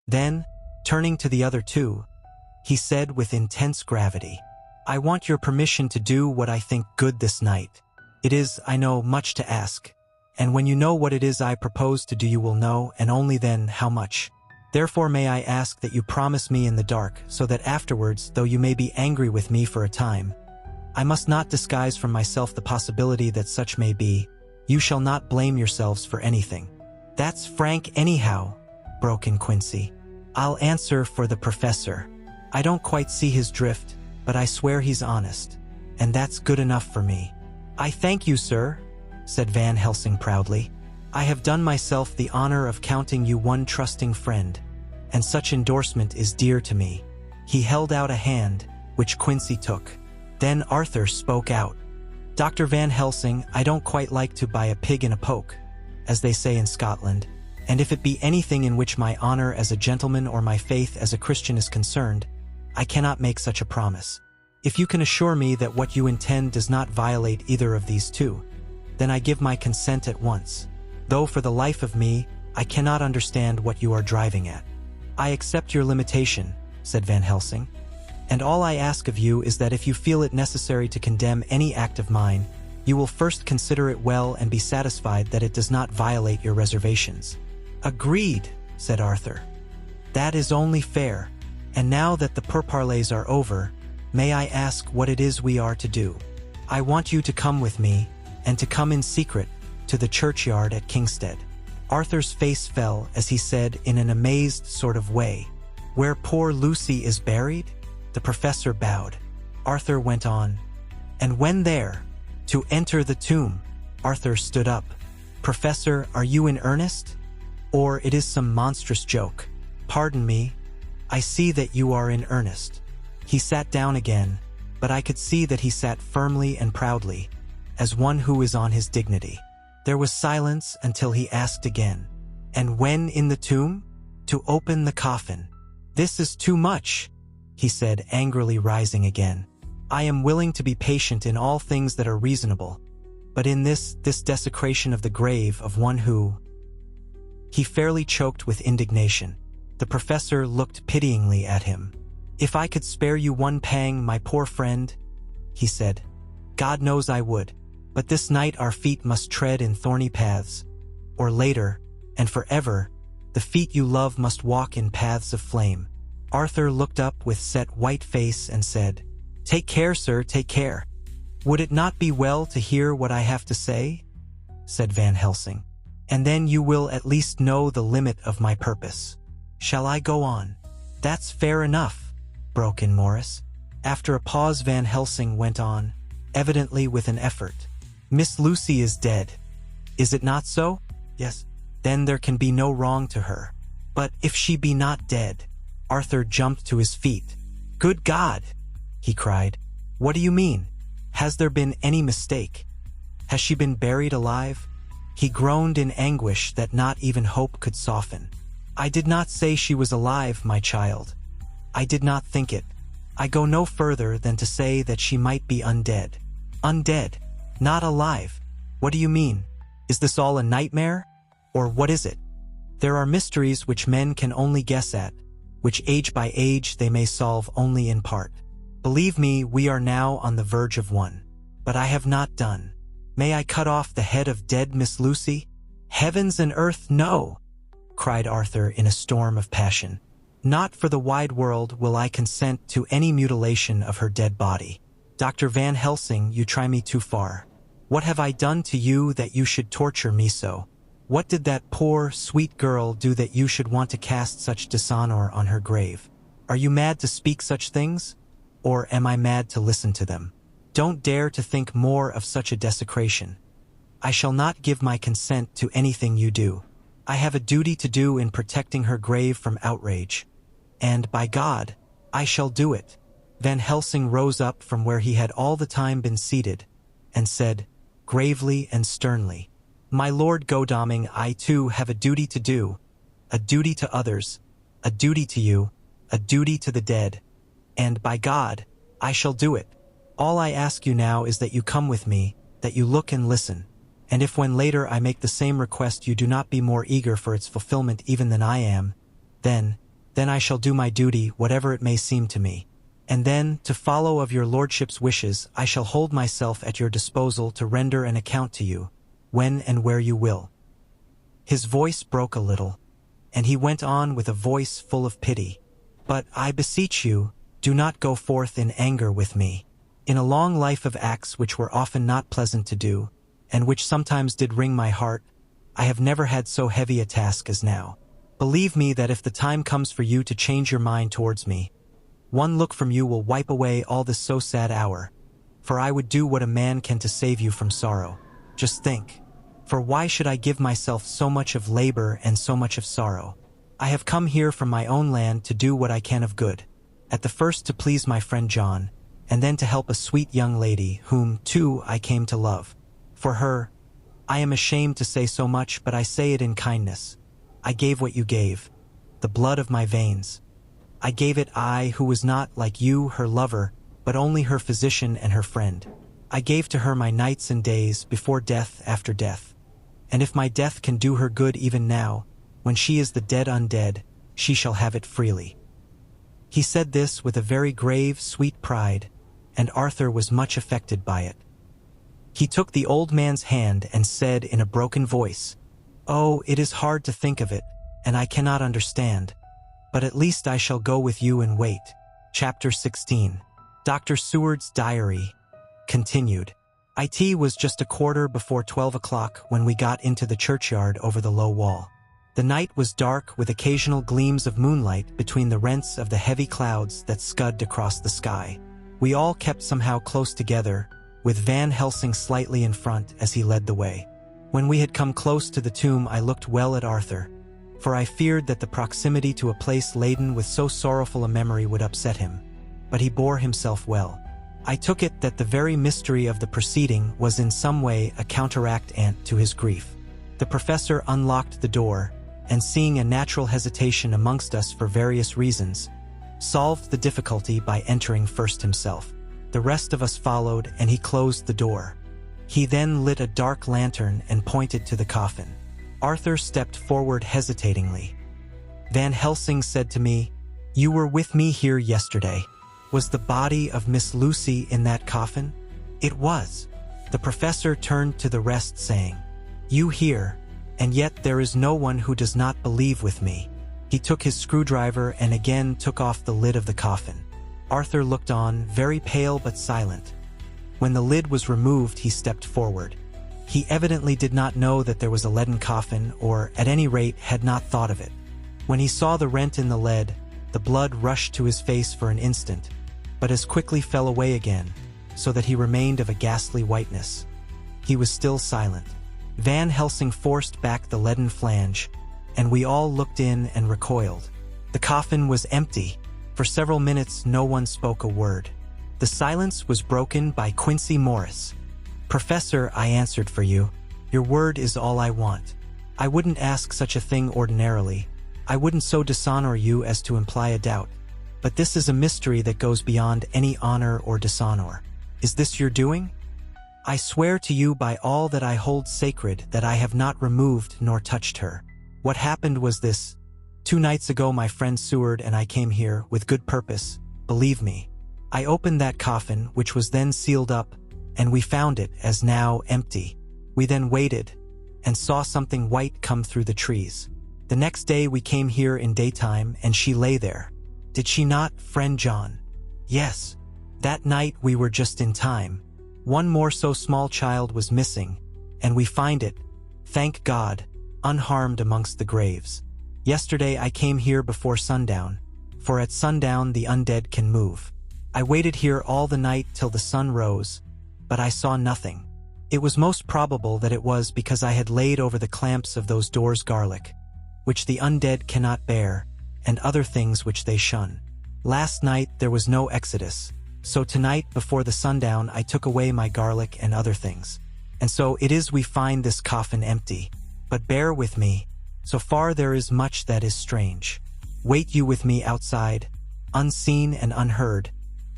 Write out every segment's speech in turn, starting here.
Then, turning to the other two, he said with intense gravity, "I want your permission to do what I think good this night. It is, I know, much to ask, and when you know what it is I propose to do you will know, and only then, how much. Therefore may I ask that you promise me in the dark, so that afterwards, though you may be angry with me for a time, I must not disguise from myself the possibility that such may be. You shall not blame yourselves for anything." "That's frank anyhow," broke in Quincy. "I'll answer for the professor. I don't quite see his drift, but I swear he's honest, and that's good enough for me." "I thank you, sir," said Van Helsing proudly. "I have done myself the honor of counting you one trusting friend, and such endorsement is dear to me." He held out a hand, which Quincy took. Then Arthur spoke out. "Dr. Van Helsing, I don't quite like to buy a pig in a poke, as they say in Scotland, and if it be anything in which my honor as a gentleman or my faith as a Christian is concerned, I cannot make such a promise. If you can assure me that what you intend does not violate either of these two, then I give my consent at once, though for the life of me, I cannot understand what you are driving at." "I accept your limitation," said Van Helsing, "and all I ask of you is that if you feel it necessary to condemn any act of mine, you will first consider it well and be satisfied that it does not violate your reservations." "Agreed," said Arthur. "That is only fair. And now that the pourparlers are over, may I ask what it is we are to do? I want you to come with me, and to come in secret, to the churchyard at Kingstead." Arthur's face fell as he said in an amazed sort of way, "Where poor Lucy is buried?" The professor bowed. Arthur went on, "And when there, to enter the tomb." Arthur stood up. "Professor, are you in earnest? Or it is some monstrous joke?" "Pardon me, I see that you are in earnest." He sat down again, but I could see that he sat firmly and proudly, as one who is on his dignity. There was silence until he asked again, "And when in the tomb?" "To open the coffin." "This is too much," he said, angrily rising again. "I am willing to be patient in all things that are reasonable, but in this desecration of the grave of one who—" He fairly choked with indignation. The professor looked pityingly at him. "If I could spare you one pang, my poor friend," he said, "God knows I would. But this night our feet must tread in thorny paths, or later, and forever, the feet you love must walk in paths of flame." Arthur looked up with set white face and said, "Take care, sir, take care." "Would it not be well to hear what I have to say?" said Van Helsing. "And then you will at least know the limit of my purpose. Shall I go on?" "That's fair enough," broke in Morris. After a pause Van Helsing went on, evidently with an effort. "Miss Lucy is dead. Is it not so?" "Yes." "Then there can be no wrong to her." "But if she be not dead?" Arthur jumped to his feet. "Good God!" he cried. "What do you mean? Has there been any mistake? Has she been buried alive?" He groaned in anguish that not even hope could soften. "I did not say she was alive, my child. I did not think it. I go no further than to say that she might be undead." "Undead? Not alive? What do you mean? Is this all a nightmare? Or what is it?" "There are mysteries which men can only guess at, which age by age they may solve only in part. Believe me, we are now on the verge of one. But I have not done. May I cut off the head of dead Miss Lucy?" "Heavens and earth, no!" cried Arthur in a storm of passion. "Not for the wide world will I consent to any mutilation of her dead body. Dr. Van Helsing, you try me too far. What have I done to you that you should torture me so? What did that poor, sweet girl do that you should want to cast such dishonor on her grave? Are you mad to speak such things? Or am I mad to listen to them? Don't dare to think more of such a desecration. I shall not give my consent to anything you do. I have a duty to do in protecting her grave from outrage. And, by God, I shall do it." Van Helsing rose up from where he had all the time been seated, and said, gravely and sternly, "My Lord Godalming, I too have a duty to do, a duty to others, a duty to you, a duty to the dead, and, by God, I shall do it. All I ask you now is that you come with me, that you look and listen, and if when later I make the same request you do not be more eager for its fulfillment even than I am, then, Then I shall do my duty, whatever it may seem to me. And then, to follow of your lordship's wishes, I shall hold myself at your disposal to render an account to you, when and where you will." His voice broke a little, and he went on with a voice full of pity. "But I beseech you, do not go forth in anger with me. In a long life of acts which were often not pleasant to do, and which sometimes did wring my heart, I have never had so heavy a task as now. Believe me that if the time comes for you to change your mind towards me, one look from you will wipe away all this so sad hour, for I would do what a man can to save you from sorrow. Just think, for why should I give myself so much of labor and so much of sorrow? I have come here from my own land to do what I can of good, at the first to please my friend John, and then to help a sweet young lady, whom, too, I came to love. For her, I am ashamed to say so much, but I say it in kindness. I gave what you gave, the blood of my veins. I gave it, I, who was not, like you, her lover, but only her physician and her friend. I gave to her my nights and days, before death, after death. And if my death can do her good even now, when she is the dead undead, she shall have it freely." He said this with a very grave, sweet pride, and Arthur was much affected by it. He took the old man's hand and said in a broken voice, "Oh, it is hard to think of it, and I cannot understand. But at least I shall go with you and wait." Chapter 16. Dr. Seward's Diary. Continued. It was just 12:15 when we got into the churchyard over the low wall. The night was dark with occasional gleams of moonlight between the rents of the heavy clouds that scudded across the sky. We all kept somehow close together, with Van Helsing slightly in front as he led the way. When we had come close to the tomb, I looked well at Arthur, for I feared that the proximity to a place laden with so sorrowful a memory would upset him. But he bore himself well. I took it that the very mystery of the proceeding was in some way a counteractant to his grief. The professor unlocked the door, and seeing a natural hesitation amongst us for various reasons, solved the difficulty by entering first himself. The rest of us followed, and he closed the door. He then lit a dark lantern and pointed to the coffin. Arthur stepped forward hesitatingly. Van Helsing said to me, "You were with me here yesterday. Was the body of Miss Lucy in that coffin?" "It was." The professor turned to the rest, saying, "You hear, and yet there is no one who does not believe with me." He took his screwdriver and again took off the lid of the coffin. Arthur looked on, very pale but silent. When the lid was removed, he stepped forward. He evidently did not know that there was a leaden coffin, or at any rate had not thought of it. When he saw the rent in the lead, the blood rushed to his face for an instant, but as quickly fell away again, so that he remained of a ghastly whiteness. He was still silent. Van Helsing forced back the leaden flange, and we all looked in and recoiled. The coffin was empty. For several minutes no one spoke a word. The silence was broken by Quincy Morris. "Professor," I answered for you. "Your word is all I want. I wouldn't ask such a thing ordinarily. I wouldn't so dishonor you as to imply a doubt. But this is a mystery that goes beyond any honor or dishonor. Is this your doing? I swear to you by all that I hold sacred that I have not removed nor touched her. What happened was this. 2 nights ago my friend Seward and I came here, with good purpose, believe me. I opened that coffin, which was then sealed up, and we found it, as now, empty. We then waited, and saw something white come through the trees. The next day we came here in daytime, and she lay there. Did she not, friend John?" "Yes. That night we were just in time. One more so small child was missing, and we find it, thank God, unharmed amongst the graves. Yesterday I came here before sundown, for at sundown the undead can move. I waited here all the night till the sun rose, but I saw nothing. It was most probable that it was because I had laid over the clamps of those doors garlic, which the undead cannot bear, and other things which they shun. Last night there was no exodus, so tonight before the sundown I took away my garlic and other things. And so it is we find this coffin empty. But bear with me, so far there is much that is strange. Wait you with me outside, unseen and unheard,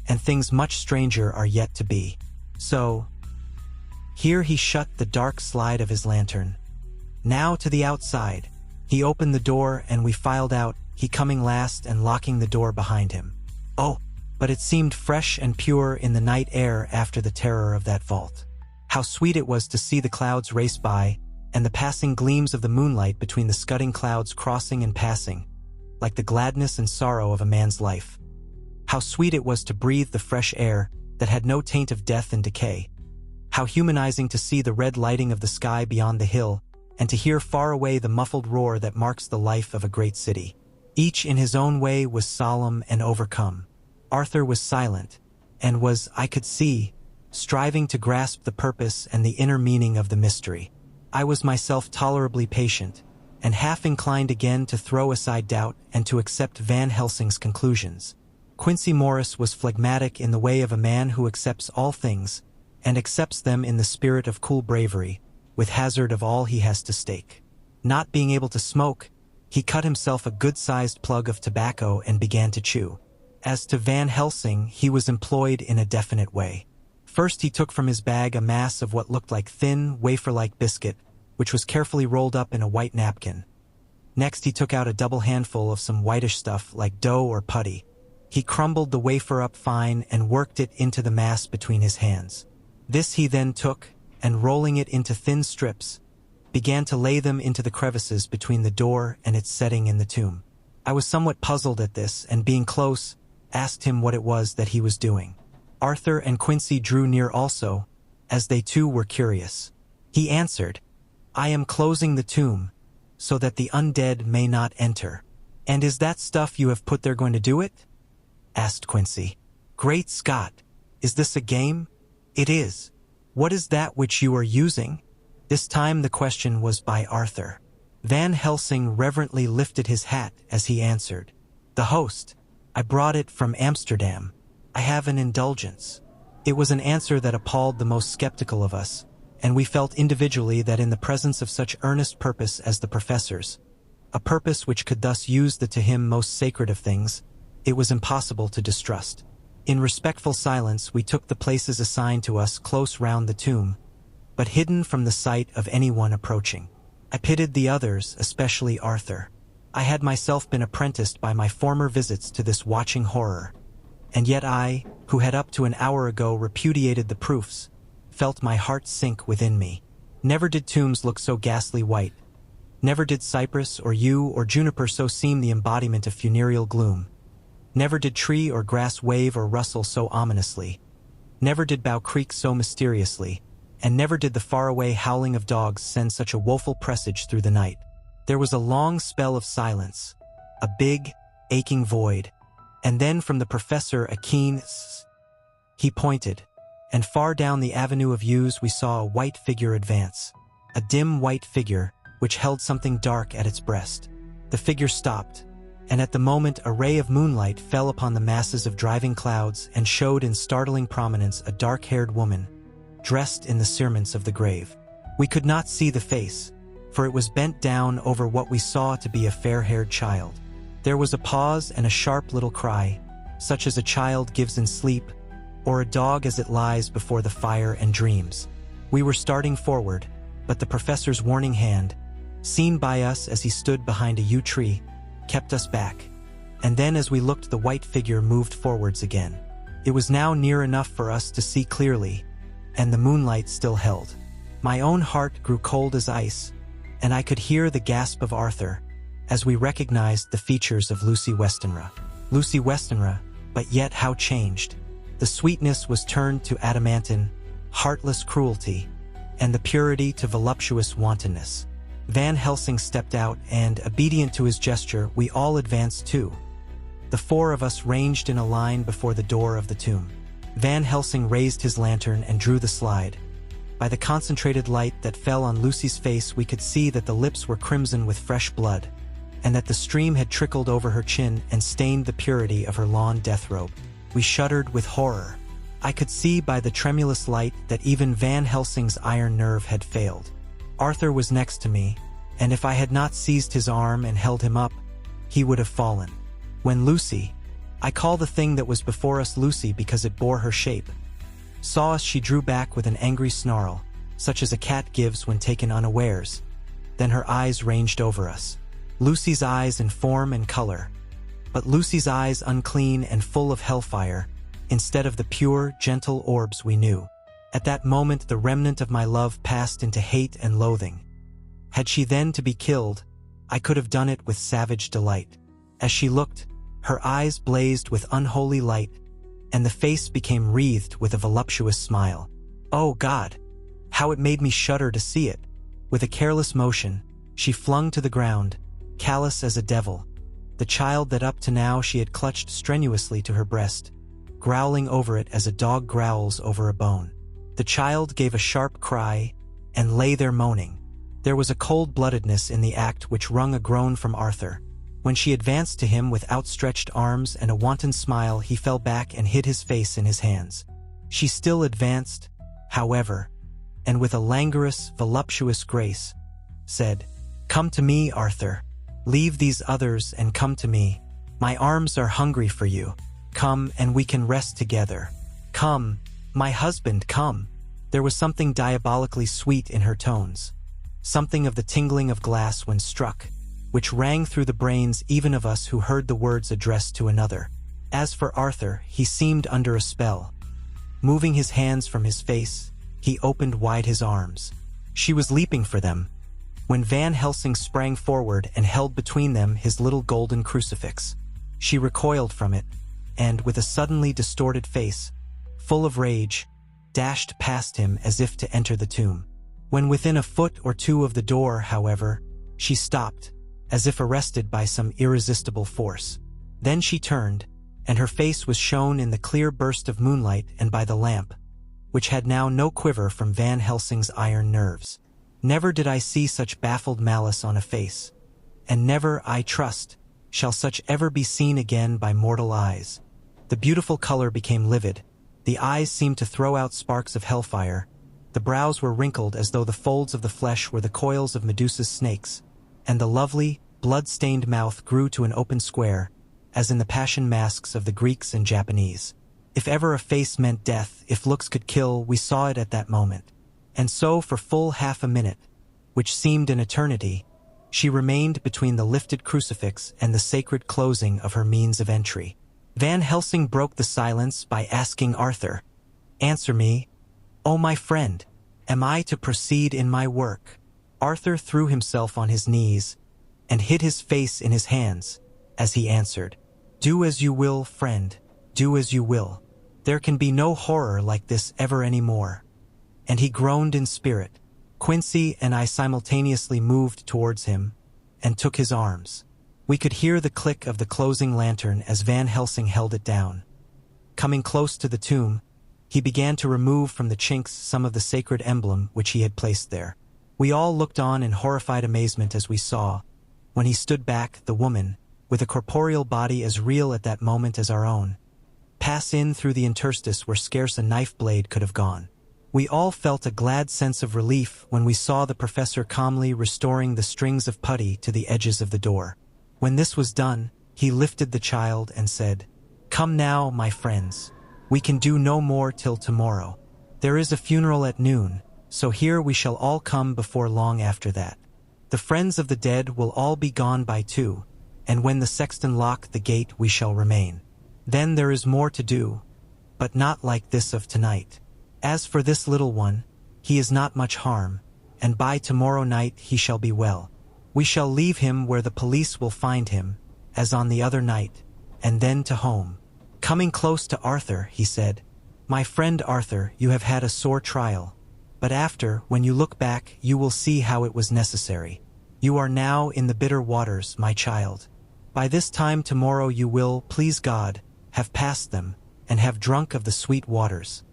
and things much stranger are yet to be. So..." Here he shut the dark slide of his lantern. "Now to the outside." He opened the door and we filed out. he coming last and locking the door behind him. Oh, but it seemed fresh and pure in the night air after the terror of that vault. How sweet it was to see the clouds race by, and the passing gleams of the moonlight between the scudding clouds crossing and passing, like the gladness and sorrow of a man's life. How sweet it was to breathe the fresh air that had no taint of death and decay. How humanizing to see the red lighting of the sky beyond the hill, and to hear far away the muffled roar that marks the life of a great city. Each in his own way was solemn and overcome. Arthur was silent, and was, I could see, striving to grasp the purpose and the inner meaning of the mystery. I was myself tolerably patient, and half inclined again to throw aside doubt and to accept Van Helsing's conclusions. Quincy Morris was phlegmatic in the way of a man who accepts all things, and accepts them in the spirit of cool bravery, with hazard of all he has to stake. Not being able to smoke, he cut himself a good-sized plug of tobacco and began to chew. As to Van Helsing, he was employed in a definite way. First he took from his bag a mass of what looked like thin, wafer-like biscuit, which was carefully rolled up in a white napkin. Next he took out a double handful of some whitish stuff like dough or putty. He crumbled the wafer up fine and worked it into the mass between his hands. This he then took, and rolling it into thin strips, began to lay them into the crevices between the door and its setting in the tomb. I was somewhat puzzled at this, and being close, asked him what it was that he was doing. Arthur and Quincy drew near also, as they too were curious. He answered, "I am closing the tomb, so that the undead may not enter." "And is that stuff you have put there going to do it?" asked Quincy. "Great Scott! Is this a game?" "It is." "What is that which you are using?" This time the question was by Arthur. Van Helsing reverently lifted his hat as he answered, "The host. I brought it from Amsterdam. I have an indulgence." It was an answer that appalled the most skeptical of us, and we felt individually that in the presence of such earnest purpose as the professor's, a purpose which could thus use the to him most sacred of things, it was impossible to distrust. In respectful silence we took the places assigned to us close round the tomb, but hidden from the sight of anyone approaching. I pitied the others, especially Arthur. I had myself been apprenticed by my former visits to this watching horror, and yet I, who had up to an hour ago repudiated the proofs, felt my heart sink within me. Never did tombs look so ghastly white. Never did cypress or yew or juniper so seem the embodiment of funereal gloom. Never did tree or grass wave or rustle so ominously. Never did bough creak so mysteriously, and never did the faraway howling of dogs send such a woeful presage through the night. There was a long spell of silence, a big, aching void, and then from the professor a keen "s." He pointed, and far down the avenue of yews we saw a white figure advance, a dim white figure which held something dark at its breast. The figure stopped, and at the moment a ray of moonlight fell upon the masses of driving clouds and showed in startling prominence a dark-haired woman, dressed in the cerements of the grave. We could not see the face, for it was bent down over what we saw to be a fair-haired child. There was a pause and a sharp little cry, such as a child gives in sleep, or a dog as it lies before the fire and dreams. We were starting forward, but the professor's warning hand, seen by us as he stood behind a yew tree, kept us back. And then as we looked, the white figure moved forwards again. It was now near enough for us to see clearly, and the moonlight still held. My own heart grew cold as ice, and I could hear the gasp of Arthur as we recognized the features of Lucy Westenra. Lucy Westenra, but yet how changed. The sweetness was turned to adamantine, heartless cruelty, and the purity to voluptuous wantonness. Van Helsing stepped out, and, obedient to his gesture, we all advanced too. The four of us ranged in a line before the door of the tomb. Van Helsing raised his lantern and drew the slide. By the concentrated light that fell on Lucy's face we could see that the lips were crimson with fresh blood, and that the stream had trickled over her chin and stained the purity of her lawn deathrobe. We shuddered with horror. I could see by the tremulous light that even Van Helsing's iron nerve had failed. Arthur was next to me, and if I had not seized his arm and held him up, he would have fallen. When Lucy, I call the thing that was before us Lucy because it bore her shape, saw us, she drew back with an angry snarl, such as a cat gives when taken unawares. Then her eyes ranged over us. Lucy's eyes in form and color. But Lucy's eyes unclean and full of hellfire, instead of the pure, gentle orbs we knew. At that moment the remnant of my love passed into hate and loathing. Had she then to be killed, I could have done it with savage delight. As she looked, her eyes blazed with unholy light, and the face became wreathed with a voluptuous smile. Oh God! How it made me shudder to see it! With a careless motion, she flung to the ground, callous as a devil, the child that up to now she had clutched strenuously to her breast, growling over it as a dog growls over a bone. The child gave a sharp cry and lay there moaning. There was a cold-bloodedness in the act which wrung a groan from Arthur. When she advanced to him with outstretched arms and a wanton smile, he fell back and hid his face in his hands. She still advanced, however, and with a languorous, voluptuous grace, said, "Come to me, Arthur. Leave these others and come to me. My arms are hungry for you. Come and we can rest together. Come, my husband, come." There was something diabolically sweet in her tones, something of the tingling of glass when struck, which rang through the brains even of us who heard the words addressed to another. As for Arthur, he seemed under a spell. Moving his hands from his face, he opened wide his arms. She was leaping for them, when Van Helsing sprang forward and held between them his little golden crucifix. She recoiled from it, and, with a suddenly distorted face, full of rage, dashed past him as if to enter the tomb. When within a foot or two of the door, however, she stopped, as if arrested by some irresistible force. Then she turned, and her face was shown in the clear burst of moonlight and by the lamp, which had now no quiver from Van Helsing's iron nerves. Never did I see such baffled malice on a face, and never, I trust, shall such ever be seen again by mortal eyes. The beautiful color became livid, the eyes seemed to throw out sparks of hellfire, the brows were wrinkled as though the folds of the flesh were the coils of Medusa's snakes, and the lovely, blood-stained mouth grew to an open square, as in the passion masks of the Greeks and Japanese. If ever a face meant death, if looks could kill, we saw it at that moment. And so for full half a minute, which seemed an eternity, she remained between the lifted crucifix and the sacred closing of her means of entry. Van Helsing broke the silence by asking Arthur, "Answer me, oh my friend, am I to proceed in my work?" Arthur threw himself on his knees and hid his face in his hands as he answered, "Do as you will, friend, do as you will. There can be no horror like this ever any more." And he groaned in spirit. Quincy and I simultaneously moved towards him and took his arms. We could hear the click of the closing lantern as Van Helsing held it down. Coming close to the tomb, he began to remove from the chinks some of the sacred emblem which he had placed there. We all looked on in horrified amazement as we saw, when he stood back, the woman, with a corporeal body as real at that moment as our own, pass in through the interstice where scarce a knife blade could have gone. We all felt a glad sense of relief when we saw the professor calmly restoring the strings of putty to the edges of the door. When this was done, he lifted the child and said, "Come now, my friends. We can do no more till tomorrow. There is a funeral at noon, so here we shall all come before long after that. The friends of the dead will all be gone by 2, and when the sexton lock the gate we shall remain. Then there is more to do, but not like this of tonight. As for this little one, he is not much harm, and by tomorrow night he shall be well. We shall leave him where the police will find him, as on the other night, and then to home." Coming close to Arthur, he said, "My friend Arthur, you have had a sore trial, but after, when you look back, you will see how it was necessary. You are now in the bitter waters, my child. By this time tomorrow you will, please God, have passed them, and have drunk of the sweet waters.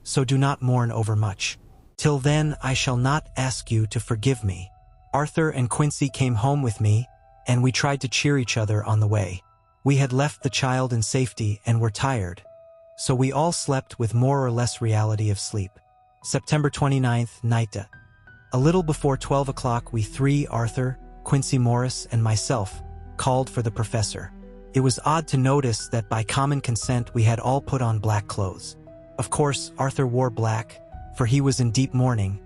So do not mourn overmuch. Till then I shall not ask you to forgive me." Arthur and Quincy came home with me, and we tried to cheer each other on the way. We had left the child in safety and were tired, so we all slept with more or less reality of sleep. September 29th, Night. A little before 12 o'clock we three, Arthur, Quincy Morris, and myself, called for the professor. It was odd to notice that by common consent we had all put on black clothes. Of course, Arthur wore black, for he was in deep mourning,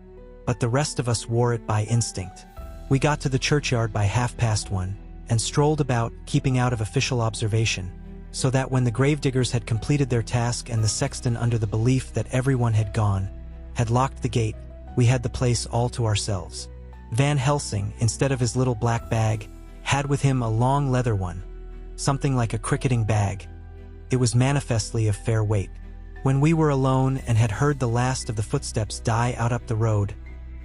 but the rest of us wore it by instinct. We got to the churchyard by 1:30, and strolled about, keeping out of official observation, so that when the gravediggers had completed their task and the sexton, under the belief that everyone had gone, had locked the gate, we had the place all to ourselves. Van Helsing, instead of his little black bag, had with him a long leather one, something like a cricketing bag. It was manifestly of fair weight. When we were alone and had heard the last of the footsteps die out up the road,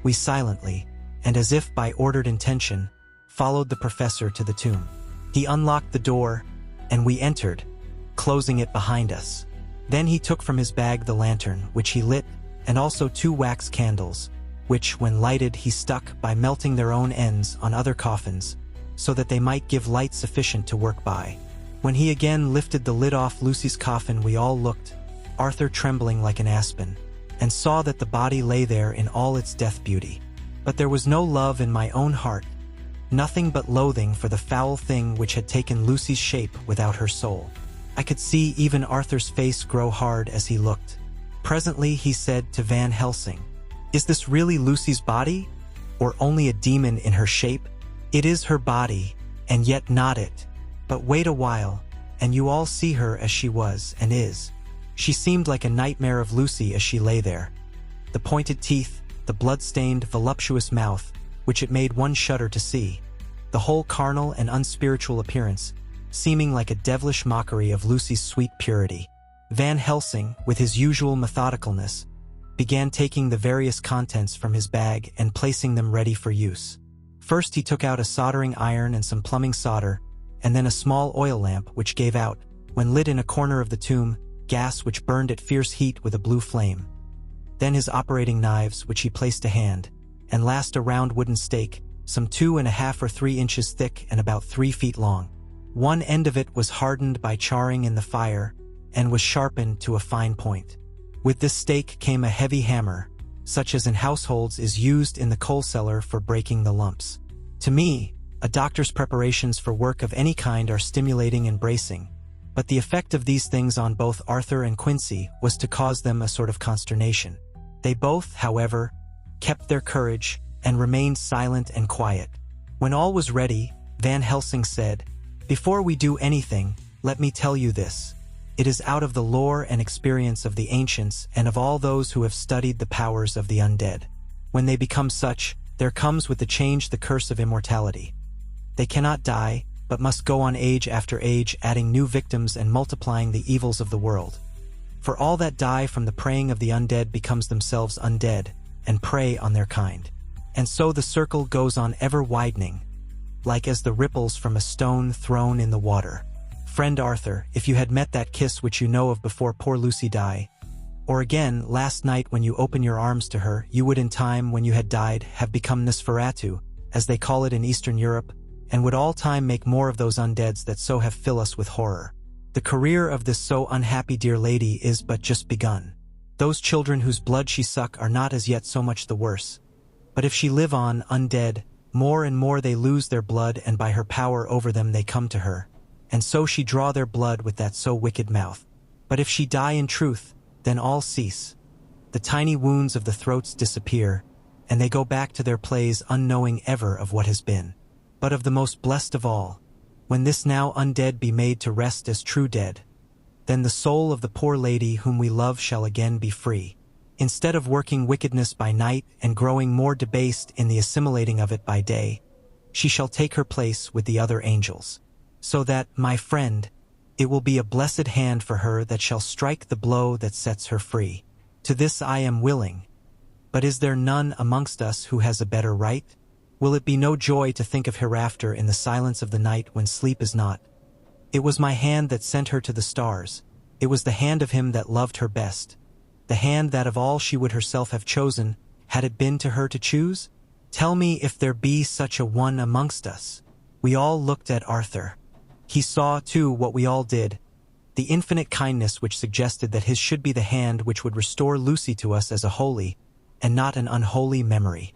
we silently, and as if by ordered intention, followed the professor to the tomb. He unlocked the door, and we entered, closing it behind us. Then he took from his bag the lantern, which he lit, and also 2 wax candles, which, when lighted, he stuck by melting their own ends on other coffins, so that they might give light sufficient to work by. When he again lifted the lid off Lucy's coffin, we all looked, Arthur trembling like an aspen, and saw that the body lay there in all its death beauty. But there was no love in my own heart, nothing but loathing for the foul thing which had taken Lucy's shape without her soul. I could see even Arthur's face grow hard as he looked. Presently he said to Van Helsing, "Is this really Lucy's body, or only a demon in her shape?" "It is her body, and yet not it. But wait a while, and you all see her as she was and is." She seemed like a nightmare of Lucy as she lay there. The pointed teeth, the blood-stained, voluptuous mouth, which it made one shudder to see, the whole carnal and unspiritual appearance, seeming like a devilish mockery of Lucy's sweet purity. Van Helsing, with his usual methodicalness, began taking the various contents from his bag and placing them ready for use. First he took out a soldering iron and some plumbing solder, and then a small oil lamp which gave out, when lit in a corner of the tomb, gas which burned at fierce heat with a blue flame. Then his operating knives, which he placed to hand, and last a round wooden stake, some 2.5 or 3 inches thick and about 3 feet long. One end of it was hardened by charring in the fire, and was sharpened to a fine point. With this stake came a heavy hammer, such as in households is used in the coal cellar for breaking the lumps. To me, a doctor's preparations for work of any kind are stimulating and bracing, but the effect of these things on both Arthur and Quincy was to cause them a sort of consternation. They both, however, kept their courage and remained silent and quiet. When all was ready, Van Helsing said, "Before we do anything, let me tell you this. It is out of the lore and experience of the ancients and of all those who have studied the powers of the undead. When they become such, there comes with the change the curse of immortality. They cannot die, but must go on age after age, adding new victims and multiplying the evils of the world. For all that die from the preying of the undead becomes themselves undead, and prey on their kind. And so the circle goes on ever widening, like as the ripples from a stone thrown in the water. Friend Arthur, if you had met that kiss which you know of before poor Lucy died, or again last night when you open your arms to her, you would in time, when you had died, have become Nosferatu, as they call it in Eastern Europe, and would all time make more of those undeads that so have fill us with horror. The career of this so unhappy dear lady is but just begun. Those children whose blood she suck are not as yet so much the worse. But if she live on, undead, more and more they lose their blood, and by her power over them they come to her, and so she draw their blood with that so wicked mouth. But if she die in truth, then all cease. The tiny wounds of the throats disappear, and they go back to their plays unknowing ever of what has been. But of the most blessed of all, when this now undead be made to rest as true dead, then the soul of the poor lady whom we love shall again be free. Instead of working wickedness by night and growing more debased in the assimilating of it by day, she shall take her place with the other angels. So that, my friend, it will be a blessed hand for her that shall strike the blow that sets her free. To this I am willing. But is there none amongst us who has a better right? Will it be no joy to think of hereafter in the silence of the night when sleep is not? It was my hand that sent her to the stars. It was the hand of him that loved her best. The hand that of all she would herself have chosen, had it been to her to choose? Tell me if there be such a one amongst us. We all looked at Arthur. He saw, too, what we all did, the infinite kindness which suggested that his should be the hand which would restore Lucy to us as a holy, and not an unholy memory.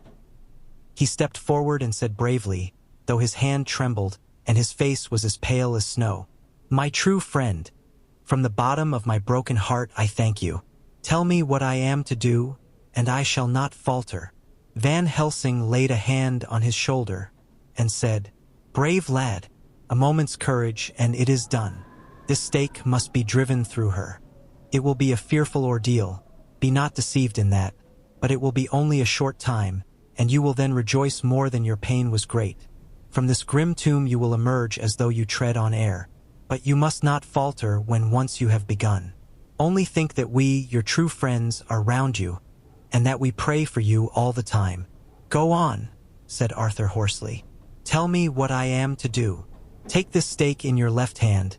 He stepped forward and said bravely, though his hand trembled, and his face was as pale as snow, "My true friend, from the bottom of my broken heart I thank you. Tell me what I am to do, and I shall not falter." Van Helsing laid a hand on his shoulder, and said, "Brave lad, A moment's courage, and it is done. This stake must be driven through her. It will be a fearful ordeal. Be not deceived in that, but it will be only a short time, and you will then rejoice more than your pain was great. From this grim tomb you will emerge as though you tread on air. But you must not falter when once you have begun. Only think that we, your true friends, are round you, and that we pray for you all the time. Go on, said Arthur hoarsely. Tell me what I am to do. Take this stake in your left hand,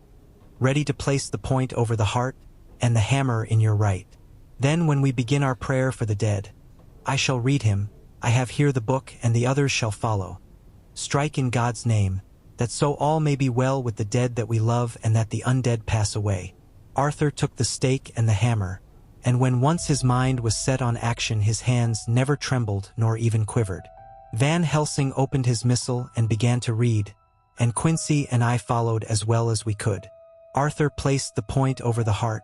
ready to place the point over the heart, and the hammer in your right. Then when we begin our prayer for the dead, I shall read him, I have here the book, and the others shall follow. Strike in God's name, that so all may be well with the dead that we love and that the undead pass away. Arthur took the stake and the hammer, and when once his mind was set on action his hands never trembled nor even quivered. Van Helsing opened his missal and began to read, and Quincy and I followed as well as we could. Arthur placed the point over the heart,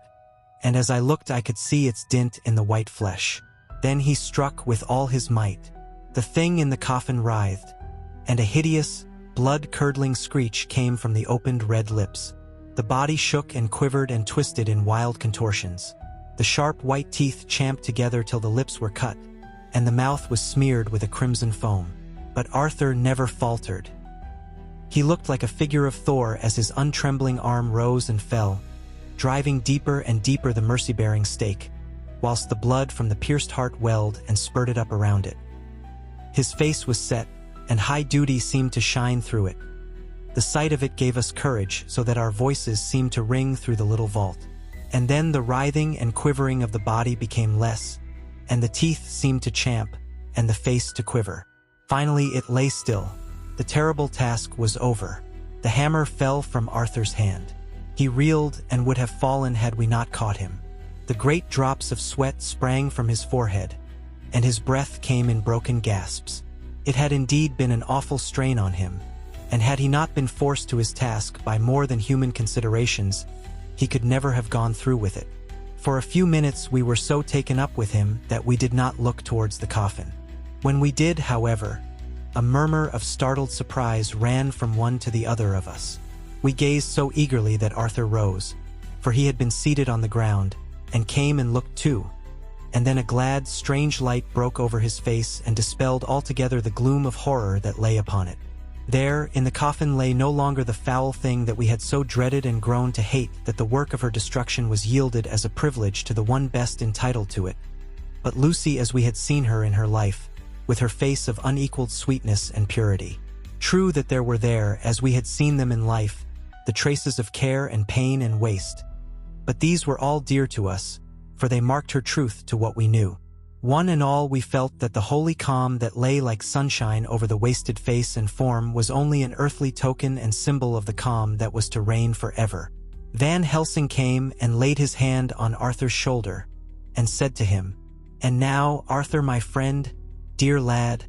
and as I looked I could see its dint in the white flesh. Then he struck with all his might. The thing in the coffin writhed, and a hideous, blood-curdling screech came from the opened red lips. The body shook and quivered and twisted in wild contortions. The sharp white teeth champed together till the lips were cut, and the mouth was smeared with a crimson foam. But Arthur never faltered. He looked like a figure of Thor as his untrembling arm rose and fell, driving deeper and deeper the mercy-bearing stake, whilst the blood from the pierced heart welled and spurted up around it. His face was set, and high duty seemed to shine through it. The sight of it gave us courage so that our voices seemed to ring through the little vault. And then the writhing and quivering of the body became less, and the teeth seemed to champ, and the face to quiver. Finally it lay still. The terrible task was over. The hammer fell from Arthur's hand. He reeled and would have fallen had we not caught him. The great drops of sweat sprang from his forehead, and his breath came in broken gasps. It had indeed been an awful strain on him, and had he not been forced to his task by more than human considerations, he could never have gone through with it. For a few minutes we were so taken up with him that we did not look towards the coffin. When we did, however, a murmur of startled surprise ran from one to the other of us. We gazed so eagerly that Arthur rose, for he had been seated on the ground, and came and looked too. And then a glad, strange light broke over his face and dispelled altogether the gloom of horror that lay upon it. There, in the coffin lay no longer the foul thing that we had so dreaded and grown to hate that the work of her destruction was yielded as a privilege to the one best entitled to it, but Lucy as we had seen her in her life, with her face of unequaled sweetness and purity. True that there were there, as we had seen them in life, the traces of care and pain and waste, but these were all dear to us, for they marked her truth to what we knew. One and all we felt that the holy calm that lay like sunshine over the wasted face and form was only an earthly token and symbol of the calm that was to reign forever. Van Helsing came and laid his hand on Arthur's shoulder, and said to him, "And now, Arthur, my friend, dear lad,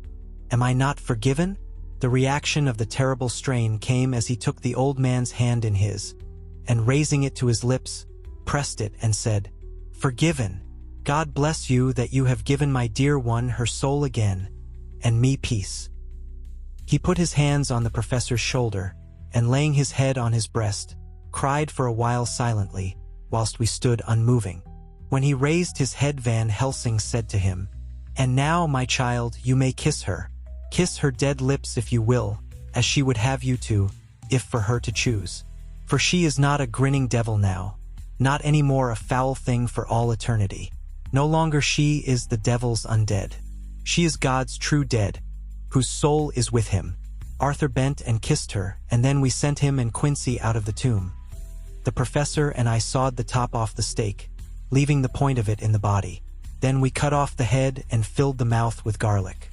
am I not forgiven?" The reaction of the terrible strain came as he took the old man's hand in his, and raising it to his lips, pressed it and said, "Forgiven. God bless you that you have given my dear one her soul again, and me peace." He put his hands on the professor's shoulder, and laying his head on his breast, cried for a while silently, whilst we stood unmoving. When he raised his head, Van Helsing said to him, "And now, my child, you may kiss her. Kiss her dead lips if you will, as she would have you to, if for her to choose. For she is not a grinning devil now, not any more a foul thing for all eternity. No longer she is the devil's undead. She is God's true dead, whose soul is with him." Arthur bent and kissed her, and then we sent him and Quincy out of the tomb. The professor and I sawed the top off the stake, leaving the point of it in the body. Then we cut off the head and filled the mouth with garlic.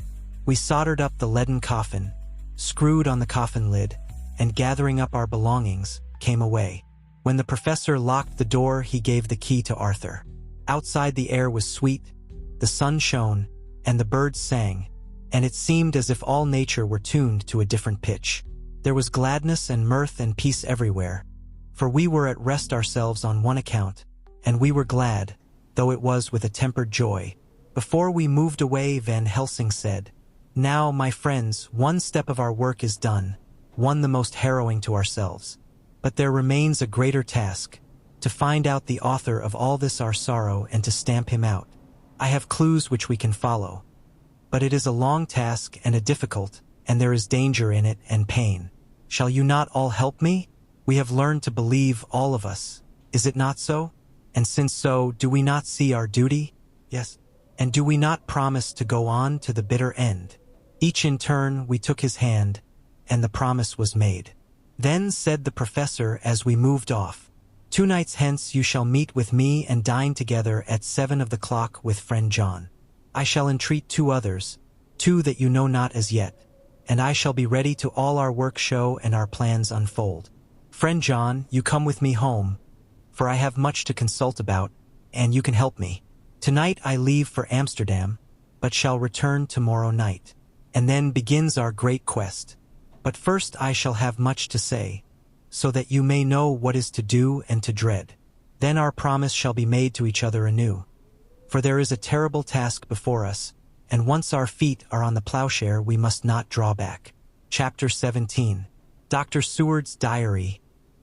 We soldered up the leaden coffin, screwed on the coffin lid, and gathering up our belongings, came away. When the professor locked the door, he gave the key to Arthur. Outside the air was sweet, the sun shone, and the birds sang, and it seemed as if all nature were tuned to a different pitch. There was gladness and mirth and peace everywhere, for we were at rest ourselves on one account, and we were glad, though it was with a tempered joy. Before we moved away, Van Helsing said, "Now, my friends, one step of our work is done. one the most harrowing to ourselves. But there remains a greater task, to find out the author of all this our sorrow and to stamp him out. I have clues which we can follow. But it is a long task and a difficult, and there is danger in it and pain. Shall you not all help me? We have learned to believe, all of us. Is it not so? And since so, do we not see our duty? Yes. And do we not promise to go on to the bitter end? Each in turn we took his hand, and the promise was made. Then said the professor as we moved off, 2 nights hence you shall meet with me and dine together at 7 of the clock with friend John. I shall entreat 2 others, 2 that you know not as yet, and I shall be ready to all our work show and our plans unfold. Friend John, you come with me home, for I have much to consult about, and you can help me. Tonight I leave for Amsterdam, but shall return tomorrow night. And then begins our great quest. But first I shall have much to say, so that you may know what is to do and to dread. Then our promise shall be made to each other anew. For there is a terrible task before us, and once our feet are on the plowshare we must not draw back. Chapter 17. Dr. Seward's Diary.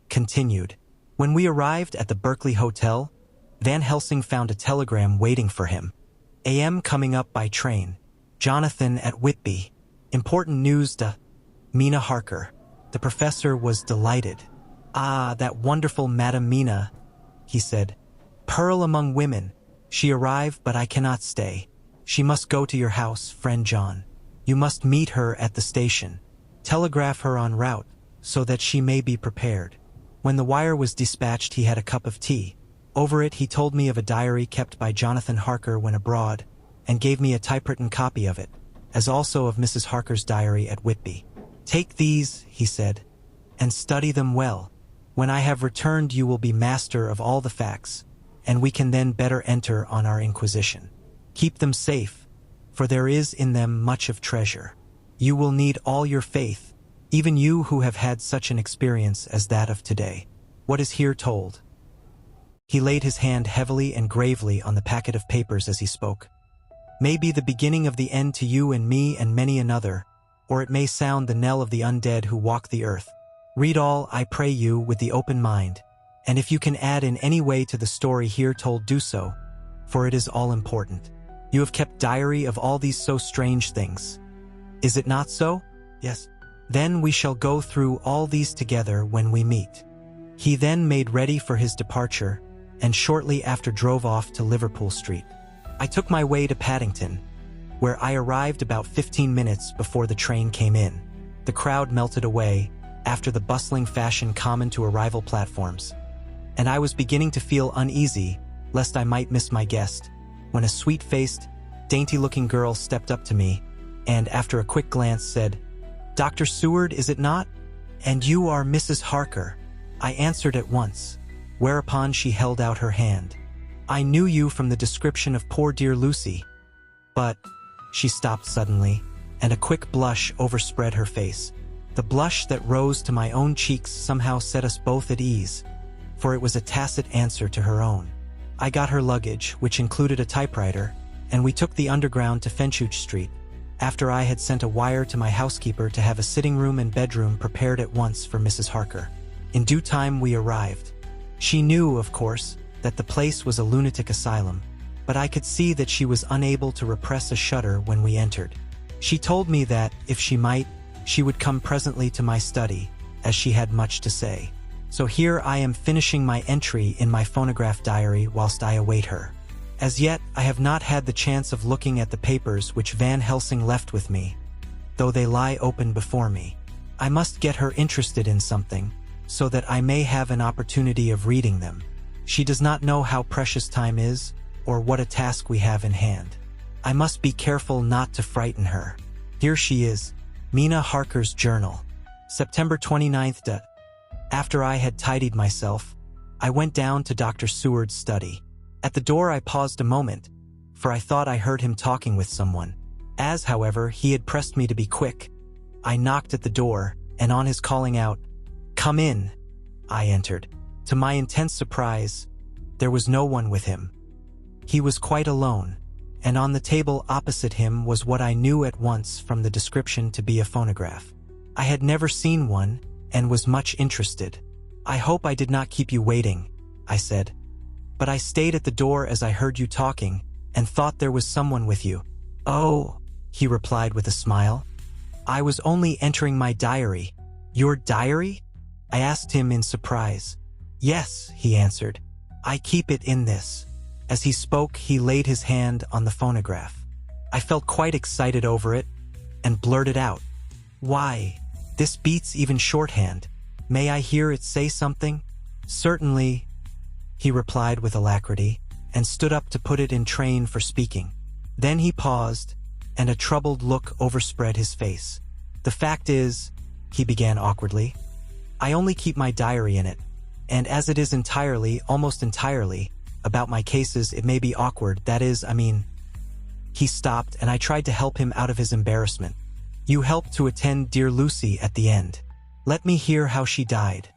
Continued. When we arrived at the Berkeley Hotel, Van Helsing found a telegram waiting for him. AM coming up by train. Jonathan at Whitby. Important news to Mina Harker. The professor was delighted. Ah, that wonderful Madame Mina, he said. Pearl among women. She arrived, but I cannot stay. She must go to your house, friend John. You must meet her at the station. Telegraph her en route, so that she may be prepared. When the wire was dispatched, he had a cup of tea. Over it he told me of a diary kept by Jonathan Harker when abroad, and gave me a typewritten copy of it, as also of Mrs. Harker's diary at Whitby. Take these, he said, and study them well. When I have returned you will be master of all the facts, and we can then better enter on our inquisition. Keep them safe, for there is in them much of treasure. You will need all your faith, even you who have had such an experience as that of today. What is here told? He laid his hand heavily and gravely on the packet of papers as he spoke. May be the beginning of the end to you and me and many another, or it may sound the knell of the undead who walk the earth. Read all, I pray you, with the open mind, and if you can add in any way to the story here told, do so, for it is all important. You have kept diary of all these so strange things. Is it not so? Yes. Then we shall go through all these together when we meet. He then made ready for his departure, and shortly after drove off to Liverpool Street. I took my way to Paddington, where I arrived about 15 minutes before the train came in. The crowd melted away, after the bustling fashion common to arrival platforms, and I was beginning to feel uneasy, lest I might miss my guest, when a sweet-faced, dainty-looking girl stepped up to me, and after a quick glance said, Dr. Seward, is it not? And you are Mrs. Harker. I answered at once, whereupon she held out her hand. I knew you from the description of poor dear Lucy. But, she stopped suddenly, and a quick blush overspread her face. The blush that rose to my own cheeks somehow set us both at ease, for it was a tacit answer to her own. I got her luggage, which included a typewriter, and we took the Underground to Fenchurch Street, after I had sent a wire to my housekeeper to have a sitting room and bedroom prepared at once for Mrs. Harker. In due time we arrived. She knew, of course, that the place was a lunatic asylum, but I could see that she was unable to repress a shudder when we entered. She told me that, if she might, she would come presently to my study, as she had much to say. So here I am finishing my entry in my phonograph diary whilst I await her. As yet, I have not had the chance of looking at the papers which Van Helsing left with me, though they lie open before me. I must get her interested in something, so that I may have an opportunity of reading them. She does not know how precious time is, or what a task we have in hand. I must be careful not to frighten her. Here she is, Mina Harker's journal. September 29th. After I had tidied myself, I went down to Dr. Seward's study. At the door I paused a moment, for I thought I heard him talking with someone. As, however, he had pressed me to be quick, I knocked at the door, and on his calling out, "Come in," I entered. To my intense surprise, there was no one with him. He was quite alone, and on the table opposite him was what I knew at once from the description to be a phonograph. I had never seen one, and was much interested. "I hope I did not keep you waiting," I said. "But I stayed at the door as I heard you talking, and thought there was someone with you." "Oh," he replied with a smile. "I was only entering my diary." "Your diary?" I asked him in surprise. "Yes," he answered. "I keep it in this." As he spoke, he laid his hand on the phonograph. I felt quite excited over it, and blurted out, "Why, this beats even shorthand. May I hear it say something?" "Certainly," he replied with alacrity, and stood up to put it in train for speaking. Then he paused, and a troubled look overspread his face. "The fact is," he began awkwardly, "I only keep my diary in it, and as it is entirely, almost entirely, about my cases, it may be awkward, that is, I mean—" He stopped, and I tried to help him out of his embarrassment. "You helped to attend dear Lucy at the end. Let me hear how she died.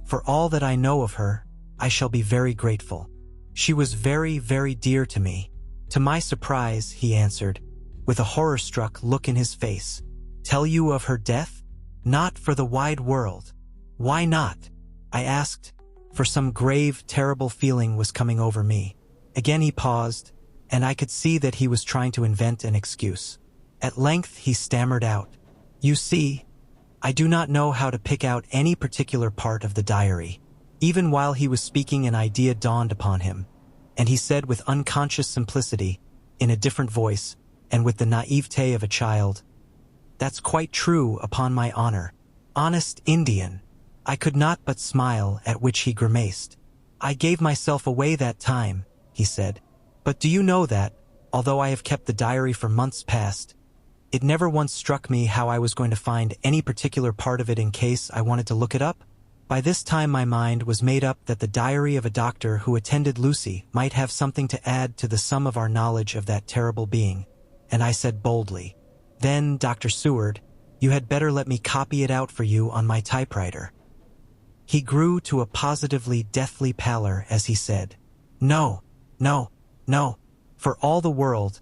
For all that I know of her, I shall be very grateful. She was very, very dear to me." To my surprise, he answered, with a horror-struck look in his face, "Tell you of her death? Not for the wide world." "Why not?" I asked, for some grave, terrible feeling was coming over me. Again he paused, and I could see that he was trying to invent an excuse. At length he stammered out, "You see, I do not know how to pick out any particular part of the diary." Even while he was speaking, an idea dawned upon him, and he said with unconscious simplicity, in a different voice, and with the naivete of a child, "That's quite true, upon my honor. Honest Indian." I could not but smile, at which he grimaced. "I gave myself away that time," he said. "But do you know that, although I have kept the diary for months past, it never once struck me how I was going to find any particular part of it in case I wanted to look it up? By this time my mind was made up that the diary of a doctor who attended Lucy might have something to add to the sum of our knowledge of that terrible being, and I said boldly, "Then, Dr. Seward, you had better let me copy it out for you on my typewriter." He grew to a positively deathly pallor as he said, "No, no, no, for all the world.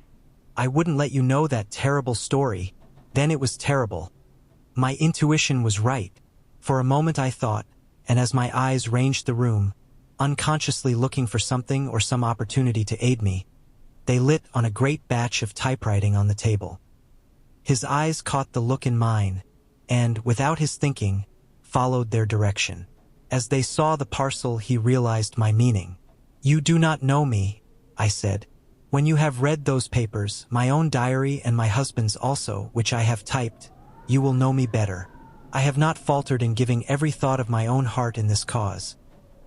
I wouldn't let you know that terrible story. Then it was terrible. My intuition was right. For a moment I thought, and as my eyes ranged the room, unconsciously looking for something or some opportunity to aid me, they lit on a great batch of typewriting on the table. His eyes caught the look in mine, and, without his thinking, followed their direction. As they saw the parcel, he realized my meaning. "You do not know me," I said. "When you have read those papers, my own diary and my husband's also, which I have typed, you will know me better. I have not faltered in giving every thought of my own heart in this cause.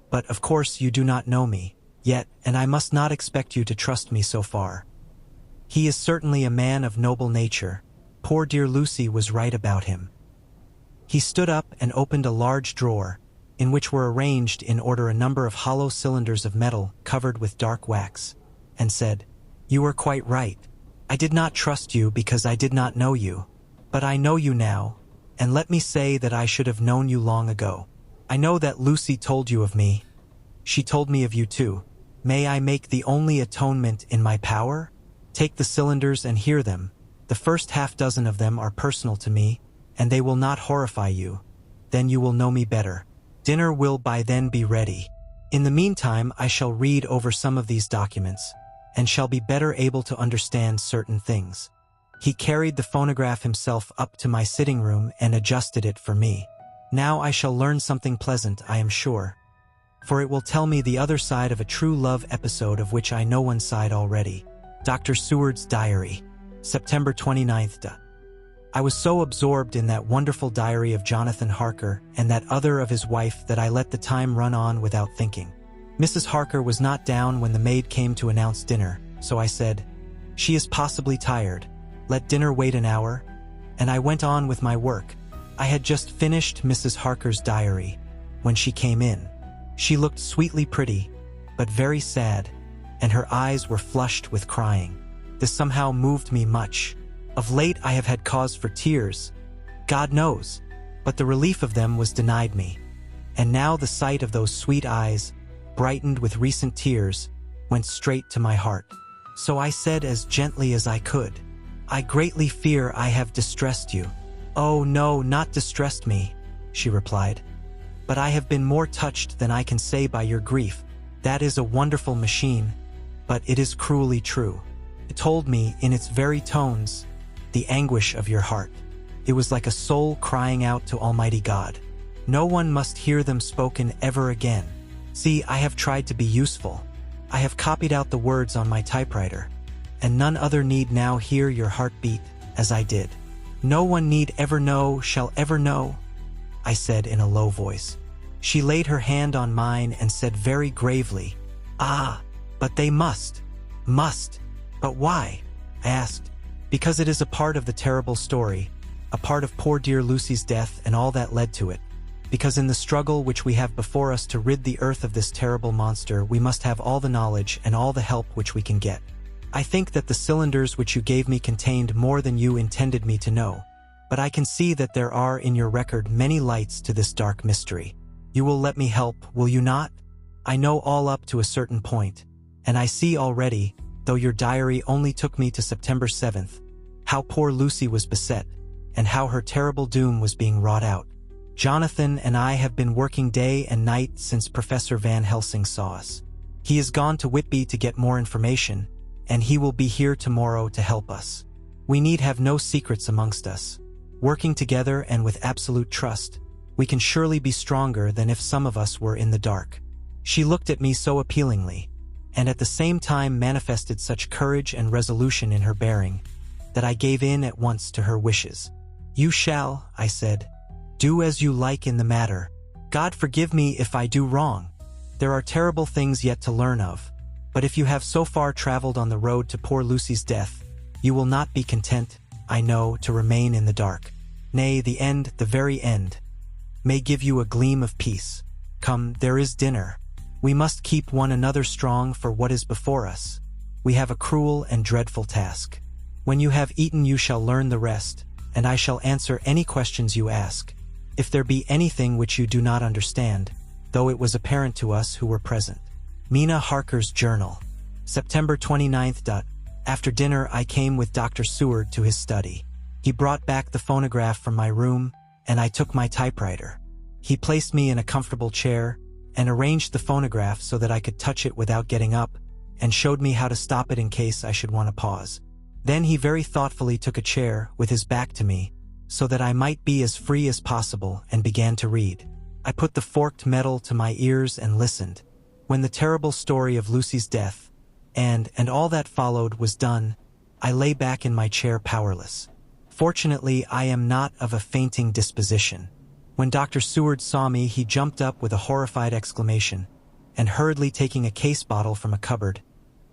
But, of course, you do not know me, yet, and I must not expect you to trust me so far. He is certainly a man of noble nature. Poor dear Lucy was right about him." He stood up and opened a large drawer, in which were arranged in order a number of hollow cylinders of metal covered with dark wax, and said, "You are quite right. I did not trust you because I did not know you. But I know you now, and let me say that I should have known you long ago. I know that Lucy told you of me. She told me of you too. May I make the only atonement in my power? Take the cylinders and hear them. The first half-dozen of them are personal to me, and they will not horrify you. Then you will know me better. Dinner will by then be ready. In the meantime, I shall read over some of these documents, and shall be better able to understand certain things." He carried the phonograph himself up to my sitting room and adjusted it for me. "Now I shall learn something pleasant, I am sure, for it will tell me the other side of a true love episode of which I know one side already." Dr. Seward's Diary, September 29th. I was so absorbed in that wonderful diary of Jonathan Harker and that other of his wife that I let the time run on without thinking. Mrs. Harker was not down when the maid came to announce dinner, so I said, "She is possibly tired. Let dinner wait an hour," and I went on with my work. I had just finished Mrs. Harker's diary when she came in. She looked sweetly pretty, but very sad, and her eyes were flushed with crying. This somehow moved me much. Of late I have had cause for tears, God knows, but the relief of them was denied me. And now the sight of those sweet eyes, brightened with recent tears, went straight to my heart. So I said as gently as I could, "I greatly fear I have distressed you. "Oh no, not distressed me," she replied. "But I have been more touched than I can say by your grief. That is a wonderful machine, but it is cruelly true. It told me, in its very tones, the anguish of your heart. It was like a soul crying out to Almighty God. No one must hear them spoken ever again. See, I have tried to be useful. I have copied out the words on my typewriter, and none other need now hear your heartbeat as I did. No one need ever know, shall ever know," I said in a low voice. She laid her hand on mine and said very gravely, "Ah, but they must. But why?" I asked. "Because it is a part of the terrible story, a part of poor dear Lucy's death and all that led to it. Because in the struggle which we have before us to rid the earth of this terrible monster, we must have all the knowledge and all the help which we can get. I think that the cylinders which you gave me contained more than you intended me to know, but I can see that there are in your record many lights to this dark mystery. You will let me help, will you not? I know all up to a certain point, and I see already, though your diary only took me to September 7th, how poor Lucy was beset, and how her terrible doom was being wrought out. Jonathan and I have been working day and night since Professor Van Helsing saw us. He has gone to Whitby to get more information, and he will be here tomorrow to help us. We need have no secrets amongst us. Working together and with absolute trust, we can surely be stronger than if some of us were in the dark." She looked at me so appealingly, and at the same time manifested such courage and resolution in her bearing, that I gave in at once to her wishes. "You shall," I said, "do as you like in the matter. God forgive me if I do wrong. There are terrible things yet to learn of, but if you have so far traveled on the road to poor Lucy's death, you will not be content, I know, to remain in the dark. Nay, the end, the very end, may give you a gleam of peace. Come, there is dinner. We must keep one another strong for what is before us. We have a cruel and dreadful task. When you have eaten you shall learn the rest, and I shall answer any questions you ask, if there be anything which you do not understand, though it was apparent to us who were present." Mina Harker's Journal, September 29th. After dinner I came with Dr. Seward to his study. He brought back the phonograph from my room, and I took my typewriter. He placed me in a comfortable chair, and arranged the phonograph so that I could touch it without getting up, and showed me how to stop it in case I should want to pause. Then he very thoughtfully took a chair, with his back to me, so that I might be as free as possible, and began to read. I put the forked metal to my ears and listened. When the terrible story of Lucy's death, and all that followed was done, I lay back in my chair powerless. Fortunately, I am not of a fainting disposition. When Dr. Seward saw me, he jumped up with a horrified exclamation, and hurriedly taking a case bottle from a cupboard,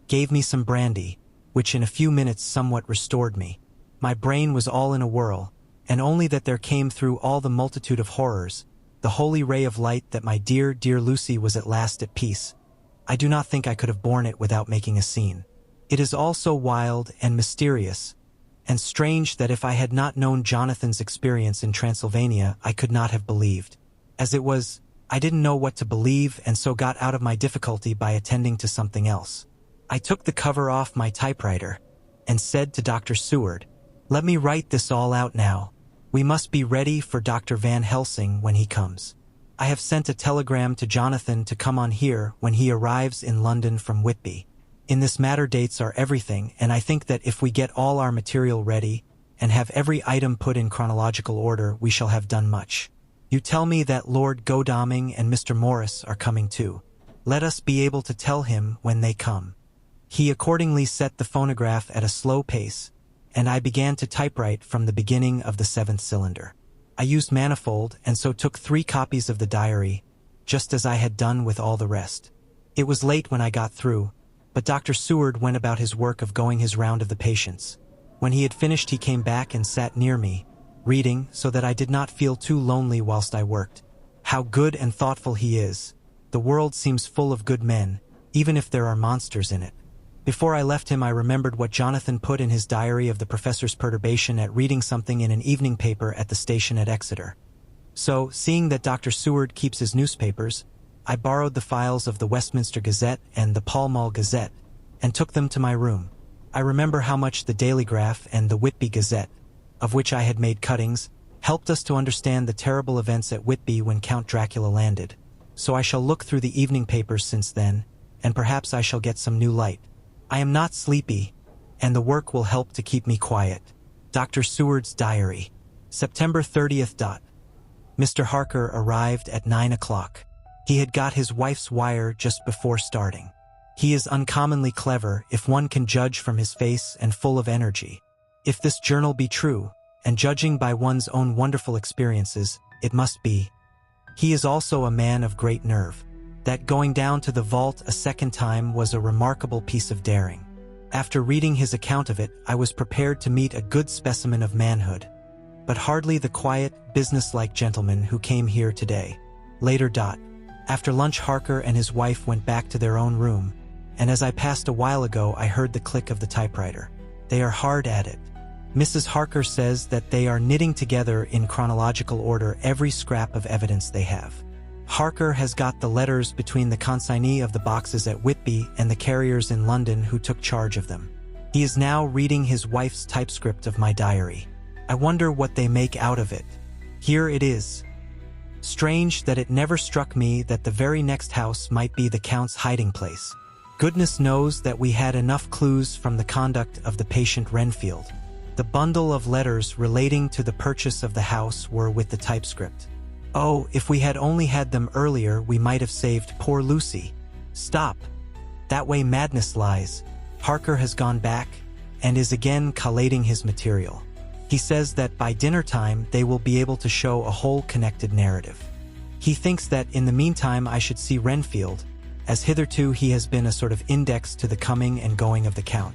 gave me some brandy, which in a few minutes somewhat restored me. My brain was all in a whirl, and only that there came through all the multitude of horrors, the holy ray of light that my dear, dear Lucy was at last at peace. I do not think I could have borne it without making a scene. It is all so wild and mysterious, and strange that if I had not known Jonathan's experience in Transylvania, I could not have believed. As it was, I didn't know what to believe, and so got out of my difficulty by attending to something else. I took the cover off my typewriter, and said to Dr. Seward, "Let me write this all out now. We must be ready for Dr. Van Helsing when he comes. I have sent a telegram to Jonathan to come on here when he arrives in London from Whitby. In this matter dates are everything, and I think that if we get all our material ready, and have every item put in chronological order, we shall have done much. You tell me that Lord Godalming and Mr. Morris are coming too. Let us be able to tell him when they come." He accordingly set the phonograph at a slow pace, and I began to typewrite from the beginning of the 7th cylinder. I used manifold, and so took 3 copies of the diary, just as I had done with all the rest. It was late when I got through, but Dr. Seward went about his work of going his round of the patients. When he had finished he came back and sat near me, reading, so that I did not feel too lonely whilst I worked. How good and thoughtful he is. The world seems full of good men, even if there are monsters in it. Before I left him I remembered what Jonathan put in his diary of the professor's perturbation at reading something in an evening paper at the station at Exeter. So, seeing that Dr. Seward keeps his newspapers, I borrowed the files of the Westminster Gazette and the Pall Mall Gazette, and took them to my room. I remember how much the Daily Graph and the Whitby Gazette, of which I had made cuttings, helped us to understand the terrible events at Whitby when Count Dracula landed. So I shall look through the evening papers since then, and perhaps I shall get some new light. I am not sleepy, and the work will help to keep me quiet. Dr. Seward's Diary. September 30th. Mr. Harker arrived at 9 o'clock. He had got his wife's wire just before starting. He is uncommonly clever, if one can judge from his face, and full of energy. If this journal be true, and judging by one's own wonderful experiences, it must be. He is also a man of great nerve. That going down to the vault a second time was a remarkable piece of daring. After reading his account of it, I was prepared to meet a good specimen of manhood, but hardly the quiet, businesslike gentleman who came here today. Later. After lunch, Harker and his wife went back to their own room, and as I passed a while ago, I heard the click of the typewriter. They are hard at it. Mrs. Harker says that they are knitting together in chronological order every scrap of evidence they have. Harker has got the letters between the consignee of the boxes at Whitby and the carriers in London who took charge of them. He is now reading his wife's typescript of my diary. I wonder what they make out of it. Here it is. Strange that it never struck me that the very next house might be the Count's hiding place. Goodness knows that we had enough clues from the conduct of the patient Renfield. The bundle of letters relating to the purchase of the house were with the typescript. Oh, if we had only had them earlier, we might have saved poor Lucy. Stop. That way madness lies. Harker has gone back and is again collating his material. He says that by dinner time they will be able to show a whole connected narrative. He thinks that in the meantime I should see Renfield, as hitherto he has been a sort of index to the coming and going of the Count.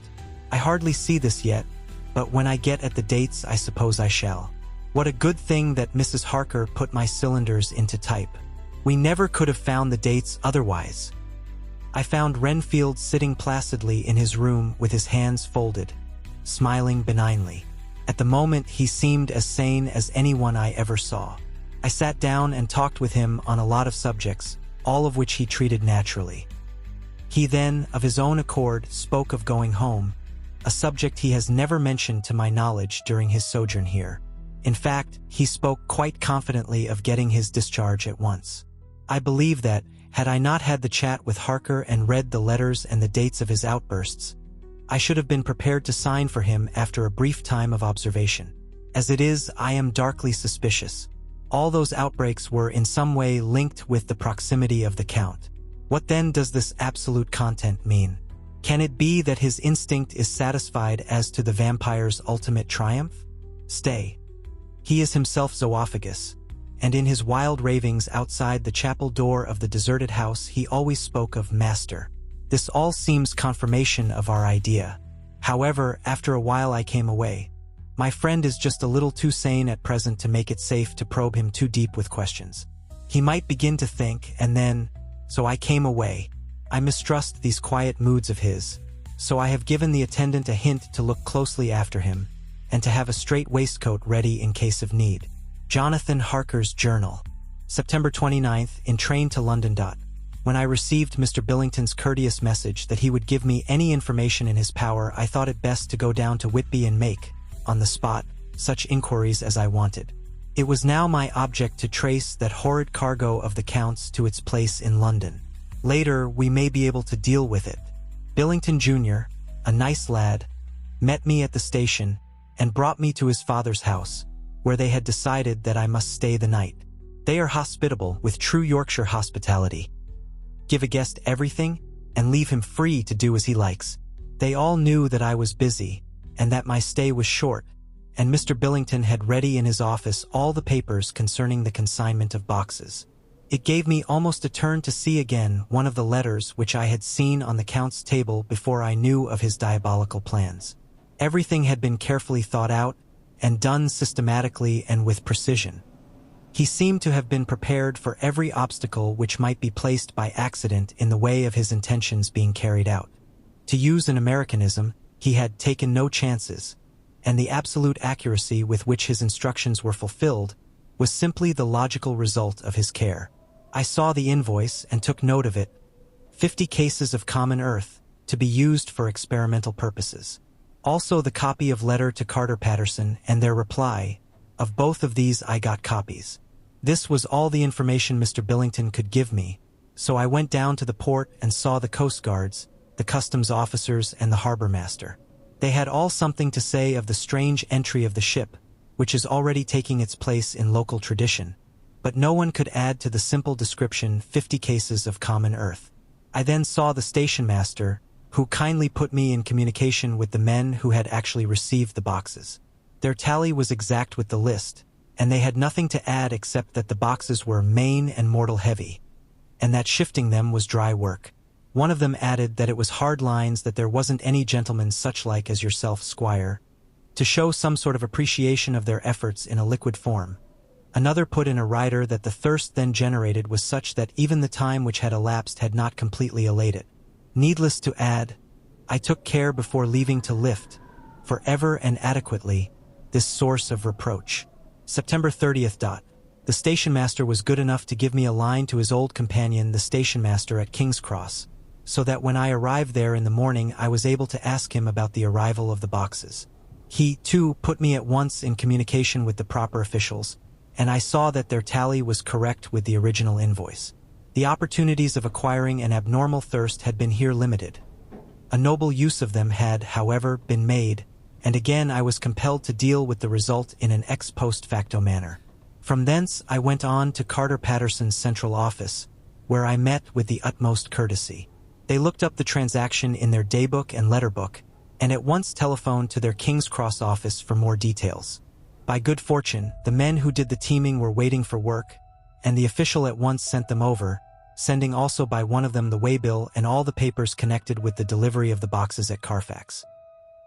I hardly see this yet, but when I get at the dates I suppose I shall. What a good thing that Mrs. Harker put my cylinders into type. We never could have found the dates otherwise. I found Renfield sitting placidly in his room with his hands folded, smiling benignly. At the moment he seemed as sane as anyone I ever saw. I sat down and talked with him on a lot of subjects, all of which he treated naturally. He then, of his own accord, spoke of going home, a subject he has never mentioned to my knowledge during his sojourn here. In fact, he spoke quite confidently of getting his discharge at once. I believe that, had I not had the chat with Harker and read the letters and the dates of his outbursts, I should have been prepared to sign for him after a brief time of observation. As it is, I am darkly suspicious. All those outbreaks were in some way linked with the proximity of the Count. What then does this absolute content mean? Can it be that his instinct is satisfied as to the vampire's ultimate triumph? Stay. He is himself zoophagous, and in his wild ravings outside the chapel door of the deserted house he always spoke of master. This all seems confirmation of our idea. However, after a while I came away. My friend is just a little too sane at present to make it safe to probe him too deep with questions. He might begin to think, and then, so I came away. I mistrust these quiet moods of his, so I have given the attendant a hint to look closely after him, and to have a straight waistcoat ready in case of need. Jonathan Harker's Journal. September 29th, in train to London. When I received Mr. Billington's courteous message that he would give me any information in his power, I thought it best to go down to Whitby and make, on the spot, such inquiries as I wanted. It was now my object to trace that horrid cargo of the Count's to its place in London. Later, we may be able to deal with it. Billington Jr., a nice lad, met me at the station and brought me to his father's house, where they had decided that I must stay the night. They are hospitable, with true Yorkshire hospitality. Give a guest everything, and leave him free to do as he likes. They all knew that I was busy, and that my stay was short, and Mr. Billington had ready in his office all the papers concerning the consignment of boxes. It gave me almost a turn to see again one of the letters which I had seen on the Count's table before I knew of his diabolical plans. Everything had been carefully thought out, and done systematically and with precision. He seemed to have been prepared for every obstacle which might be placed by accident in the way of his intentions being carried out. To use an Americanism, he had taken no chances, and the absolute accuracy with which his instructions were fulfilled was simply the logical result of his care. I saw the invoice and took note of it. 50 cases of common earth, to be used for experimental purposes. Also the copy of letter to Carter Patterson and their reply, Of both of these I got copies. This was all the information Mr. Billington could give me, so I went down to the port and saw the Coast Guards, the customs officers, and the harbor master. They had all something to say of the strange entry of the ship, which is already taking its place in local tradition. But no one could add to the simple description 50 cases of common earth. I then saw the station master, who kindly put me in communication with the men who had actually received the boxes. Their tally was exact with the list, and they had nothing to add except that the boxes were main and mortal heavy, and that shifting them was dry work. One of them added that it was hard lines, that there wasn't any gentleman such like as yourself, squire, to show some sort of appreciation of their efforts in a liquid form. Another put in a rider that the thirst then generated was such that even the time which had elapsed had not completely allayed it. Needless to add, I took care before leaving to lift, forever and adequately, this source of reproach. September 30th. The station master was good enough to give me a line to his old companion, the station master at King's Cross, so that when I arrived there in the morning I was able to ask him about the arrival of the boxes. He, too, put me at once in communication with the proper officials, and I saw that their tally was correct with the original invoice. The opportunities of acquiring an abnormal thirst had been here limited. A noble use of them had, however, been made, and again I was compelled to deal with the result in an ex post facto manner. From thence I went on to Carter Patterson's central office, where I met with the utmost courtesy. They looked up the transaction in their daybook and letterbook, and at once telephoned to their King's Cross office for more details. By good fortune, the men who did the teaming were waiting for work, and the official at once sent them over, sending also by one of them the waybill and all the papers connected with the delivery of the boxes at Carfax.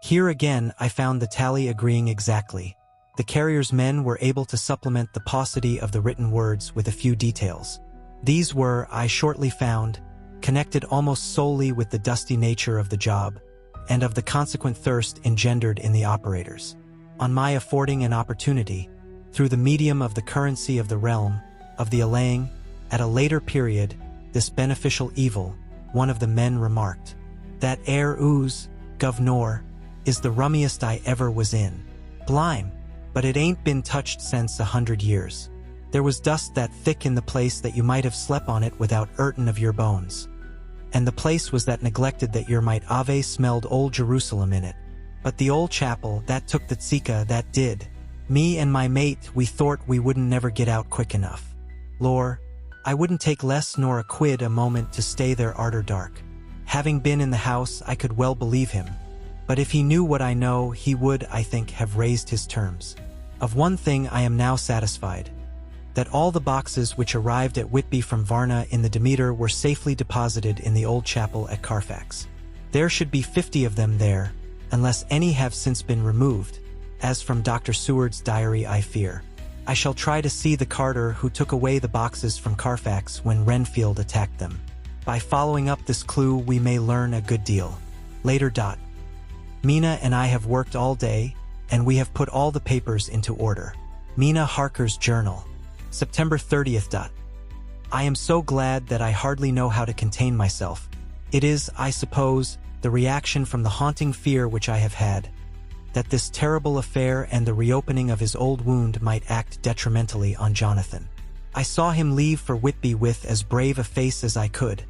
Here again I found the tally agreeing exactly. The carrier's men were able to supplement the paucity of the written words with a few details. These were, I shortly found, connected almost solely with the dusty nature of the job, and of the consequent thirst engendered in the operators. On my affording an opportunity, through the medium of the currency of the realm, of the allaying, at a later period, this beneficial evil, one of the men remarked, "That air ooze, governor, is the rummiest I ever was in. Blime, but it ain't been touched since 100 years. There was dust that thick in the place that you might have slept on it without 'urtin' of your bones. And the place was that neglected that yer might ave smelled old Jerusalem in it. But the old chapel, that took the tzika, that did. Me and my mate, we thort we wouldn't never get out quick enough. Lor, I wouldn't take less nor a quid a moment to stay there arter dark. Having been in the house, I could well believe him. But if he knew what I know, he would, I think, have raised his terms. Of one thing I am now satisfied, that all the boxes which arrived at Whitby from Varna in the Demeter were safely deposited in the old chapel at Carfax. There should be 50 of them there, unless any have since been removed, as from Dr. Seward's diary I fear. I shall try to see the carter who took away the boxes from Carfax when Renfield attacked them. By following up this clue we may learn a good deal. Later. Mina and I have worked all day, and we have put all the papers into order. Mina Harker's journal. September 30th. I am so glad that I hardly know how to contain myself. It is, I suppose, the reaction from the haunting fear which I have had, that this terrible affair and the reopening of his old wound might act detrimentally on Jonathan. I saw him leave for Whitby with as brave a face as I could,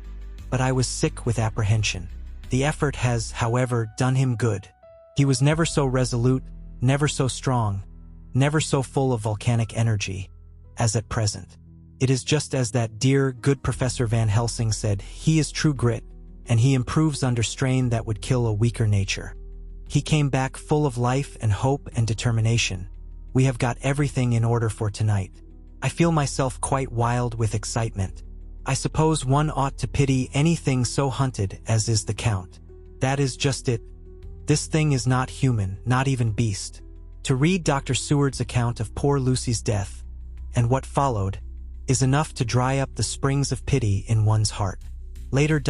but I was sick with apprehension. The effort has, however, done him good. He was never so resolute, never so strong, never so full of volcanic energy, as at present. It is just as that dear, good Professor Van Helsing said, he is true grit, and he improves under strain that would kill a weaker nature. He came back full of life and hope and determination. We have got everything in order for tonight. I feel myself quite wild with excitement. I suppose one ought to pity anything so hunted as is the Count. That is just it. This thing is not human, not even beast. To read Dr. Seward's account of poor Lucy's death, and what followed, is enough to dry up the springs of pity in one's heart. Later.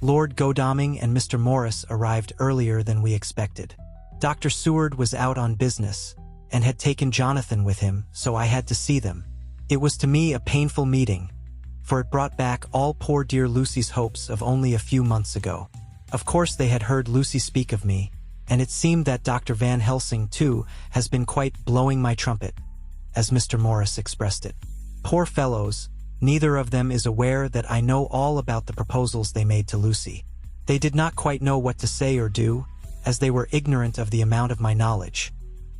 Lord Godalming and Mr. Morris arrived earlier than we expected. Dr. Seward was out on business, and had taken Jonathan with him, so I had to see them. It was to me a painful meeting, for it brought back all poor dear Lucy's hopes of only a few months ago. Of course they had heard Lucy speak of me, and it seemed that Dr. Van Helsing, too, has been quite blowing my trumpet, as Mr. Morris expressed it. Poor fellows, neither of them is aware that I know all about the proposals they made to Lucy. They did not quite know what to say or do, as they were ignorant of the amount of my knowledge,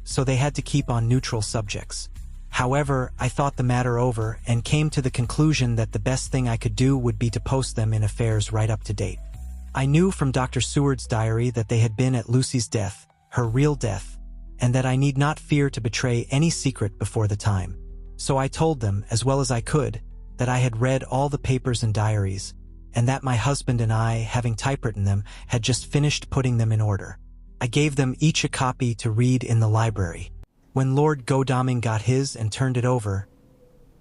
so they had to keep on neutral subjects. However, I thought the matter over and came to the conclusion that the best thing I could do would be to post them in affairs right up to date. I knew from Dr. Seward's diary that they had been at Lucy's death, her real death, and that I need not fear to betray any secret before the time. So I told them, as well as I could, that I had read all the papers and diaries, and that my husband and I, having typewritten them, had just finished putting them in order. I gave them each a copy to read in the library. When Lord Godalming got his and turned it over,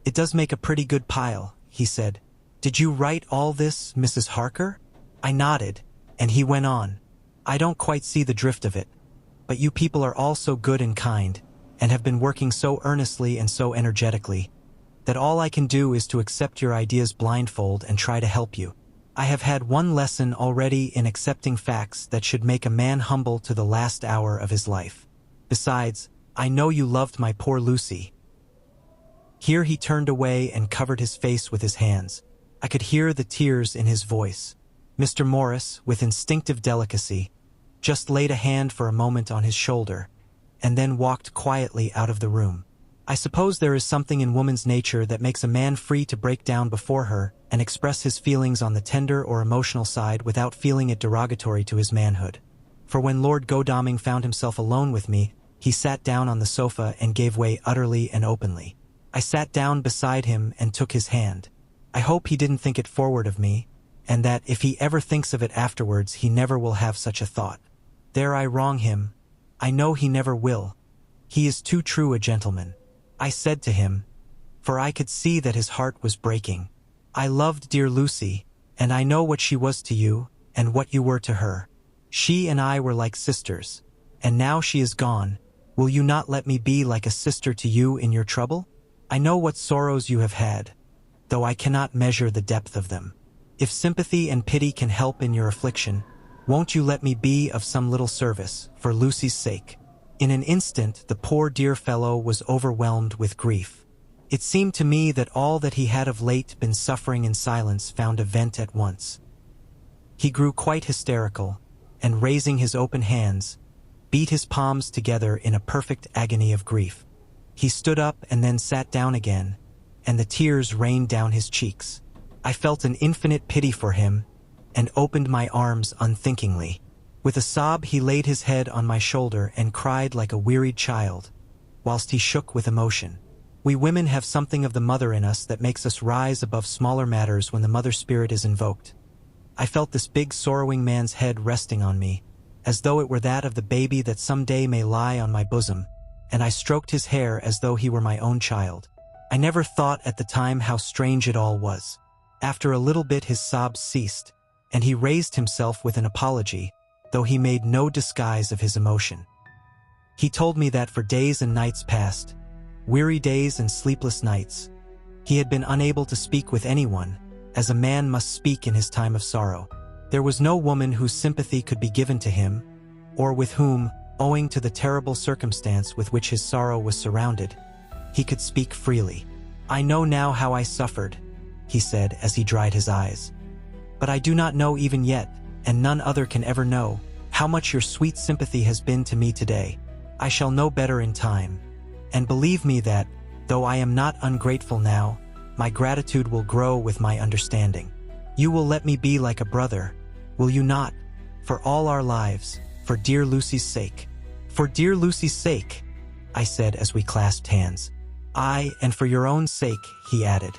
"It does make a pretty good pile," he said. "Did you write all this, Mrs. Harker?" I nodded, and he went on. "I don't quite see the drift of it, but you people are all so good and kind, and have been working so earnestly and so energetically, that all I can do is to accept your ideas blindfold and try to help you. I have had one lesson already in accepting facts that should make a man humble to the last hour of his life. Besides, I know you loved my poor Lucy." Here he turned away and covered his face with his hands. I could hear the tears in his voice. Mr. Morris, with instinctive delicacy, just laid a hand for a moment on his shoulder, and then walked quietly out of the room. I suppose there is something in woman's nature that makes a man free to break down before her and express his feelings on the tender or emotional side without feeling it derogatory to his manhood. For when Lord Godalming found himself alone with me, he sat down on the sofa and gave way utterly and openly. I sat down beside him and took his hand. I hope he didn't think it forward of me, and that if he ever thinks of it afterwards he never will have such a thought. There I wrong him. I know he never will. He is too true a gentleman. I said to him, for I could see that his heart was breaking, "I loved dear Lucy, and I know what she was to you, and what you were to her. She and I were like sisters, and now she is gone. Will you not let me be like a sister to you in your trouble? I know what sorrows you have had, though I cannot measure the depth of them. If sympathy and pity can help in your affliction, won't you let me be of some little service, for Lucy's sake?" In an instant, the poor dear fellow was overwhelmed with grief. It seemed to me that all that he had of late been suffering in silence found a vent at once. He grew quite hysterical, and raising his open hands, beat his palms together in a perfect agony of grief. He stood up and then sat down again, and the tears rained down his cheeks. I felt an infinite pity for him, and opened my arms unthinkingly. With a sob he laid his head on my shoulder and cried like a wearied child, whilst he shook with emotion. We women have something of the mother in us that makes us rise above smaller matters when the mother spirit is invoked. I felt this big sorrowing man's head resting on me, as though it were that of the baby that some day may lie on my bosom, and I stroked his hair as though he were my own child. I never thought at the time how strange it all was. After a little bit his sobs ceased, and he raised himself with an apology, though he made no disguise of his emotion. He told me that for days and nights past, weary days and sleepless nights, he had been unable to speak with anyone, as a man must speak in his time of sorrow. There was no woman whose sympathy could be given to him, or with whom, owing to the terrible circumstance with which his sorrow was surrounded, he could speak freely. "I know now how I suffered," he said as he dried his eyes. "But I do not know even yet, and none other can ever know, how much your sweet sympathy has been to me today. I shall know better in time. And believe me that, though I am not ungrateful now, my gratitude will grow with my understanding. You will let me be like a brother, will you not, for all our lives, for dear Lucy's sake?" "For dear Lucy's sake," I said as we clasped hands. "Aye, and for your own sake," he added.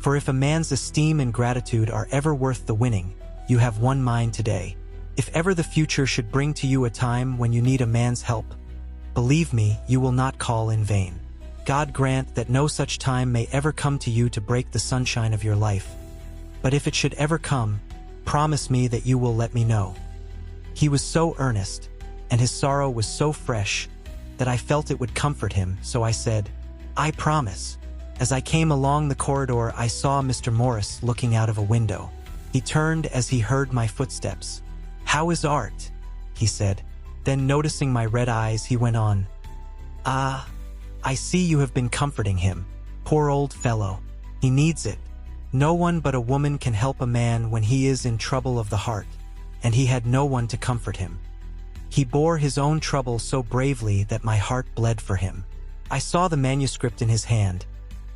"For if a man's esteem and gratitude are ever worth the winning, you have won mine today. If ever the future should bring to you a time when you need a man's help, believe me, you will not call in vain. God grant that no such time may ever come to you to break the sunshine of your life. But if it should ever come, promise me that you will let me know." He was so earnest, and his sorrow was so fresh, that I felt it would comfort him, so I said, "I promise." As I came along the corridor, I saw Mr. Morris looking out of a window. He turned as he heard my footsteps. "How is art?" he said. Then noticing my red eyes, he went on, "Ah, I see you have been comforting him. Poor old fellow. He needs it. No one but a woman can help a man when he is in trouble of the heart, and he had no one to comfort him. He bore his own trouble so bravely that my heart bled for him." I saw the manuscript in his hand,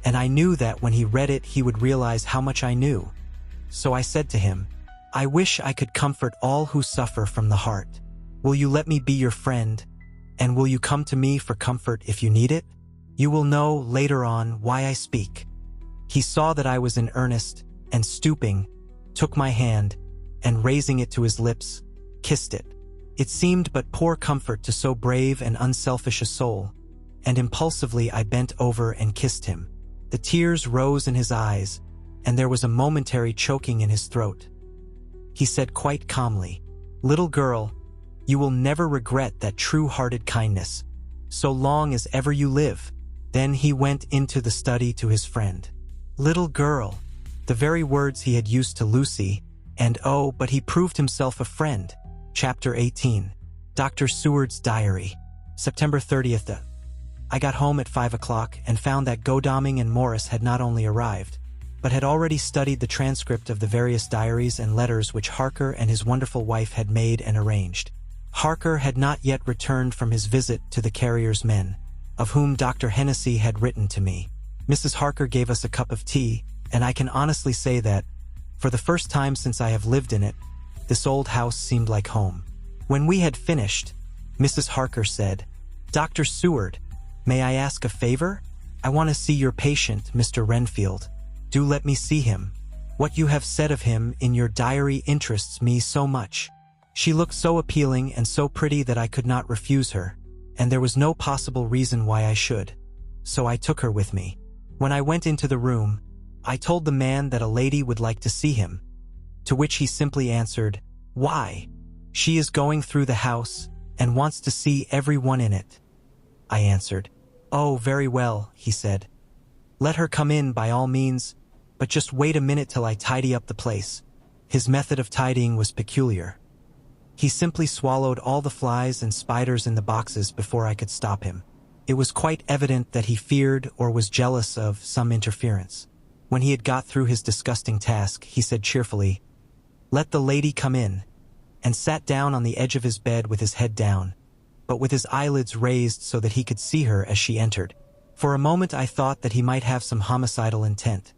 and I knew that when he read it he would realize how much I knew. So I said to him, "I wish I could comfort all who suffer from the heart. Will you let me be your friend, and will you come to me for comfort if you need it? You will know later on why I speak." He saw that I was in earnest, and stooping, took my hand, and raising it to his lips, kissed it. It seemed but poor comfort to so brave and unselfish a soul, and impulsively I bent over and kissed him. The tears rose in his eyes, and there was a momentary choking in his throat. He said quite calmly, "Little girl, you will never regret that true-hearted kindness, so long as ever you live." Then he went into the study to his friend. Little girl, the very words he had used to Lucy, and oh, but he proved himself a friend. Chapter 18. Dr. Seward's Diary. September 30th. I got home at 5 o'clock and found that Godalming and Morris had not only arrived, but had already studied the transcript of the various diaries and letters which Harker and his wonderful wife had made and arranged. Harker had not yet returned from his visit to the carrier's men, of whom Dr. Hennessy had written to me. Mrs. Harker gave us a cup of tea, and I can honestly say that, for the first time since I have lived in it, this old house seemed like home. When we had finished, Mrs. Harker said, "Dr. Seward, may I ask a favor? I want to see your patient, Mr. Renfield. Do let me see him. What you have said of him in your diary interests me so much." She looked so appealing and so pretty that I could not refuse her, and there was no possible reason why I should. So I took her with me. When I went into the room, I told the man that a lady would like to see him, to which he simply answered, "Why? She is going through the house and wants to see everyone in it." I answered, "Oh, very well," he said. "Let her come in by all means, but just wait a minute till I tidy up the place." His method of tidying was peculiar. He simply swallowed all the flies and spiders in the boxes before I could stop him. It was quite evident that he feared or was jealous of some interference. When he had got through his disgusting task, he said cheerfully, "Let the lady come in," and sat down on the edge of his bed with his head down, but with his eyelids raised so that he could see her as she entered. For a moment I thought that he might have some homicidal intent.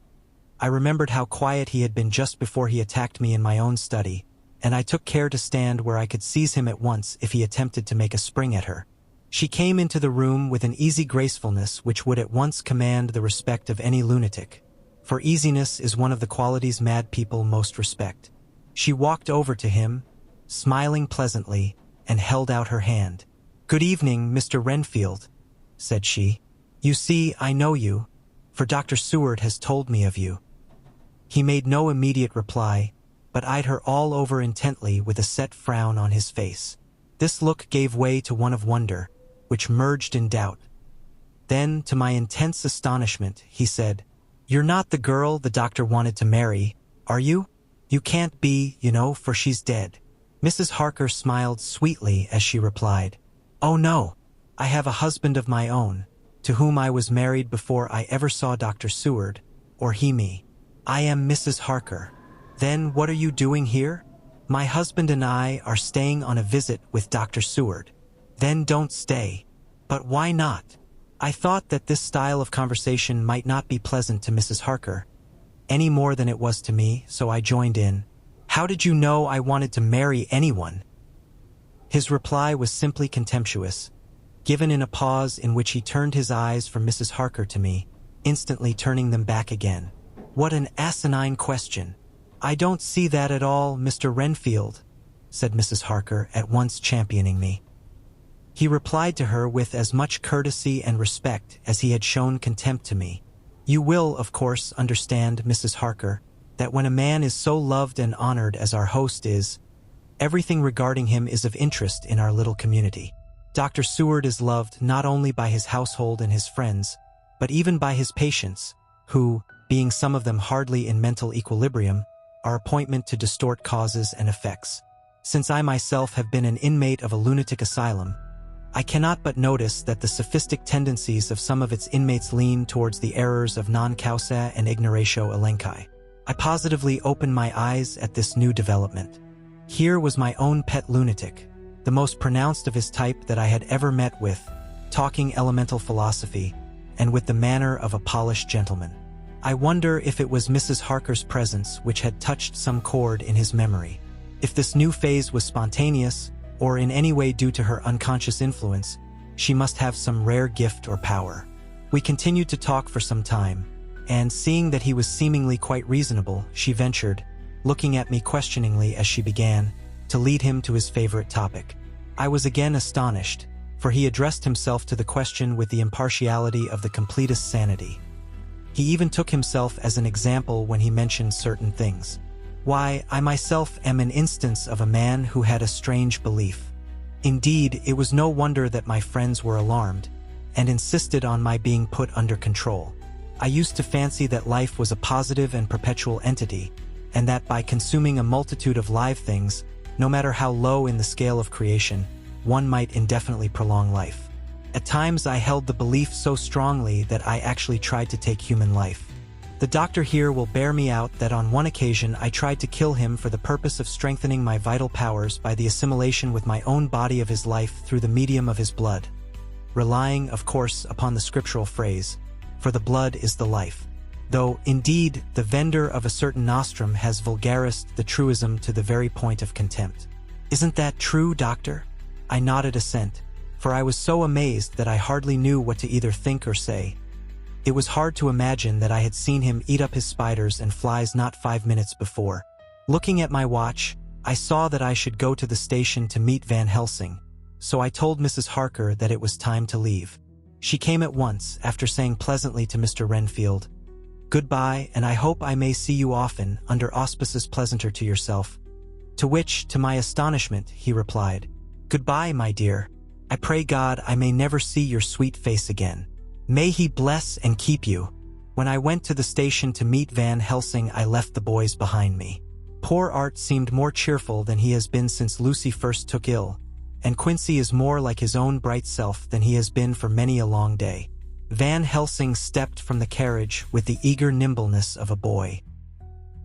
I remembered how quiet he had been just before he attacked me in my own study, and I took care to stand where I could seize him at once if he attempted to make a spring at her. She came into the room with an easy gracefulness which would at once command the respect of any lunatic, for easiness is one of the qualities mad people most respect. She walked over to him, smiling pleasantly, and held out her hand. "Good evening, Mr. Renfield," said she. "You see, I know you, for Dr. Seward has told me of you." He made no immediate reply, but eyed her all over intently with a set frown on his face. This look gave way to one of wonder, which merged in doubt. Then, to my intense astonishment, he said, "You're not the girl the doctor wanted to marry, are you? You can't be, you know, for she's dead." Mrs. Harker smiled sweetly as she replied, "Oh no, I have a husband of my own, to whom I was married before I ever saw Dr. Seward, or he me. I am Mrs. Harker." "Then what are you doing here?" "My husband and I are staying on a visit with Dr. Seward." "Then don't stay." "But why not?" I thought that this style of conversation might not be pleasant to Mrs. Harker, any more than it was to me, so I joined in. "How did you know I wanted to marry anyone?" His reply was simply contemptuous, given in a pause in which he turned his eyes from Mrs. Harker to me, instantly turning them back again. "What an asinine question." "I don't see that at all, Mr. Renfield," said Mrs. Harker, at once championing me. He replied to her with as much courtesy and respect as he had shown contempt to me. "You will, of course, understand, Mrs. Harker, that when a man is so loved and honored as our host is, everything regarding him is of interest in our little community. Dr. Seward is loved not only by his household and his friends, but even by his patients, who, being some of them hardly in mental equilibrium, are appointment to distort causes and effects. Since I myself have been an inmate of a lunatic asylum, I cannot but notice that the sophistic tendencies of some of its inmates lean towards the errors of non causa and ignoratio elenchi. I positively opened my eyes at this new development. Here was my own pet lunatic, the most pronounced of his type that I had ever met with, talking elemental philosophy, and with the manner of a polished gentleman. I wonder if it was Mrs. Harker's presence which had touched some chord in his memory. If this new phase was spontaneous, or in any way due to her unconscious influence, she must have some rare gift or power. We continued to talk for some time, and seeing that he was seemingly quite reasonable, she ventured, looking at me questioningly as she began, to lead him to his favorite topic. I was again astonished, for he addressed himself to the question with the impartiality of the completest sanity. He even took himself as an example when he mentioned certain things. Why, I myself am an instance of a man who had a strange belief. Indeed, it was no wonder that my friends were alarmed, and insisted on my being put under control. I used to fancy that life was a positive and perpetual entity, and that by consuming a multitude of live things, no matter how low in the scale of creation, one might indefinitely prolong life. At times I held the belief so strongly that I actually tried to take human life. The doctor here will bear me out that on one occasion I tried to kill him for the purpose of strengthening my vital powers by the assimilation with my own body of his life through the medium of his blood, relying, of course, upon the scriptural phrase, "For the blood is the life." Though, indeed, the vendor of a certain nostrum has vulgarised the truism to the very point of contempt. Isn't that true, doctor? I nodded assent, for I was so amazed that I hardly knew what to either think or say. It was hard to imagine that I had seen him eat up his spiders and flies not 5 minutes before. Looking at my watch, I saw that I should go to the station to meet Van Helsing, so I told Mrs. Harker that it was time to leave. She came at once, after saying pleasantly to Mr. Renfield, "Goodbye, and I hope I may see you often, under auspices pleasanter to yourself." To which, to my astonishment, he replied, "Goodbye, my dear. I pray God I may never see your sweet face again. May he bless and keep you." When I went to the station to meet Van Helsing, I left the boys behind me. Poor Art seemed more cheerful than he has been since Lucy first took ill, and Quincy is more like his own bright self than he has been for many a long day. Van Helsing stepped from the carriage with the eager nimbleness of a boy.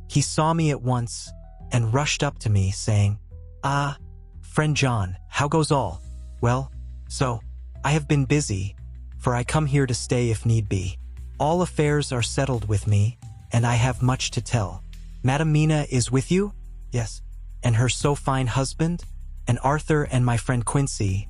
He saw me at once, and rushed up to me, saying, "Ah, friend John, how goes all?" "Well, so, I have been busy, for I come here to stay if need be. All affairs are settled with me, and I have much to tell. Madam Mina is with you?" "Yes." "And her so fine husband? And Arthur and my friend Quincy?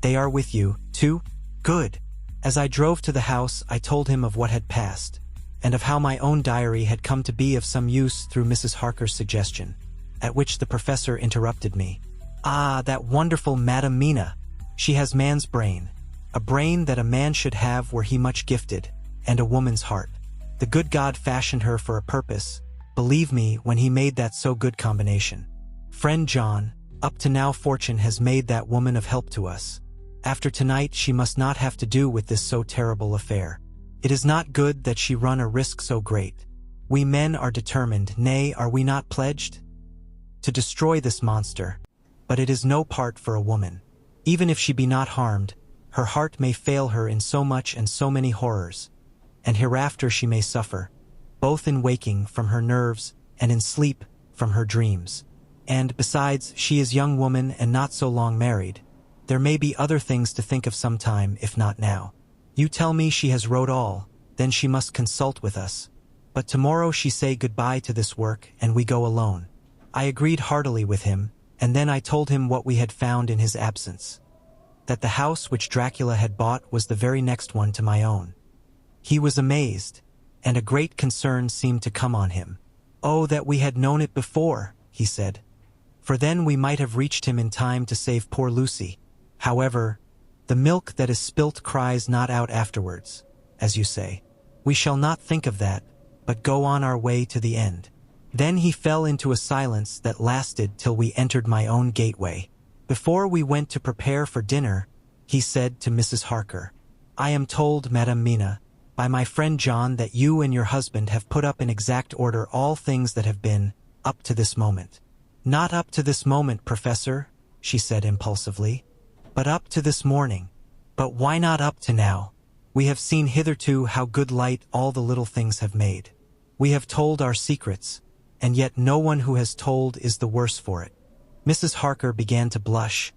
They are with you, too? Good." As I drove to the house, I told him of what had passed, and of how my own diary had come to be of some use through Mrs. Harker's suggestion, at which the professor interrupted me. "Ah, that wonderful Madam Mina! She has man's brain, a brain that a man should have were he much gifted, and a woman's heart. The good God fashioned her for a purpose, believe me, when he made that so good combination. Friend John, up to now fortune has made that woman of help to us. After tonight she must not have to do with this so terrible affair. It is not good that she run a risk so great. We men are determined, nay, are we not pledged? To destroy this monster, but it is no part for a woman. Even if she be not harmed, her heart may fail her in so much and so many horrors, and hereafter she may suffer, both in waking from her nerves and in sleep from her dreams. And, besides, she is young woman and not so long married. There may be other things to think of sometime, if not now. You tell me she has wrote all, then she must consult with us. But tomorrow she say goodbye to this work, and we go alone." I agreed heartily with him, and then I told him what we had found in his absence. That the house which Dracula had bought was the very next one to my own. He was amazed, and a great concern seemed to come on him. "Oh, that we had known it before," he said, "for then we might have reached him in time to save poor Lucy. However, the milk that is spilt cries not out afterwards, as you say. We shall not think of that, but go on our way to the end." Then he fell into a silence that lasted till we entered my own gateway. Before we went to prepare for dinner, he said to Mrs. Harker, "I am told, Madam Mina, by my friend John that you and your husband have put up in exact order all things that have been, up to this moment. Not up to this moment, Professor, she said impulsively, but up to this morning. But why not up to now? We have seen hitherto how good light all the little things have made. We have told our secrets, and yet no one who has told is the worse for it. Mrs. Harker began to blush,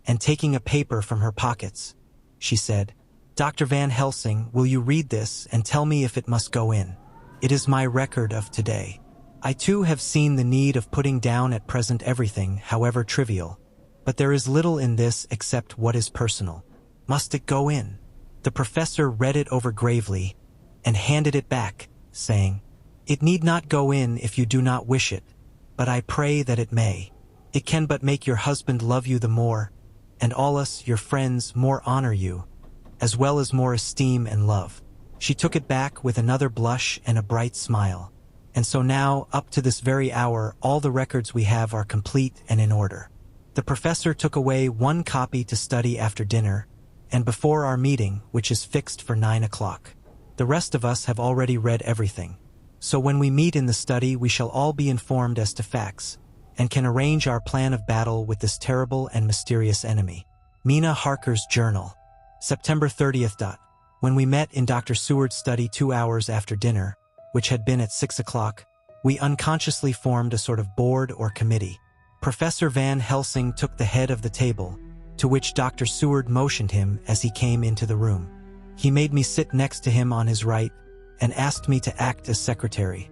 and taking a paper from her pockets, she said, Dr. Van Helsing, will you read this and tell me if it must go in? It is my record of today. I too have seen the need of putting down at present everything, however trivial, but there is little in this except what is personal. Must it go in? The professor read it over gravely and handed it back, saying, It need not go in if you do not wish it, but I pray that it may. It can but make your husband love you the more, and all us, your friends, more honor you, as well as more esteem and love. She took it back with another blush and a bright smile. And so now, up to this very hour, all the records we have are complete and in order. The professor took away one copy to study after dinner, and before our meeting, which is fixed for 9 o'clock. The rest of us have already read everything. So when we meet in the study, we shall all be informed as to facts, and can arrange our plan of battle with this terrible and mysterious enemy. Mina Harker's Journal. September 30th. When we met in Dr. Seward's study 2 hours after dinner, which had been at 6 o'clock, we unconsciously formed a sort of board or committee. Professor Van Helsing took the head of the table, to which Dr. Seward motioned him as he came into the room. He made me sit next to him on his right, and asked me to act as secretary.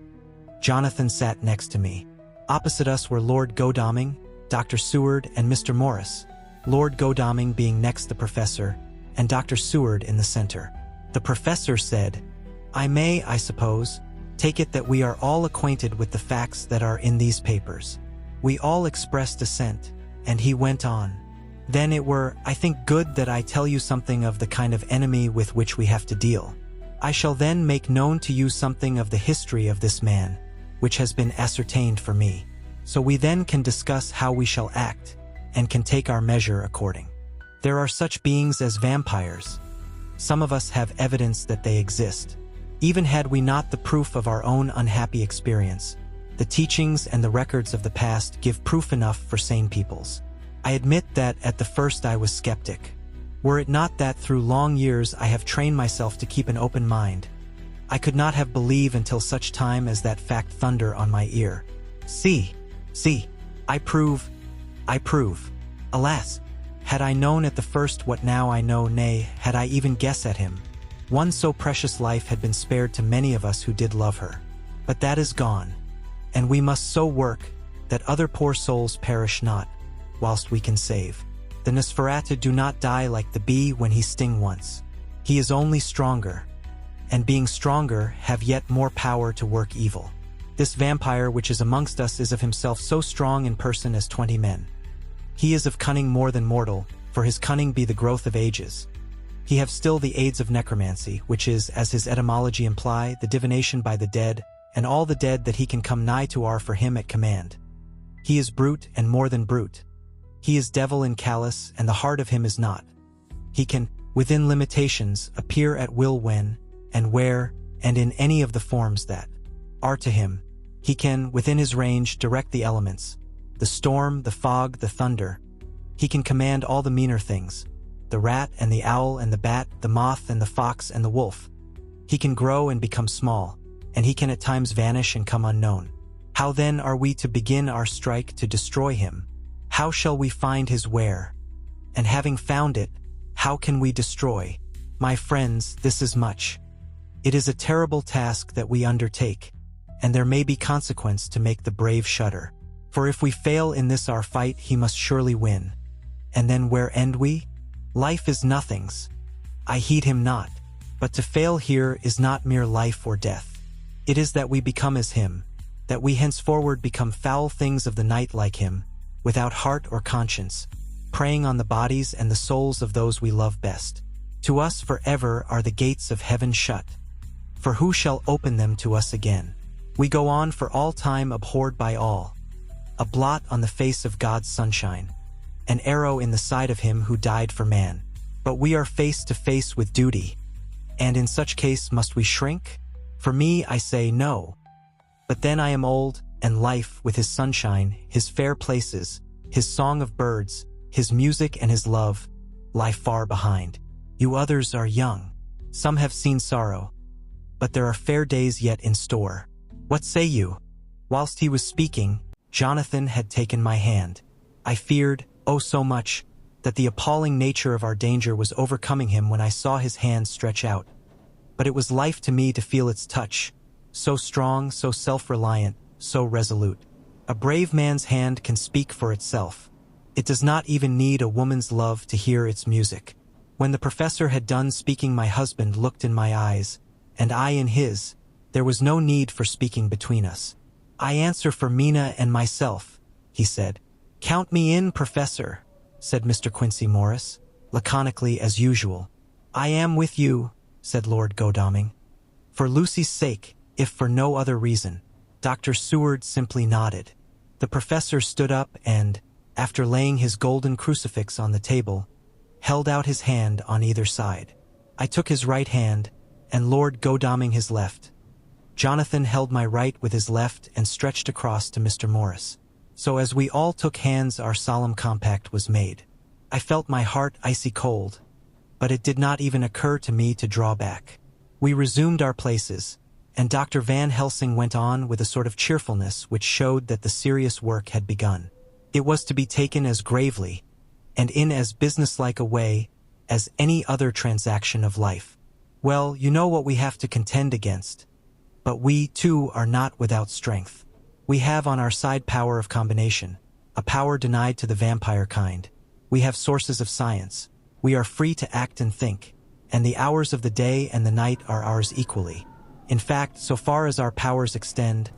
Jonathan sat next to me. Opposite us were Lord Godalming, Dr. Seward, and Mr. Morris, Lord Godalming being next the professor, and Dr. Seward in the center. The professor said, I may, I suppose, take it that we are all acquainted with the facts that are in these papers. We all expressed assent, and he went on. Then it were, I think, good that I tell you something of the kind of enemy with which we have to deal. I shall then make known to you something of the history of this man, which has been ascertained for me. So we then can discuss how we shall act, and can take our measure according. There are such beings as vampires. Some of us have evidence that they exist. Even had we not the proof of our own unhappy experience, the teachings and the records of the past give proof enough for sane peoples. I admit that at the first I was skeptic. Were it not that through long years I have trained myself to keep an open mind, I could not have believed until such time as that fact thunder on my ear. See, I prove. Alas, had I known at the first what now I know, nay, had I even guessed at him, one so precious life had been spared to many of us who did love her. But that is gone, and we must so work that other poor souls perish not, whilst we can save. The Nosferatu do not die like the bee when he sting once. He is only stronger, and being stronger have yet more power to work evil. This vampire which is amongst us is of himself so strong in person as 20 men. He is of cunning more than mortal, for his cunning be the growth of ages. He have still the aids of necromancy, which is, as his etymology imply, the divination by the dead, and all the dead that he can come nigh to are for him at command. He is brute and more than brute. He is devil in callous, and the heart of him is not. He can, within limitations, appear at will when, and where, and in any of the forms that are to him. He can, within his range, direct the elements, the storm, the fog, the thunder. He can command all the meaner things, the rat and the owl and the bat, the moth and the fox and the wolf. He can grow and become small, and he can at times vanish and come unknown. How then are we to begin our strike to destroy him? How shall we find his where? And having found it, how can we destroy? My friends, this is much. It is a terrible task that we undertake, and there may be consequence to make the brave shudder. For if we fail in this our fight, he must surely win. And then where end we? Life is nothing's. I heed him not. But to fail here is not mere life or death. It is that we become as him, that we henceforward become foul things of the night like him, without heart or conscience, preying on the bodies and the souls of those we love best. To us forever are the gates of heaven shut, for who shall open them to us again? We go on for all time abhorred by all, a blot on the face of God's sunshine, an arrow in the side of him who died for man. But we are face to face with duty, and in such case must we shrink? For me, I say no. But then I am old, and life with his sunshine, his fair places, his song of birds, his music and his love, lie far behind. You others are young. Some have seen sorrow, but there are fair days yet in store. What say you?" Whilst he was speaking, Jonathan had taken my hand. I feared, oh so much, that the appalling nature of our danger was overcoming him when I saw his hand stretch out. But it was life to me to feel its touch, so strong, so self-reliant, so resolute. A brave man's hand can speak for itself. It does not even need a woman's love to hear its music. When the professor had done speaking, my husband looked in my eyes, and I in his. There was no need for speaking between us. "I answer for Mina and myself," he said. "Count me in, Professor," said Mr. Quincy Morris, laconically as usual. "I am with you," said Lord Godalming. "For Lucy's sake, if for no other reason." Dr. Seward simply nodded. The professor stood up and, after laying his golden crucifix on the table, held out his hand on either side. I took his right hand, and Lord Godalming his left. Jonathan held my right with his left and stretched across to Mr. Morris. So as we all took hands, our solemn compact was made. I felt my heart icy cold, but it did not even occur to me to draw back. We resumed our places, and Dr. Van Helsing went on with a sort of cheerfulness which showed that the serious work had begun. It was to be taken as gravely, and in as businesslike a way, as any other transaction of life. Well, you know what we have to contend against. But we, too, are not without strength. We have on our side power of combination, a power denied to the vampire kind. We have sources of science. We are free to act and think, and the hours of the day and the night are ours equally. In fact, so far as our powers extend,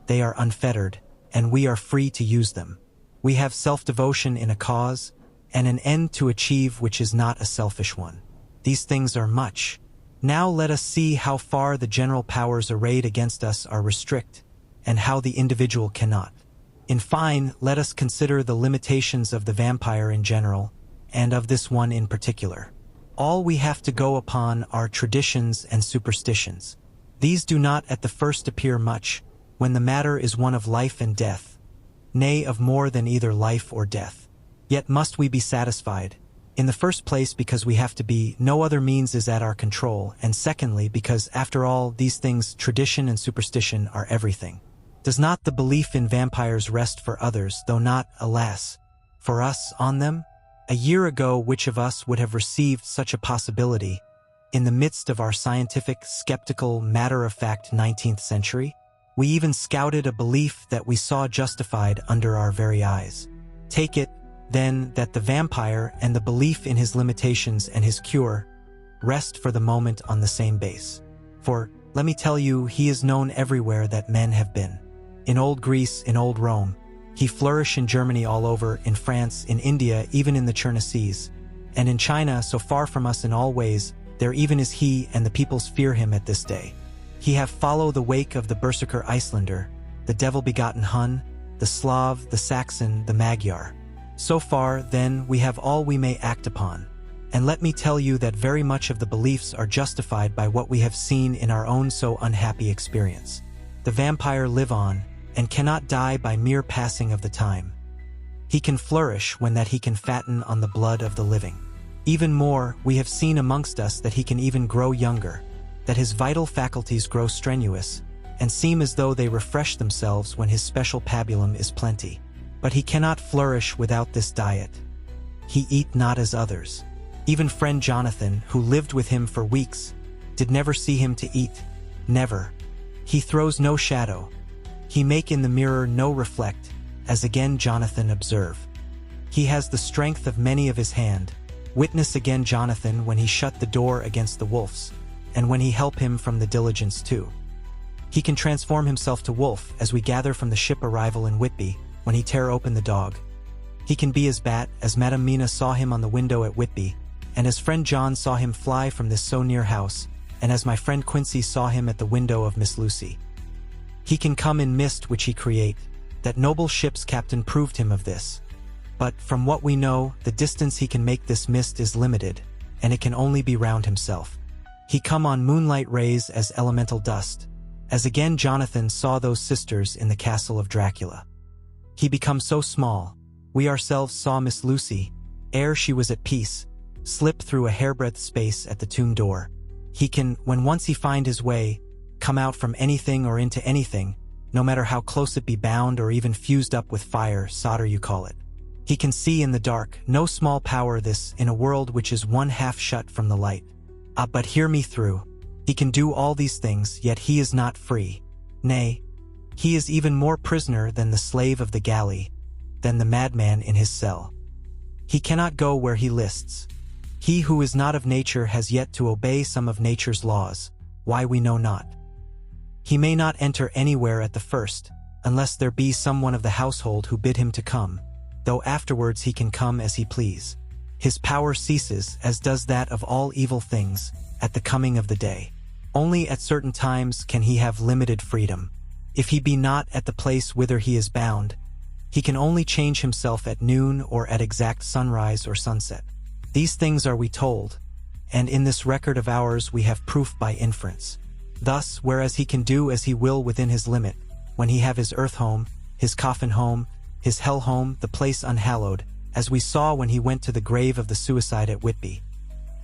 they are unfettered, and we are free to use them. We have self-devotion in a cause, and an end to achieve which is not a selfish one. These things are much. Now let us see how far the general powers arrayed against us are restrict, and how the individual cannot. In fine, let us consider the limitations of the vampire in general, and of this one in particular. All we have to go upon are traditions and superstitions. These do not at the first appear much, when the matter is one of life and death, nay, of more than either life or death. Yet must we be satisfied, in the first place because we have to be, no other means is at our control, and secondly because, after all, these things, tradition and superstition, are everything. Does not the belief in vampires rest for others, though not, alas, for us, on them? A year ago, which of us would have received such a possibility, in the midst of our scientific, skeptical, matter-of-fact 19th century? We even scouted a belief that we saw justified under our very eyes. Take it, then, that the vampire and the belief in his limitations and his cure rest for the moment on the same base. For, let me tell you, he is known everywhere that men have been. In old Greece, in old Rome, he flourished in Germany, all over, in France, in India, even in the Chernassees, and in China, so far from us in all ways, there even is he, and the peoples fear him at this day. He have follow the wake of the Berserker Icelander, the devil-begotten Hun, the Slav, the Saxon, the Magyar. So far, then, we have all we may act upon. And let me tell you that very much of the beliefs are justified by what we have seen in our own so unhappy experience. The vampire live on, and cannot die by mere passing of the time. He can flourish when that he can fatten on the blood of the living. Even more, we have seen amongst us that he can even grow younger, that his vital faculties grow strenuous, and seem as though they refresh themselves when his special pabulum is plenty. But he cannot flourish without this diet. He eat not as others. Even friend Jonathan, who lived with him for weeks, did never see him to eat. Never. He throws no shadow. He make in the mirror no reflect, as again Jonathan observe. He has the strength of many of his hand. Witness again Jonathan when he shut the door against the wolves, and when he help him from the diligence too. He can transform himself to wolf, as we gather from the ship arrival in Whitby, when he tear open the dog. He can be as bat, as Madame Mina saw him on the window at Whitby, and as friend John saw him fly from this so near house, and as my friend Quincy saw him at the window of Miss Lucy. He can come in mist which he create. That noble ship's captain proved him of this. But, from what we know, the distance he can make this mist is limited, and it can only be round himself. He come on moonlight rays as elemental dust, as again Jonathan saw those sisters in the castle of Dracula. He become so small. We ourselves saw Miss Lucy, ere she was at peace, slip through a hairbreadth space at the tomb door. He can, when once he find his way, come out from anything or into anything, no matter how close it be bound or even fused up with fire, solder you call it. He can see in the dark, no small power this, in a world which is one half shut from the light. But hear me through. He can do all these things, yet he is not free. Nay, he is even more prisoner than the slave of the galley, than the madman in his cell. He cannot go where he lists. He who is not of nature has yet to obey some of nature's laws, why we know not. He may not enter anywhere at the first, unless there be someone of the household who bid him to come, though afterwards he can come as he please. His power ceases, as does that of all evil things, at the coming of the day. Only at certain times can he have limited freedom. If he be not at the place whither he is bound, he can only change himself at noon or at exact sunrise or sunset. These things are we told, and in this record of ours we have proof by inference. Thus, whereas he can do as he will within his limit, when he have his earth home, his coffin home, his hell home, the place unhallowed, as we saw when he went to the grave of the suicide at Whitby.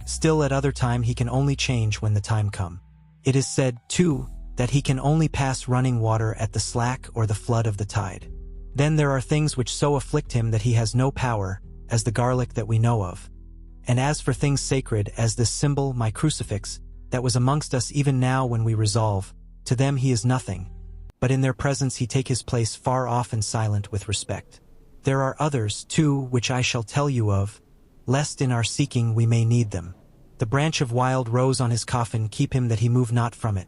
Still at other time he can only change when the time come. It is said, too, that he can only pass running water at the slack or the flood of the tide. Then there are things which so afflict him that he has no power, as the garlic that we know of. And as for things sacred, as this symbol, my crucifix, that was amongst us even now when we resolve, to them he is nothing, but in their presence he take his place far off and silent with respect. There are others, too, which I shall tell you of, lest in our seeking we may need them. The branch of wild rose on his coffin keep him that he move not from it.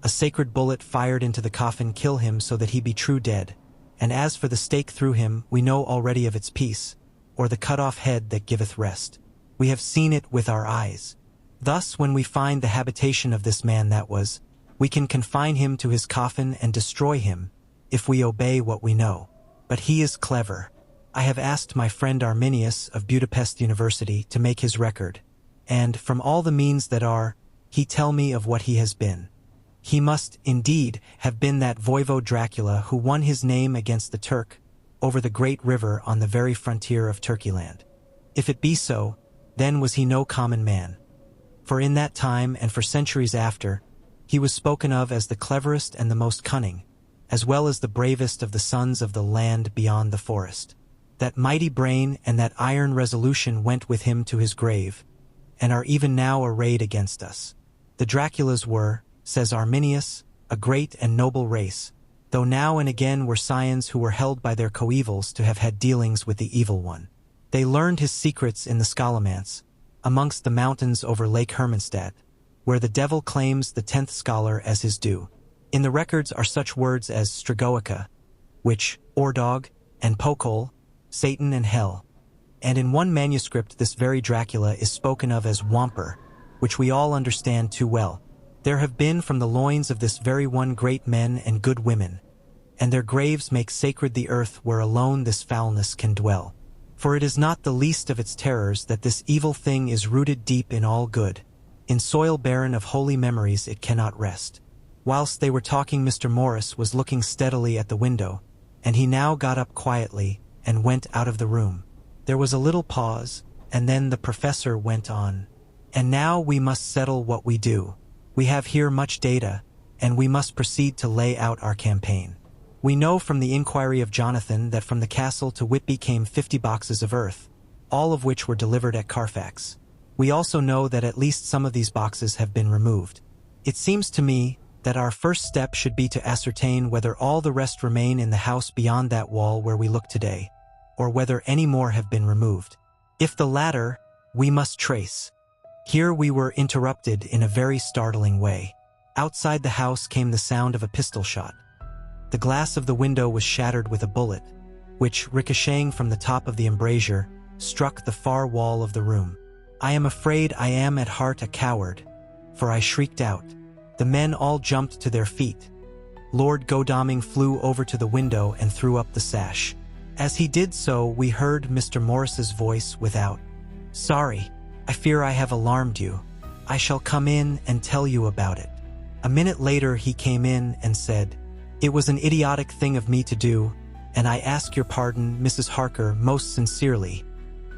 A sacred bullet fired into the coffin kill him so that he be true dead. And as for the stake through him, we know already of its peace, or the cut-off head that giveth rest. We have seen it with our eyes. Thus, when we find the habitation of this man that was, we can confine him to his coffin and destroy him, if we obey what we know. But he is clever. I have asked my friend Arminius of Budapest University to make his record, and, from all the means that are, he tell me of what he has been. He must, indeed, have been that voivode Dracula who won his name against the Turk, over the great river on the very frontier of Turkeyland. If it be so, then was he no common man. For in that time, and for centuries after, he was spoken of as the cleverest and the most cunning, as well as the bravest of the sons of the land beyond the forest. That mighty brain and that iron resolution went with him to his grave, and are even now arrayed against us. The Draculas were, says Arminius, a great and noble race, though now and again were scions who were held by their coevals to have had dealings with the evil one. They learned his secrets in the Scholomance, amongst the mountains over Lake Hermanstadt, where the devil claims the 10th scholar as his due. In the records are such words as Stregoica, witch, Ordog, and Pokol, Satan and hell. And in one manuscript this very Dracula is spoken of as Wamper, which we all understand too well. There have been from the loins of this very one great men and good women, and their graves make sacred the earth where alone this foulness can dwell. For it is not the least of its terrors that this evil thing is rooted deep in all good. In soil barren of holy memories it cannot rest. Whilst they were talking, Mr. Morris was looking steadily at the window, and he now got up quietly and went out of the room. There was a little pause, and then the professor went on. And now we must settle what we do. We have here much data, and we must proceed to lay out our campaign. We know from the inquiry of Jonathan that from the castle to Whitby came 50 boxes of earth, all of which were delivered at Carfax. We also know that at least some of these boxes have been removed. It seems to me that our first step should be to ascertain whether all the rest remain in the house beyond that wall where we look today, or whether any more have been removed. If the latter, we must trace. Here we were interrupted in a very startling way. Outside the house came the sound of a pistol shot. The glass of the window was shattered with a bullet, which, ricocheting from the top of the embrasure, struck the far wall of the room. I am afraid I am at heart a coward, for I shrieked out. The men all jumped to their feet. Lord Godalming flew over to the window and threw up the sash. As he did so, we heard Mr. Morris's voice without. "Sorry, I fear I have alarmed you. I shall come in and tell you about it." A minute later he came in and said, "It was an idiotic thing of me to do, and I ask your pardon, Mrs. Harker, most sincerely.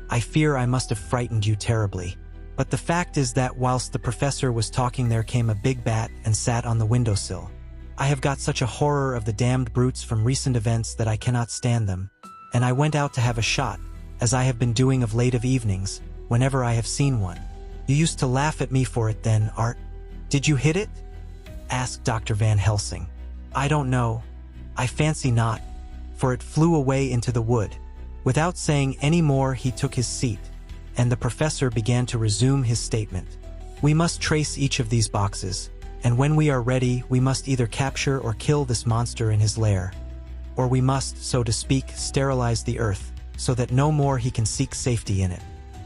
I fear I must have frightened you terribly. But the fact is that whilst the professor was talking there came a big bat and sat on the windowsill. I have got such a horror of the damned brutes from recent events that I cannot stand them, and I went out to have a shot, as I have been doing of late of evenings, whenever I have seen one." "You used to laugh at me for it then, Art. Did you hit it?" asked Dr. Van Helsing. "I don't know. I fancy not, for it flew away into the wood." Without saying any more, he took his seat, and the professor began to resume his statement. "We must trace each of these boxes, and when we are ready, we must either capture or kill this monster in his lair, or we must, so to speak, sterilize the earth, so that no more he can seek safety in it.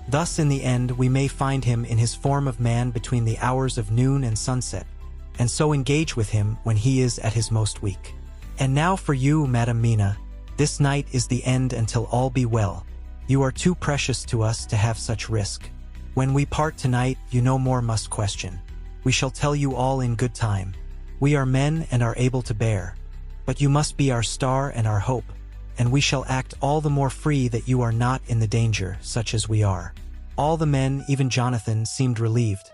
Thus, in the end, we may find him in his form of man between the hours of noon and sunset, and so engage with him when he is at his most weak. And now for you, Madam Mina, this night is the end until all be well. You are too precious to us to have such risk. When we part tonight, you no more must question. We shall tell you all in good time. We are men and are able to bear. But you must be our star and our hope, and we shall act all the more free that you are not in the danger, such as we are." All the men, even Jonathan, seemed relieved.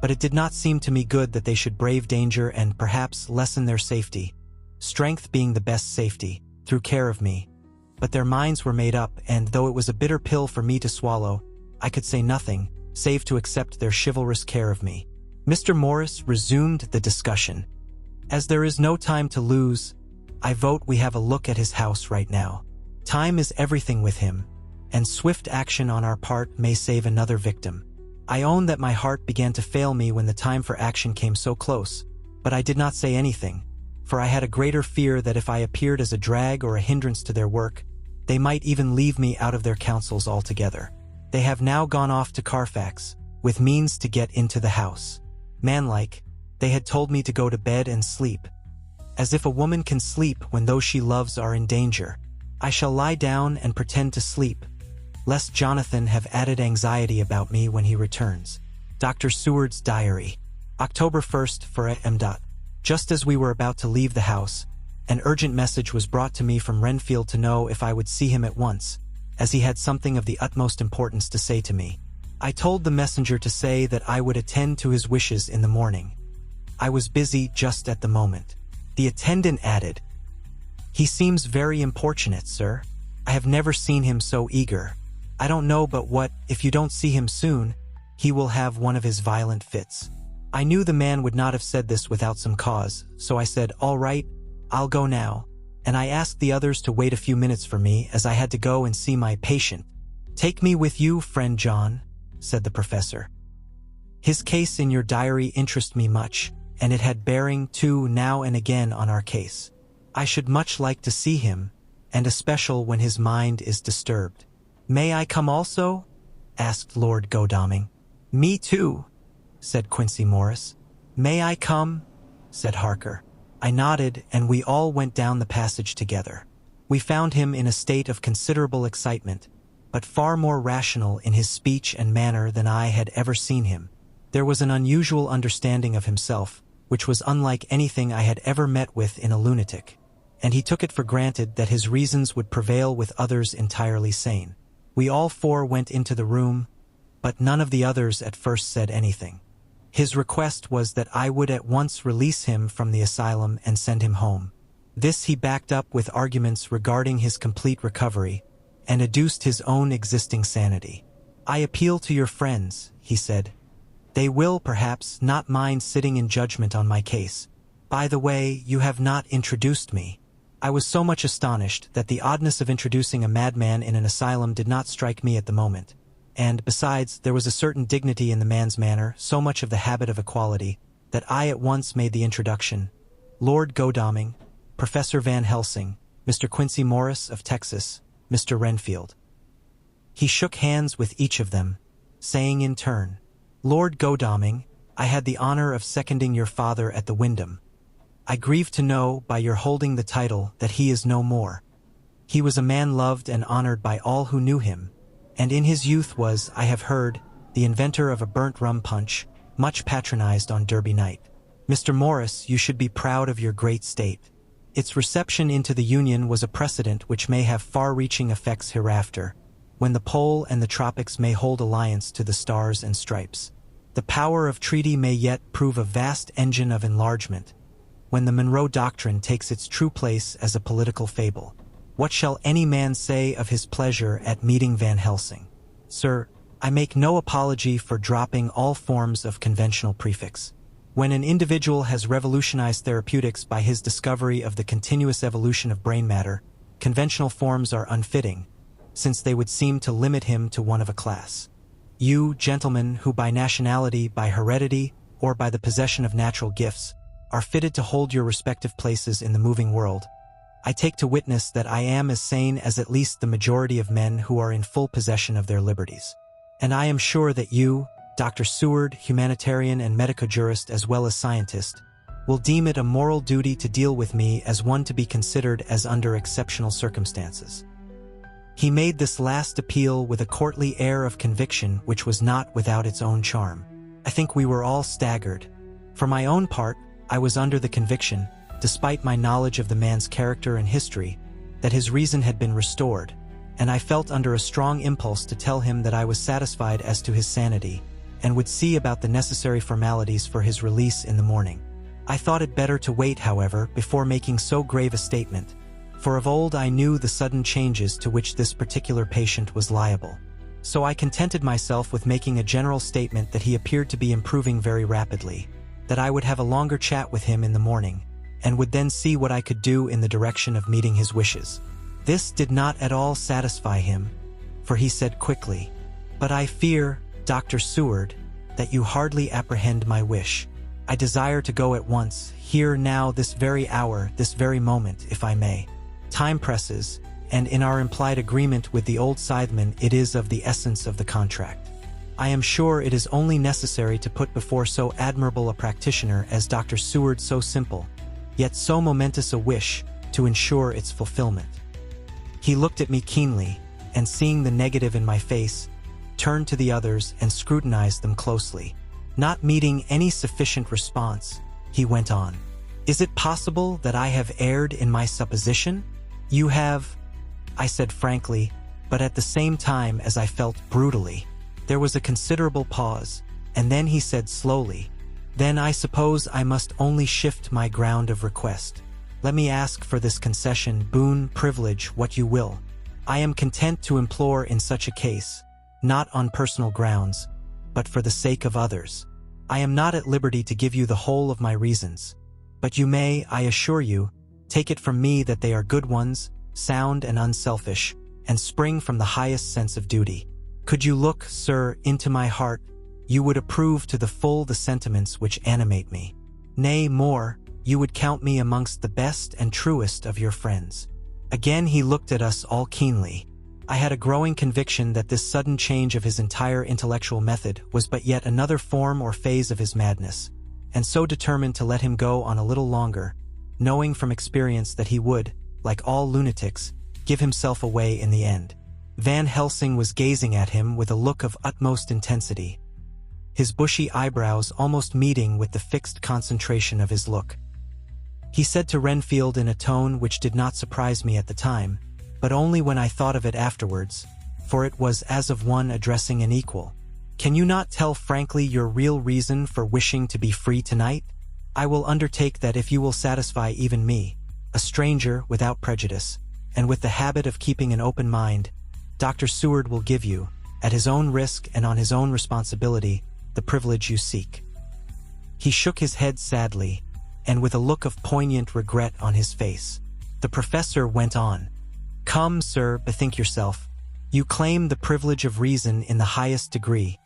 But it did not seem to me good that they should brave danger and perhaps lessen their safety, strength being the best safety, through care of me. But their minds were made up, and though it was a bitter pill for me to swallow, I could say nothing, save to accept their chivalrous care of me. Mr. Morris resumed the discussion. "As there is no time to lose, I vote we have a look at his house right now. Time is everything with him, and swift action on our part may save another victim." I own that my heart began to fail me when the time for action came so close, but I did not say anything, for I had a greater fear that if I appeared as a drag or a hindrance to their work, they might even leave me out of their counsels altogether. They have now gone off to Carfax, with means to get into the house. Manlike, they had told me to go to bed and sleep, as if a woman can sleep when those she loves are in danger. I shall lie down and pretend to sleep, lest Jonathan have added anxiety about me when he returns. Dr. Seward's Diary. October 1st for M. Just as we were about to leave the house, an urgent message was brought to me from Renfield to know if I would see him at once, as he had something of the utmost importance to say to me. I told the messenger to say that I would attend to his wishes in the morning. I was busy just at the moment. The attendant added, "He seems very importunate, sir. I have never seen him so eager. I don't know but what, if you don't see him soon, he will have one of his violent fits." I knew the man would not have said this without some cause, so I said, "All right, I'll go now," and I asked the others to wait a few minutes for me, as I had to go and see my patient. "Take me with you, friend John," said the professor. "His case in your diary interests me much, and it had bearing, too, now and again on our case. I should much like to see him, and especial when his mind is disturbed." "May I come also?" asked Lord Godalming. "Me too," said Quincy Morris. "May I come?" said Harker. I nodded, and we all went down the passage together. We found him in a state of considerable excitement, but far more rational in his speech and manner than I had ever seen him. There was an unusual understanding of himself, which was unlike anything I had ever met with in a lunatic, and he took it for granted that his reasons would prevail with others entirely sane. We all four went into the room, but none of the others at first said anything. His request was that I would at once release him from the asylum and send him home. This he backed up with arguments regarding his complete recovery, and adduced his own existing sanity. "I appeal to your friends," he said. "They will, perhaps, not mind sitting in judgment on my case. By the way, you have not introduced me." I was so much astonished that the oddness of introducing a madman in an asylum did not strike me at the moment, and, besides, there was a certain dignity in the man's manner, so much of the habit of equality, that I at once made the introduction. Lord Godalming, Professor Van Helsing, Mr. Quincy Morris of Texas, Mr. Renfield. He shook hands with each of them, saying in turn, "Lord Godalming, I had the honor of seconding your father at the Wyndham. I grieve to know, by your holding the title, that he is no more. He was a man loved and honored by all who knew him, and in his youth was, I have heard, the inventor of a burnt rum punch, much patronized on Derby night. Mr. Morris, you should be proud of your great state. Its reception into the Union was a precedent which may have far-reaching effects hereafter, when the pole and the tropics may hold alliance to the stars and stripes. The power of treaty may yet prove a vast engine of enlargement, when the Monroe Doctrine takes its true place as a political fable. What shall any man say of his pleasure at meeting Van Helsing? Sir, I make no apology for dropping all forms of conventional prefix. When an individual has revolutionized therapeutics by his discovery of the continuous evolution of brain matter, conventional forms are unfitting, since they would seem to limit him to one of a class. You, gentlemen, who by nationality, by heredity, or by the possession of natural gifts, are fitted to hold your respective places in the moving world, I take to witness that I am as sane as at least the majority of men who are in full possession of their liberties. And I am sure that you, Dr. Seward, humanitarian and medico-jurist as well as scientist, will deem it a moral duty to deal with me as one to be considered as under exceptional circumstances. He made this last appeal with a courtly air of conviction which was not without its own charm. I think we were all staggered. For my own part, I was under the conviction, despite my knowledge of the man's character and history, that his reason had been restored, and I felt under a strong impulse to tell him that I was satisfied as to his sanity, and would see about the necessary formalities for his release in the morning. I thought it better to wait, however, before making so grave a statement, for of old I knew the sudden changes to which this particular patient was liable. So I contented myself with making a general statement that he appeared to be improving very rapidly, that I would have a longer chat with him in the morning, and would then see what I could do in the direction of meeting his wishes. This did not at all satisfy him, for he said quickly, "But I fear, Dr. Seward, that you hardly apprehend my wish. I desire to go at once, here now, this very hour, this very moment, if I may. Time presses, and in our implied agreement with the old scytheman it is of the essence of the contract. I am sure it is only necessary to put before so admirable a practitioner as Dr. Seward so simple, yet so momentous a wish, to ensure its fulfillment." He looked at me keenly, and seeing the negative in my face, turned to the others and scrutinized them closely. Not meeting any sufficient response, he went on, "Is it possible that I have erred in my supposition?" "You have," I said frankly, but at the same time as I felt brutally. There was a considerable pause, and then he said slowly, "Then I suppose I must only shift my ground of request. Let me ask for this concession, boon, privilege, what you will. I am content to implore in such a case, not on personal grounds, but for the sake of others. I am not at liberty to give you the whole of my reasons, but you may, I assure you, take it from me that they are good ones, sound and unselfish, and spring from the highest sense of duty. Could you look, sir, into my heart, you would approve to the full the sentiments which animate me. Nay, more, you would count me amongst the best and truest of your friends." Again he looked at us all keenly. I had a growing conviction that this sudden change of his entire intellectual method was but yet another form or phase of his madness, and so determined to let him go on a little longer, knowing from experience that he would, like all lunatics, give himself away in the end. Van Helsing was gazing at him with a look of utmost intensity, his bushy eyebrows almost meeting with the fixed concentration of his look. He said to Renfield in a tone which did not surprise me at the time, but only when I thought of it afterwards, for it was as of one addressing an equal, "Can you not tell frankly your real reason for wishing to be free tonight? I will undertake that if you will satisfy even me, a stranger without prejudice, and with the habit of keeping an open mind, Dr. Seward will give you, at his own risk and on his own responsibility, the privilege you seek." He shook his head sadly, and with a look of poignant regret on his face. The professor went on, "Come, sir, bethink yourself. You claim the privilege of reason in the highest degree,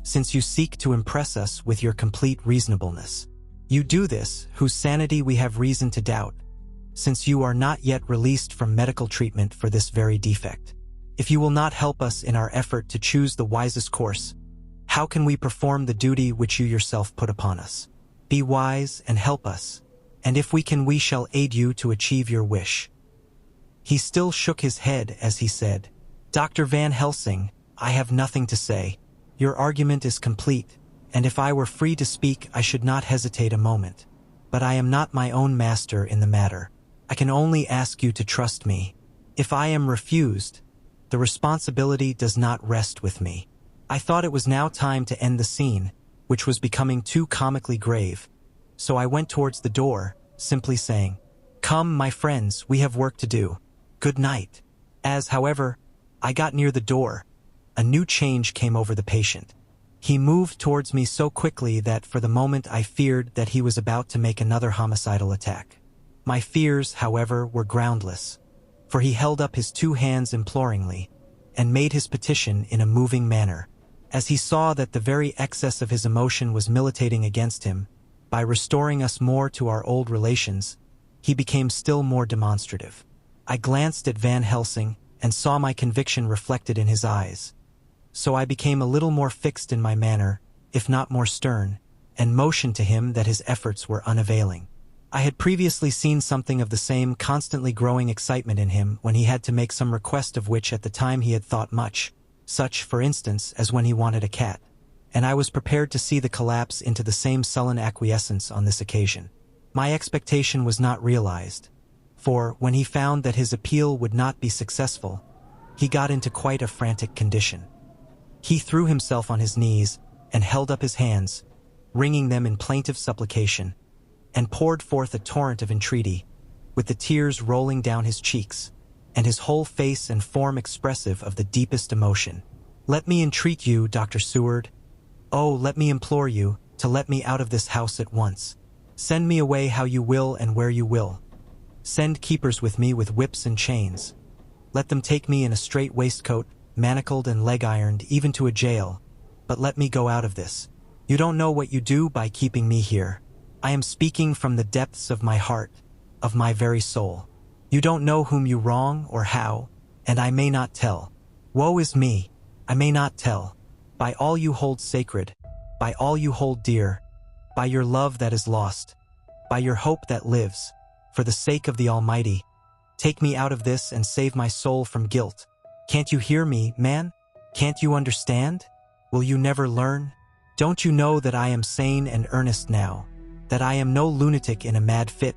since you seek to impress us with your complete reasonableness. You do this, whose sanity we have reason to doubt, since you are not yet released from medical treatment for this very defect. If you will not help us in our effort to choose the wisest course, how can we perform the duty which you yourself put upon us? Be wise and help us, and if we can, we shall aid you to achieve your wish." He still shook his head as he said, "Dr. Van Helsing, I have nothing to say. Your argument is complete, and if I were free to speak I should not hesitate a moment. But I am not my own master in the matter. I can only ask you to trust me. If I am refused, the responsibility does not rest with me." I thought it was now time to end the scene, which was becoming too comically grave, so I went towards the door, simply saying, "Come, my friends, we have work to do. Good night." As, however, I got near the door, a new change came over the patient. He moved towards me so quickly that for the moment I feared that he was about to make another homicidal attack. My fears, however, were groundless, for he held up his two hands imploringly and made his petition in a moving manner. As he saw that the very excess of his emotion was militating against him, by restoring us more to our old relations, he became still more demonstrative. I glanced at Van Helsing and saw my conviction reflected in his eyes. So I became a little more fixed in my manner, if not more stern, and motioned to him that his efforts were unavailing. I had previously seen something of the same constantly growing excitement in him when he had to make some request of which at the time he had thought much, such, for instance, as when he wanted a cat, and I was prepared to see the collapse into the same sullen acquiescence on this occasion. My expectation was not realized, for, when he found that his appeal would not be successful, he got into quite a frantic condition. He threw himself on his knees and held up his hands, wringing them in plaintive supplication, and poured forth a torrent of entreaty, with the tears rolling down his cheeks, and his whole face and form expressive of the deepest emotion. "Let me entreat you, Dr. Seward. Oh, let me implore you to let me out of this house at once. Send me away how you will and where you will. Send keepers with me with whips and chains. Let them take me in a straight waistcoat, manacled and leg-ironed, even to a jail, but let me go out of this. You don't know what you do by keeping me here. I am speaking from the depths of my heart, of my very soul. You don't know whom you wrong or how, and I may not tell. Woe is me, I may not tell. By all you hold sacred, by all you hold dear, by your love that is lost, by your hope that lives, for the sake of the Almighty, take me out of this and save my soul from guilt. Can't you hear me, man? Can't you understand? Will you never learn? Don't you know that I am sane and earnest now, that I am no lunatic in a mad fit,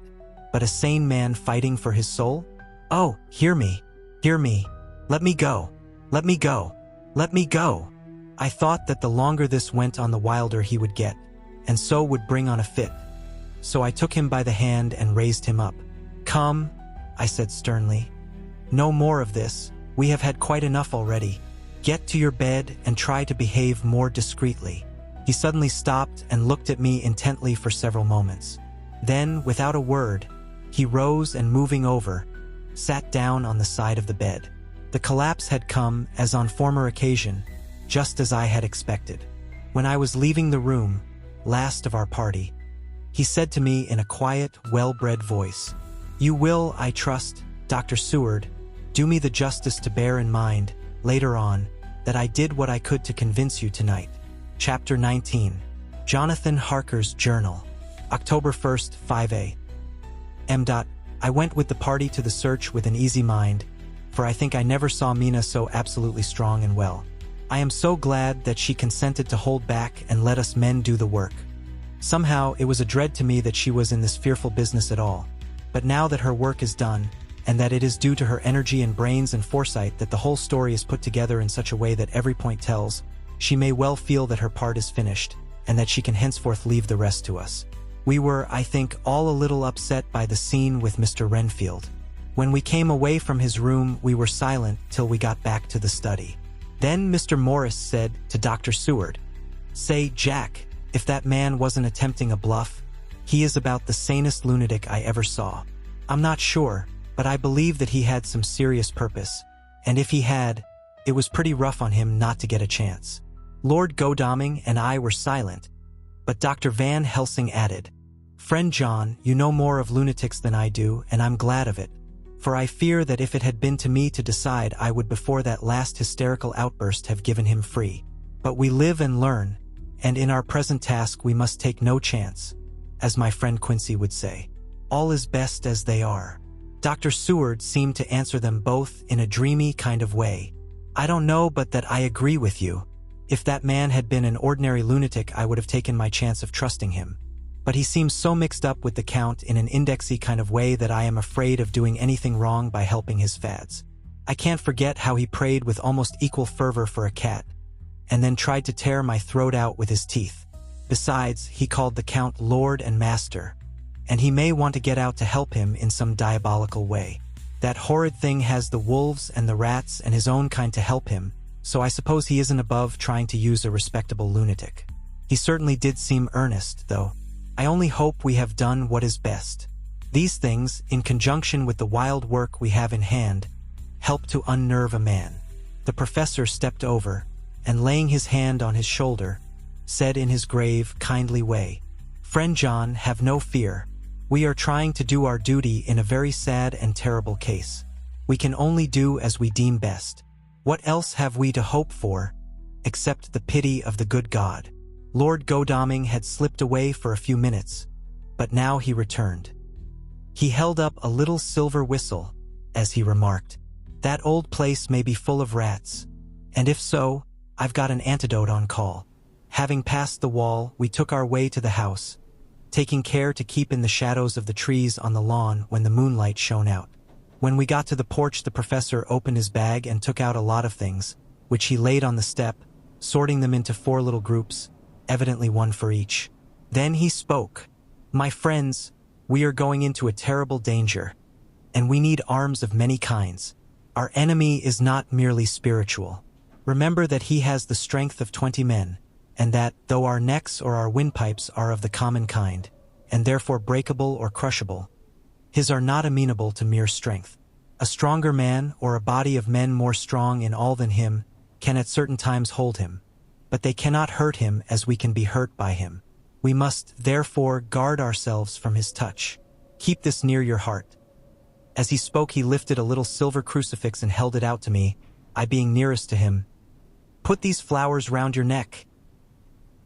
but a sane man fighting for his soul? Oh, hear me, hear me. Let me go, let me go, let me go." I thought that the longer this went on the wilder he would get, and so would bring on a fit. So I took him by the hand and raised him up. "Come," I said sternly. "No more of this. We have had quite enough already. Get to your bed and try to behave more discreetly." He suddenly stopped and looked at me intently for several moments. Then, without a word, he rose and, moving over, sat down on the side of the bed. The collapse had come, as on former occasion, just as I had expected. When I was leaving the room, last of our party, he said to me in a quiet, well-bred voice, "You will, I trust, Dr. Seward, do me the justice to bear in mind, later on, that I did what I could to convince you tonight." Chapter 19. Jonathan Harker's Journal. October 1st, 5 M. I went with the party to the search with an easy mind, for I think I never saw Mina so absolutely strong and well. I am so glad that she consented to hold back and let us men do the work. Somehow it was a dread to me that she was in this fearful business at all. But now that her work is done, and that it is due to her energy and brains and foresight that the whole story is put together in such a way that every point tells, she may well feel that her part is finished, and that she can henceforth leave the rest to us. We were, I think, all a little upset by the scene with Mr. Renfield. When we came away from his room, we were silent till we got back to the study. Then Mr. Morris said to Dr. Seward, "Say, Jack, if that man wasn't attempting a bluff, he is about the sanest lunatic I ever saw. I'm not sure, but I believe that he had some serious purpose, and if he had, it was pretty rough on him not to get a chance." Lord Godalming and I were silent, but Dr. Van Helsing added, "Friend John, you know more of lunatics than I do, and I'm glad of it, for I fear that if it had been to me to decide, I would before that last hysterical outburst have given him free. But we live and learn, and in our present task we must take no chance, as my friend Quincy would say. All is best as they are." Dr. Seward seemed to answer them both in a dreamy kind of way. "I don't know but that I agree with you. If that man had been an ordinary lunatic, I would have taken my chance of trusting him. But he seems so mixed up with the Count in an indexy kind of way that I am afraid of doing anything wrong by helping his fads. I can't forget how he prayed with almost equal fervor for a cat, and then tried to tear my throat out with his teeth. Besides, he called the Count Lord and Master, and he may want to get out to help him in some diabolical way. That horrid thing has the wolves and the rats and his own kind to help him, so I suppose he isn't above trying to use a respectable lunatic. He certainly did seem earnest, though. I only hope we have done what is best. These things, in conjunction with the wild work we have in hand, help to unnerve a man. The professor stepped over, and laying his hand on his shoulder, said in his grave, kindly way, "Friend John, have no fear. We are trying to do our duty in a very sad and terrible case. We can only do as we deem best. What else have we to hope for, except the pity of the good God?" Lord Godalming had slipped away for a few minutes, but now he returned. He held up a little silver whistle, as he remarked, "That old place may be full of rats, and if so, I've got an antidote on call." Having passed the wall, we took our way to the house, taking care to keep in the shadows of the trees on the lawn when the moonlight shone out. When we got to the porch, the professor opened his bag and took out a lot of things, which he laid on the step, sorting them into 4 little groups, evidently one for each. Then he spoke. "My friends, we are going into a terrible danger, and we need arms of many kinds. Our enemy is not merely spiritual. Remember that he has the strength of 20 men, and that, though our necks or our windpipes are of the common kind, and therefore breakable or crushable, his are not amenable to mere strength. A stronger man, or a body of men more strong in all than him, can at certain times hold him, but they cannot hurt him as we can be hurt by him. We must, therefore, guard ourselves from his touch. Keep this near your heart." As he spoke, he lifted a little silver crucifix and held it out to me, I being nearest to him. "Put these flowers round your neck."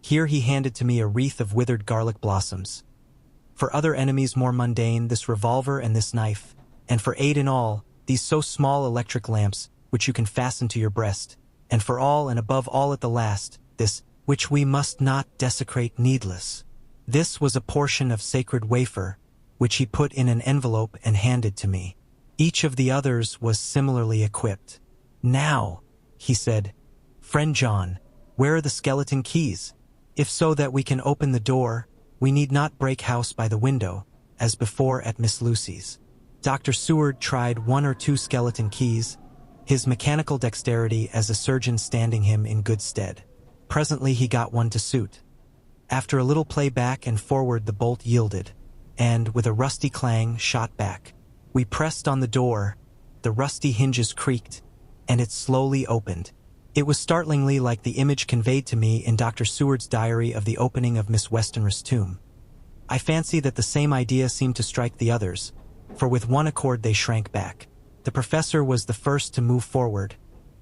Here he handed to me a wreath of withered garlic blossoms. For other enemies more mundane, this revolver and this knife, and for 8 in all, these so small electric lamps, which you can fasten to your breast, and for all and above all at the last, this, which we must not desecrate needless. This was a portion of sacred wafer, which he put in an envelope and handed to me. Each of the others was similarly equipped. "Now," he said, "Friend John, where are the skeleton keys? If so that we can open the door, we need not break house by the window, as before at Miss Lucy's." Dr. Seward tried 1 or 2 skeleton keys, his mechanical dexterity as a surgeon standing him in good stead. Presently he got one to suit. After a little play back and forward, the bolt yielded, and, with a rusty clang, shot back. We pressed on the door, the rusty hinges creaked, and it slowly opened. It was startlingly like the image conveyed to me in Dr. Seward's diary of the opening of Miss Westenra's tomb. I fancy that the same idea seemed to strike the others, for with one accord they shrank back. The professor was the first to move forward,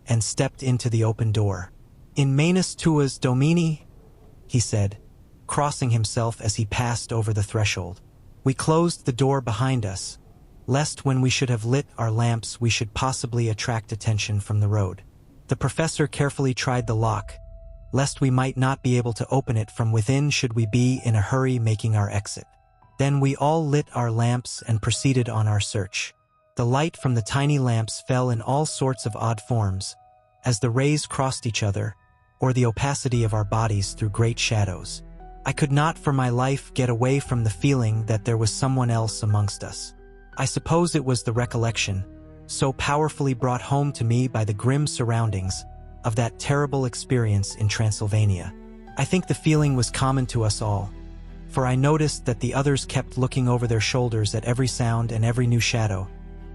and stepped into the open door. "In manus tuas, Domini," he said, crossing himself as he passed over the threshold. We closed the door behind us, lest when we should have lit our lamps we should possibly attract attention from the road. The professor carefully tried the lock, lest we might not be able to open it from within should we be in a hurry making our exit. Then we all lit our lamps and proceeded on our search. The light from the tiny lamps fell in all sorts of odd forms, as the rays crossed each other, or the opacity of our bodies through great shadows. I could not for my life get away from the feeling that there was someone else amongst us. I suppose it was the recollection, so powerfully brought home to me by the grim surroundings, of that terrible experience in Transylvania. I think the feeling was common to us all, for I noticed that the others kept looking over their shoulders at every sound and every new shadow,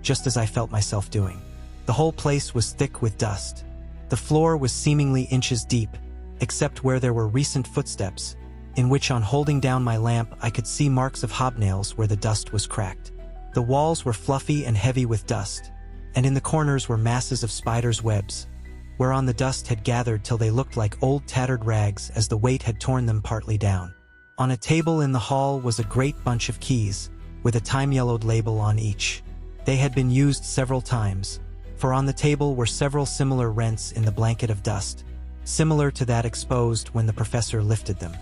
just as I felt myself doing. The whole place was thick with dust. The floor was seemingly inches deep, except where there were recent footsteps, in which on holding down my lamp I could see marks of hobnails where the dust was cracked. The walls were fluffy and heavy with dust, and in the corners were masses of spiders' webs, whereon the dust had gathered till they looked like old tattered rags as the weight had torn them partly down. On a table in the hall was a great bunch of keys, with a time-yellowed label on each. They had been used several times, for on the table were several similar rents in the blanket of dust, similar to that exposed when the professor lifted them.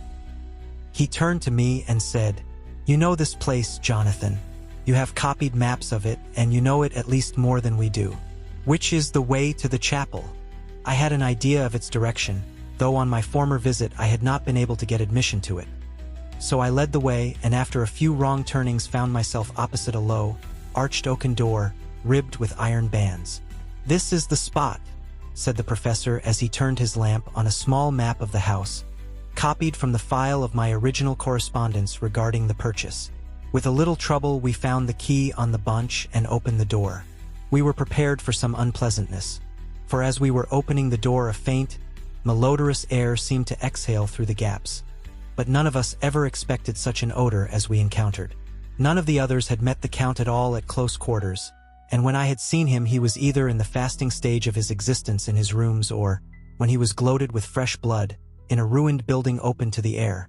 He turned to me and said, "You know this place, Jonathan. You have copied maps of it, and you know it at least more than we do. Which is the way to the chapel?" I had an idea of its direction, though on my former visit I had not been able to get admission to it. So I led the way, and after a few wrong turnings found myself opposite a low, arched oaken door, ribbed with iron bands. "This is the spot," said the professor as he turned his lamp on a small map of the house, copied from the file of my original correspondence regarding the purchase. With a little trouble we found the key on the bunch and opened the door. We were prepared for some unpleasantness, for as we were opening the door a faint, malodorous air seemed to exhale through the gaps. But none of us ever expected such an odor as we encountered. None of the others had met the Count at all at close quarters, and when I had seen him he was either in the fasting stage of his existence in his rooms or, when he was gloated with fresh blood, in a ruined building open to the air.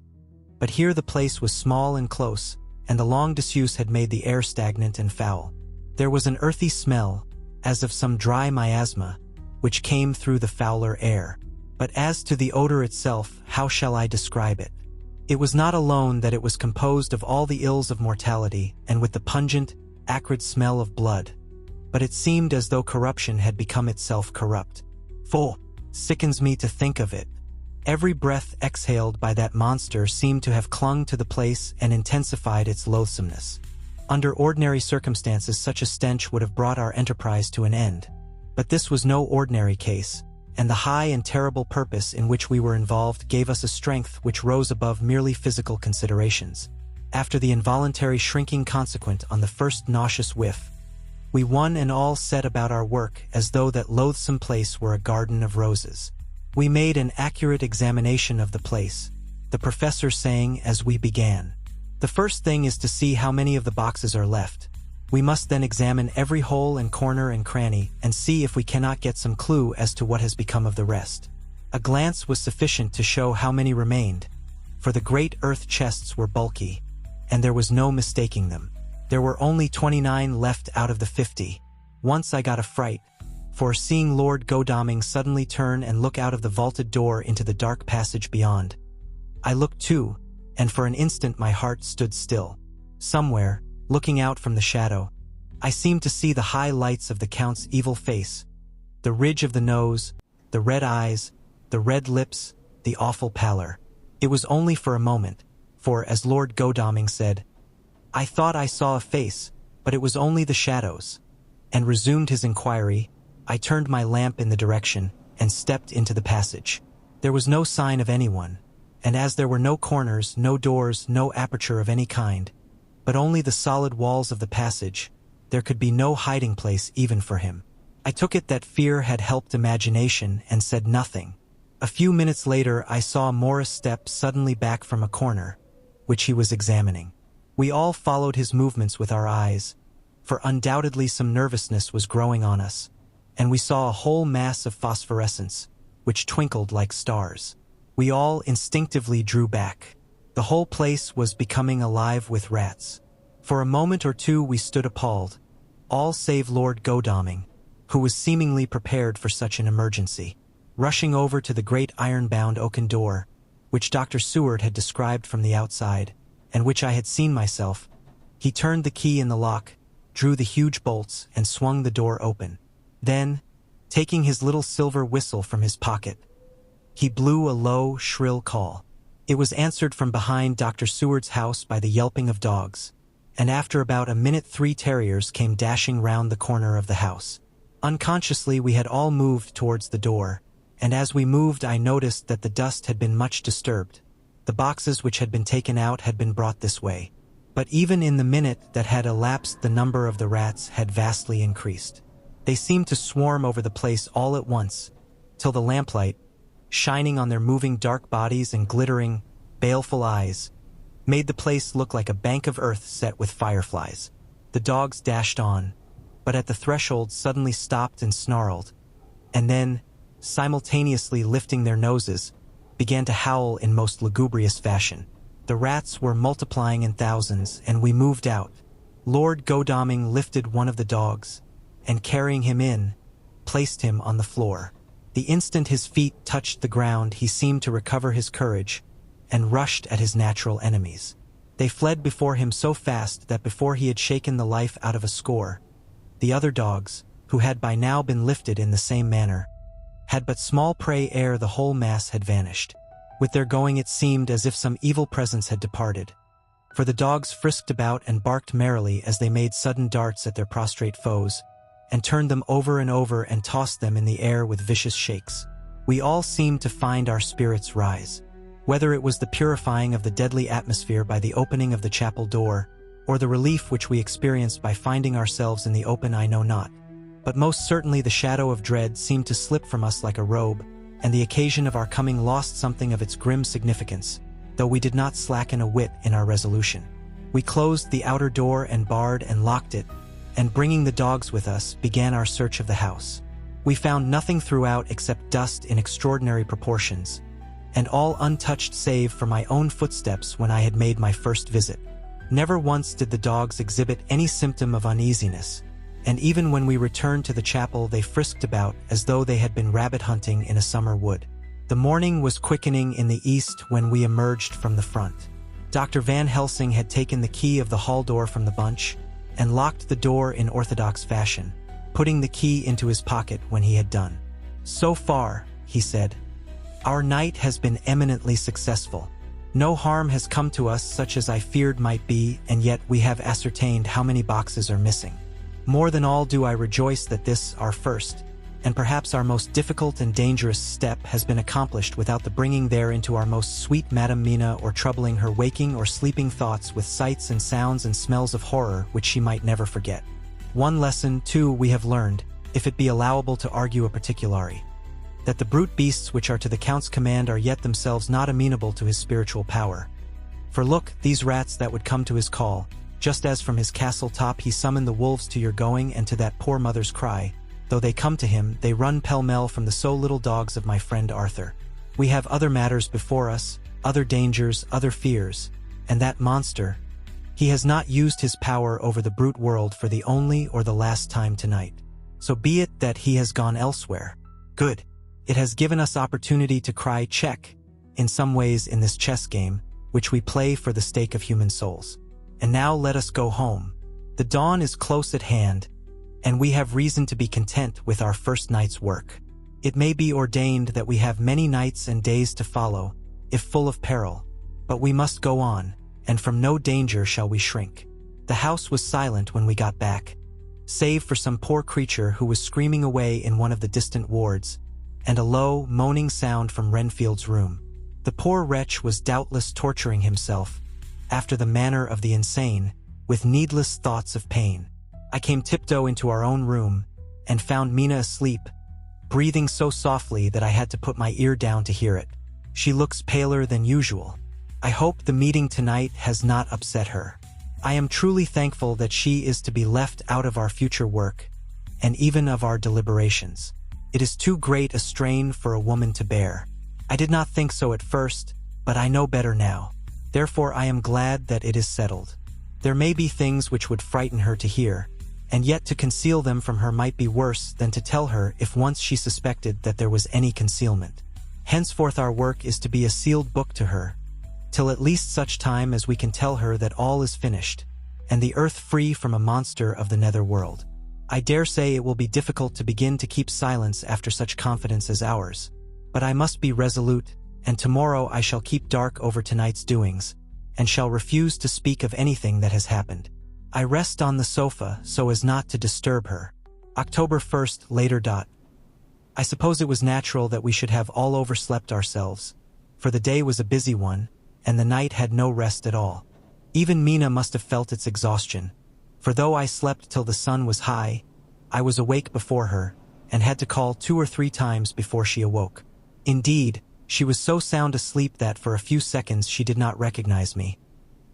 But here the place was small and close, and the long disuse had made the air stagnant and foul. There was an earthy smell, as of some dry miasma, which came through the fouler air. But as to the odor itself, how shall I describe it? It was not alone that it was composed of all the ills of mortality and with the pungent, acrid smell of blood, but it seemed as though corruption had become itself corrupt. Pho! Sickens me to think of it. Every breath exhaled by that monster seemed to have clung to the place and intensified its loathsomeness. Under ordinary circumstances such a stench would have brought our enterprise to an end. But this was no ordinary case, and the high and terrible purpose in which we were involved gave us a strength which rose above merely physical considerations. After the involuntary shrinking consequent on the first nauseous whiff, we one and all set about our work as though that loathsome place were a garden of roses. We made an accurate examination of the place, the professor saying as we began, "The first thing is to see how many of the boxes are left. We must then examine every hole and corner and cranny and see if we cannot get some clue as to what has become of the rest." A glance was sufficient to show how many remained, for the great earth chests were bulky, and there was no mistaking them. There were only 29 left out of the 50. Once I got a fright, for seeing Lord Godalming suddenly turn and look out of the vaulted door into the dark passage beyond. I looked too, and for an instant my heart stood still. Somewhere, looking out from the shadow, I seemed to see the high lights of the Count's evil face, the ridge of the nose, the red eyes, the red lips, the awful pallor. It was only for a moment, for, as Lord Godalming said, "I thought I saw a face, but it was only the shadows," and resumed his inquiry. I turned my lamp in the direction and stepped into the passage. There was no sign of anyone, and as there were no corners, no doors, no aperture of any kind, but only the solid walls of the passage, there could be no hiding place even for him. I took it that fear had helped imagination and said nothing. A few minutes later I saw Morris step suddenly back from a corner, which he was examining. We all followed his movements with our eyes, for undoubtedly some nervousness was growing on us, and we saw a whole mass of phosphorescence, which twinkled like stars. We all instinctively drew back. The whole place was becoming alive with rats. For a moment or two we stood appalled, all save Lord Godalming, who was seemingly prepared for such an emergency. Rushing over to the great iron-bound oaken door, which Dr. Seward had described from the outside, and which I had seen myself, he turned the key in the lock, drew the huge bolts, and swung the door open. Then, taking his little silver whistle from his pocket, he blew a low, shrill call. It was answered from behind Dr. Seward's house by the yelping of dogs, and after about a minute 3 terriers came dashing round the corner of the house. Unconsciously we had all moved towards the door, and as we moved I noticed that the dust had been much disturbed. The boxes which had been taken out had been brought this way. But even in the minute that had elapsed the number of the rats had vastly increased. They seemed to swarm over the place all at once, till the lamplight, shining on their moving dark bodies and glittering, baleful eyes, made the place look like a bank of earth set with fireflies. The dogs dashed on, but at the threshold suddenly stopped and snarled, and then, simultaneously lifting their noses, began to howl in most lugubrious fashion. The rats were multiplying in thousands, and we moved out. Lord Godalming lifted one of the dogs, and carrying him in, placed him on the floor. The instant his feet touched the ground, he seemed to recover his courage and rushed at his natural enemies. They fled before him so fast that before he had shaken the life out of a score, the other dogs, who had by now been lifted in the same manner, had but small prey ere the whole mass had vanished. With their going it seemed as if some evil presence had departed, for the dogs frisked about and barked merrily as they made sudden darts at their prostrate foes, and turned them over and over and tossed them in the air with vicious shakes. We all seemed to find our spirits rise. Whether it was the purifying of the deadly atmosphere by the opening of the chapel door, or the relief which we experienced by finding ourselves in the open, I know not. But most certainly the shadow of dread seemed to slip from us like a robe, and the occasion of our coming lost something of its grim significance, though we did not slacken a whit in our resolution. We closed the outer door and barred and locked it, and bringing the dogs with us, began our search of the house. We found nothing throughout except dust in extraordinary proportions, and all untouched save for my own footsteps when I had made my first visit. Never once did the dogs exhibit any symptom of uneasiness, and even when we returned to the chapel they frisked about as though they had been rabbit hunting in a summer wood. The morning was quickening in the east when we emerged from the front. Dr. Van Helsing had taken the key of the hall door from the bunch and locked the door in orthodox fashion, putting the key into his pocket when he had done. "So far," he said, "our night has been eminently successful. No harm has come to us such as I feared might be, and yet we have ascertained how many boxes are missing. More than all do I rejoice that this, our first, and perhaps our most difficult and dangerous step has been accomplished without the bringing there into our most sweet Madam Mina or troubling her waking or sleeping thoughts with sights and sounds and smells of horror which she might never forget. One lesson, too, we have learned, if it be allowable to argue a particulari, that the brute beasts which are to the Count's command are yet themselves not amenable to his spiritual power. For look, these rats that would come to his call, just as from his castle top he summoned the wolves to your going and to that poor mother's cry, though they come to him, they run pell-mell from the so little dogs of my friend Arthur. We have other matters before us, other dangers, other fears, and that monster, he has not used his power over the brute world for the only or the last time tonight. So be it that he has gone elsewhere. Good. It has given us opportunity to cry check, in some ways in this chess game, which we play for the stake of human souls. And now let us go home. The dawn is close at hand, and we have reason to be content with our first night's work. It may be ordained that we have many nights and days to follow, if full of peril, but we must go on, and from no danger shall we shrink. The house was silent when we got back, save for some poor creature who was screaming away in one of the distant wards, and a low, moaning sound from Renfield's room. The poor wretch was doubtless torturing himself, after the manner of the insane, with needless thoughts of pain. I came tiptoe into our own room, and found Mina asleep, breathing so softly that I had to put my ear down to hear it. She looks paler than usual. I hope the meeting tonight has not upset her. I am truly thankful that she is to be left out of our future work, and even of our deliberations. It is too great a strain for a woman to bear. I did not think so at first, but I know better now. Therefore I am glad that it is settled. There may be things which would frighten her to hear, and yet to conceal them from her might be worse than to tell her if once she suspected that there was any concealment. Henceforth our work is to be a sealed book to her, till at least such time as we can tell her that all is finished, and the earth free from a monster of the nether world. I dare say it will be difficult to begin to keep silence after such confidence as ours, but I must be resolute, and tomorrow I shall keep dark over tonight's doings, and shall refuse to speak of anything that has happened. I rest on the sofa so as not to disturb her. October 1st, later. I suppose it was natural that we should have all overslept ourselves, for the day was a busy one, and the night had no rest at all. Even Mina must have felt its exhaustion, for though I slept till the sun was high, I was awake before her, and had to call 2 or 3 times before she awoke. Indeed, she was so sound asleep that for a few seconds she did not recognize me,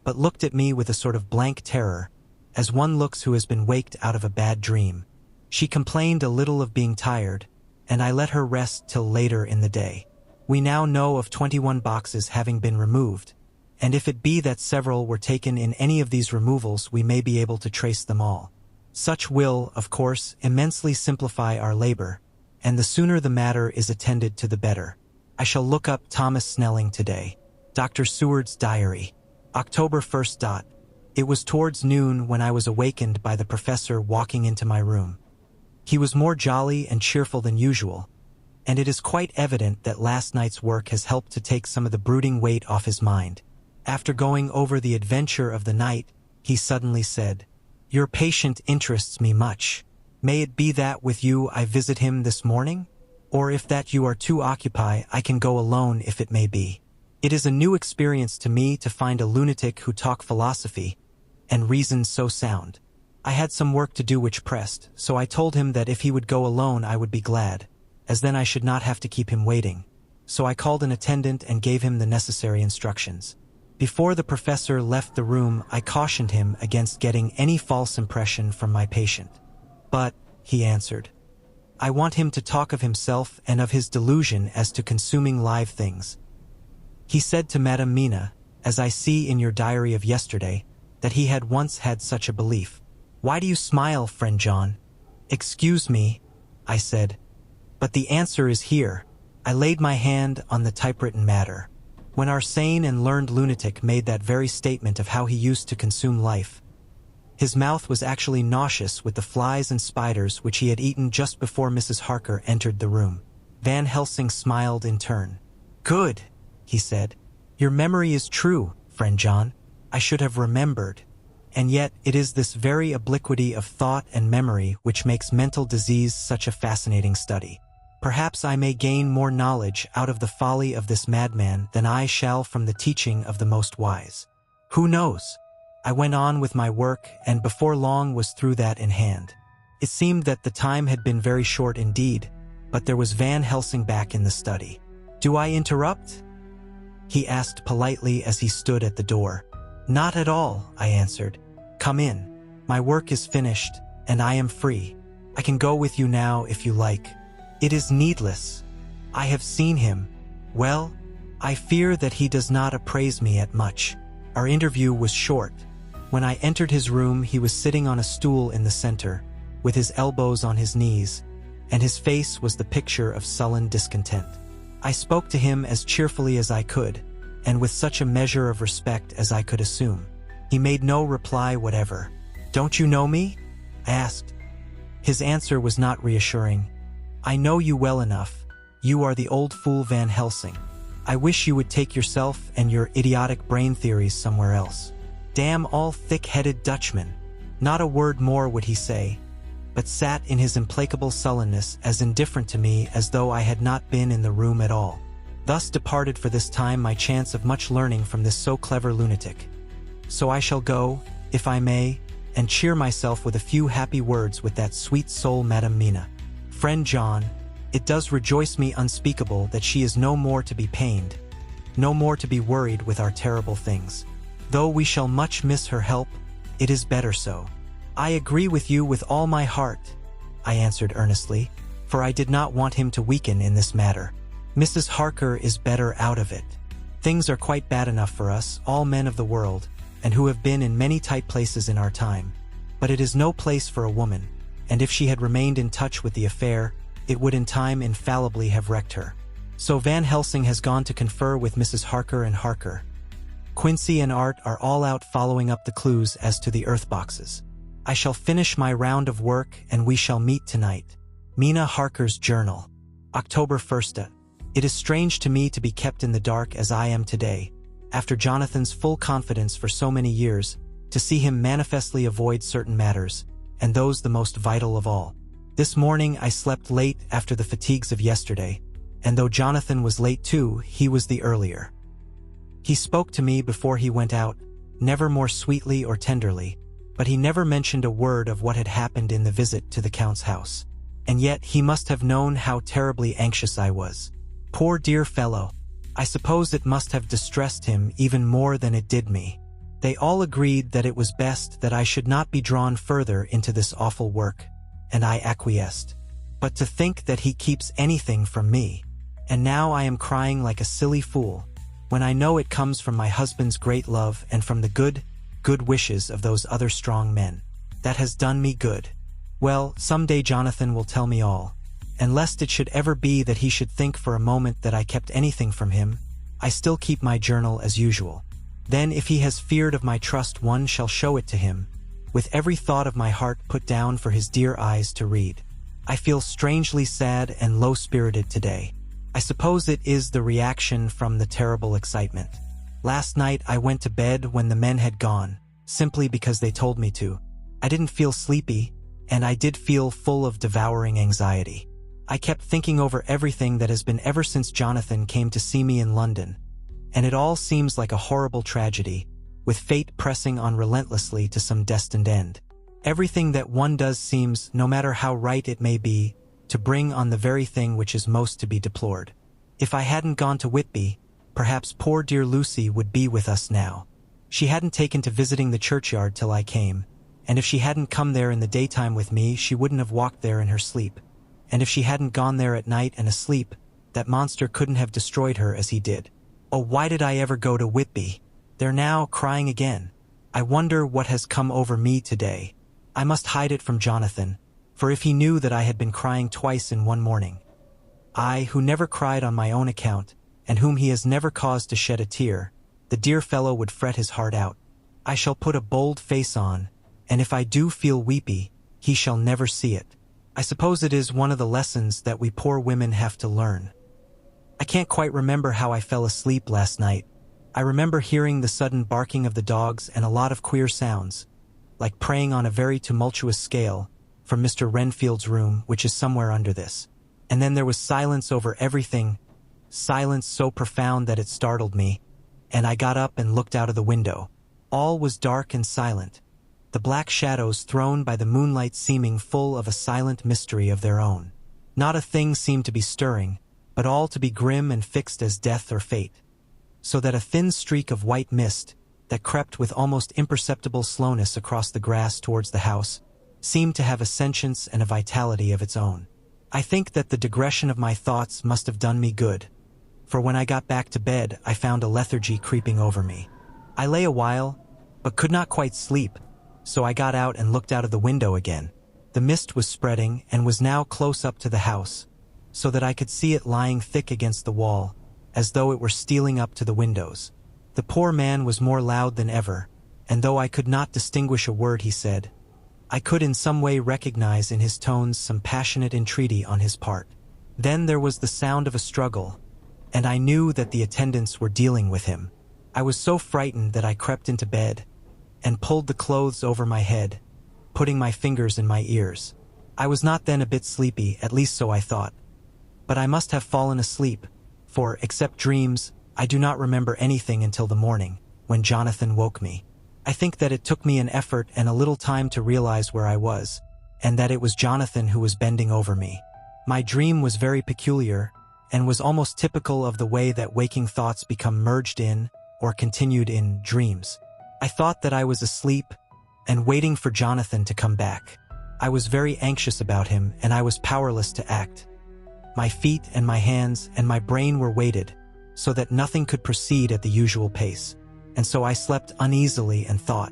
but looked at me with a sort of blank terror, as one looks who has been waked out of a bad dream. She complained a little of being tired, and I let her rest till later in the day. We now know of 21 boxes having been removed, and if it be that several were taken in any of these removals we may be able to trace them all. Such will, of course, immensely simplify our labor, and the sooner the matter is attended to the better. I shall look up Thomas Snelling today. Dr. Seward's diary. October 1st. It was towards noon when I was awakened by the professor walking into my room. He was more jolly and cheerful than usual, and it is quite evident that last night's work has helped to take some of the brooding weight off his mind. After going over the adventure of the night, he suddenly said, "Your patient interests me much. May it be that with you I visit him this morning? Or if that you are too occupied, I can go alone if it may be. It is a new experience to me to find a lunatic who talk philosophy and reasons so sound. I had some work to do which pressed, so I told him that if he would go alone I would be glad, as then I should not have to keep him waiting. So I called an attendant and gave him the necessary instructions. Before the professor left the room, I cautioned him against getting any false impression from my patient. But, he answered, I want him to talk of himself and of his delusion as to consuming live things. He said to Madame Mina, as I see in your diary of yesterday, that he had once had such a belief. Why do you smile, friend John? Excuse me, I said, but the answer is here. I laid my hand on the typewritten matter. When our sane and learned lunatic made that very statement of how he used to consume life, his mouth was actually nauseous with the flies and spiders which he had eaten just before Mrs. Harker entered the room. Van Helsing smiled in turn. Good, he said. Your memory is true, friend John. I should have remembered. And yet it is this very obliquity of thought and memory which makes mental disease such a fascinating study. Perhaps I may gain more knowledge out of the folly of this madman than I shall from the teaching of the most wise. Who knows? I went on with my work, and before long was through that in hand. It seemed that the time had been very short indeed, but there was Van Helsing back in the study. Do I interrupt? He asked politely as he stood at the door. Not at all, I answered. Come in. My work is finished, and I am free. I can go with you now if you like. It is needless. I have seen him. Well, I fear that he does not appraise me at much. Our interview was short. When I entered his room, he was sitting on a stool in the center, with his elbows on his knees, and his face was the picture of sullen discontent. I spoke to him as cheerfully as I could, and with such a measure of respect as I could assume. He made no reply whatever. Don't you know me? I asked. His answer was not reassuring. I know you well enough. You are the old fool Van Helsing. I wish you would take yourself and your idiotic brain theories somewhere else. Damn all thick-headed Dutchmen. Not a word more would he say, but sat in his implacable sullenness as indifferent to me as though I had not been in the room at all. Thus departed for this time my chance of much learning from this so clever lunatic. So I shall go, if I may, and cheer myself with a few happy words with that sweet soul Madame Mina. Friend John, it does rejoice me unspeakable that she is no more to be pained, no more to be worried with our terrible things. Though we shall much miss her help, it is better so. I agree with you with all my heart, I answered earnestly, for I did not want him to weaken in this matter. Mrs. Harker is better out of it. Things are quite bad enough for us, all men of the world, and who have been in many tight places in our time. But it is no place for a woman, and if she had remained in touch with the affair, it would in time infallibly have wrecked her. So Van Helsing has gone to confer with Mrs. Harker and Harker. Quincy and Art are all out following up the clues as to the earth boxes. I shall finish my round of work and we shall meet tonight. Mina Harker's Journal. October 1st. It is strange to me to be kept in the dark as I am today, after Jonathan's full confidence for so many years, to see him manifestly avoid certain matters, and those the most vital of all. This morning I slept late after the fatigues of yesterday, and though Jonathan was late too, he was the earlier. He spoke to me before he went out, never more sweetly or tenderly, but he never mentioned a word of what had happened in the visit to the Count's house. And yet he must have known how terribly anxious I was. Poor dear fellow, I suppose it must have distressed him even more than it did me. They all agreed that it was best that I should not be drawn further into this awful work, and I acquiesced. But to think that he keeps anything from me, and now I am crying like a silly fool, when I know it comes from my husband's great love and from the good wishes of those other strong men. That has done me good. Well, some day Jonathan will tell me all, and lest it should ever be that he should think for a moment that I kept anything from him, I still keep my journal as usual. Then if he has feared of my trust, one shall show it to him, with every thought of my heart put down for his dear eyes to read. I feel strangely sad and low-spirited today. I suppose it is the reaction from the terrible excitement. Last night I went to bed when the men had gone, simply because they told me to. I didn't feel sleepy, and I did feel full of devouring anxiety. I kept thinking over everything that has been ever since Jonathan came to see me in London, and it all seems like a horrible tragedy, with fate pressing on relentlessly to some destined end. Everything that one does seems, no matter how right it may be, to bring on the very thing which is most to be deplored. If I hadn't gone to Whitby, perhaps poor dear Lucy would be with us now. She hadn't taken to visiting the churchyard till I came, and if she hadn't come there in the daytime with me, she wouldn't have walked there in her sleep. And if she hadn't gone there at night and asleep, that monster couldn't have destroyed her as he did. Oh, why did I ever go to Whitby? They're now crying again. I wonder what has come over me today. I must hide it from Jonathan, for if he knew that I had been crying twice in one morning, I, who never cried on my own account, and whom he has never caused to shed a tear, the dear fellow would fret his heart out. I shall put a bold face on, and if I do feel weepy, he shall never see it. I suppose it is one of the lessons that we poor women have to learn. I can't quite remember how I fell asleep last night. I remember hearing the sudden barking of the dogs and a lot of queer sounds, like praying on a very tumultuous scale, from Mr. Renfield's room, which is somewhere under this. And then there was silence over everything, silence so profound that it startled me, and I got up and looked out of the window. All was dark and silent, the black shadows thrown by the moonlight seeming full of a silent mystery of their own. Not a thing seemed to be stirring, but all to be grim and fixed as death or fate, so that a thin streak of white mist, that crept with almost imperceptible slowness across the grass towards the house, seemed to have a sentience and a vitality of its own. I think that the digression of my thoughts must have done me good, for when I got back to bed I found a lethargy creeping over me. I lay a while, but could not quite sleep, so I got out and looked out of the window again. The mist was spreading and was now close up to the house, so that I could see it lying thick against the wall, as though it were stealing up to the windows. The poor man was more loud than ever, and though I could not distinguish a word he said, I could in some way recognize in his tones some passionate entreaty on his part. Then there was the sound of a struggle, and I knew that the attendants were dealing with him. I was so frightened that I crept into bed, and pulled the clothes over my head, putting my fingers in my ears. I was not then a bit sleepy, at least so I thought, but I must have fallen asleep, for, except dreams, I do not remember anything until the morning, when Jonathan woke me. I think that it took me an effort and a little time to realize where I was, and that it was Jonathan who was bending over me. My dream was very peculiar, and was almost typical of the way that waking thoughts become merged in, or continued in, dreams. I thought that I was asleep, and waiting for Jonathan to come back. I was very anxious about him, and I was powerless to act. My feet and my hands and my brain were weighted, so that nothing could proceed at the usual pace, and so I slept uneasily and thought.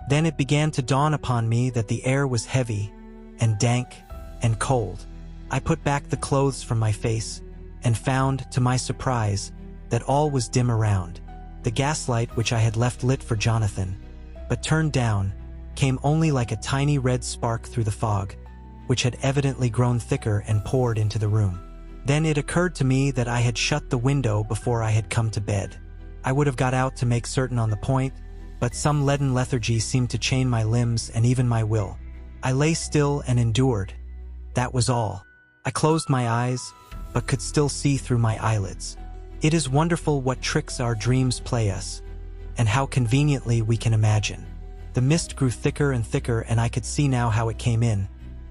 Then it began to dawn upon me that the air was heavy and dank and cold. I put back the clothes from my face and found, to my surprise, that all was dim around. The gaslight which I had left lit for Jonathan, but turned down, came only like a tiny red spark through the fog, which had evidently grown thicker and poured into the room. Then it occurred to me that I had shut the window before I had come to bed. I would have got out to make certain on the point, but some leaden lethargy seemed to chain my limbs and even my will. I lay still and endured. That was all. I closed my eyes, but could still see through my eyelids. It is wonderful what tricks our dreams play us, and how conveniently we can imagine. The mist grew thicker and thicker, and I could see now how it came in,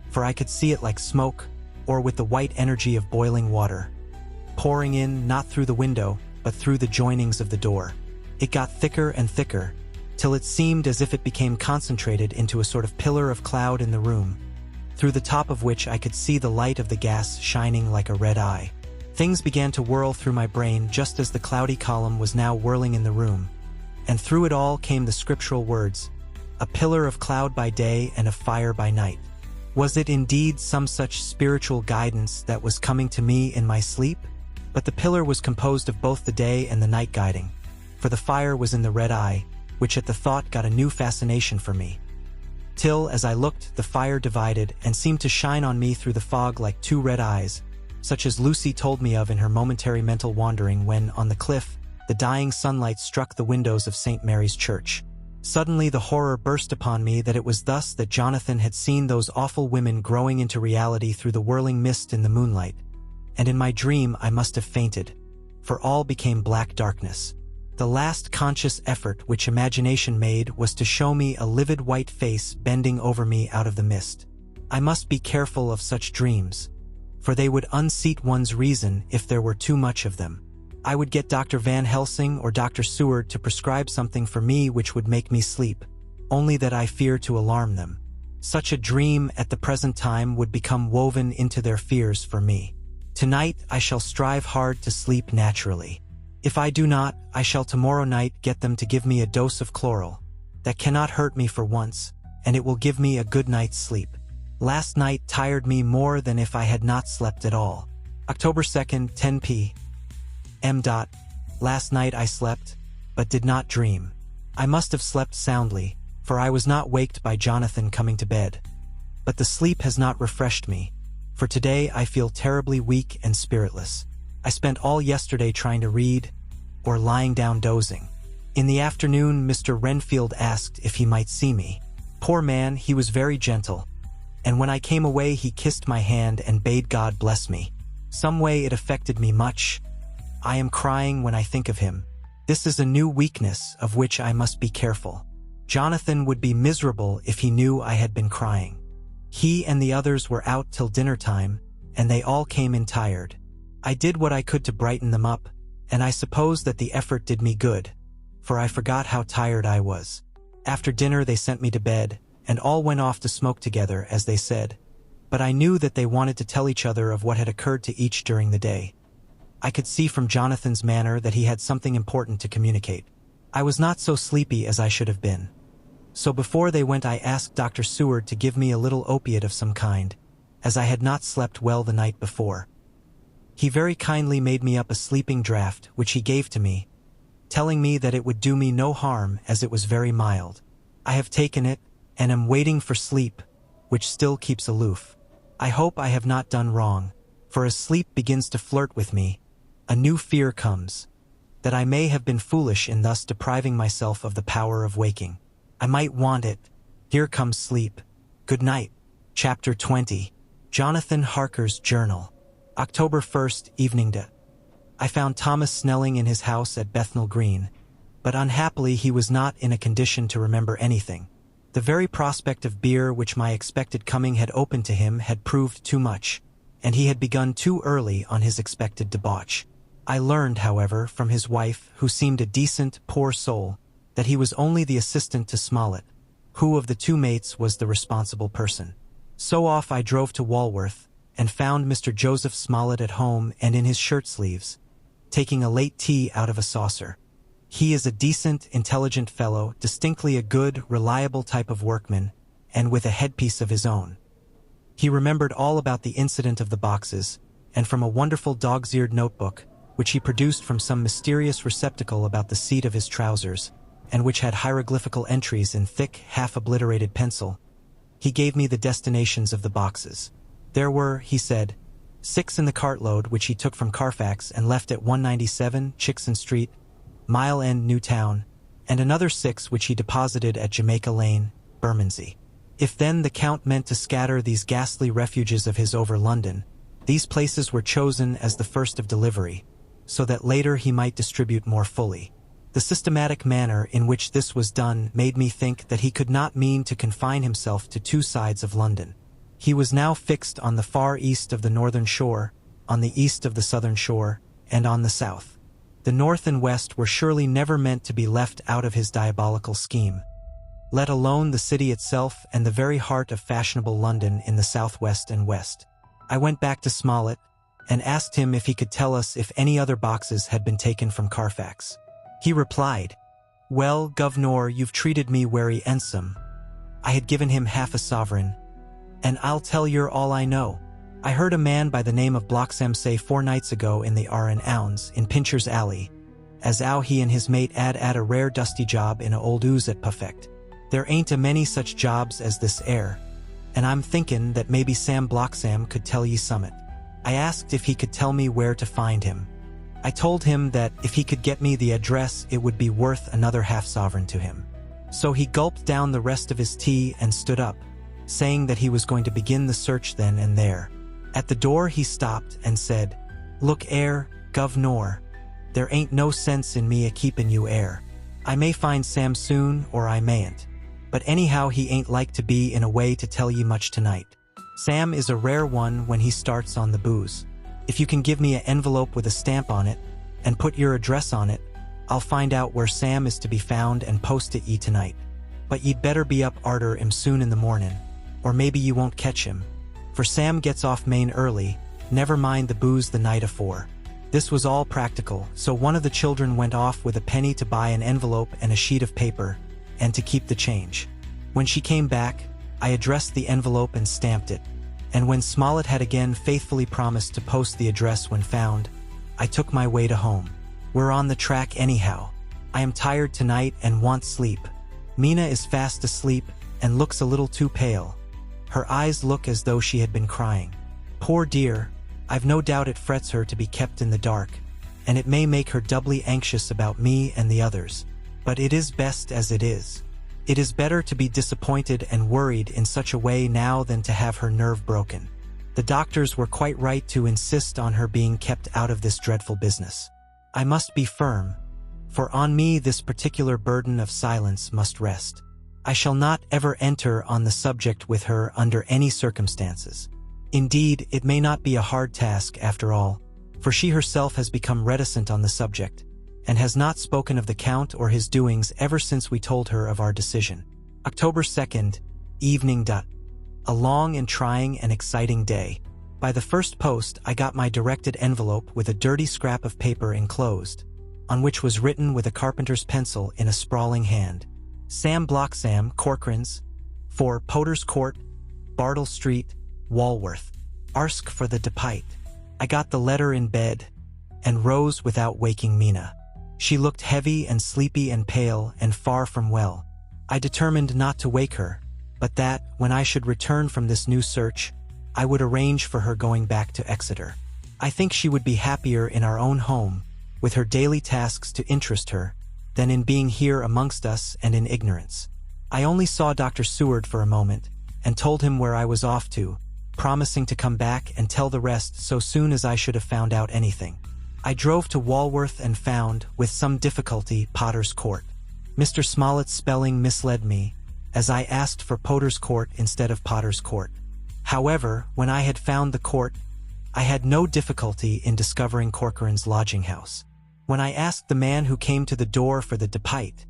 for I could see it like smoke, or with the white energy of boiling water, pouring in not through the window, but through the joinings of the door. It got thicker and thicker, till it seemed as if it became concentrated into a sort of pillar of cloud in the room, through the top of which I could see the light of the gas shining like a red eye. Things began to whirl through my brain just as the cloudy column was now whirling in the room, and through it all came the scriptural words, "A pillar of cloud by day and of fire by night." Was it indeed some such spiritual guidance that was coming to me in my sleep? But the pillar was composed of both the day and the night guiding, for the fire was in the red eye, which at the thought got a new fascination for me. Till, as I looked, the fire divided and seemed to shine on me through the fog like two red eyes, such as Lucy told me of in her momentary mental wandering when, on the cliff, the dying sunlight struck the windows of St. Mary's Church. Suddenly the horror burst upon me that it was thus that Jonathan had seen those awful women growing into reality through the whirling mist in the moonlight, and in my dream I must have fainted, for all became black darkness. The last conscious effort which imagination made was to show me a livid white face bending over me out of the mist. I must be careful of such dreams, for they would unseat one's reason if there were too much of them. I would get Dr. Van Helsing or Dr. Seward to prescribe something for me which would make me sleep, only that I fear to alarm them. Such a dream at the present time would become woven into their fears for me. Tonight I shall strive hard to sleep naturally. If I do not, I shall tomorrow night get them to give me a dose of chloral. That cannot hurt me for once, and it will give me a good night's sleep. Last night tired me more than if I had not slept at all. October 2nd, 10 p.m. Last night I slept, but did not dream. I must have slept soundly, for I was not waked by Jonathan coming to bed. But the sleep has not refreshed me, for today I feel terribly weak and spiritless. I spent all yesterday trying to read, or lying down dozing. In the afternoon, Mr. Renfield asked if he might see me. Poor man, he was very gentle, and when I came away he kissed my hand and bade God bless me. Some way it affected me much. I am crying when I think of him. This is a new weakness of which I must be careful. Jonathan would be miserable if he knew I had been crying. He and the others were out till dinner time, and they all came in tired. I did what I could to brighten them up, and I suppose that the effort did me good, for I forgot how tired I was. After dinner they sent me to bed, and all went off to smoke together, as they said, but I knew that they wanted to tell each other of what had occurred to each during the day. I could see from Jonathan's manner that he had something important to communicate. I was not so sleepy as I should have been. So before they went I asked Dr. Seward to give me a little opiate of some kind, as I had not slept well the night before. He very kindly made me up a sleeping draught, which he gave to me, telling me that it would do me no harm as it was very mild. I have taken it, and am waiting for sleep, which still keeps aloof. I hope I have not done wrong, for as sleep begins to flirt with me, a new fear comes, that I may have been foolish in thus depriving myself of the power of waking. I might want it. Here comes sleep. Good night. Chapter 20. Jonathan Harker's Journal. October 1st, evening. I found Thomas Snelling in his house at Bethnal Green, but unhappily he was not in a condition to remember anything. The very prospect of beer which my expected coming had opened to him had proved too much, and he had begun too early on his expected debauch. I learned, however, from his wife, who seemed a decent, poor soul, that he was only the assistant to Smollett, who of the two mates was the responsible person. So off I drove to Walworth, and found Mr. Joseph Smollett at home and in his shirt sleeves, taking a late tea out of a saucer. He is a decent, intelligent fellow, distinctly a good, reliable type of workman, and with a headpiece of his own. He remembered all about the incident of the boxes, and from a wonderful dog's-eared notebook, which he produced from some mysterious receptacle about the seat of his trousers, and which had hieroglyphical entries in thick, half-obliterated pencil, he gave me the destinations of the boxes. There were, he said, 6 in the cartload which he took from Carfax and left at 197 Chickson Street, Mile End, Newtown, and another 6 which he deposited at Jamaica Lane, Bermondsey. If then the Count meant to scatter these ghastly refuges of his over London, these places were chosen as the first of delivery, so that later he might distribute more fully. The systematic manner in which this was done made me think that he could not mean to confine himself to 2 sides of London. He was now fixed on the far east of the northern shore, on the east of the southern shore, and on the south. The north and west were surely never meant to be left out of his diabolical scheme, let alone the city itself and the very heart of fashionable London in the southwest and west. I went back to Smollett, and asked him if he could tell us if any other boxes had been taken from Carfax. He replied, "Well, Governor, you've treated me wery ensome." I had given him half a sovereign, And I'll tell yer all I know. I heard a man by the name of Bloxam say 4 nights ago in the R and Ounds in Pincher's Alley, as 'ow he and his mate 'ad a rare dusty job in a old ooze at Perfect. There ain't a many such jobs as this air, and I'm thinkin' that maybe Sam Bloxam could tell ye summat. I asked if he could tell me where to find him. I told him that if he could get me the address it would be worth another half-sovereign to him. So he gulped down the rest of his tea and stood up, saying that he was going to begin the search then and there. At the door he stopped and said, "Look 'ere, Governor, there ain't no sense in me a-keepin' you 'ere. I may find Sam soon or I mayn't. But anyhow he ain't like to be in a way to tell ye much tonight. Sam is a rare one when he starts on the booze. If you can give me an envelope with a stamp on it, and put your address on it, I'll find out where Sam is to be found and post it ye tonight. But ye'd better be up arter him soon in the mornin', or maybe ye won't catch him. For Sam gets off main early, never mind the booze the night afore." This was all practical, so one of the children went off with a penny to buy an envelope and a sheet of paper, and to keep the change. When she came back, I addressed the envelope and stamped it, and when Smollett had again faithfully promised to post the address when found, I took my way to home. We're on the track anyhow. I am tired tonight and want sleep. Mina is fast asleep and looks a little too pale. Her eyes look as though she had been crying. Poor dear, I've no doubt it frets her to be kept in the dark, and it may make her doubly anxious about me and the others. But it is best as it is. It is better to be disappointed and worried in such a way now than to have her nerve broken. The doctors were quite right to insist on her being kept out of this dreadful business. I must be firm, for on me this particular burden of silence must rest. I shall not ever enter on the subject with her under any circumstances. Indeed, it may not be a hard task after all, for she herself has become reticent on the subject, and has not spoken of the Count or his doings ever since we told her of our decision. October 2nd, evening. A long and trying and exciting day. By the first post I got my directed envelope with a dirty scrap of paper enclosed, on which was written with a carpenter's pencil in a sprawling hand, "Sam Bloxam, Corcoran's, 4 Potter's Court, Bartle Street, Walworth. Ask for the Depite." I got the letter in bed, and rose without waking Mina. She looked heavy and sleepy and pale and far from well. I determined not to wake her, but that, when I should return from this new search, I would arrange for her going back to Exeter. I think she would be happier in our own home, with her daily tasks to interest her, than in being here amongst us and in ignorance. I only saw Dr. Seward for a moment, and told him where I was off to, promising to come back and tell the rest so soon as I should have found out anything. I drove to Walworth and found, with some difficulty, Potter's Court. Mr. Smollett's spelling misled me, as I asked for Potter's Court instead of Potter's Court. However, when I had found the court, I had no difficulty in discovering Corcoran's lodging house. When I asked the man who came to the door for the Depite,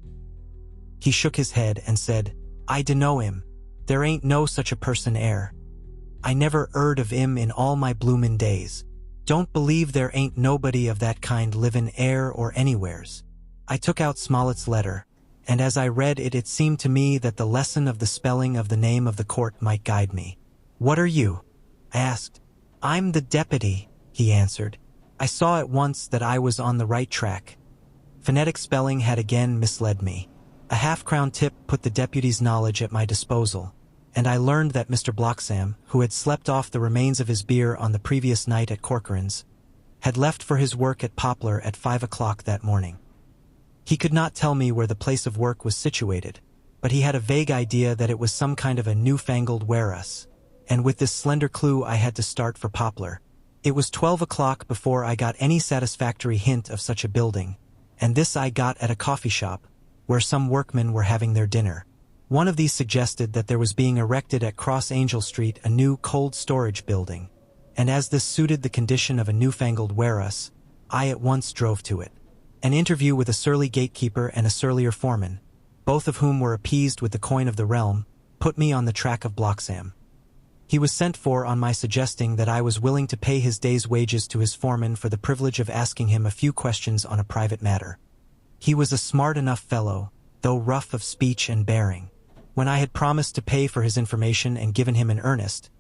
he shook his head and said, "I dunno him. There ain't no such a person 'ere. I never 'eard of 'im in all my bloomin' days. Don't believe there ain't nobody of that kind livin' 'ere or anywheres." I took out Smollett's letter, and as I read it, it seemed to me that the lesson of the spelling of the name of the court might guide me. "What are you?" I asked. "I'm the deputy," he answered. I saw at once that I was on the right track. Phonetic spelling had again misled me. A half-crown tip put the deputy's knowledge at my disposal, and I learned that Mr. Bloxam, who had slept off the remains of his beer on the previous night at Corcoran's, had left for his work at Poplar at 5 o'clock that morning. He could not tell me where the place of work was situated, but he had a vague idea that it was some kind of a newfangled warehouse, and with this slender clue I had to start for Poplar. It was 12 o'clock before I got any satisfactory hint of such a building, and this I got at a coffee shop, where some workmen were having their dinner. One of these suggested that there was being erected at Cross Angel Street a new cold storage building, and as this suited the condition of a newfangled warehouse, I at once drove to it. An interview with a surly gatekeeper and a surlier foreman, both of whom were appeased with the coin of the realm, put me on the track of Bloxam. He was sent for on my suggesting that I was willing to pay his day's wages to his foreman for the privilege of asking him a few questions on a private matter. He was a smart enough fellow, though rough of speech and bearing. When I had promised to pay for his information and given him an earnest,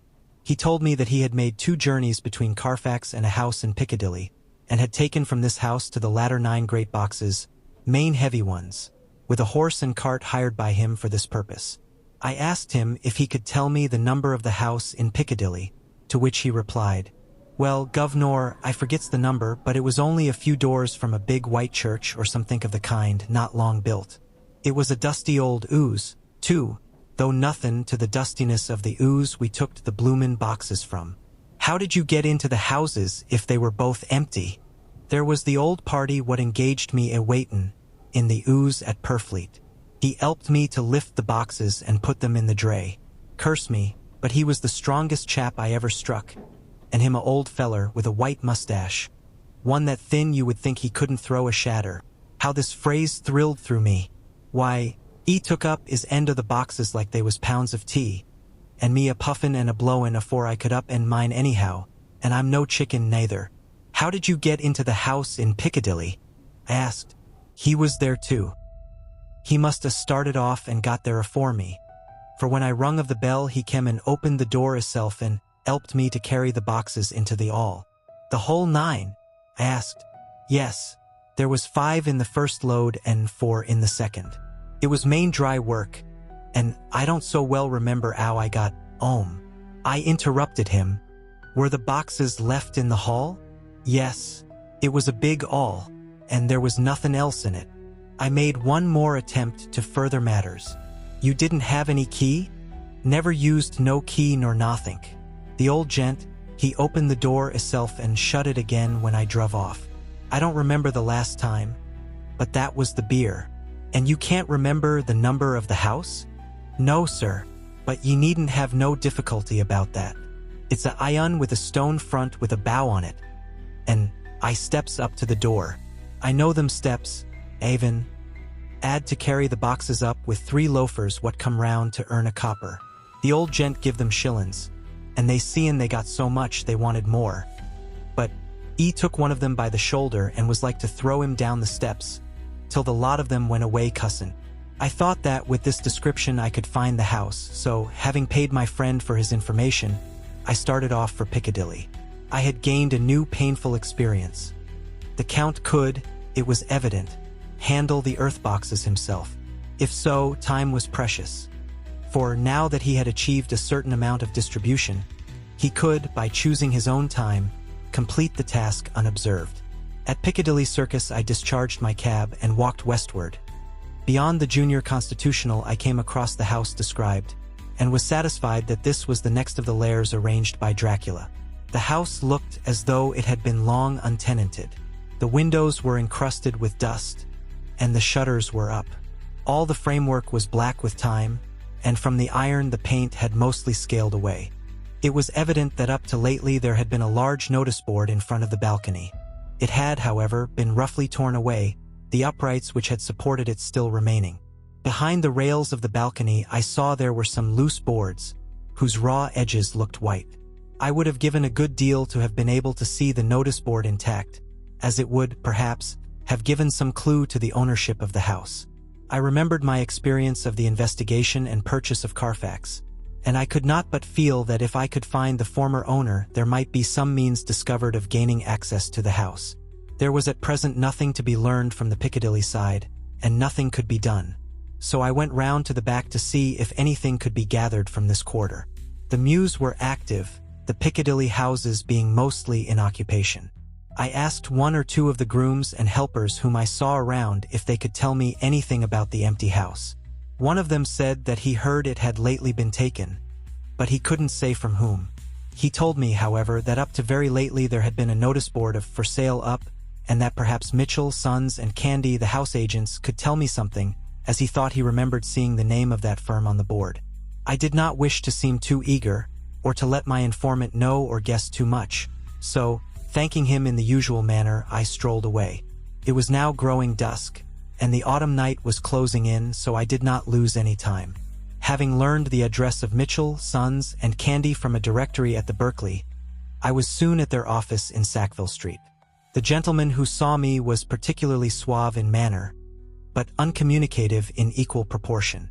he told me that he had made 2 journeys between Carfax and a house in Piccadilly, and had taken from this house to the latter 9 great boxes, main heavy ones, with a horse and cart hired by him for this purpose. I asked him if he could tell me the number of the house in Piccadilly, to which he replied, "Well, governor, I forgets the number, but it was only a few doors from a big white church or something of the kind, not long built. It was a dusty old ooze, too, though nothin' to the dustiness of the ooze we took the bloomin' boxes from." "How did you get into the houses if they were both empty?" "There was the old party what engaged me a waitin' in the ooze at Purfleet. He helped me to lift the boxes and put them in the dray. Curse me, but he was the strongest chap I ever struck, and him a old feller with a white mustache, one that thin you would think he couldn't throw a shatter." How this phrase thrilled through me. Why, he took up his end of the boxes like they was pounds of tea, and me a puffin' and a blowin' afore I could up end mine anyhow, and I'm no chicken neither. "How did you get into the house in Piccadilly?" I asked. "He was there too. He must have started off and got there afore me, for when I rung of the bell he came and opened the door hisself and helped me to carry the boxes into the hall." "The whole 9? I asked. "Yes. There was 5 in the first load and 4 in the second. It was main dry work, and I don't so well remember how I got home." I interrupted him. "Were the boxes left in the hall?" "Yes. It was a big hall, and there was nothing else in it." I made one more attempt to further matters. "You didn't have any key?" "Never used no key nor nothing. The old gent, he opened the door hisself and shut it again when I druv off. I don't remember the last time, but that was the beer." "And you can't remember the number of the house?" "No, sir, but ye needn't have no difficulty about that. It's a iron with a stone front with a bow on it." And I steps up to the door. I know them steps, Avon. Add to carry the boxes up with 3 loafers what come round to earn a copper. The old gent give them shillings, and they seein' they got so much they wanted more. But he took one of them by the shoulder and was like to throw him down the steps, till the lot of them went away cussin'. I thought that with this description I could find the house, so having paid my friend for his information, I started off for Piccadilly. I had gained a new painful experience. The Count could, it was evident, handle the earth boxes himself. If so, time was precious. For now that he had achieved a certain amount of distribution, he could, by choosing his own time, complete the task unobserved. At Piccadilly Circus I discharged my cab and walked westward. Beyond the Junior Constitutional I came across the house described, and was satisfied that this was the next of the lairs arranged by Dracula. The house looked as though it had been long untenanted. The windows were encrusted with dust, and the shutters were up. All the framework was black with time, and from the iron the paint had mostly scaled away. It was evident that up to lately there had been a large notice board in front of the balcony. It had, however, been roughly torn away, the uprights which had supported it still remaining. Behind the rails of the balcony I saw there were some loose boards, whose raw edges looked white. I would have given a good deal to have been able to see the notice board intact, as it would, perhaps, have given some clue to the ownership of the house. I remembered my experience of the investigation and purchase of Carfax, and I could not but feel that if I could find the former owner there might be some means discovered of gaining access to the house. There was at present nothing to be learned from the Piccadilly side, and nothing could be done. So I went round to the back to see if anything could be gathered from this quarter. The mews were active, the Piccadilly houses being mostly in occupation. I asked 1 or 2 of the grooms and helpers whom I saw around if they could tell me anything about the empty house. One of them said that he heard it had lately been taken, but he couldn't say from whom. He told me, however, that up to very lately there had been a notice board of "for sale" up, and that perhaps Mitchell, Sons, and Candy, the house agents, could tell me something, as he thought he remembered seeing the name of that firm on the board. I did not wish to seem too eager, or to let my informant know or guess too much, so, thanking him in the usual manner, I strolled away. It was now growing dusk, and the autumn night was closing in, so I did not lose any time. Having learned the address of Mitchell, Sons, and Candy from a directory at the Berkeley, I was soon at their office in Sackville Street. The gentleman who saw me was particularly suave in manner, but uncommunicative in equal proportion.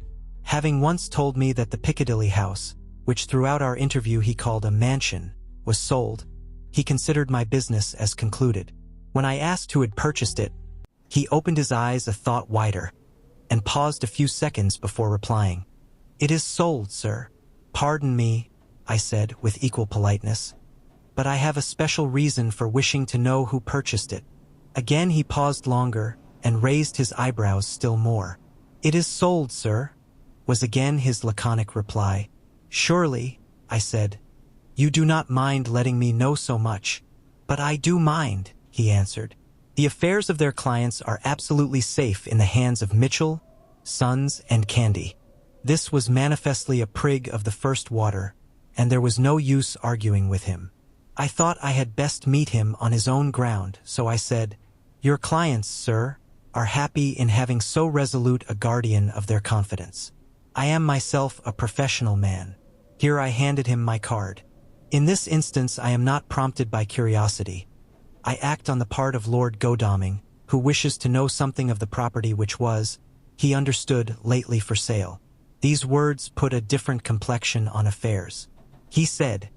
Having once told me that the Piccadilly house, which throughout our interview he called a mansion, was sold, he considered my business as concluded. When I asked who had purchased it, he opened his eyes a thought wider, and paused a few seconds before replying. "It is sold, sir." "Pardon me," I said with equal politeness, "but I have a special reason for wishing to know who purchased it." Again he paused longer, and raised his eyebrows still more. "It is sold, sir," was again his laconic reply. "Surely," I said, "you do not mind letting me know so much." "But I do mind," he answered. "The affairs of their clients are absolutely safe in the hands of Mitchell, Sons, and Candy." This was manifestly a prig of the first water, and there was no use arguing with him. I thought I had best meet him on his own ground, so I said, "Your clients, sir, are happy in having so resolute a guardian of their confidence. I am myself a professional man." Here I handed him my card. In this instance I am not prompted by curiosity. I act on the part of Lord Godalming, who wishes to know something of the property which was, he understood, lately for sale. These words put a different complexion on affairs. He said,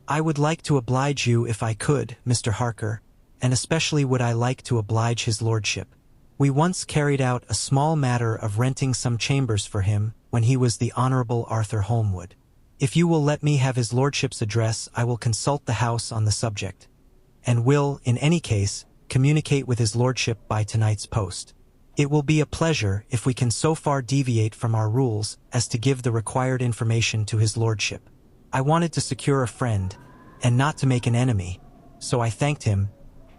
"I would like to oblige you if I could, Mr. Harker, and especially would I like to oblige his lordship. We once carried out a small matter of renting some chambers for him when he was the Honorable Arthur Holmwood. If you will let me have his lordship's address, I will consult the house on the subject, and will, in any case, communicate with his lordship by tonight's post. It will be a pleasure if we can so far deviate from our rules as to give the required information to his lordship." I wanted to secure a friend, and not to make an enemy, so I thanked him,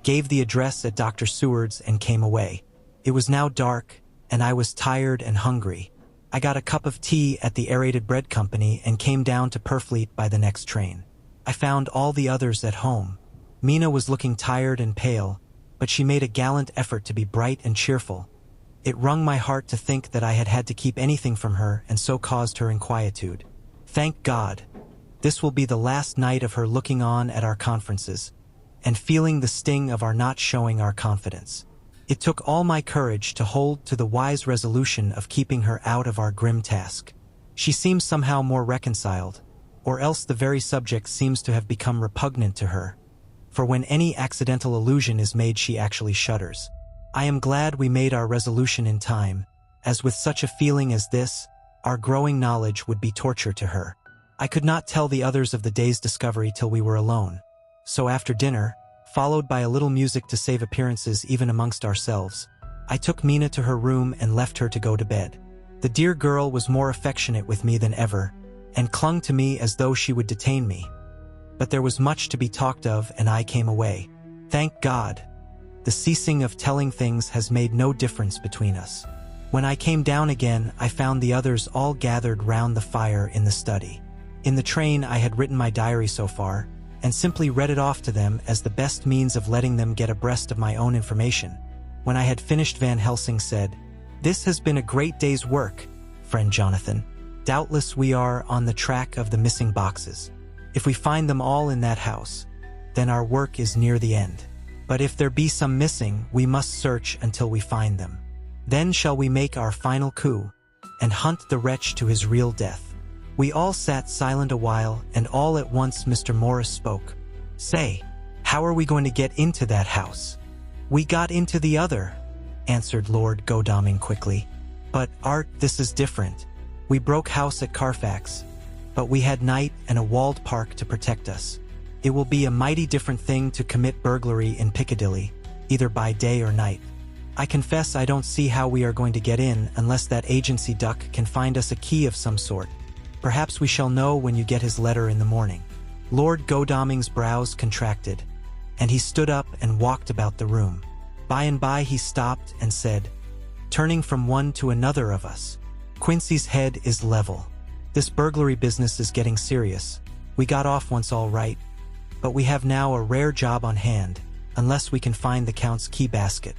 gave the address at Dr. Seward's, and came away. It was now dark, and I was tired and hungry. I got a cup of tea at the Aerated Bread Company and came down to Purfleet by the next train. I found all the others at home. Mina was looking tired and pale, but she made a gallant effort to be bright and cheerful. It wrung my heart to think that I had had to keep anything from her and so caused her inquietude. Thank God! This will be the last night of her looking on at our conferences, and feeling the sting of our not showing our confidence. It took all my courage to hold to the wise resolution of keeping her out of our grim task. She seems somehow more reconciled, or else the very subject seems to have become repugnant to her, for when any accidental allusion is made she actually shudders. I am glad we made our resolution in time, as with such a feeling as this, our growing knowledge would be torture to her. I could not tell the others of the day's discovery till we were alone, so after dinner, followed by a little music to save appearances even amongst ourselves, I took Mina to her room and left her to go to bed. The dear girl was more affectionate with me than ever, and clung to me as though she would detain me. But there was much to be talked of, and I came away. Thank God! The ceasing of telling things has made no difference between us. When I came down again, I found the others all gathered round the fire in the study. In the train I had written my diary so far, and simply read it off to them as the best means of letting them get abreast of my own information. When I had finished, Van Helsing said, "This has been a great day's work, friend Jonathan. Doubtless we are on the track of the missing boxes. If we find them all in that house, then our work is near the end. But if there be some missing, we must search until we find them. Then shall we make our final coup, and hunt the wretch to his real death." We all sat silent a while, and all at once Mr. Morris spoke. "Say, how are we going to get into that house?" "We got into the other," answered Lord Godalming quickly. "But, Art, this is different. We broke house at Carfax, but we had night and a walled park to protect us. It will be a mighty different thing to commit burglary in Piccadilly, either by day or night. I confess I don't see how we are going to get in unless that agency duck can find us a key of some sort. Perhaps we shall know when you get his letter in the morning." Lord Godalming's brows contracted, and he stood up and walked about the room. By and by he stopped and said, turning from one to another of us, "Quincy's head is level. This burglary business is getting serious. We got off once all right, but we have now a rare job on hand, unless we can find the Count's key basket.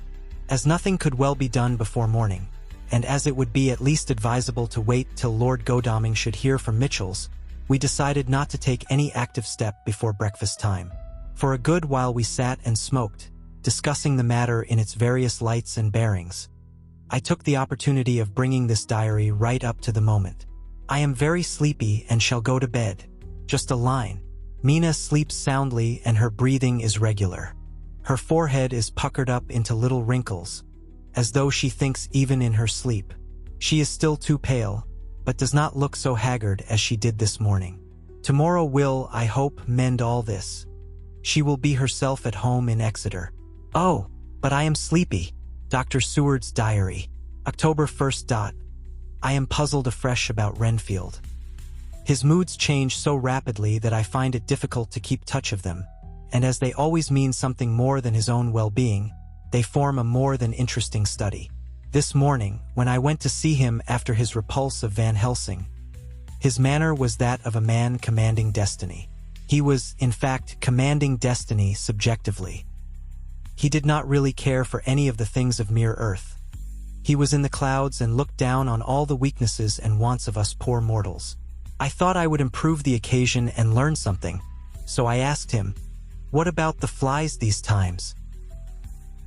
As nothing could well be done before morning, and as it would be at least advisable to wait till Lord Godalming should hear from Mitchell's, we decided not to take any active step before breakfast time. For a good while we sat and smoked, discussing the matter in its various lights and bearings. I took the opportunity of bringing this diary right up to the moment. I am very sleepy and shall go to bed. Just a line. Mina sleeps soundly and her breathing is regular. Her forehead is puckered up into little wrinkles, as though she thinks even in her sleep. She is still too pale, but does not look so haggard as she did this morning. Tomorrow will, I hope, mend all this. She will be herself at home in Exeter. Oh, but I am sleepy. Dr. Seward's diary. October 1st. I am puzzled afresh about Renfield. His moods change so rapidly that I find it difficult to keep touch of them, and as they always mean something more than his own well-being, they form a more than interesting study. This morning, when I went to see him after his repulse of Van Helsing, his manner was that of a man commanding destiny. He was, in fact, commanding destiny subjectively. He did not really care for any of the things of mere earth. He was in the clouds and looked down on all the weaknesses and wants of us poor mortals. I thought I would improve the occasion and learn something, so I asked him, "What about the flies these times?"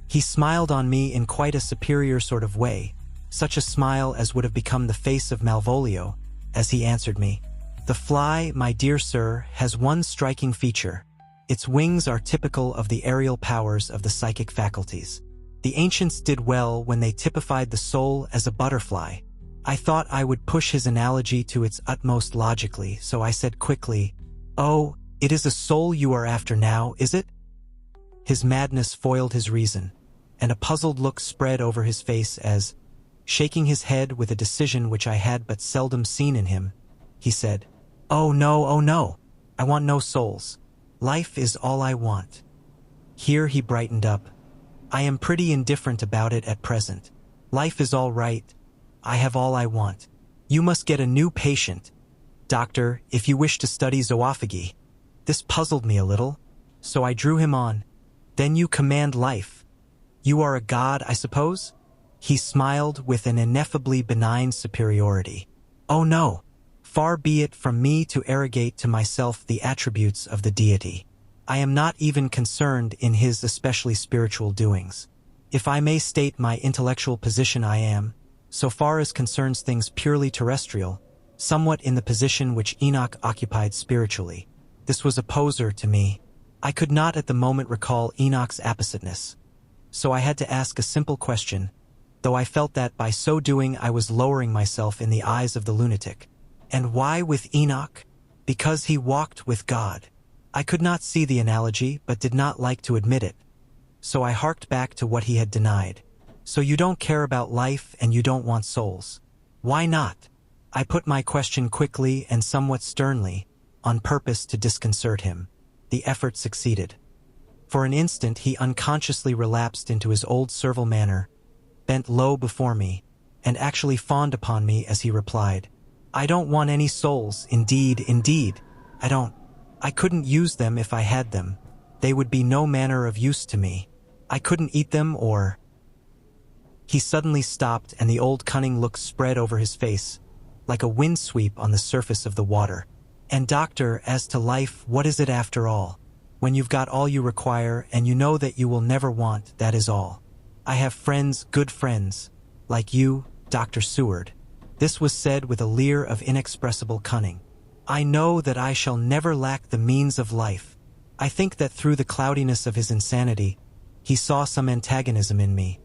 He smiled on me in quite a superior sort of way, such a smile as would have become the face of Malvolio, as he answered me, "The fly, my dear sir, has one striking feature. Its wings are typical of the aerial powers of the psychic faculties. The ancients did well when they typified the soul as a butterfly." I thought I would push his analogy to its utmost logically, so I said quickly, "Oh, it is a soul you are after now, is it?" His madness foiled his reason, and a puzzled look spread over his face as, shaking his head with a decision which I had but seldom seen in him, he said, oh no, I want no souls. Life is all I want." Here he brightened up. "I am pretty indifferent about it at present. Life is all right. I have all I want. You must get a new patient, doctor, if you wish to study zoophagy." This puzzled me a little, so I drew him on. "Then you command life. You are a god, I suppose?" He smiled with an ineffably benign superiority. "Oh no, far be it from me to arrogate to myself the attributes of the deity. I am not even concerned in his especially spiritual doings. If I may state my intellectual position, I am, so far as concerns things purely terrestrial, somewhat in the position which Enoch occupied spiritually. This was a poser to me. I could not at the moment recall Enoch's appositeness, so I had to ask a simple question, though I felt that by so doing I was lowering myself in the eyes of the lunatic. And why with Enoch? Because he walked with God. I could not see the analogy, but did not like to admit it, so I harked back to what he had denied. "So you don't care about life and you don't want souls. Why not?" I put my question quickly and somewhat sternly, on purpose to disconcert him. The effort succeeded. For an instant he unconsciously relapsed into his old servile manner, bent low before me, and actually fawned upon me as he replied, "I don't want any souls, indeed, I don't. I couldn't use them if I had them. They would be no manner of use to me. I couldn't eat them or—" He suddenly stopped and the old cunning look spread over his face, like a wind sweep on the surface of the water. "And doctor, as to life, what is it after all? When you've got all you require and you know that you will never want, that is all. I have friends, good friends, like you, Dr. Seward." This was said with a leer of inexpressible cunning. "I know that I shall never lack the means of life." I think that through the cloudiness of his insanity, he saw some antagonism in me,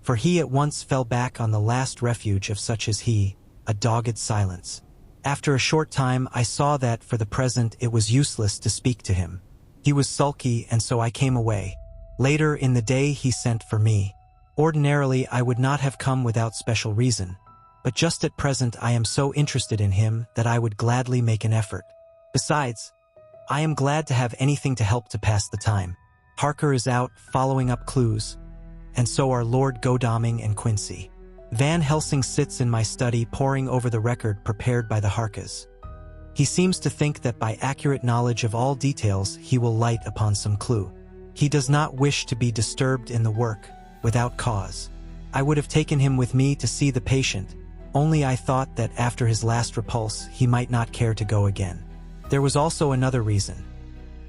for he at once fell back on the last refuge of such as he, a dogged silence. After a short time I saw that for the present it was useless to speak to him. He was sulky, and so I came away. Later in the day he sent for me. Ordinarily I would not have come without special reason, but just at present I am so interested in him that I would gladly make an effort. Besides, I am glad to have anything to help to pass the time. Harker is out following up clues, and so are Lord Godalming and Quincy. Van Helsing sits in my study poring over the record prepared by the Harkas. He seems to think that by accurate knowledge of all details he will light upon some clue. He does not wish to be disturbed in the work, without cause. I would have taken him with me to see the patient, only I thought that after his last repulse he might not care to go again. There was also another reason.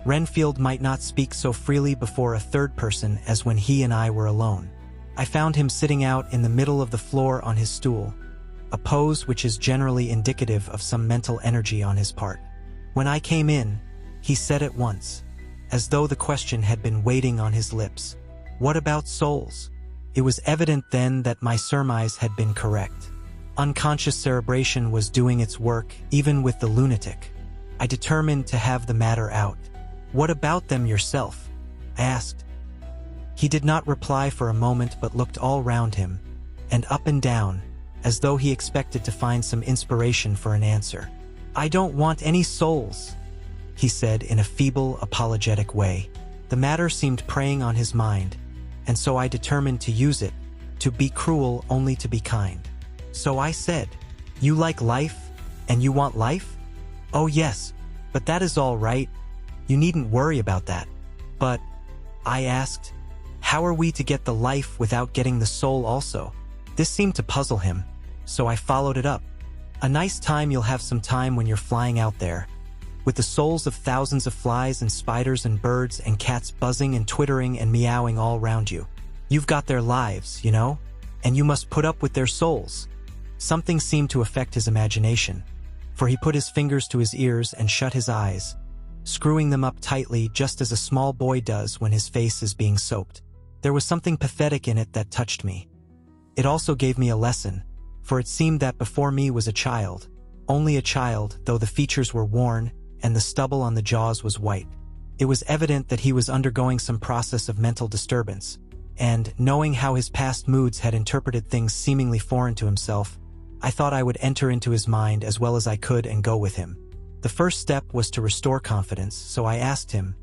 Renfield might not speak so freely before a third person as when he and I were alone. I found him sitting out in the middle of the floor on his stool, a pose which is generally indicative of some mental energy on his part. When I came in, he said at once, as though the question had been waiting on his lips, "What about souls?" It was evident then that my surmise had been correct. Unconscious cerebration was doing its work, even with the lunatic. I determined to have the matter out. "What about them yourself?" I asked. He did not reply for a moment but looked all round him, and up and down, as though he expected to find some inspiration for an answer. "I don't want any souls," he said in a feeble, apologetic way. The matter seemed preying on his mind, and so I determined to use it, to be cruel only to be kind. So I said, "You like life, and you want life?" "Oh yes, but that is all right. You needn't worry about that." "But," I asked, "how are we to get the life without getting the soul also?" This seemed to puzzle him, so I followed it up. "A nice time you'll have some time when you're flying out there, with the souls of thousands of flies and spiders and birds and cats buzzing and twittering and meowing all round you. You've got their lives, you know, and you must put up with their souls." Something seemed to affect his imagination, for he put his fingers to his ears and shut his eyes, screwing them up tightly just as a small boy does when his face is being soaped. There was something pathetic in it that touched me. It also gave me a lesson, for it seemed that before me was a child, only a child, though the features were worn and the stubble on the jaws was white. It was evident that he was undergoing some process of mental disturbance, and, knowing how his past moods had interpreted things seemingly foreign to himself, I thought I would enter into his mind as well as I could and go with him. The first step was to restore confidence, so I asked him,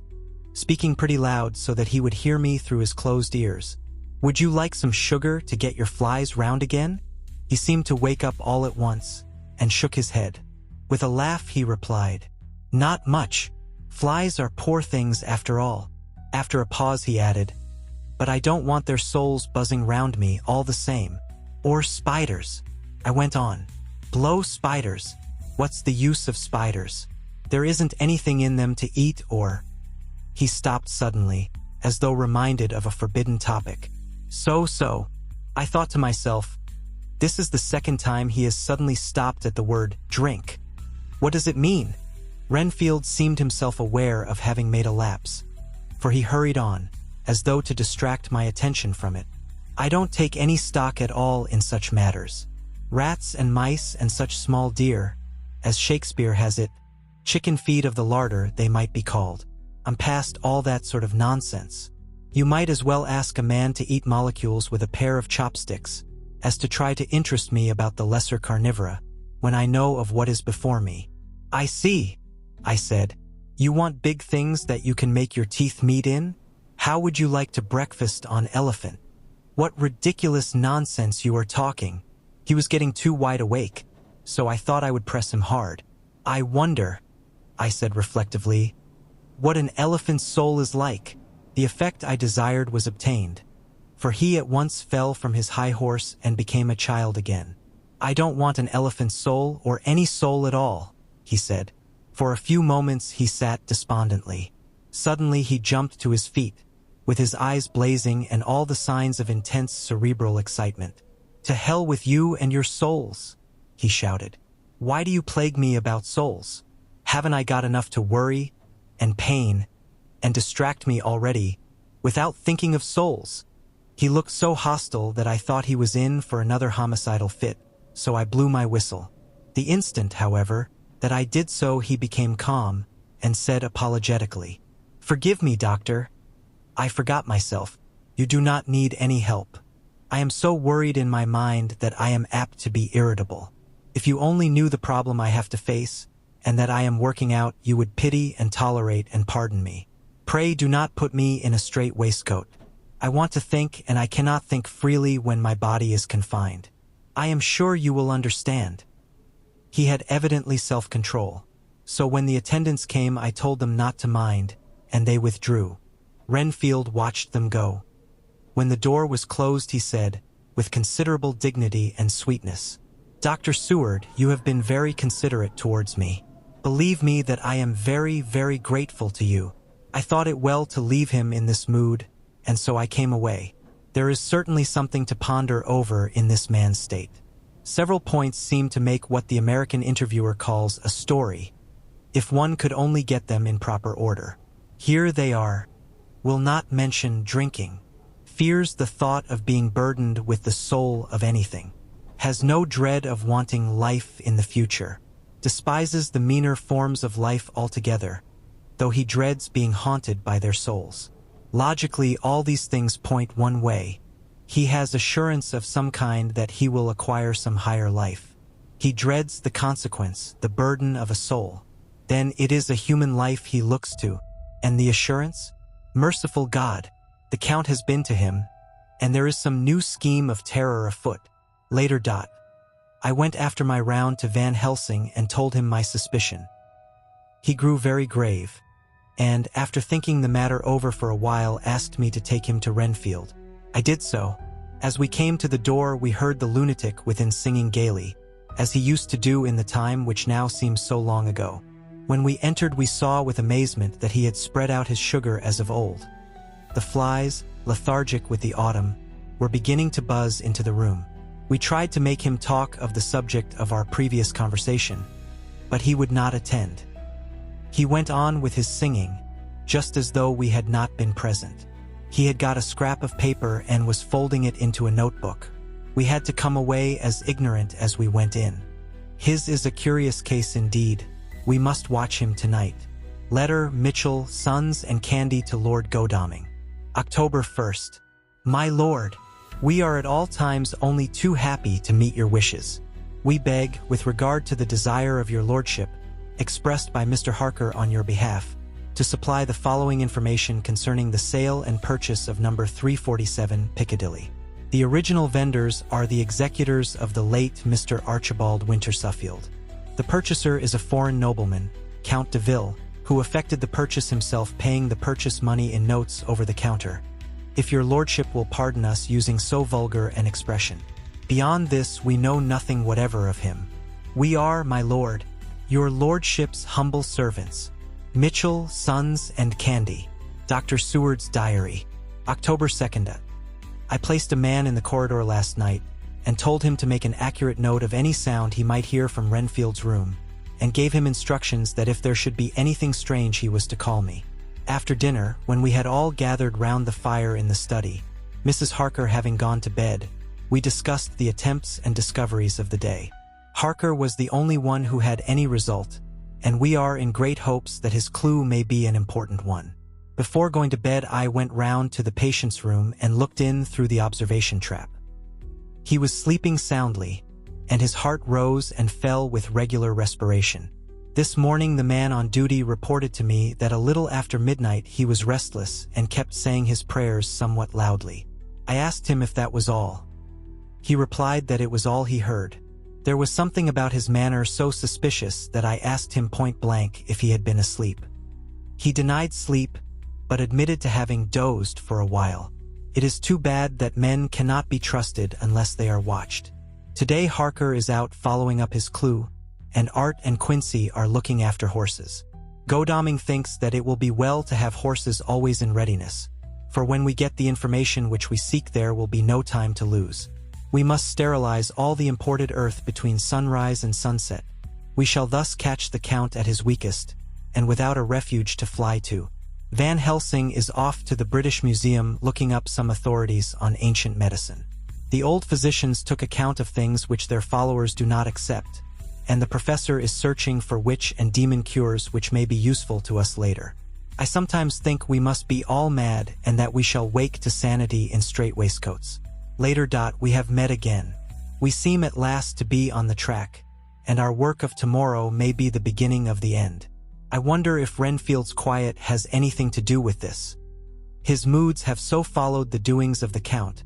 speaking pretty loud so that he would hear me through his closed ears, "Would you like some sugar to get your flies round again?" He seemed to wake up all at once, and shook his head. With a laugh he replied, "Not much. Flies are poor things after all." After a pause he added, "But I don't want their souls buzzing round me all the same. Or spiders." I went on, "Blow spiders. What's the use of spiders? There isn't anything in them to eat or—" He stopped suddenly, as though reminded of a forbidden topic. So, I thought to myself, this is the second time he has suddenly stopped at the word drink. What does it mean? Renfield seemed himself aware of having made a lapse, for he hurried on, as though to distract my attention from it. "I don't take any stock at all in such matters. Rats and mice and such small deer, as Shakespeare has it, chicken feed of the larder they might be called. I'm past all that sort of nonsense. You might as well ask a man to eat molecules with a pair of chopsticks, as to try to interest me about the lesser carnivora, when I know of what is before me." "I see," I said. "You want big things that you can make your teeth meet in? How would you like to breakfast on elephant?" "What ridiculous nonsense you are talking." He was getting too wide awake, so I thought I would press him hard. "I wonder," I said reflectively, "what an elephant's soul is like." The effect I desired was obtained, for he at once fell from his high horse and became a child again. "I don't want an elephant's soul or any soul at all," he said. For a few moments he sat despondently. Suddenly he jumped to his feet, with his eyes blazing and all the signs of intense cerebral excitement. "To hell with you and your souls," he shouted. "Why do you plague me about souls? Haven't I got enough to worry and pain and distract me already, without thinking of souls?" He looked so hostile that I thought he was in for another homicidal fit, so I blew my whistle. The instant, however, that I did so he became calm and said apologetically, "Forgive me, doctor. I forgot myself. You do not need any help. I am so worried in my mind that I am apt to be irritable. If you only knew the problem I have to face, and that I am working out, you would pity and tolerate and pardon me. Pray do not put me in a strait waistcoat. I want to think, and I cannot think freely when my body is confined. I am sure you will understand." He had evidently self-control, so when the attendants came I told them not to mind, and they withdrew. Renfield watched them go. When the door was closed he said, with considerable dignity and sweetness, "Dr. Seward, you have been very considerate towards me. Believe me that I am very, very grateful to you. I thought it well to leave him in this mood, and so I came away. There is certainly something to ponder over in this man's state." Several points seem to make what the American interviewer calls a story, if one could only get them in proper order. Here they are. Will not mention drinking. Fears the thought of being burdened with the soul of anything. Has no dread of wanting life in the future. Despises the meaner forms of life altogether, though he dreads being haunted by their souls. Logically, all these things point one way. He has assurance of some kind that he will acquire some higher life. He dreads the consequence, the burden of a soul. Then it is a human life he looks to. And the assurance? Merciful God, the Count has been to him, and there is some new scheme of terror afoot. Later. I went after my round to Van Helsing and told him my suspicion. He grew very grave, and, after thinking the matter over for a while, asked me to take him to Renfield. I did so. As we came to the door, we heard the lunatic within singing gaily, as he used to do in the time which now seems so long ago. When we entered, we saw with amazement that he had spread out his sugar as of old. The flies, lethargic with the autumn, were beginning to buzz into the room. We tried to make him talk of the subject of our previous conversation, but he would not attend. He went on with his singing, just as though we had not been present. He had got a scrap of paper and was folding it into a notebook. We had to come away as ignorant as we went in. His is a curious case indeed. We must watch him tonight. Letter, Mitchell, Sons and Candy to Lord Godalming. October 1st. My Lord, we are at all times only too happy to meet your wishes. We beg, with regard to the desire of your lordship, expressed by Mr. Harker on your behalf, to supply the following information concerning the sale and purchase of number 347 Piccadilly. The original vendors are the executors of the late Mr. Archibald Winter Suffield. The purchaser is a foreign nobleman, Count de Ville, who effected the purchase himself, paying the purchase money in notes over the counter. If your lordship will pardon us using so vulgar an expression. Beyond this, we know nothing whatever of him. We are, my lord, your lordship's humble servants. Mitchell, Sons and Candy. Dr. Seward's Diary. October 2nd. I placed a man in the corridor last night and told him to make an accurate note of any sound he might hear from Renfield's room, and gave him instructions that if there should be anything strange he was to call me. After dinner, when we had all gathered round the fire in the study, Mrs. Harker having gone to bed, we discussed the attempts and discoveries of the day. Harker was the only one who had any result, and we are in great hopes that his clue may be an important one. Before going to bed, I went round to the patient's room and looked in through the observation trap. He was sleeping soundly, and his heart rose and fell with regular respiration. This morning the man on duty reported to me that a little after midnight he was restless and kept saying his prayers somewhat loudly. I asked him if that was all. He replied that it was all he heard. There was something about his manner so suspicious that I asked him point blank if he had been asleep. He denied sleep, but admitted to having dozed for a while. It is too bad that men cannot be trusted unless they are watched. Today Harker is out following up his clue, and Art and Quincy are looking after horses. Godalming thinks that it will be well to have horses always in readiness, for when we get the information which we seek there will be no time to lose. We must sterilize all the imported earth between sunrise and sunset. We shall thus catch the Count at his weakest, and without a refuge to fly to. Van Helsing is off to the British Museum looking up some authorities on ancient medicine. The old physicians took account of things which their followers do not accept, and the professor is searching for witch and demon cures which may be useful to us later. I sometimes think we must be all mad and that we shall wake to sanity in strait waistcoats. Later. We have met again. We seem at last to be on the track, and our work of tomorrow may be the beginning of the end. I wonder if Renfield's quiet has anything to do with this. His moods have so followed the doings of the Count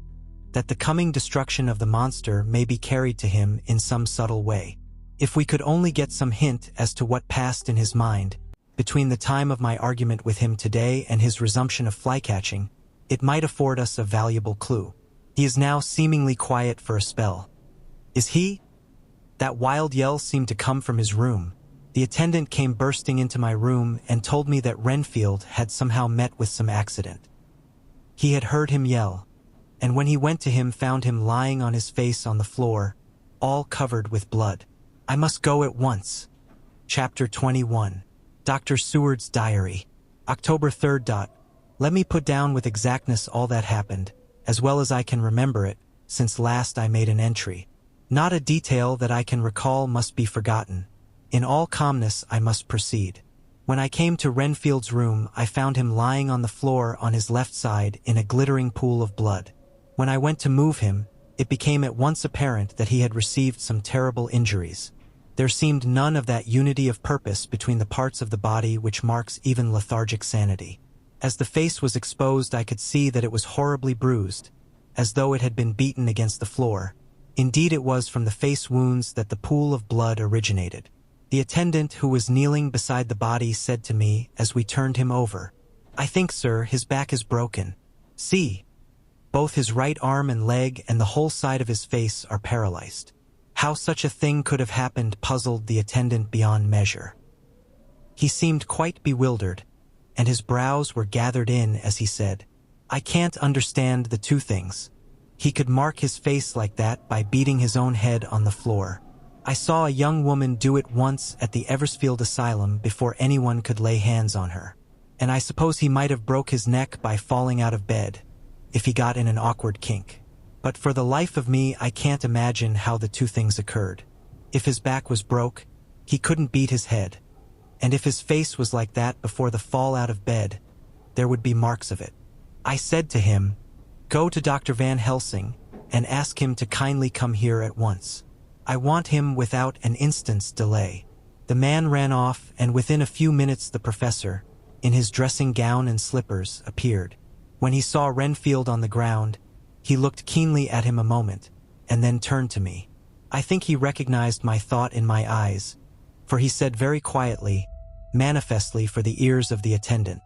that the coming destruction of the monster may be carried to him in some subtle way. If we could only get some hint as to what passed in his mind between the time of my argument with him today and his resumption of fly-catching, it might afford us a valuable clue. He is now seemingly quiet for a spell. Is he? That wild yell seemed to come from his room. The attendant came bursting into my room and told me that Renfield had somehow met with some accident. He had heard him yell, and when he went to him found him lying on his face on the floor, all covered with blood. I must go at once. Chapter 21. Dr. Seward's Diary. October 3rd. Let me put down with exactness all that happened, as well as I can remember it, since last I made an entry. Not a detail that I can recall must be forgotten. In all calmness I must proceed. When I came to Renfield's room, I found him lying on the floor on his left side in a glittering pool of blood. When I went to move him, it became at once apparent that he had received some terrible injuries. There seemed none of that unity of purpose between the parts of the body which marks even lethargic sanity. As the face was exposed, I could see that it was horribly bruised, as though it had been beaten against the floor. Indeed, it was from the face wounds that the pool of blood originated. The attendant who was kneeling beside the body said to me as we turned him over, "I think, sir, his back is broken. See, both his right arm and leg and the whole side of his face are paralyzed." How such a thing could have happened puzzled the attendant beyond measure. He seemed quite bewildered, and his brows were gathered in as he said, "I can't understand the two things. He could mark his face like that by beating his own head on the floor. I saw a young woman do it once at the Eversfield Asylum before anyone could lay hands on her. And I suppose he might have broke his neck by falling out of bed, if he got in an awkward kink. But for the life of me, I can't imagine how the two things occurred. If his back was broke, he couldn't beat his head. And if his face was like that before the fall out of bed, there would be marks of it. I said to him, 'Go to Dr. Van Helsing and ask him to kindly come here at once. I want him without an instant's delay.' The man ran off, and within a few minutes the professor, in his dressing gown and slippers, appeared. When he saw Renfield on the ground, he looked keenly at him a moment, and then turned to me. I think he recognized my thought in my eyes, for he said very quietly, manifestly for the ears of the attendant,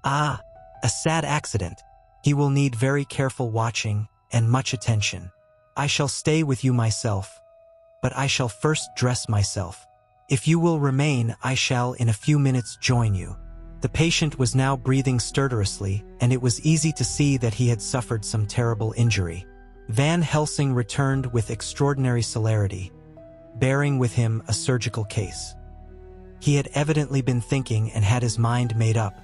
'Ah, a sad accident. He will need very careful watching and much attention. I shall stay with you myself, but I shall first dress myself. If you will remain, I shall in a few minutes join you.' The patient was now breathing stertorously, and it was easy to see that he had suffered some terrible injury. Van Helsing returned with extraordinary celerity, bearing with him a surgical case. He had evidently been thinking and had his mind made up,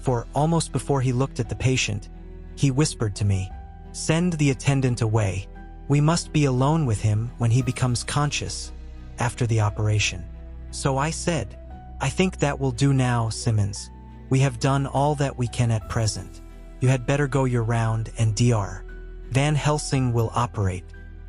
for almost before he looked at the patient, he whispered to me, 'Send the attendant away. We must be alone with him when he becomes conscious, after the operation.' So I said, 'I think that will do now, Simmons. We have done all that we can at present. You had better go your round, and Dr. Van Helsing will operate.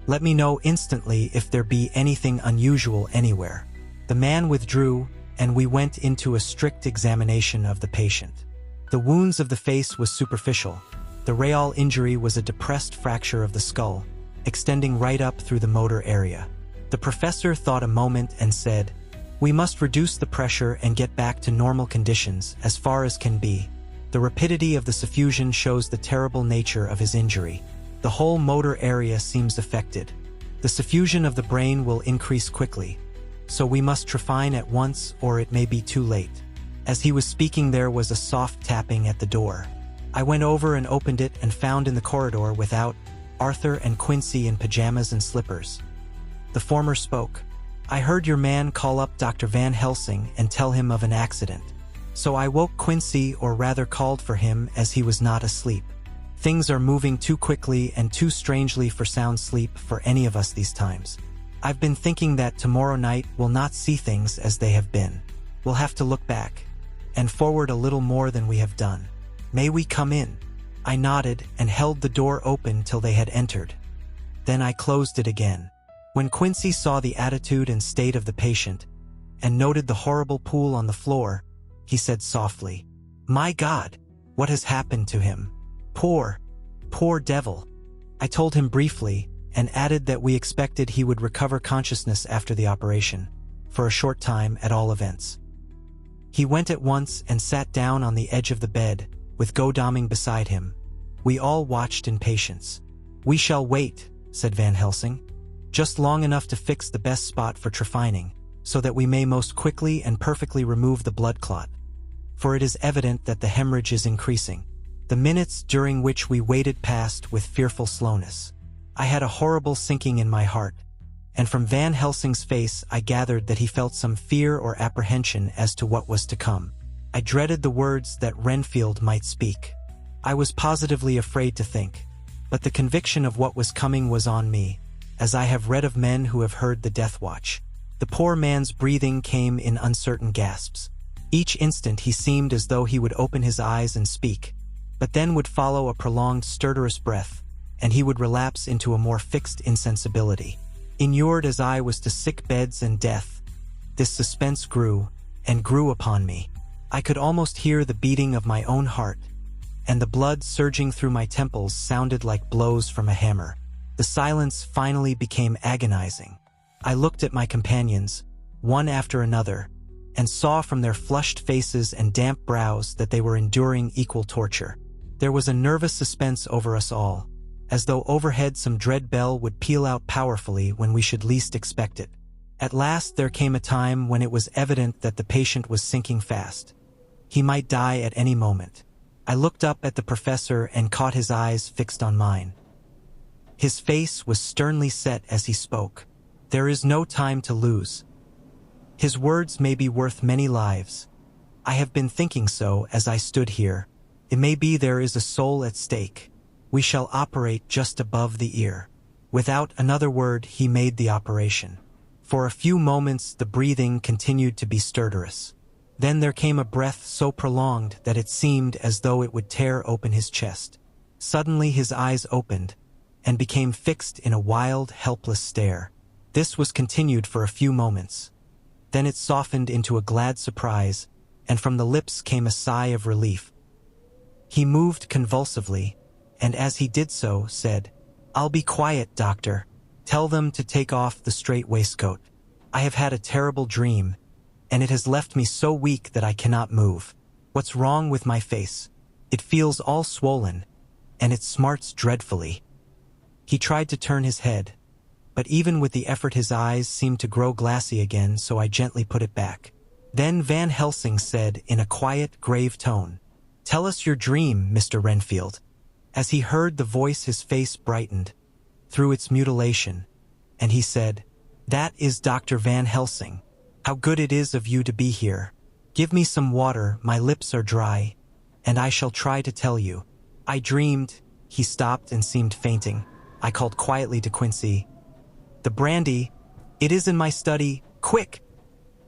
Let me know instantly if there be anything unusual anywhere.' The man withdrew, and we went into a strict examination of the patient. The wounds of the face was superficial. The real injury was a depressed fracture of the skull, extending right up through the motor area. The professor thought a moment and said, 'We must reduce the pressure and get back to normal conditions as far as can be. The rapidity of the suffusion shows the terrible nature of his injury. The whole motor area seems affected. The suffusion of the brain will increase quickly, so we must trephine at once or it may be too late.' As he was speaking, there was a soft tapping at the door. I went over and opened it and found in the corridor without Arthur and Quincy in pajamas and slippers. The former spoke. 'I heard your man call up Dr. Van Helsing and tell him of an accident. So I woke Quincy, or rather called for him, as he was not asleep. Things are moving too quickly and too strangely for sound sleep for any of us these times. I've been thinking that tomorrow night we'll not see things as they have been. We'll have to look back and forward a little more than we have done. May we come in?' I nodded and held the door open till they had entered. Then I closed it again. When Quincy saw the attitude and state of the patient, and noted the horrible pool on the floor, he said softly, 'My God, what has happened to him? Poor devil.' I told him briefly, and added that we expected he would recover consciousness after the operation, for a short time at all events. He went at once and sat down on the edge of the bed, with Godalming beside him. We all watched in patience. 'We shall wait,' said Van Helsing, 'just long enough to fix the best spot for trephining, so that we may most quickly and perfectly remove the blood clot. For it is evident that the hemorrhage is increasing.' The minutes during which we waited passed with fearful slowness. I had a horrible sinking in my heart, and from Van Helsing's face I gathered that he felt some fear or apprehension as to what was to come. I dreaded the words that Renfield might speak. I was positively afraid to think, but the conviction of what was coming was on me, as I have read of men who have heard the death watch. The poor man's breathing came in uncertain gasps. Each instant he seemed as though he would open his eyes and speak, but then would follow a prolonged stertorous breath, and he would relapse into a more fixed insensibility. Inured as I was to sick beds and death, this suspense grew and grew upon me. I could almost hear the beating of my own heart, and the blood surging through my temples sounded like blows from a hammer. The silence finally became agonizing. I looked at my companions, one after another, and saw from their flushed faces and damp brows that they were enduring equal torture. There was a nervous suspense over us all, as though overhead some dread bell would peal out powerfully when we should least expect it. At last there came a time when it was evident that the patient was sinking fast. He might die at any moment. I looked up at the professor and caught his eyes fixed on mine. His face was sternly set as he spoke. "There is no time to lose. His words may be worth many lives. I have been thinking so as I stood here. It may be there is a soul at stake. We shall operate just above the ear." Without another word he made the operation. For a few moments the breathing continued to be stertorous. Then there came a breath so prolonged that it seemed as though it would tear open his chest. Suddenly his eyes opened and became fixed in a wild, helpless stare. This was continued for a few moments. Then it softened into a glad surprise, and from the lips came a sigh of relief. He moved convulsively, and as he did so, said, "I'll be quiet, doctor. Tell them to take off the strait waistcoat. I have had a terrible dream, and it has left me so weak that I cannot move. What's wrong with my face? It feels all swollen, and it smarts dreadfully." He tried to turn his head, but even with the effort his eyes seemed to grow glassy again, so I gently put it back. Then Van Helsing said in a quiet, grave tone, "Tell us your dream, Mr. Renfield." As he heard the voice his face brightened through its mutilation, and he said, "That is Dr. Van Helsing. How good it is of you to be here. Give me some water, my lips are dry, and I shall try to tell you. I dreamed—" He stopped and seemed fainting. I called quietly to Quincy, "The brandy, it is in my study, quick!"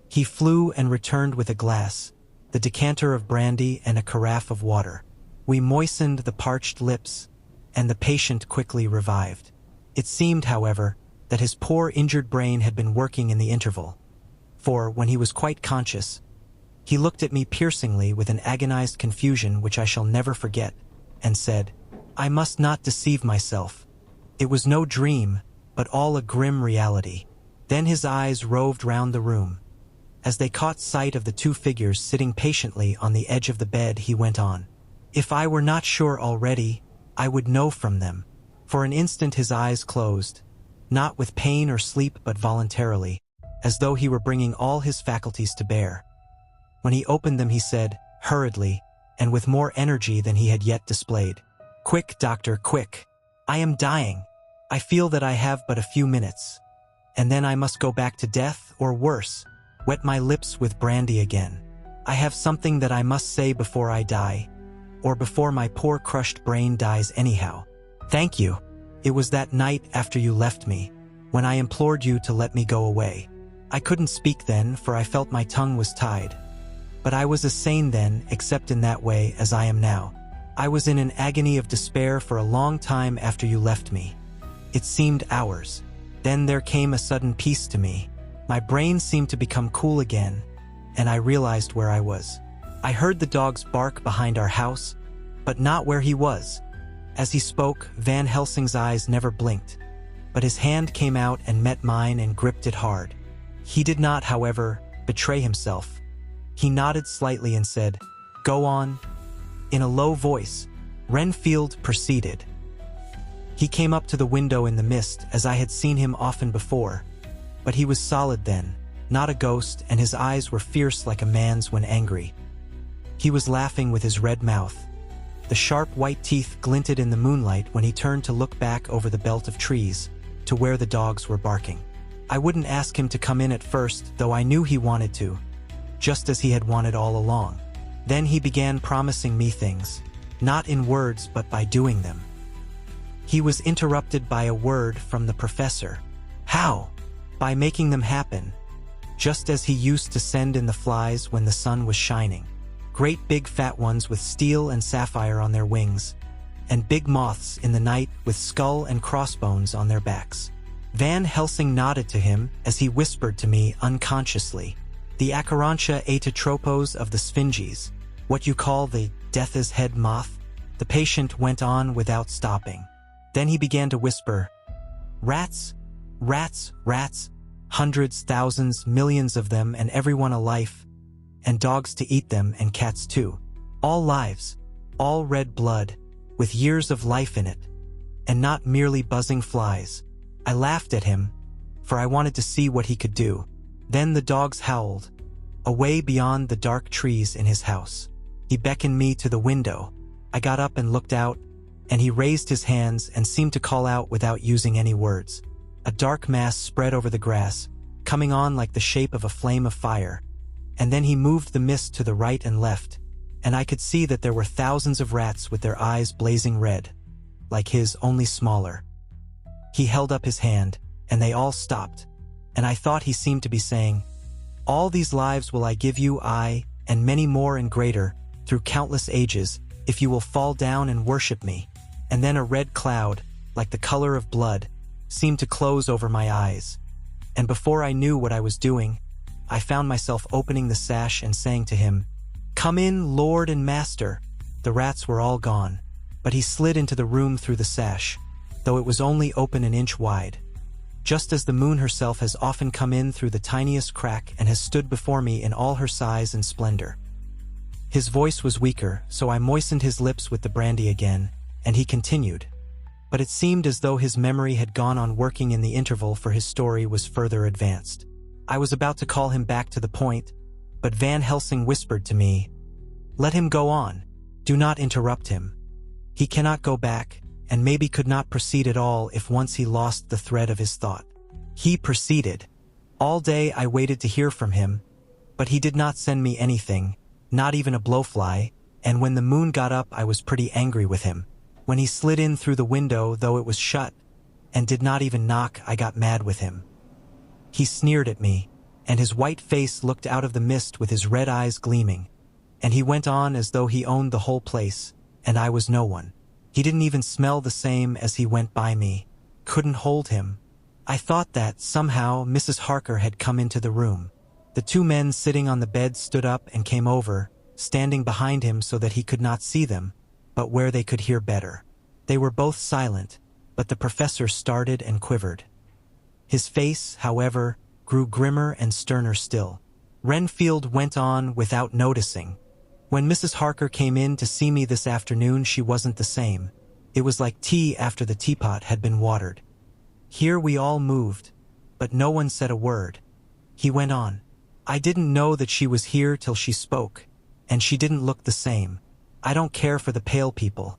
He flew and returned with a glass, the decanter of brandy and a carafe of water. We moistened the parched lips, and the patient quickly revived. It seemed, however, that his poor injured brain had been working in the interval, for, when he was quite conscious, he looked at me piercingly with an agonized confusion which I shall never forget, and said, "I must not deceive myself. It was no dream, but all a grim reality." Then his eyes roved round the room. As they caught sight of the two figures sitting patiently on the edge of the bed, he went on, "If I were not sure already, I would know from them." For an instant his eyes closed, not with pain or sleep but voluntarily, as though he were bringing all his faculties to bear. When he opened them he said, hurriedly, and with more energy than he had yet displayed, "Quick, doctor, quick! I am dying. I feel that I have but a few minutes, and then I must go back to death, or worse, wet my lips with brandy again. I have something that I must say before I die, or before my poor crushed brain dies anyhow. Thank you. It was that night after you left me, when I implored you to let me go away. I couldn't speak then, for I felt my tongue was tied. But I was as sane then, except in that way, as I am now. I was in an agony of despair for a long time after you left me. It seemed hours. Then there came a sudden peace to me. My brain seemed to become cool again, and I realized where I was. I heard the dogs bark behind our house, but not where he was. As he spoke, Van Helsing's eyes never blinked, but his hand came out and met mine and gripped it hard. He did not, however, betray himself. He nodded slightly and said, "Go on." In a low voice, Renfield proceeded. He came up to the window in the mist, as I had seen him often before, but he was solid then, not a ghost, and his eyes were fierce like a man's when angry. He was laughing with his red mouth. The sharp white teeth glinted in the moonlight when he turned to look back over the belt of trees, to where the dogs were barking. I wouldn't ask him to come in at first, though I knew he wanted to, just as he had wanted all along. Then he began promising me things, not in words but by doing them. He was interrupted by a word from the professor. How? By making them happen, just as he used to send in the flies when the sun was shining. Great big fat ones with steel and sapphire on their wings, and big moths in the night with skull and crossbones on their backs. Van Helsing nodded to him as he whispered to me unconsciously. The Acherontia atotropos of the Sphinges, what you call the death's head moth? The patient went on without stopping. Then he began to whisper, rats, rats, rats, hundreds, thousands, millions of them, and everyone a life, and dogs to eat them, and cats too. All lives, all red blood, with years of life in it, and not merely buzzing flies. I laughed at him, for I wanted to see what he could do. Then the dogs howled, away beyond the dark trees in his house. He beckoned me to the window. I got up and looked out, and he raised his hands and seemed to call out without using any words. A dark mass spread over the grass, coming on like the shape of a flame of fire, and then he moved the mist to the right and left, and I could see that there were thousands of rats with their eyes blazing red, like his, only smaller. He held up his hand, and they all stopped, and I thought he seemed to be saying, all these lives will I give you, I, and many more and greater, through countless ages, if you will fall down and worship me. And then a red cloud, like the color of blood, seemed to close over my eyes. And before I knew what I was doing, I found myself opening the sash and saying to him, come in, Lord and Master. The rats were all gone, but he slid into the room through the sash, though it was only open an inch wide, just as the moon herself has often come in through the tiniest crack and has stood before me in all her size and splendor. His voice was weaker, so I moistened his lips with the brandy again, and he continued. But it seemed as though his memory had gone on working in the interval, for his story was further advanced. I was about to call him back to the point, but Van Helsing whispered to me, let him go on. Do not interrupt him. He cannot go back, and maybe could not proceed at all if once he lost the thread of his thought. He proceeded. All day I waited to hear from him, but he did not send me anything, not even a blowfly, and when the moon got up I was pretty angry with him. When he slid in through the window, though it was shut, and did not even knock, I got mad with him. He sneered at me, and his white face looked out of the mist with his red eyes gleaming, and he went on as though he owned the whole place, and I was no one. He didn't even smell the same as he went by me. Couldn't hold him. I thought that, somehow, Mrs. Harker had come into the room. The two men sitting on the bed stood up and came over, standing behind him so that he could not see them, but where they could hear better. They were both silent, but the professor started and quivered. His face, however, grew grimmer and sterner still. Renfield went on without noticing. When Mrs. Harker came in to see me this afternoon, she wasn't the same. It was like tea after the teapot had been watered. Here we all moved, but no one said a word. He went on. I didn't know that she was here till she spoke, and she didn't look the same. I don't care for the pale people.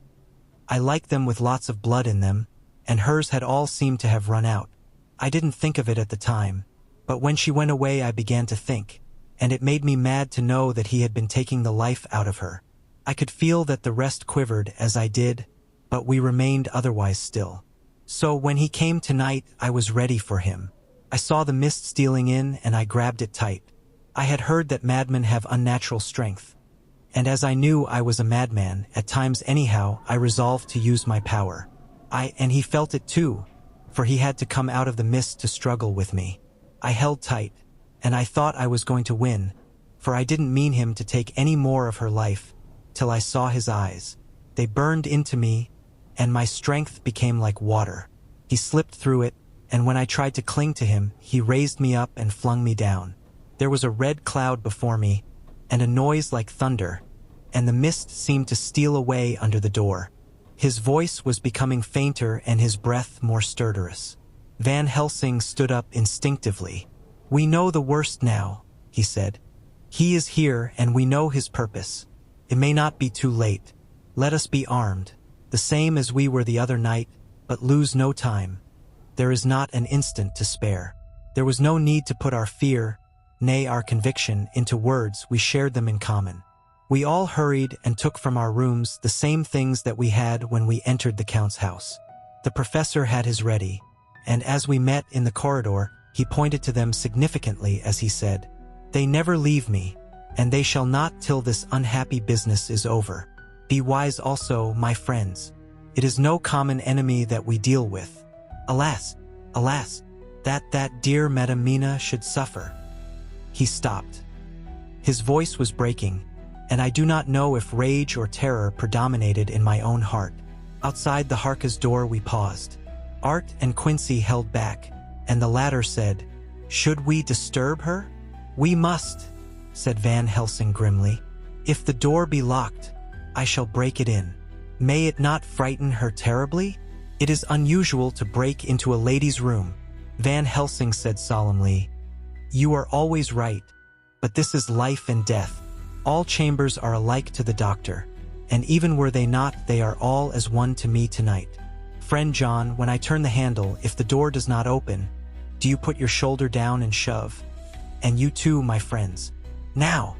I like them with lots of blood in them, and hers had all seemed to have run out. I didn't think of it at the time, but when she went away I began to think, and it made me mad to know that he had been taking the life out of her. I could feel that the rest quivered as I did, but we remained otherwise still. So when he came tonight, I was ready for him. I saw the mist stealing in, and I grabbed it tight. I had heard that madmen have unnatural strength, and as I knew I was a madman, at times anyhow, I resolved to use my power. And he felt it too, for he had to come out of the mist to struggle with me. I held tight, and I thought I was going to win, for I didn't mean him to take any more of her life, till I saw his eyes. They burned into me, and my strength became like water. He slipped through it, and when I tried to cling to him, he raised me up and flung me down. There was a red cloud before me, and a noise like thunder, and the mist seemed to steal away under the door. His voice was becoming fainter and his breath more stertorous. Van Helsing stood up instinctively. We know the worst now, he said. He is here and we know his purpose. It may not be too late. Let us be armed, the same as we were the other night, but lose no time. There is not an instant to spare. There was no need to put our fear, nay our conviction, into words. We shared them in common. We all hurried and took from our rooms the same things that we had when we entered the Count's house. The professor had his ready, and as we met in the corridor, he pointed to them significantly as he said, "They never leave me, and they shall not till this unhappy business is over. Be wise also, my friends. It is no common enemy that we deal with. Alas, alas, that dear Madam Mina should suffer." He stopped. His voice was breaking, and I do not know if rage or terror predominated in my own heart. Outside the Harkas' door we paused. Art and Quincy held back, and the latter said, "Should we disturb her?" "We must," said Van Helsing grimly. "If the door be locked, I shall break it in. May it not frighten her terribly? It is unusual to break into a lady's room." Van Helsing said solemnly, "You are always right, but this is life and death. All chambers are alike to the doctor, and even were they not, they are all as one to me tonight. Friend John, when I turn the handle, if the door does not open, do you put your shoulder down and shove? And you too, my friends. Now!"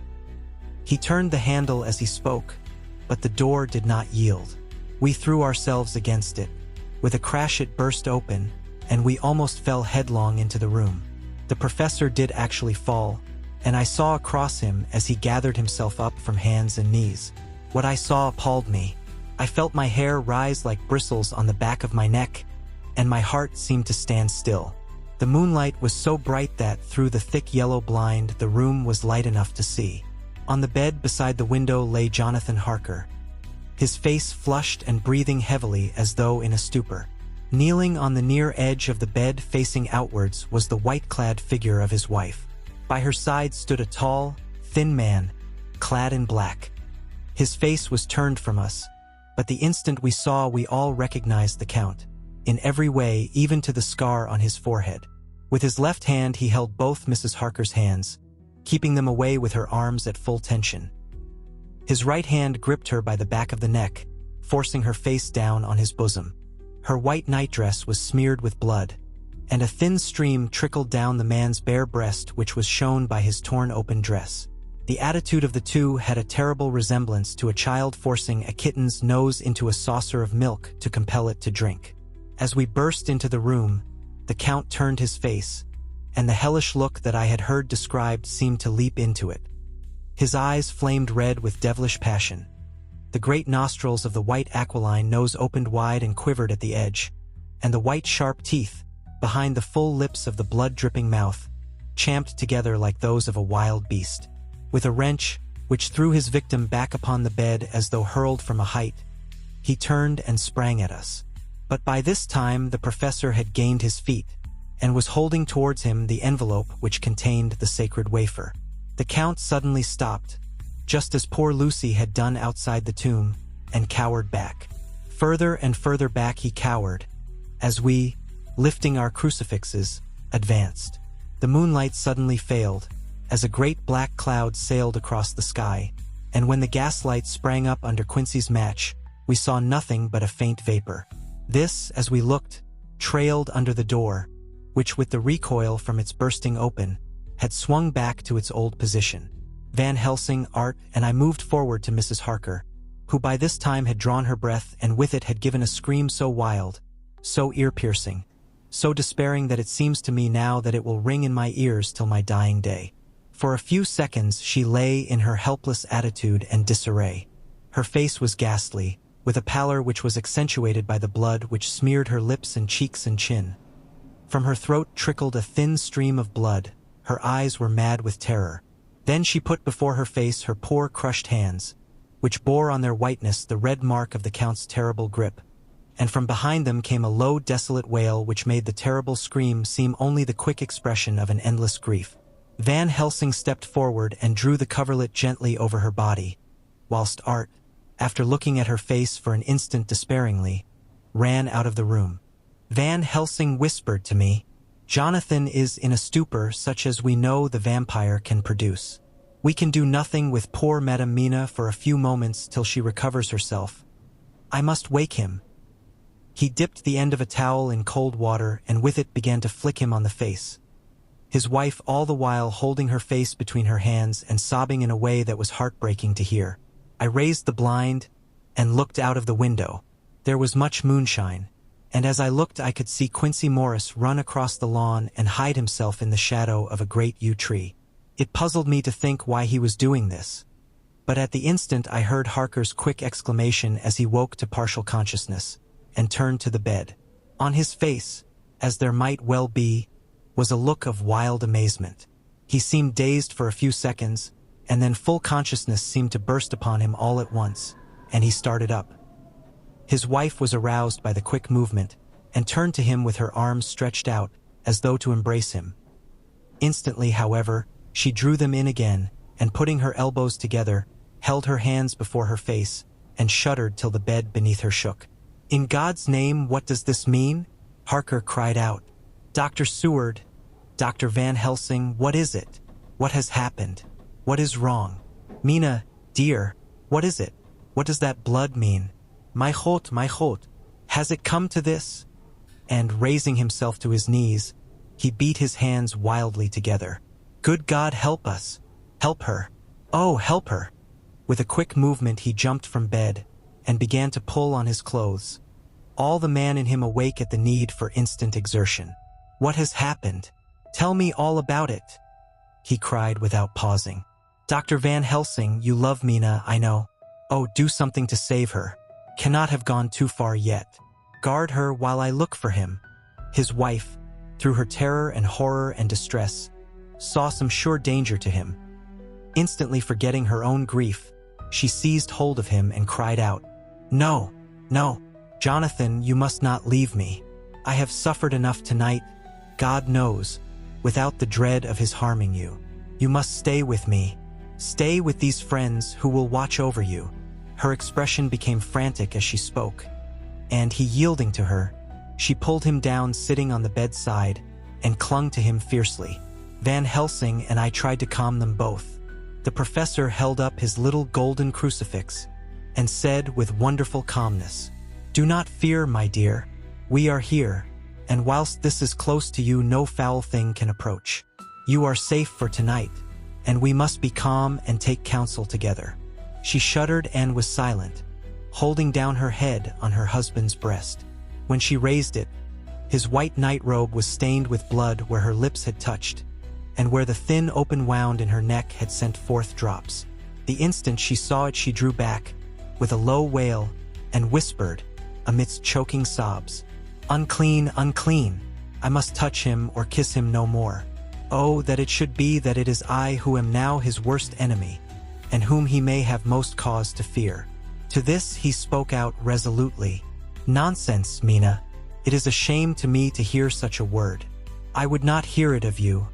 He turned the handle as he spoke, but the door did not yield. We threw ourselves against it. With a crash it burst open, and we almost fell headlong into the room. The professor did actually fall, and I saw across him as he gathered himself up from hands and knees. What I saw appalled me. I felt my hair rise like bristles on the back of my neck, and my heart seemed to stand still. The moonlight was so bright that, through the thick yellow blind, the room was light enough to see. On the bed beside the window lay Jonathan Harker, his face flushed and breathing heavily as though in a stupor. Kneeling on the near edge of the bed facing outwards was the white-clad figure of his wife. By her side stood a tall, thin man, clad in black. His face was turned from us, but the instant we saw, we all recognized the Count, in every way, even to the scar on his forehead. With his left hand he held both Mrs. Harker's hands, keeping them away with her arms at full tension. His right hand gripped her by the back of the neck, forcing her face down on his bosom. Her white nightdress was smeared with blood, and a thin stream trickled down the man's bare breast, which was shown by his torn-open dress. The attitude of the two had a terrible resemblance to a child forcing a kitten's nose into a saucer of milk to compel it to drink. As we burst into the room, the Count turned his face, and the hellish look that I had heard described seemed to leap into it. His eyes flamed red with devilish passion. The great nostrils of the white aquiline nose opened wide and quivered at the edge, and the white sharp teeth, behind the full lips of the blood-dripping mouth, champed together like those of a wild beast. With a wrench, which threw his victim back upon the bed as though hurled from a height, he turned and sprang at us. But by this time the professor had gained his feet, and was holding towards him the envelope which contained the sacred wafer. The Count suddenly stopped, just as poor Lucy had done outside the tomb, and cowered back. Further and further back he cowered, as we, lifting our crucifixes, advanced. The moonlight suddenly failed, as a great black cloud sailed across the sky, and when the gaslight sprang up under Quincy's match, we saw nothing but a faint vapor. This, as we looked, trailed under the door, which, with the recoil from its bursting open, had swung back to its old position. Van Helsing, Art, and I moved forward to Mrs. Harker, who by this time had drawn her breath and with it had given a scream so wild, so ear-piercing, so despairing that it seems to me now that it will ring in my ears till my dying day. For a few seconds she lay in her helpless attitude and disarray. Her face was ghastly, with a pallor which was accentuated by the blood which smeared her lips and cheeks and chin. From her throat trickled a thin stream of blood. Her eyes were mad with terror. Then she put before her face her poor crushed hands, which bore on their whiteness the red mark of the Count's terrible grip, and from behind them came a low, desolate wail which made the terrible scream seem only the quick expression of an endless grief. Van Helsing stepped forward and drew the coverlet gently over her body, whilst Art, after looking at her face for an instant despairingly, ran out of the room. Van Helsing whispered to me, "Jonathan is in a stupor such as we know the vampire can produce. We can do nothing with poor Madam Mina for a few moments till she recovers herself. I must wake him." He dipped the end of a towel in cold water and with it began to flick him on the face. his wife all the while holding her face between her hands and sobbing in a way that was heartbreaking to hear. I raised the blind and looked out of the window. There was much moonshine, and as I looked I could see Quincy Morris run across the lawn and hide himself in the shadow of a great yew tree. It puzzled me to think why he was doing this. But at the instant I heard Harker's quick exclamation as he woke to partial consciousness and turned to the bed. On his face, as there might well be, was a look of wild amazement. He seemed dazed for a few seconds, and then full consciousness seemed to burst upon him all at once, and he started up. His wife was aroused by the quick movement and turned to him with her arms stretched out as though to embrace him. Instantly, however, she drew them in again and, putting her elbows together, held her hands before her face and shuddered till the bed beneath her shook. "In God's name, what does this mean?" Harker cried out. "Dr. Seward, Dr. Van Helsing, what is it? What has happened? What is wrong? Mina, dear, what is it? What does that blood mean? My God, has it come to this?" And raising himself to his knees, he beat his hands wildly together. "Good God, help us! Help her! Oh, help her!" With a quick movement he jumped from bed and began to pull on his clothes, all the man in him awake at the need for instant exertion. "What has happened? Tell me all about it," he cried without pausing. "Dr. Van Helsing, you love Mina, I know. Oh, do something to save her. Cannot have gone too far yet. Guard her while I look for him." His wife, through her terror and horror and distress, saw some sure danger to him. Instantly forgetting her own grief, she seized hold of him and cried out, "No, no, Jonathan, you must not leave me. I have suffered enough tonight, God knows, without the dread of his harming you. You must stay with me. Stay with these friends who will watch over you." Her expression became frantic as she spoke, and he yielding to her, she pulled him down sitting on the bedside and clung to him fiercely. Van Helsing and I tried to calm them both. The professor held up his little golden crucifix and said with wonderful calmness, "Do not fear, my dear. We are here, and whilst this is close to you no foul thing can approach. You are safe for tonight, and we must be calm and take counsel together." She shuddered and was silent, holding down her head on her husband's breast. When she raised it, his white nightrobe was stained with blood where her lips had touched, and where the thin open wound in her neck had sent forth drops. The instant she saw it she drew back, with a low wail, and whispered, amidst choking sobs, "Unclean, unclean! I must touch him or kiss him no more. Oh, that it should be that it is I who am now his worst enemy, and whom he may have most cause to fear." To this he spoke out resolutely, "Nonsense, Mina. It is a shame to me to hear such a word. I would not hear it of you,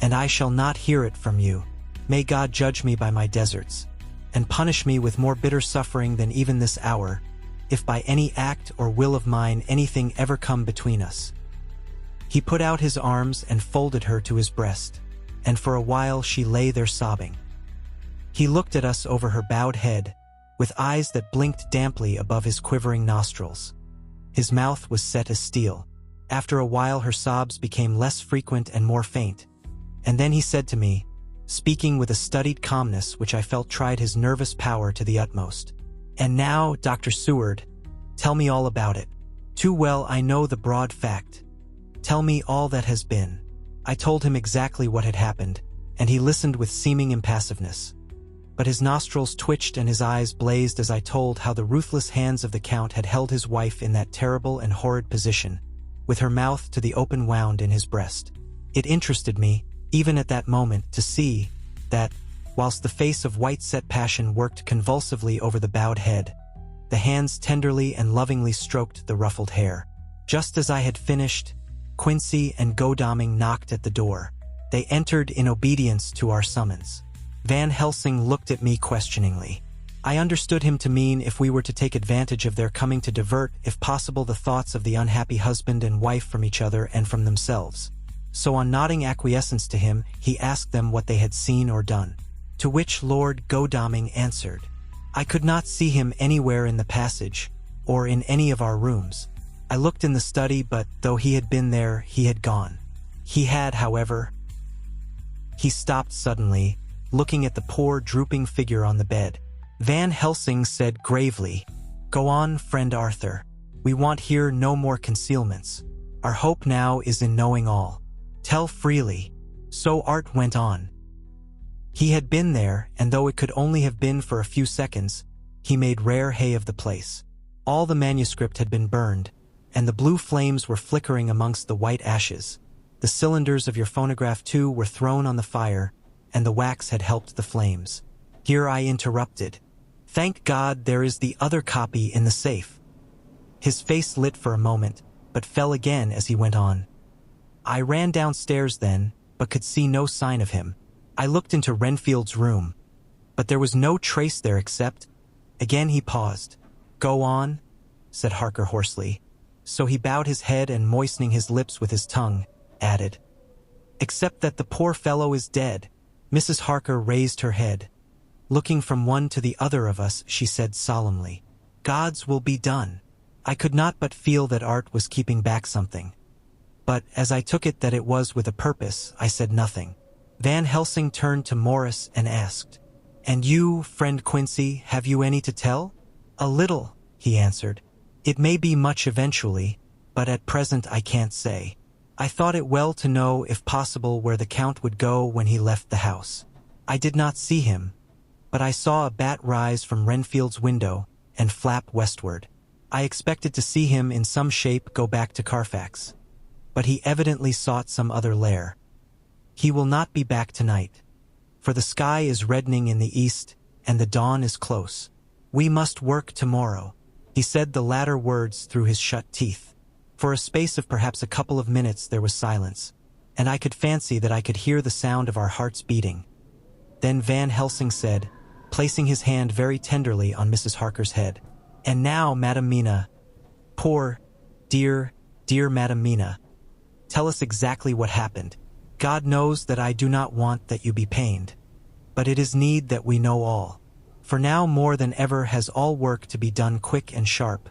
and I shall not hear it from you. May God judge me by my deserts, and punish me with more bitter suffering than even this hour, if by any act or will of mine anything ever come between us." He put out his arms and folded her to his breast, and for a while she lay there sobbing. He looked at us over her bowed head, with eyes that blinked damply above his quivering nostrils. His mouth was set as steel. After a while her sobs became less frequent and more faint, and then he said to me, speaking with a studied calmness which I felt tried his nervous power to the utmost, "And now, Dr. Seward, tell me all about it. Too well I know the broad fact. Tell me all that has been." I told him exactly what had happened, and he listened with seeming impassiveness. But his nostrils twitched and his eyes blazed as I told how the ruthless hands of the Count had held his wife in that terrible and horrid position, with her mouth to the open wound in his breast. It interested me, even at that moment, to see that, whilst the face of white-set passion worked convulsively over the bowed head, the hands tenderly and lovingly stroked the ruffled hair. Just as I had finished, Quincy and Godalming knocked at the door. They entered in obedience to our summons. Van Helsing looked at me questioningly. I understood him to mean if we were to take advantage of their coming to divert, if possible, the thoughts of the unhappy husband and wife from each other and from themselves. So on nodding acquiescence to him, he asked them what they had seen or done. To which Lord Godalming answered, "I could not see him anywhere in the passage, or in any of our rooms. I looked in the study, but though he had been there, he had gone. He had, however, He stopped suddenly, looking at the poor, drooping figure on the bed. Van Helsing said gravely, "Go on, friend Arthur. We want here no more concealments. Our hope now is in knowing all. Tell freely." So Art went on. He had been there, and though it could only have been for a few seconds, he made rare hay of the place. All the manuscript had been burned, and the blue flames were flickering amongst the white ashes. The cylinders of your phonograph too were thrown on the fire, and the wax had helped the flames. Here I interrupted. "Thank God there is the other copy in the safe." His face lit for a moment, but fell again as he went on. "I ran downstairs then, but could see no sign of him. I looked into Renfield's room, but there was no trace there except—" Again he paused. "Go on," said Harker hoarsely. So he bowed his head and, moistening his lips with his tongue, added, "Except that the poor fellow is dead." Mrs. Harker raised her head. Looking from one to the other of us, she said solemnly, "God's will be done." I could not but feel that Art was keeping back something. But as I took it that it was with a purpose, I said nothing. Van Helsing turned to Morris and asked, "And you, friend Quincy, have you any to tell?" "A little," he answered. "It may be much eventually, but at present I can't say. I thought it well to know, if possible, where the Count would go when he left the house. I did not see him, but I saw a bat rise from Renfield's window and flap westward. I expected to see him in some shape go back to Carfax, but he evidently sought some other lair. He will not be back tonight, for the sky is reddening in the east and the dawn is close. We must work tomorrow." He said the latter words through his shut teeth. For a space of perhaps a couple of minutes there was silence, and I could fancy that I could hear the sound of our hearts beating. Then Van Helsing said, placing his hand very tenderly on Mrs. Harker's head, "And now, Madam Mina, poor, dear Madam Mina, tell us exactly what happened. God knows that I do not want that you be pained, but it is need that we know all. For now more than ever has all work to be done quick and sharp,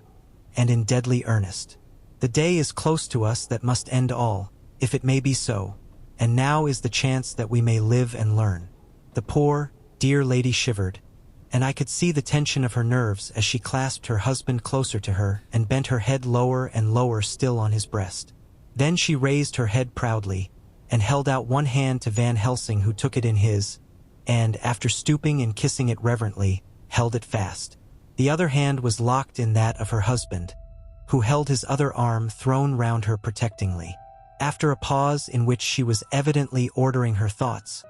and in deadly earnest. The day is close to us that must end all, if it may be so, and now is the chance that we may live and learn." The poor, dear lady shivered, and I could see the tension of her nerves as she clasped her husband closer to her and bent her head lower and lower still on his breast. Then she raised her head proudly and held out one hand to Van Helsing, who took it in his, and, after stooping and kissing it reverently, held it fast. The other hand was locked in that of her husband, who held his other arm thrown round her protectingly. After a pause in which she was evidently ordering her thoughts,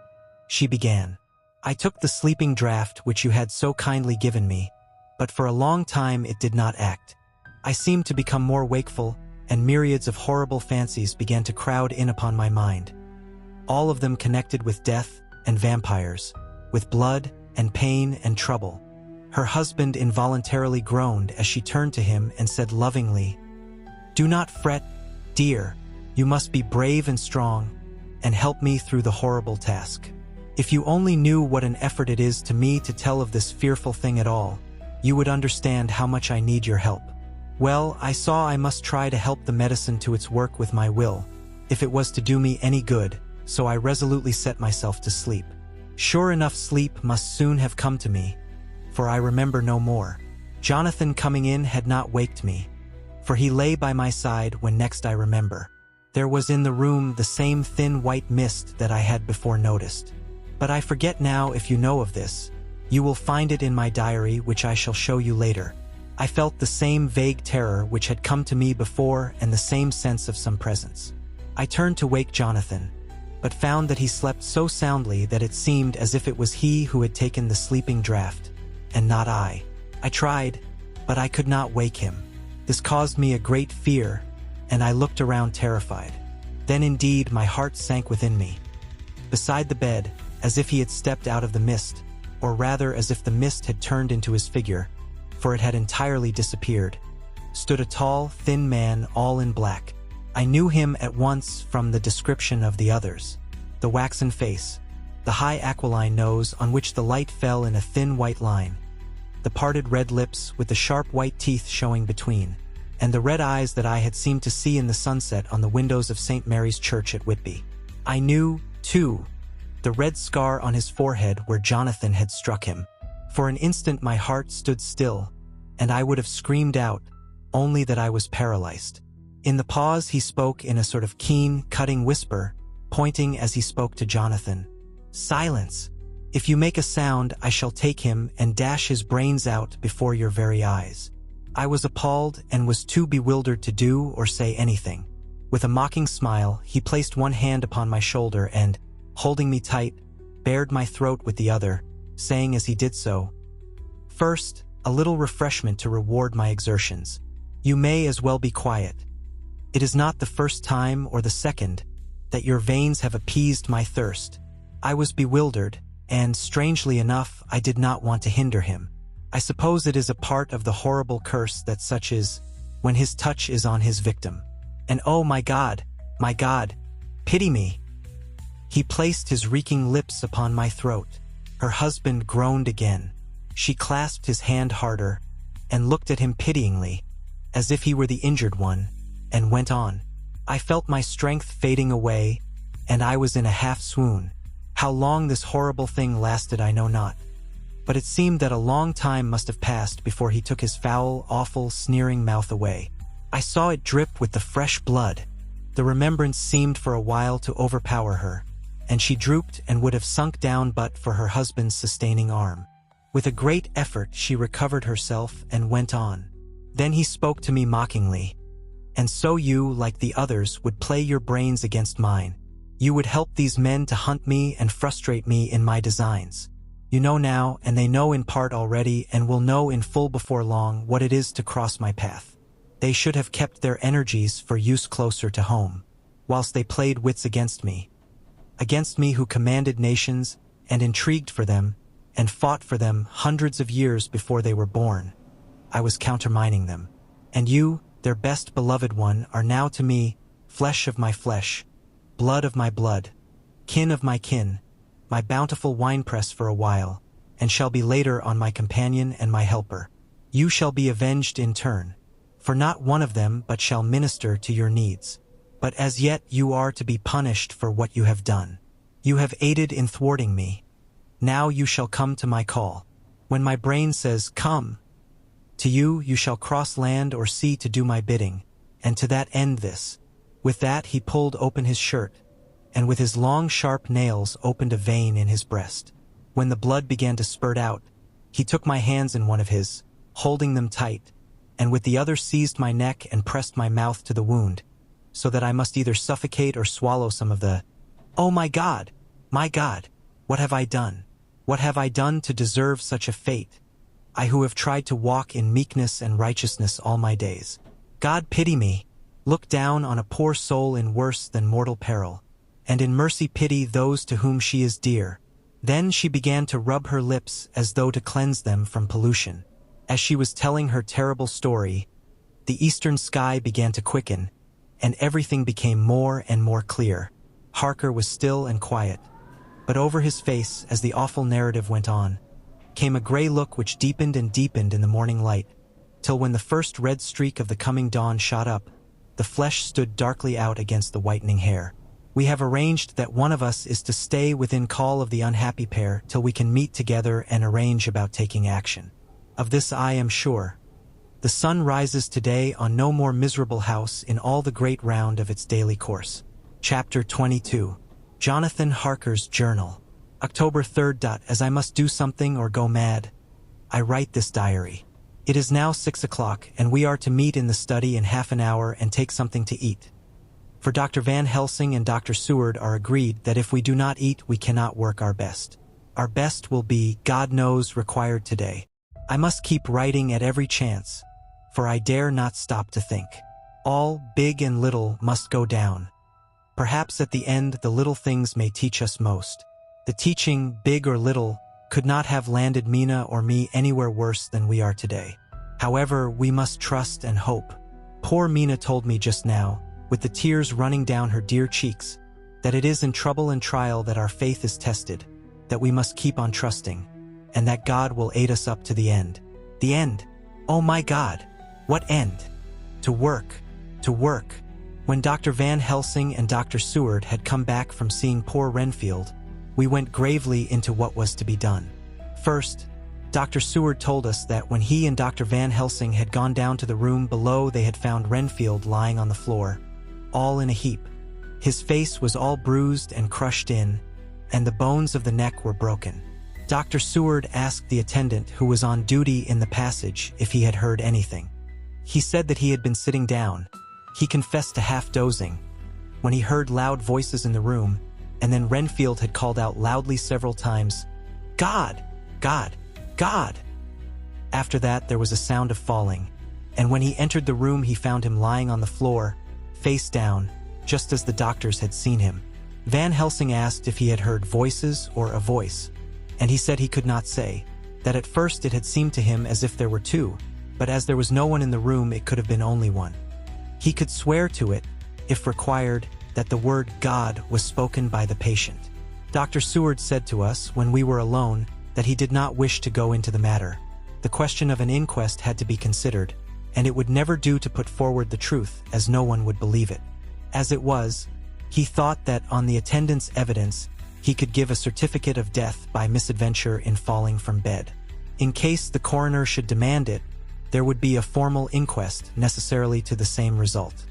she began, "I took the sleeping draught which you had so kindly given me, but for a long time it did not act. I seemed to become more wakeful, and myriads of horrible fancies began to crowd in upon my mind, all of them connected with death and vampires, with blood and pain and trouble." Her husband involuntarily groaned as she turned to him and said lovingly, "Do not fret, dear. You must be brave and strong, and help me through the horrible task. If you only knew what an effort it is to me to tell of this fearful thing at all, you would understand how much I need your help." Well, I saw I must try to help the medicine to its work with my will, if it was to do me any good, so I resolutely set myself to sleep. Sure enough, sleep must soon have come to me, for I remember no more. Jonathan coming in had not waked me, for he lay by my side when next I remember. There was in the room the same thin white mist that I had before noticed. But I forget now if you know of this. You will find it in my diary, which I shall show you later. I felt the same vague terror which had come to me before and the same sense of some presence. I turned to wake Jonathan, but found that he slept so soundly that it seemed as if it was he who had taken the sleeping draught, and not I. I tried, but I could not wake him. This caused me a great fear, and I looked around terrified. Then indeed my heart sank within me. Beside the bed, as if he had stepped out of the mist, or rather as if the mist had turned into his figure, for it had entirely disappeared, stood a tall, thin man all in black. I knew him at once from the description of the others. The waxen face, the high aquiline nose on which the light fell in a thin white line, the parted red lips with the sharp white teeth showing between, and the red eyes that I had seemed to see in the sunset on the windows of St. Mary's Church at Whitby. I knew, too, the red scar on his forehead where Jonathan had struck him. For an instant my heart stood still, and I would have screamed out, only that I was paralyzed. In the pause he spoke in a sort of keen, cutting whisper, pointing as he spoke to Jonathan. "Silence! If you make a sound, I shall take him and dash his brains out before your very eyes." I was appalled and was too bewildered to do or say anything. With a mocking smile, he placed one hand upon my shoulder and, holding me tight, bared my throat with the other, saying as he did so, "First, a little refreshment to reward my exertions. You may as well be quiet. It is not the first time or the second that your veins have appeased my thirst." I was bewildered, and, strangely enough, I did not want to hinder him. I suppose it is a part of the horrible curse that such is, when his touch is on his victim. And oh my God, pity me! He placed his reeking lips upon my throat. Her husband groaned again. She clasped his hand harder, and looked at him pityingly, as if he were the injured one, and went on. I felt my strength fading away, and I was in a half-swoon. How long this horrible thing lasted I know not, but it seemed that a long time must have passed before he took his foul, awful, sneering mouth away. I saw it drip with the fresh blood. The remembrance seemed for a while to overpower her, and she drooped and would have sunk down but for her husband's sustaining arm. With a great effort she recovered herself and went on. Then he spoke to me mockingly. "And so you, like the others, would play your brains against mine. You would help these men to hunt me and frustrate me in my designs. You know now, and they know in part already, and will know in full before long, what it is to cross my path. They should have kept their energies for use closer to home, whilst they played wits against me who commanded nations, and intrigued for them, and fought for them hundreds of years before they were born. I was countermining them. And you, their best beloved one, are now to me flesh of my flesh, blood of my blood, kin of my kin, my bountiful winepress for a while, and shall be later on my companion and my helper. You shall be avenged in turn, for not one of them but shall minister to your needs. But as yet you are to be punished for what you have done. You have aided in thwarting me. Now you shall come to my call. When my brain says, 'Come,' to you shall cross land or sea to do my bidding, and to that end this." With that he pulled open his shirt, and with his long sharp nails opened a vein in his breast. When the blood began to spurt out, he took my hands in one of his, holding them tight, and with the other seized my neck and pressed my mouth to the wound, so that I must either suffocate or swallow some of the— Oh my God, what have I done? What have I done to deserve such a fate? I who have tried to walk in meekness and righteousness all my days. God pity me, look down on a poor soul in worse than mortal peril, and in mercy pity those to whom she is dear. Then she began to rub her lips as though to cleanse them from pollution. As she was telling her terrible story, the eastern sky began to quicken, and everything became more and more clear. Harker was still and quiet, but over his face, as the awful narrative went on, came a gray look which deepened and deepened in the morning light, till when the first red streak of the coming dawn shot up, the flesh stood darkly out against the whitening hair. We have arranged that one of us is to stay within call of the unhappy pair till we can meet together and arrange about taking action. Of this I am sure. The sun rises today on no more miserable house in all the great round of its daily course. Chapter 22. Jonathan Harker's Journal. October 3rd. As I must do something or go mad, I write this diary. It is now 6 o'clock, and we are to meet in the study in half an hour and take something to eat. For Dr. Van Helsing and Dr. Seward are agreed that if we do not eat, we cannot work our best. Our best will be, God knows, required today. I must keep writing at every chance, for I dare not stop to think. All, big and little, must go down. Perhaps at the end the little things may teach us most. The teaching, big or little, could not have landed Mina or me anywhere worse than we are today. However, we must trust and hope. Poor Mina told me just now, with the tears running down her dear cheeks, that it is in trouble and trial that our faith is tested, that we must keep on trusting, and that God will aid us up to the end. The end? Oh my God! What end? To work. To work. When Dr. Van Helsing and Dr. Seward had come back from seeing poor Renfield, We went gravely into what was to be done. First, Dr. Seward told us that when he and Dr. Van Helsing had gone down to the room below, they had found Renfield lying on the floor, all in a heap. His face was all bruised and crushed in, and the bones of the neck were broken. Dr. Seward asked the attendant who was on duty in the passage if he had heard anything. He said that he had been sitting down. He confessed to half dozing when he heard loud voices in the room, and then Renfield had called out loudly several times, "God! God! God!" After that, there was a sound of falling, and when he entered the room, he found him lying on the floor, face down, just as the doctors had seen him. Van Helsing asked if he had heard voices or a voice, and he said he could not say, that at first it had seemed to him as if there were two, but as there was no one in the room, it could have been only one. He could swear to it, if required, that the word God was spoken by the patient. Dr. Seward said to us, when we were alone, that he did not wish to go into the matter. The question of an inquest had to be considered, and it would never do to put forward the truth, as no one would believe it. As it was, he thought that on the attendant's evidence, he could give a certificate of death by misadventure in falling from bed. In case the coroner should demand it, there would be a formal inquest necessarily to the same result.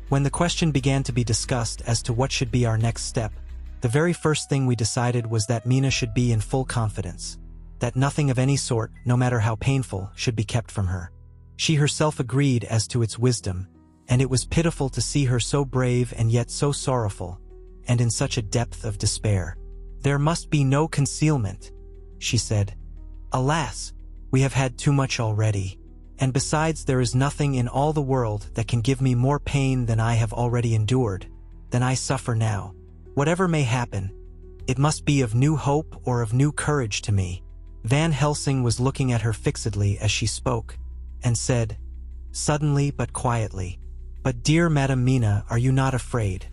When the question began to be discussed as to what should be our next step, the very first thing we decided was that Mina should be in full confidence, that nothing of any sort, no matter how painful, should be kept from her. She herself agreed as to its wisdom, and it was pitiful to see her so brave and yet so sorrowful, and in such a depth of despair. "There must be no concealment," she said. "Alas, we have had too much already, and besides there is nothing in all the world that can give me more pain than I have already endured, than I suffer now. Whatever may happen, it must be of new hope or of new courage to me." Van Helsing was looking at her fixedly as she spoke, and said, suddenly but quietly, "But dear Madam Mina, are you not afraid?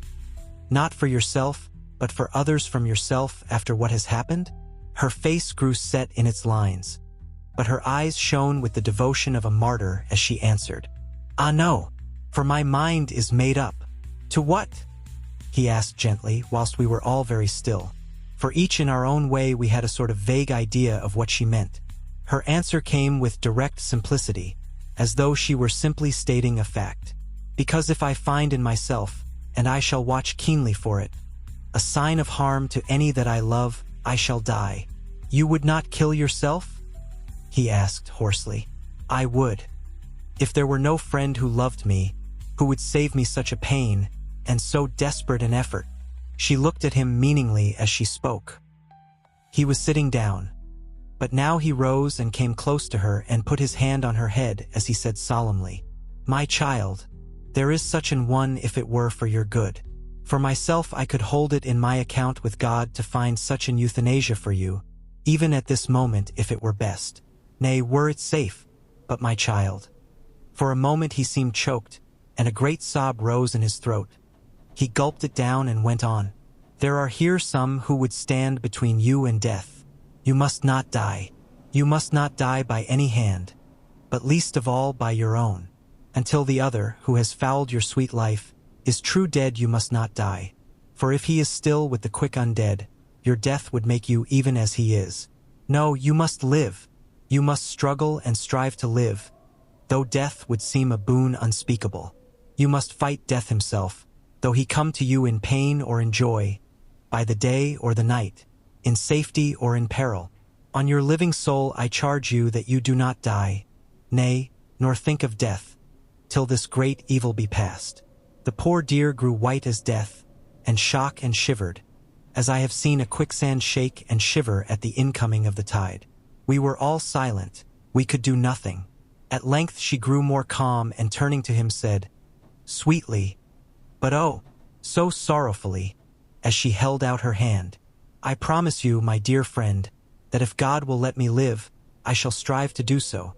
Not for yourself, but for others from yourself after what has happened?" Her face grew set in its lines, but her eyes shone with the devotion of a martyr as she answered, "Ah no, for my mind is made up." "To what?" he asked gently, whilst we were all very still. For each in our own way we had a sort of vague idea of what she meant. Her answer came with direct simplicity, as though she were simply stating a fact. "Because if I find in myself, and I shall watch keenly for it, a sign of harm to any that I love, I shall die." "You would not kill yourself?" he asked hoarsely. "I would. If there were no friend who loved me, who would save me such a pain, and so desperate an effort." She looked at him meaningly as she spoke. He was sitting down, but now he rose and came close to her and put his hand on her head as he said solemnly, "My child, there is such an one if it were for your good. For myself I could hold it in my account with God to find such an euthanasia for you, even at this moment if it were best. Nay, were it safe, but my child." For a moment he seemed choked, and a great sob rose in his throat. He gulped it down and went on, "There are here some who would stand between you and death. You must not die. You must not die by any hand, but least of all by your own. Until the other, who has fouled your sweet life, is true dead, you must not die. For if he is still with the quick undead, your death would make you even as he is. No, you must live. You must struggle and strive to live, though death would seem a boon unspeakable. You must fight death himself, though he come to you in pain or in joy, by the day or the night, in safety or in peril. On your living soul I charge you that you do not die, nay, nor think of death, till this great evil be past." The poor dear grew white as death, and shock and shivered, as I have seen a quicksand shake and shiver at the incoming of the tide. We were all silent. We could do nothing. At length she grew more calm and turning to him said, sweetly, but oh, so sorrowfully, as she held out her hand, "I promise you, my dear friend, that if God will let me live, I shall strive to do so,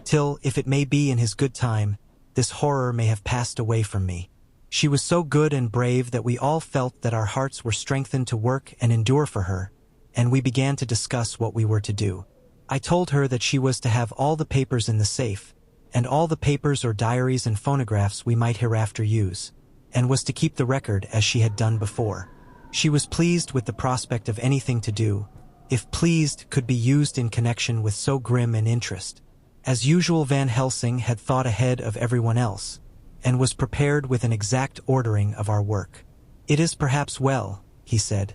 till, if it may be in his good time, this horror may have passed away from me." She was so good and brave that we all felt that our hearts were strengthened to work and endure for her, and we began to discuss what we were to do. I told her that she was to have all the papers in the safe, and all the papers or diaries and phonographs we might hereafter use, and was to keep the record as she had done before. She was pleased with the prospect of anything to do, if pleased could be used in connection with so grim an interest. As usual, Van Helsing had thought ahead of everyone else, and was prepared with an exact ordering of our work. "It is perhaps well," he said,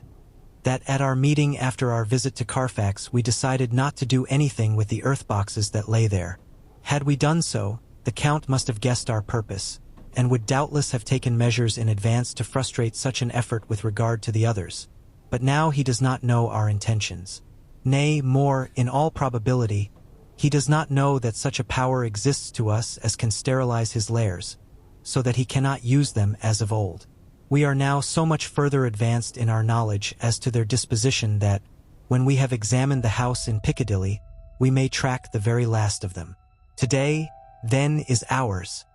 "that at our meeting after our visit to Carfax we decided not to do anything with the earth boxes that lay there. Had we done so, the Count must have guessed our purpose, and would doubtless have taken measures in advance to frustrate such an effort with regard to the others. But now he does not know our intentions. Nay, more, in all probability, he does not know that such a power exists to us as can sterilize his lairs, so that he cannot use them as of old. We are now so much further advanced in our knowledge as to their disposition that, when we have examined the house in Piccadilly, we may track the very last of them. Today, then, is ours,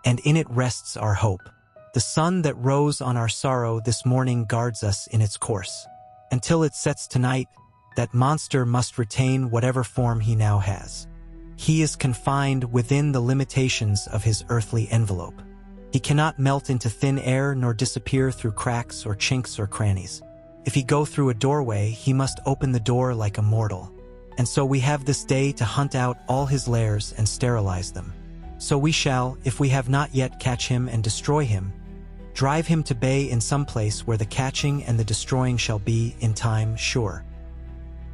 and in it rests our hope. The sun that rose on our sorrow this morning guards us in its course. Until it sets tonight, that monster must retain whatever form he now has. He is confined within the limitations of his earthly envelope. He cannot melt into thin air nor disappear through cracks or chinks or crannies. If he go through a doorway, he must open the door like a mortal. And so we have this day to hunt out all his lairs and sterilize them. So we shall, if we have not yet, catch him and destroy him, drive him to bay in some place where the catching and the destroying shall be, in time, sure.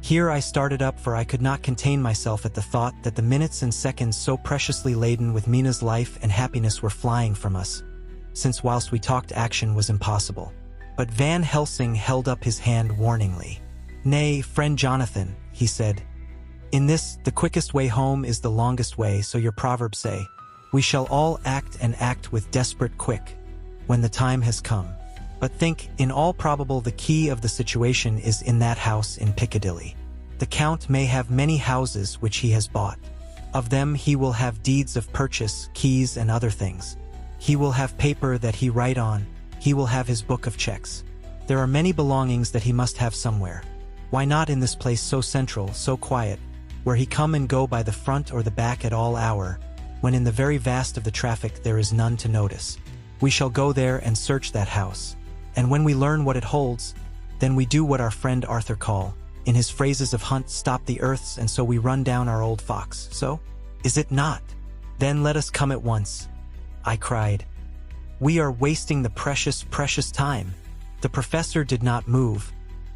Here I started up, for I could not contain myself at the thought that the minutes and seconds so preciously laden with Mina's life and happiness were flying from us, since whilst we talked action was impossible. But Van Helsing held up his hand warningly. "Nay, friend Jonathan," he said, "in this, the quickest way home is the longest way, so your proverbs say. We shall all act and act with desperate quick, when the time has come. But think, in all probable the key of the situation is in that house in Piccadilly. The Count may have many houses which he has bought. Of them he will have deeds of purchase, keys and other things. He will have paper that he write on, he will have his book of checks. There are many belongings that he must have somewhere. Why not in this place so central, so quiet, where he come and go by the front or the back at all hour, when in the very vast of the traffic there is none to notice? We shall go there and search that house. And when we learn what it holds, then we do what our friend Arthur call, in his phrases of hunt, stop the earths, and so we run down our old fox. So? Is it not? Then let us come at once," I cried. "We are wasting the precious, precious time." The professor did not move,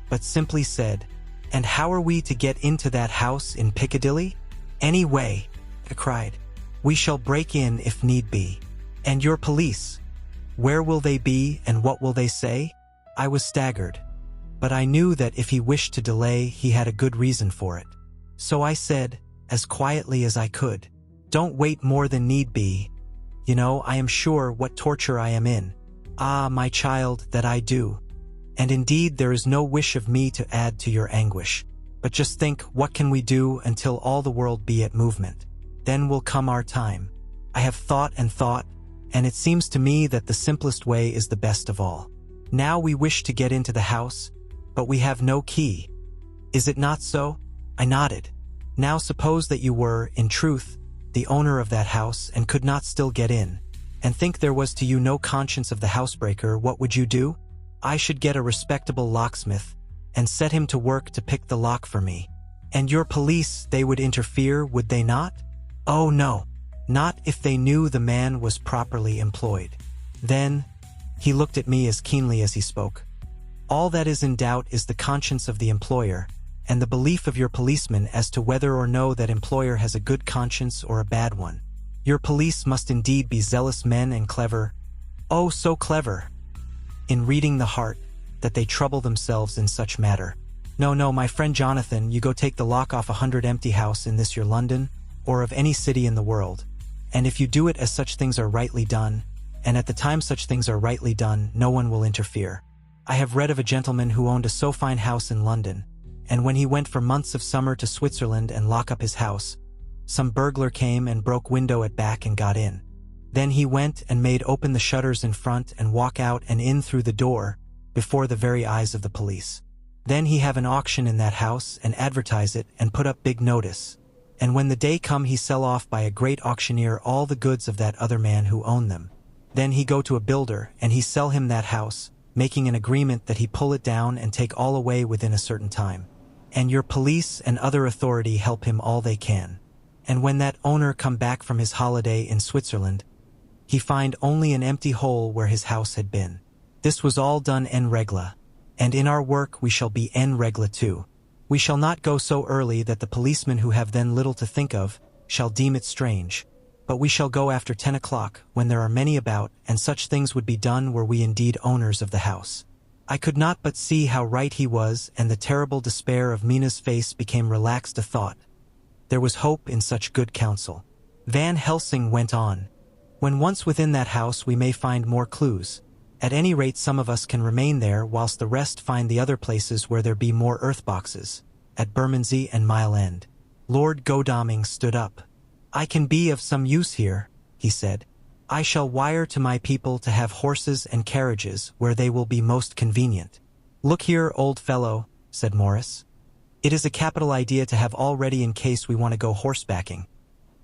but simply said, "And how are we to get into that house in Piccadilly?" "Any way," I cried. "We shall break in if need be. And your police? Where will they be and what will they say?" I was staggered, but I knew that if he wished to delay, he had a good reason for it. So I said, as quietly as I could, "Don't wait more than need be. You know, I am sure, what torture I am in. Ah, my child, that I do. And indeed there is no wish of me to add to your anguish. But just think, what can we do until all the world be at movement? Then will come our time. I have thought, and it seems to me that the simplest way is the best of all. Now we wish to get into the house, but we have no key. Is it not so?" I nodded. "Now suppose that you were, in truth, the owner of that house and could not still get in, and think there was to you no conscience of the housebreaker, what would you do?" "I should get a respectable locksmith, and set him to work to pick the lock for me." "And your police, they would interfere, would they not?" "Oh no, not if they knew the man was properly employed." "Then," he looked at me as keenly as he spoke, "all that is in doubt is the conscience of the employer, and the belief of your policeman as to whether or no that employer has a good conscience or a bad one. Your police must indeed be zealous men and clever, oh so clever, in reading the heart, that they trouble themselves in such matter. No, my friend Jonathan, you go take the lock off 100 empty house in this your London, or of any city in the world, and if you do it as such things are rightly done, and at the time such things are rightly done, no one will interfere. I have read of a gentleman who owned a so fine house in London, and when he went for months of summer to Switzerland and lock up his house, some burglar came and broke window at back and got in. Then he went and made open the shutters in front and walk out and in through the door, before the very eyes of the police. Then he have an auction in that house and advertise it and put up big notice, and when the day come he sell off by a great auctioneer all the goods of that other man who owned them. Then he go to a builder and he sell him that house, making an agreement that he pull it down and take all away within a certain time. And your police and other authority help him all they can. And when that owner come back from his holiday in Switzerland, he find only an empty hole where his house had been. This was all done en regla, and in our work we shall be en regla too. We shall not go so early that the policemen who have then little to think of shall deem it strange, but we shall go after 10 o'clock, when there are many about, and such things would be done were we indeed owners of the house. I could not but see how right he was, and the terrible despair of Mina's face became relaxed a thought. There was hope in such good counsel. Van Helsing went on. When once within that house we may find more clues. At any rate some of us can remain there whilst the rest find the other places where there be more earth boxes, at Bermondsey and Mile End. Lord Godalming stood up. I can be of some use here, he said. I shall wire to my people to have horses and carriages where they will be most convenient. Look here, old fellow, said Morris. It is a capital idea to have all ready in case we want to go horsebacking.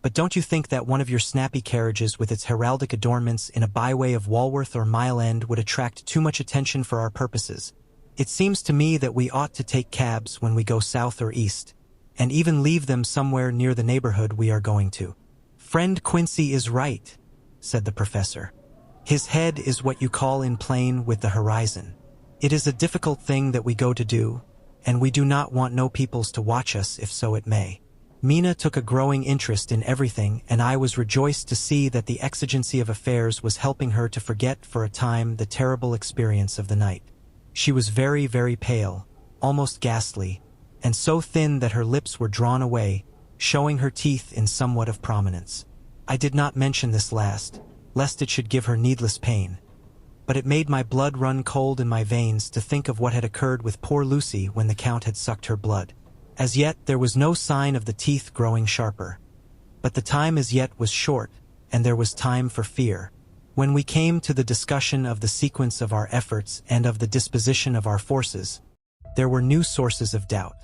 But don't you think that one of your snappy carriages with its heraldic adornments in a byway of Walworth or Mile End would attract too much attention for our purposes? It seems to me that we ought to take cabs when we go south or east, and even leave them somewhere near the neighborhood we are going to. Friend Quincy is right, said the professor. His head is what you call in plane with the horizon. It is a difficult thing that we go to do, and we do not want no peoples to watch us if so it may. Mina took a growing interest in everything, and I was rejoiced to see that the exigency of affairs was helping her to forget for a time the terrible experience of the night. She was very, very pale, almost ghastly, and so thin that her lips were drawn away, showing her teeth in somewhat of prominence. I did not mention this last, lest it should give her needless pain. But it made my blood run cold in my veins to think of what had occurred with poor Lucy when the Count had sucked her blood. As yet there was no sign of the teeth growing sharper. But the time as yet was short, and there was time for fear. When we came to the discussion of the sequence of our efforts and of the disposition of our forces, there were new sources of doubt.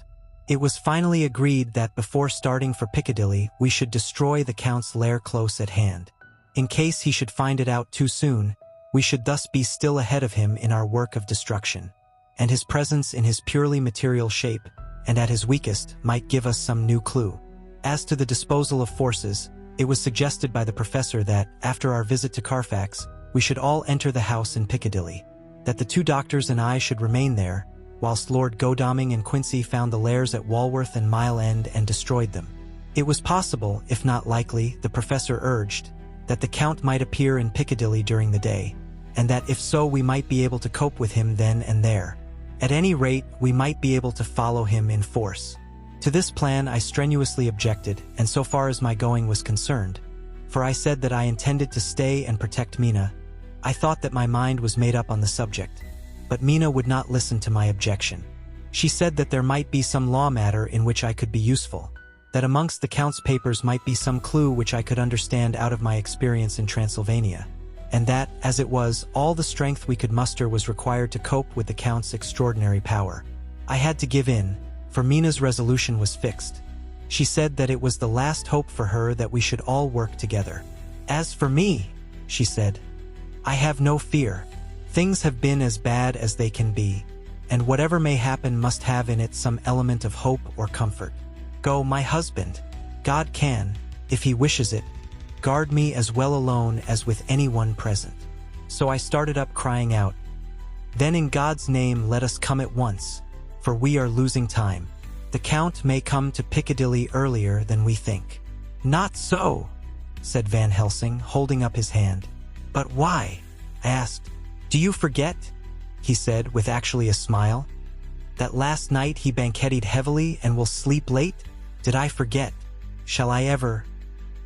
It was finally agreed that before starting for Piccadilly we should destroy the Count's lair close at hand. In case he should find it out too soon, we should thus be still ahead of him in our work of destruction, and his presence in his purely material shape, and at his weakest, might give us some new clue. As to the disposal of forces, it was suggested by the professor that, after our visit to Carfax, we should all enter the house in Piccadilly, that the 2 doctors and I should remain there, whilst Lord Godalming and Quincy found the lairs at Walworth and Mile End and destroyed them. It was possible, if not likely, the professor urged, that the Count might appear in Piccadilly during the day, and that if so we might be able to cope with him then and there. At any rate, we might be able to follow him in force. To this plan I strenuously objected, and so far as my going was concerned, for I said that I intended to stay and protect Mina, I thought that my mind was made up on the subject. But Mina would not listen to my objection. She said that there might be some law matter in which I could be useful, that amongst the Count's papers might be some clue which I could understand out of my experience in Transylvania, and that, as it was, all the strength we could muster was required to cope with the Count's extraordinary power. I had to give in, for Mina's resolution was fixed. She said that it was the last hope for her that we should all work together. As for me, she said, I have no fear. Things have been as bad as they can be, and whatever may happen must have in it some element of hope or comfort. Go, my husband. God can, if he wishes it, guard me as well alone as with anyone present. So I started up crying out, Then in God's name let us come at once, for we are losing time. The Count may come to Piccadilly earlier than we think. Not so, said Van Helsing, holding up his hand. But why? I asked. Do you forget, he said with actually a smile, that last night he banqueted heavily and will sleep late? Did I forget? Shall I ever?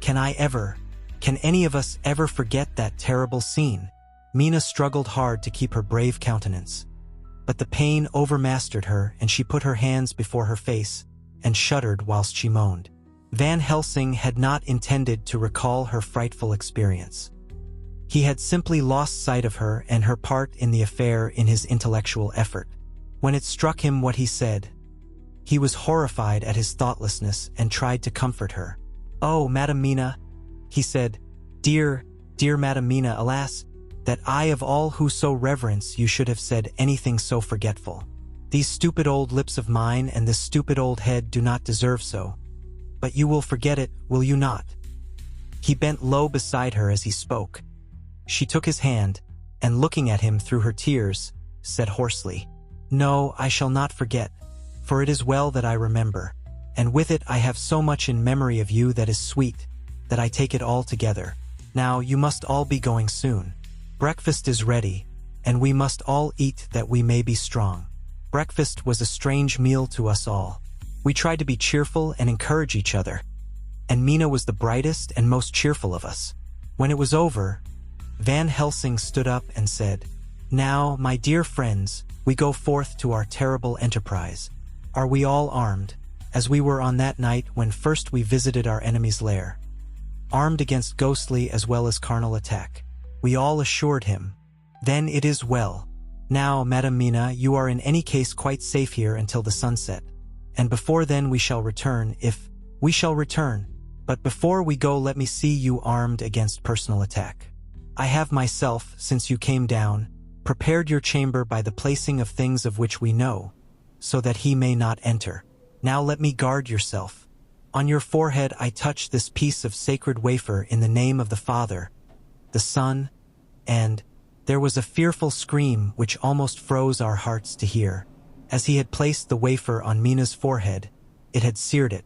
Can I ever? Can any of us ever forget that terrible scene? Mina struggled hard to keep her brave countenance, but the pain overmastered her and she put her hands before her face and shuddered whilst she moaned. Van Helsing had not intended to recall her frightful experience. He had simply lost sight of her and her part in the affair in his intellectual effort. When it struck him what he said, he was horrified at his thoughtlessness and tried to comfort her. Oh, Madam Mina, he said, dear, dear Madam Mina, alas, that I of all who so reverence you should have said anything so forgetful. These stupid old lips of mine and this stupid old head do not deserve so. But you will forget it, will you not?" He bent low beside her as he spoke. She took his hand, and looking at him through her tears, said hoarsely, "No, I shall not forget, for it is well that I remember, and with it I have so much in memory of you that is sweet, that I take it all together. Now you must all be going soon. Breakfast is ready, and we must all eat that we may be strong." Breakfast was a strange meal to us all. We tried to be cheerful and encourage each other, and Mina was the brightest and most cheerful of us. When it was over, Van Helsing stood up and said, "Now, my dear friends, we go forth to our terrible enterprise. Are we all armed, as we were on that night when first we visited our enemy's lair? Armed against ghostly as well as carnal attack?" We all assured him. "Then it is well. Now, Madam Mina, you are in any case quite safe here until the sunset, and before then we shall return we shall return. But before we go, let me see you armed against personal attack. I have myself, since you came down, prepared your chamber by the placing of things of which we know, so that he may not enter. Now let me guard yourself. On your forehead I touch this piece of sacred wafer in the name of the Father, the Son, and—" There was a fearful scream which almost froze our hearts to hear. As he had placed the wafer on Mina's forehead, it had seared it,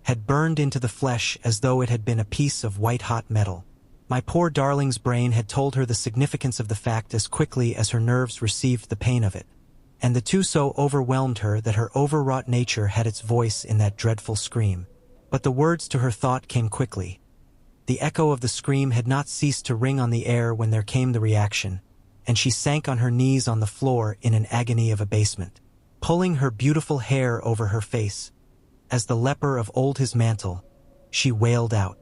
had burned into the flesh as though it had been a piece of white-hot metal. My poor darling's brain had told her the significance of the fact as quickly as her nerves received the pain of it, and the two so overwhelmed her that her overwrought nature had its voice in that dreadful scream. But the words to her thought came quickly. The echo of the scream had not ceased to ring on the air when there came the reaction, and she sank on her knees on the floor in an agony of abasement, pulling her beautiful hair over her face. As the leper of old his mantle, she wailed out,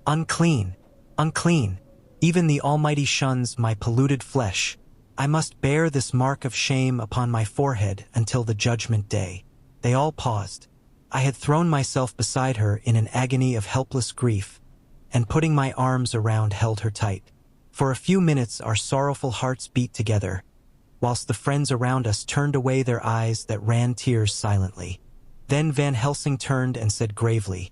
"Unclean! Unclean! Even the Almighty shuns my polluted flesh. I must bear this mark of shame upon my forehead until the judgment day." They all paused. I had thrown myself beside her in an agony of helpless grief, and putting my arms around held her tight. For a few minutes our sorrowful hearts beat together, whilst the friends around us turned away their eyes that ran tears silently. Then Van Helsing turned and said gravely,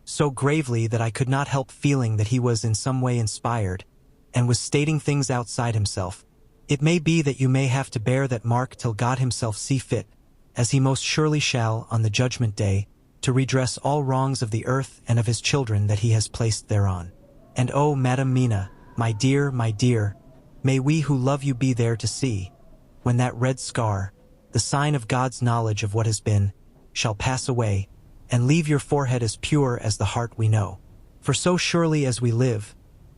so gravely that I could not help feeling that he was in some way inspired, and was stating things outside himself, "It may be that you may have to bear that mark till God himself see fit, as he most surely shall on the judgment day, to redress all wrongs of the earth and of his children that he has placed thereon. And oh, Madam Mina, my dear, may we who love you be there to see, when that red scar, the sign of God's knowledge of what has been, shall pass away, and leave your forehead as pure as the heart we know. For so surely as we live,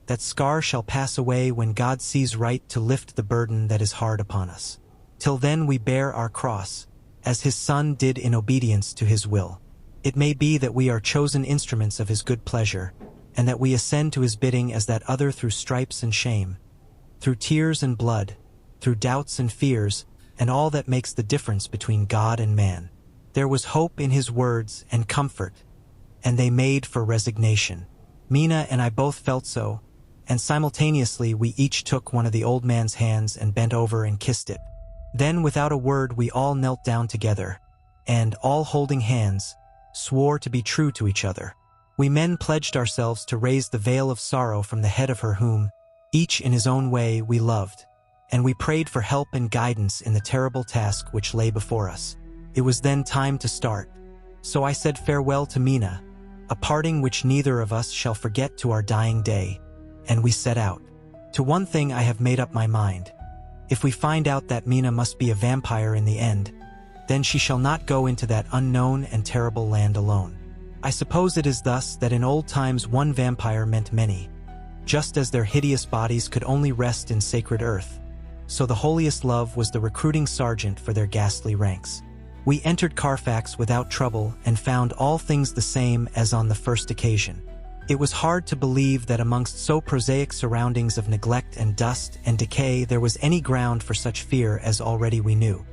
that scar shall pass away when God sees right to lift the burden that is hard upon us. Till then we bear our cross, as his Son did in obedience to his will. It may be that we are chosen instruments of his good pleasure, and that we ascend to his bidding as that other through stripes and shame, through tears and blood, through doubts and fears, and all that makes the difference between God and man. There was hope in his words and comfort, and they made for resignation. Mina and I both felt so, and simultaneously we each took one of the old man's hands and bent over and kissed it. Then without a word we all knelt down together, and, all holding hands, swore to be true to each other. We men pledged ourselves to raise the veil of sorrow from the head of her whom, each in his own way, we loved, and we prayed for help and guidance in the terrible task which lay before us. It was then time to start, so I said farewell to Mina, a parting which neither of us shall forget to our dying day, and we set out. To one thing I have made up my mind. If we find out that Mina must be a vampire in the end, then she shall not go into that unknown and terrible land alone. I suppose it is thus that in old times one vampire meant many. Just as their hideous bodies could only rest in sacred earth, so the holiest love was the recruiting sergeant for their ghastly ranks. We entered Carfax without trouble and found all things the same as on the first occasion. It was hard to believe that amongst so prosaic surroundings of neglect and dust and decay there was any ground for such fear as already we knew.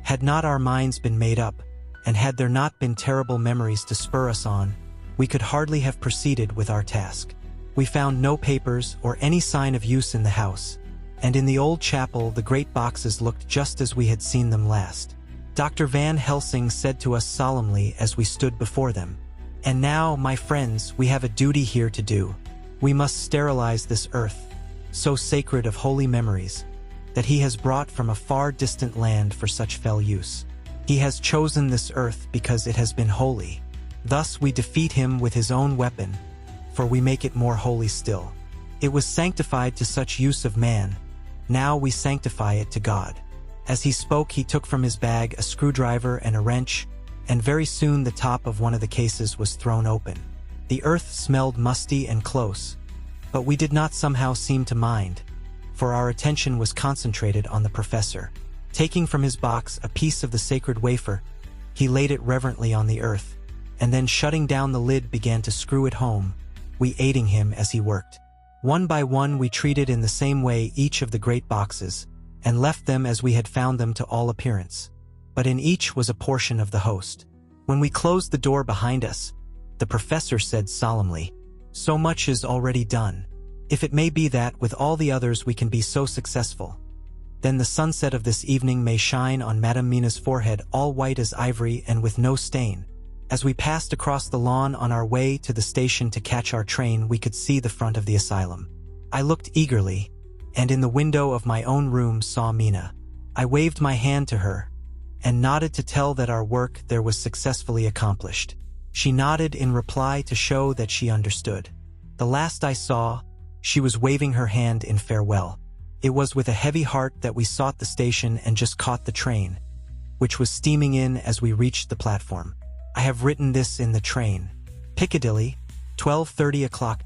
Had not our minds been made up, and had there not been terrible memories to spur us on, we could hardly have proceeded with our task. We found no papers or any sign of use in the house, and in the old chapel the great boxes looked just as we had seen them last. Dr. Van Helsing said to us solemnly as we stood before them, "And now, my friends, we have a duty here to do. We must sterilize this earth, so sacred of holy memories, that he has brought from a far distant land for such fell use. He has chosen this earth because it has been holy. Thus we defeat him with his own weapon, for we make it more holy still. It was sanctified to such use of man, now we sanctify it to God." As he spoke, he took from his bag a screwdriver and a wrench, and very soon the top of one of the cases was thrown open. The earth smelled musty and close, but we did not somehow seem to mind, for our attention was concentrated on the professor. Taking from his box a piece of the sacred wafer, he laid it reverently on the earth, and then shutting down the lid began to screw it home, we aiding him as he worked. One by one we treated in the same way each of the great boxes, and left them as we had found them to all appearance. But in each was a portion of the host. When we closed the door behind us, the professor said solemnly, "So much is already done. If it may be that with all the others we can be so successful, then the sunset of this evening may shine on Madame Mina's forehead all white as ivory and with no stain." As we passed across the lawn on our way to the station to catch our train, we could see the front of the asylum. I looked eagerly, and in the window of my own room saw Mina. I waved my hand to her, and nodded to tell that our work there was successfully accomplished. She nodded in reply to show that she understood. The last I saw, she was waving her hand in farewell. It was with a heavy heart that we sought the station and just caught the train, which was steaming in as we reached the platform. I have written this in the train. Piccadilly, 12:30 o'clock.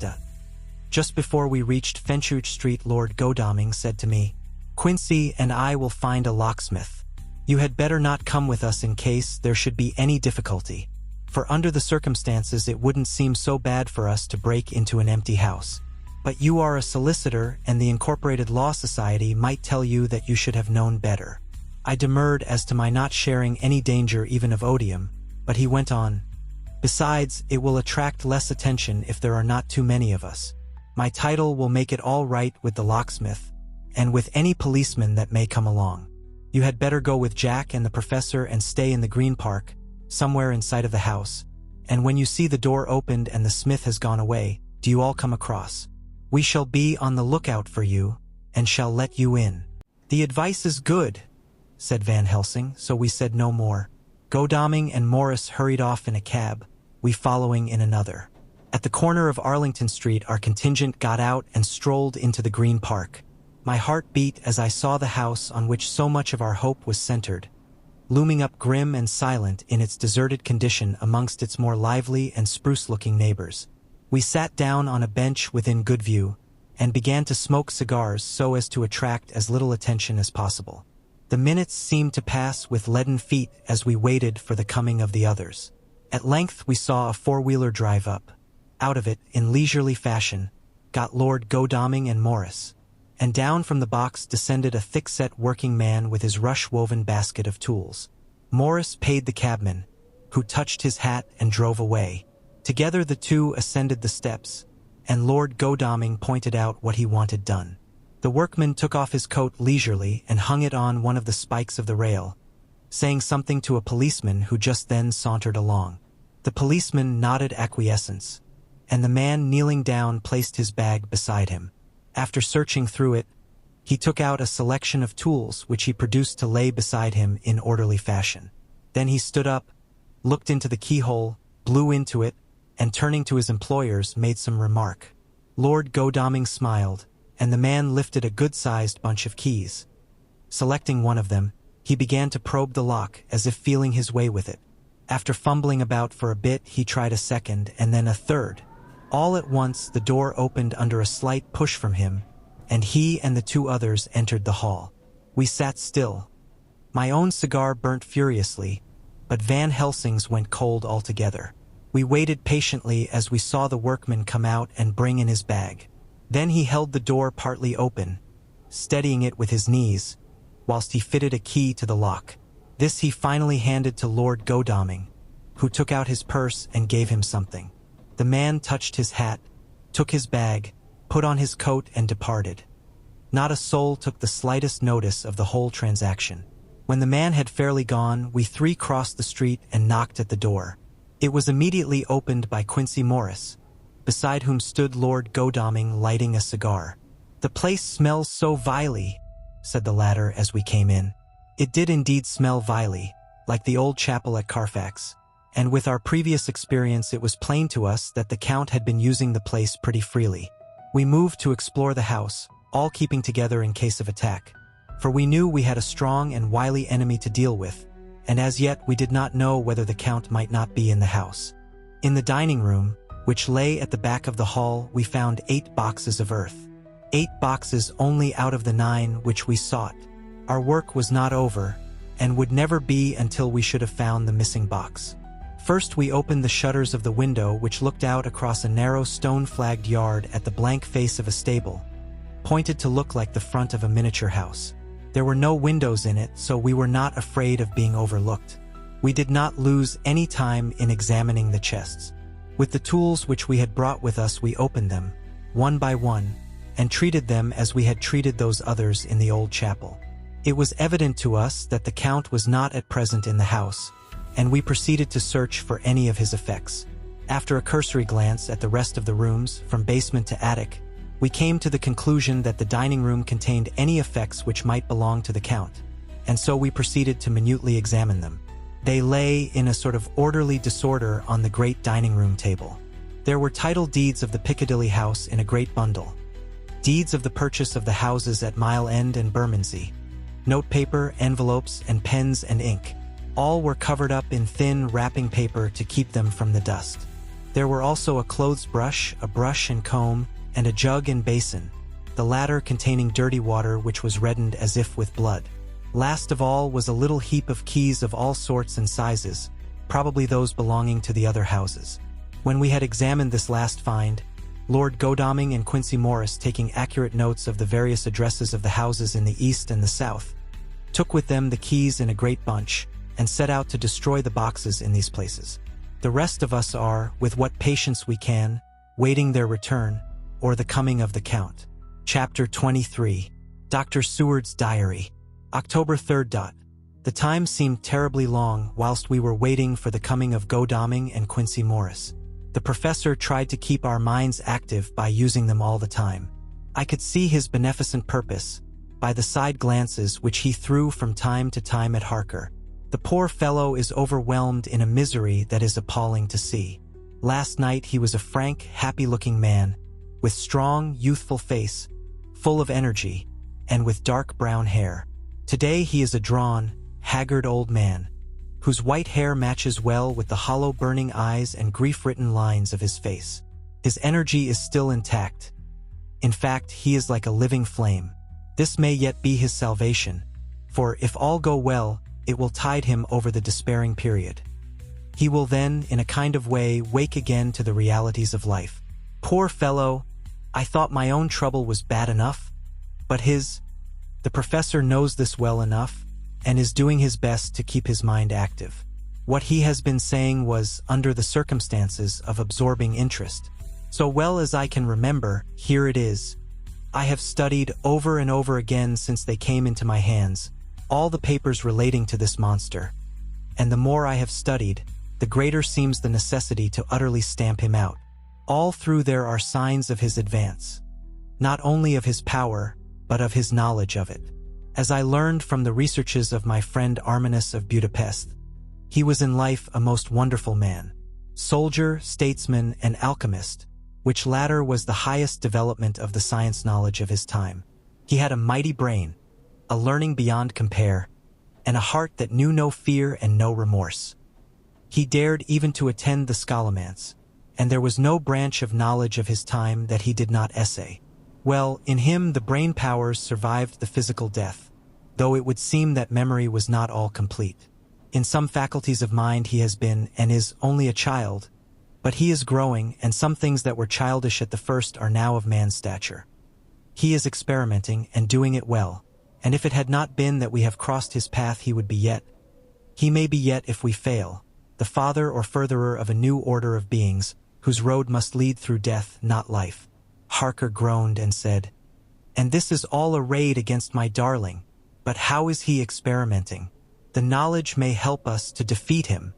Just before we reached Fenchurch Street, Lord Godalming said to me, "Quincy and I will find a locksmith. You had better not come with us in case there should be any difficulty, for under the circumstances it wouldn't seem so bad for us to break into an empty house. But you are a solicitor, and the Incorporated Law Society might tell you that you should have known better." I demurred as to my not sharing any danger even of odium, but he went on, "Besides, it will attract less attention if there are not too many of us. My title will make it all right with the locksmith, and with any policeman that may come along. You had better go with Jack and the professor and stay in the Green Park, somewhere in sight of the house, and when you see the door opened and the smith has gone away, do you all come across. We shall be on the lookout for you, and shall let you in." "The advice is good," said Van Helsing, so we said no more. Godalming and Morris hurried off in a cab, we following in another. At the corner of Arlington Street, our contingent got out and strolled into the Green Park. My heart beat as I saw the house on which so much of our hope was centered, looming up grim and silent in its deserted condition amongst its more lively and spruce-looking neighbors. We sat down on a bench within good view, and began to smoke cigars so as to attract as little attention as possible. The minutes seemed to pass with leaden feet as we waited for the coming of the others. At length we saw a four-wheeler drive up. Out of it, in leisurely fashion, got Lord Godalming and Morris, and down from the box descended a thick-set working man with his rush-woven basket of tools. Morris paid the cabman, who touched his hat and drove away. Together the two ascended the steps, and Lord Godalming pointed out what he wanted done. The workman took off his coat leisurely and hung it on one of the spikes of the rail, saying something to a policeman who just then sauntered along. The policeman nodded acquiescence, and the man kneeling down placed his bag beside him. After searching through it, he took out a selection of tools which he produced to lay beside him in orderly fashion. Then he stood up, looked into the keyhole, blew into it, and turning to his employers made some remark. Lord Godalming smiled, and the man lifted a good-sized bunch of keys. Selecting one of them, he began to probe the lock as if feeling his way with it. After fumbling about for a bit, he tried a second and then a third. All at once the door opened under a slight push from him, and he and the two others entered the hall. We sat still. My own cigar burnt furiously, but Van Helsing's went cold altogether. We waited patiently as we saw the workman come out and bring in his bag. Then he held the door partly open, steadying it with his knees, whilst he fitted a key to the lock. This he finally handed to Lord Godalming, who took out his purse and gave him something. The man touched his hat, took his bag, put on his coat and departed. Not a soul took the slightest notice of the whole transaction. When the man had fairly gone, we three crossed the street and knocked at the door. It was immediately opened by Quincy Morris, beside whom stood Lord Godalming lighting a cigar. "The place smells so vilely," said the latter as we came in. It did indeed smell vilely, like the old chapel at Carfax, and with our previous experience it was plain to us that the Count had been using the place pretty freely. We moved to explore the house, all keeping together in case of attack, for we knew we had a strong and wily enemy to deal with, and as yet we did not know whether the Count might not be in the house. In the dining room, which lay at the back of the hall, we found 8 boxes of earth. 8 boxes only out of the 9 which we sought. Our work was not over, and would never be until we should have found the missing box. First we opened the shutters of the window which looked out across a narrow stone-flagged yard at the blank face of a stable, pointed to look like the front of a miniature house. There were no windows in it, so we were not afraid of being overlooked. We did not lose any time in examining the chests. With the tools which we had brought with us we opened them, one by one, and treated them as we had treated those others in the old chapel. It was evident to us that the Count was not at present in the house, and we proceeded to search for any of his effects. After a cursory glance at the rest of the rooms, from basement to attic, we came to the conclusion that the dining room contained any effects which might belong to the Count, and so we proceeded to minutely examine them. They lay in a sort of orderly disorder on the great dining room table. There were title deeds of the Piccadilly house in a great bundle, deeds of the purchase of the houses at Mile End and Bermondsey, notepaper, envelopes, and pens and ink. All were covered up in thin wrapping paper to keep them from the dust. There were also a clothes brush, a brush and comb, and a jug and basin, the latter containing dirty water which was reddened as if with blood. Last of all was a little heap of keys of all sorts and sizes, probably those belonging to the other houses. When we had examined this last find, Lord Godalming and Quincy Morris, taking accurate notes of the various addresses of the houses in the east and the south, took with them the keys in a great bunch, and set out to destroy the boxes in these places. The rest of us are, with what patience we can, waiting their return, or the coming of the Count. Chapter 23. Dr. Seward's Diary. October 3rd. The time seemed terribly long whilst we were waiting for the coming of Godalming and Quincy Morris. The professor tried to keep our minds active by using them all the time. I could see his beneficent purpose by the side glances which he threw from time to time at Harker. The poor fellow is overwhelmed in a misery that is appalling to see. Last night he was a frank, happy-looking man, with strong, youthful face, full of energy, and with dark brown hair. Today he is a drawn, haggard old man, whose white hair matches well with the hollow burning eyes and grief-written lines of his face. His energy is still intact. In fact, he is like a living flame. This may yet be his salvation, for if all go well, it will tide him over the despairing period. He will then, in a kind of way, wake again to the realities of life. Poor fellow, I thought my own trouble was bad enough, but the professor knows this well enough, and is doing his best to keep his mind active. What he has been saying was, under the circumstances, of absorbing interest. So well as I can remember, here it is. I have studied over and over again since they came into my hands, all the papers relating to this monster, and the more I have studied, the greater seems the necessity to utterly stamp him out. All through there are signs of his advance, not only of his power, but of his knowledge of it. As I learned from the researches of my friend Arminius of Budapest, he was in life a most wonderful man, soldier, statesman, and alchemist, which latter was the highest development of the science knowledge of his time. He had a mighty brain, a learning beyond compare, and a heart that knew no fear and no remorse. He dared even to attend the scholomance, and there was no branch of knowledge of his time that he did not essay. Well, in him the brain powers survived the physical death, though it would seem that memory was not all complete. In some faculties of mind he has been, and is, only a child, but he is growing, and some things that were childish at the first are now of man's stature. He is experimenting, and doing it well, and if it had not been that we have crossed his path he may be yet if we fail, the father or furtherer of a new order of beings, whose road must lead through death, not life. Harker groaned and said, And this is all a raid against my darling. But how is he experimenting? The knowledge may help us to defeat him.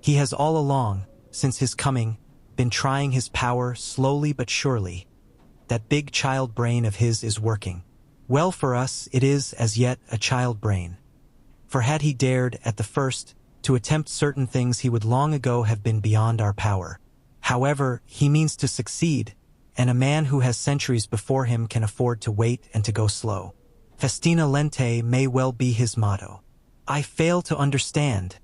He has all along, since his coming, been trying his power slowly but surely. That big child brain of his is working. Well, for us it is as yet a child brain. For had he dared, at the first, to attempt certain things, he would long ago have been beyond our power. However, he means to succeed, and a man who has centuries before him can afford to wait and to go slow. Festina lente may well be his motto. I fail to understand,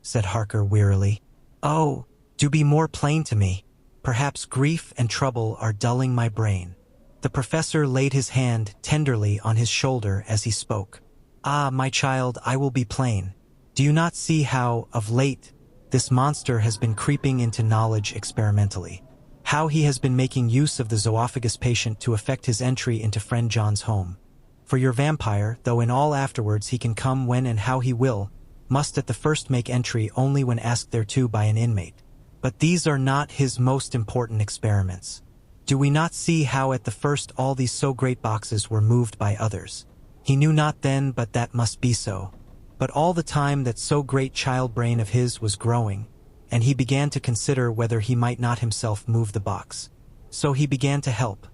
said Harker wearily. Oh, do be more plain to me. Perhaps grief and trouble are dulling my brain. The professor laid his hand tenderly on his shoulder as he spoke. Ah, my child, I will be plain. Do you not see how, of late, this monster has been creeping into knowledge experimentally? How he has been making use of the zoophagus patient to effect his entry into friend John's home. For your vampire, though in all afterwards he can come when and how he will, must at the first make entry only when asked thereto by an inmate. But these are not his most important experiments. Do we not see how at the first all these so great boxes were moved by others? He knew not then but that must be so. But all the time that so great child brain of his was growing, and he began to consider whether he might not himself move the box. So he began to help.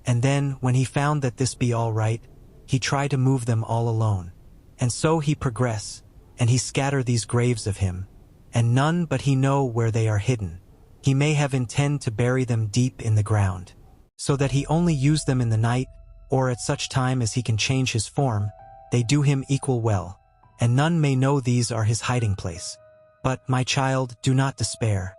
And then, when he found that this be all right, he tried to move them all alone. And so he progress, and he scatter these graves of him, and none but he know where they are hidden. He may have intend to bury them deep in the ground, so that he only use them in the night, or at such time as he can change his form, they do him equal well, and none may know these are his hiding place. But, my child, do not despair.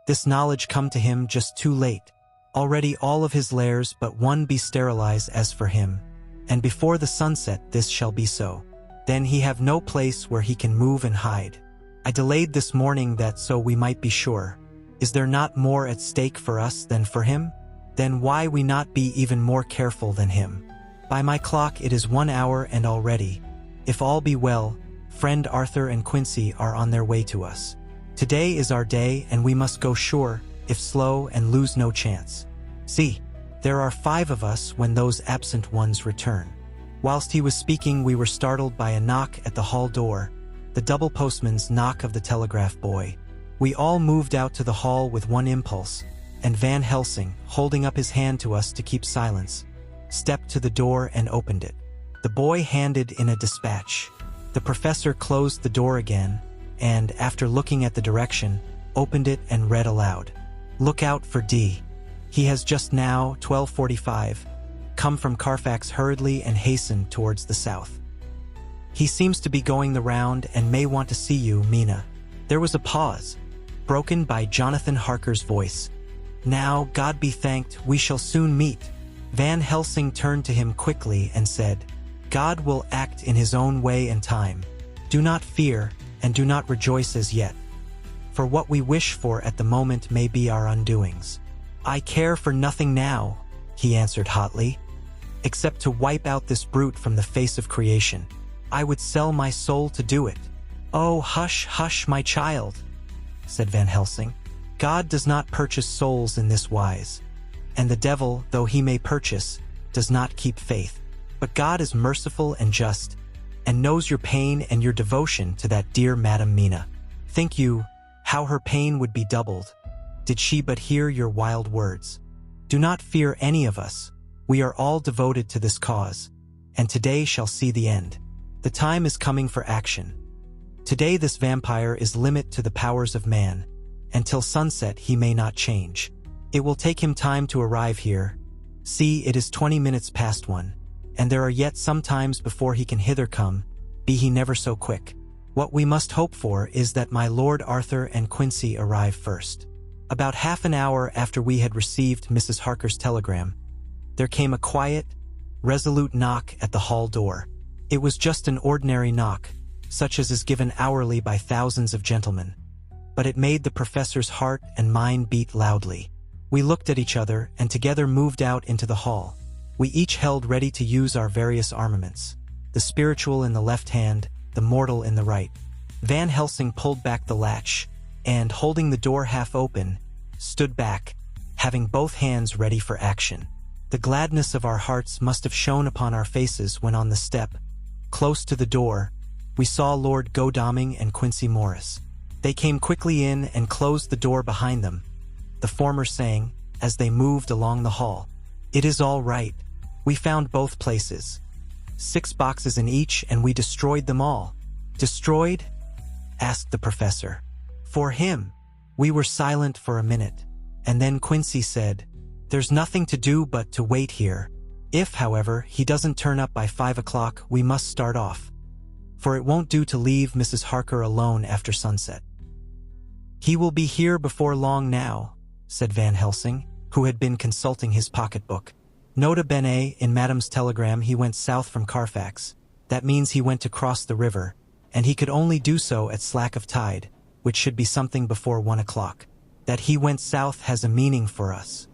This knowledge come to him just too late. Already all of his lairs but one be sterilized as for him, and before the sunset this shall be so. Then he have no place where he can move and hide. I delayed this morning that so we might be sure. Is there not more at stake for us than for him? Then why we not be even more careful than him? By my clock it is 1 hour and already. If all be well, friend Arthur and Quincy are on their way to us. Today is our day and we must go sure, if slow, and lose no chance. See, there are 5 of us when those absent ones return. Whilst he was speaking we were startled by a knock at the hall door, the double postman's knock of the telegraph boy. We all moved out to the hall with one impulse, and Van Helsing, holding up his hand to us to keep silence, stepped to the door and opened it. The boy handed in a dispatch. The professor closed the door again, and, after looking at the direction, opened it and read aloud. Look out for D. He has just now, 12:45, come from Carfax hurriedly and hastened towards the south. He seems to be going the round and may want to see you, Mina. There was a pause, broken by Jonathan Harker's voice. Now, God be thanked, we shall soon meet. Van Helsing turned to him quickly and said, God will act in his own way and time. Do not fear, and do not rejoice as yet. For what we wish for at the moment may be our undoings. I care for nothing now, he answered hotly, except to wipe out this brute from the face of creation. I would sell my soul to do it. Oh, hush, hush, my child, said Van Helsing. God does not purchase souls in this wise. And the devil, though he may purchase, does not keep faith. But God is merciful and just, and knows your pain and your devotion to that dear Madam Mina. Think you, how her pain would be doubled, did she but hear your wild words. Do not fear any of us. We are all devoted to this cause, and today shall see the end. The time is coming for action. Today this vampire is limit to the powers of man, and till sunset he may not change. It will take him time to arrive here. See, it is 20 minutes past 1, and there are yet some times before he can hither come, be he never so quick. What we must hope for is that my Lord Arthur and Quincy arrive first. About half an hour after we had received Mrs. Harker's telegram, there came a quiet, resolute knock at the hall door. It was just an ordinary knock, such as is given hourly by thousands of gentlemen. But it made the professor's heart and mine beat loudly. We looked at each other and together moved out into the hall. We each held ready to use our various armaments, the spiritual in the left hand, the mortal in the right. Van Helsing pulled back the latch, and, holding the door half open, stood back, having both hands ready for action. The gladness of our hearts must have shone upon our faces when on the step, close to the door, we saw Lord Godalming and Quincy Morris. They came quickly in and closed the door behind them, the former saying, as they moved along the hall, "It is all right. We found both places. 6 boxes in each, and we destroyed them all." "Destroyed?" asked the professor. "For him." We were silent for a minute, and then Quincy said, "There's nothing to do but to wait here. If, however, he doesn't turn up by 5 o'clock, we must start off. For it won't do to leave Mrs. Harker alone after sunset." "He will be here before long now," said Van Helsing, who had been consulting his pocketbook. "Nota bene, in Madame's telegram he went south from Carfax. That means he went to cross the river, and he could only do so at slack of tide, which should be something before 1 o'clock. That he went south has a meaning for us.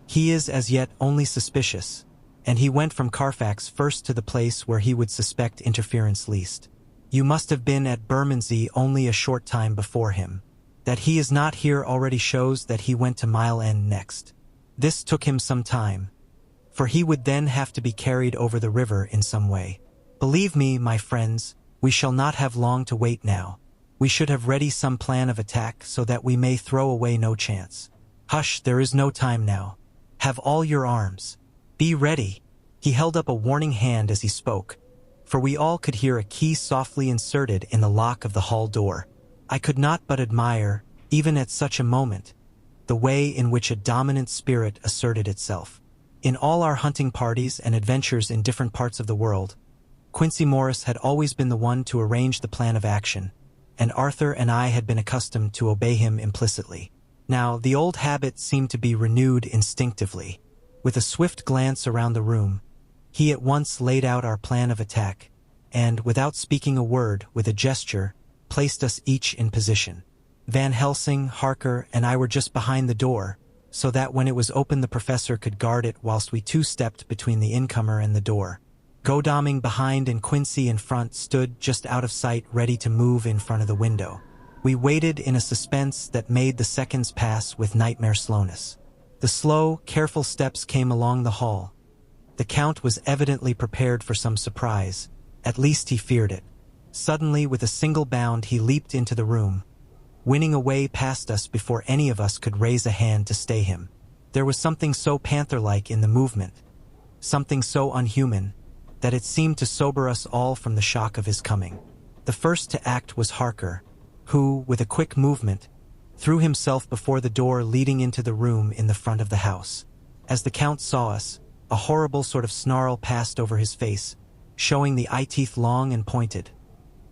He is as yet only suspicious, and he went from Carfax first to the place where he would suspect interference least. You must have been at Bermondsey only a short time before him. That he is not here already shows that he went to Mile End next. This took him some time, for he would then have to be carried over the river in some way. Believe me, my friends, we shall not have long to wait now. We should have ready some plan of attack so that we may throw away no chance. Hush, there is no time now. Have all your arms. Be ready." He held up a warning hand as he spoke, for we all could hear a key softly inserted in the lock of the hall door. I could not but admire, even at such a moment, the way in which a dominant spirit asserted itself. In all our hunting parties and adventures in different parts of the world, Quincy Morris had always been the one to arrange the plan of action, and Arthur and I had been accustomed to obey him implicitly. Now, the old habit seemed to be renewed instinctively. With a swift glance around the room, he at once laid out our plan of attack, and, without speaking a word, with a gesture, placed us each in position. Van Helsing, Harker, and I were just behind the door, so that when it was open the professor could guard it whilst we two stepped between the incomer and the door. Godalming behind and Quincy in front stood just out of sight, ready to move in front of the window. We waited in a suspense that made the seconds pass with nightmare slowness. The slow, careful steps came along the hall. The Count was evidently prepared for some surprise. At least he feared it. Suddenly, with a single bound, he leaped into the room, winning a way past us before any of us could raise a hand to stay him. There was something so panther-like in the movement, something so unhuman, that it seemed to sober us all from the shock of his coming. The first to act was Harker, who, with a quick movement, threw himself before the door leading into the room in the front of the house. As the Count saw us, a horrible sort of snarl passed over his face, showing the eye-teeth long and pointed.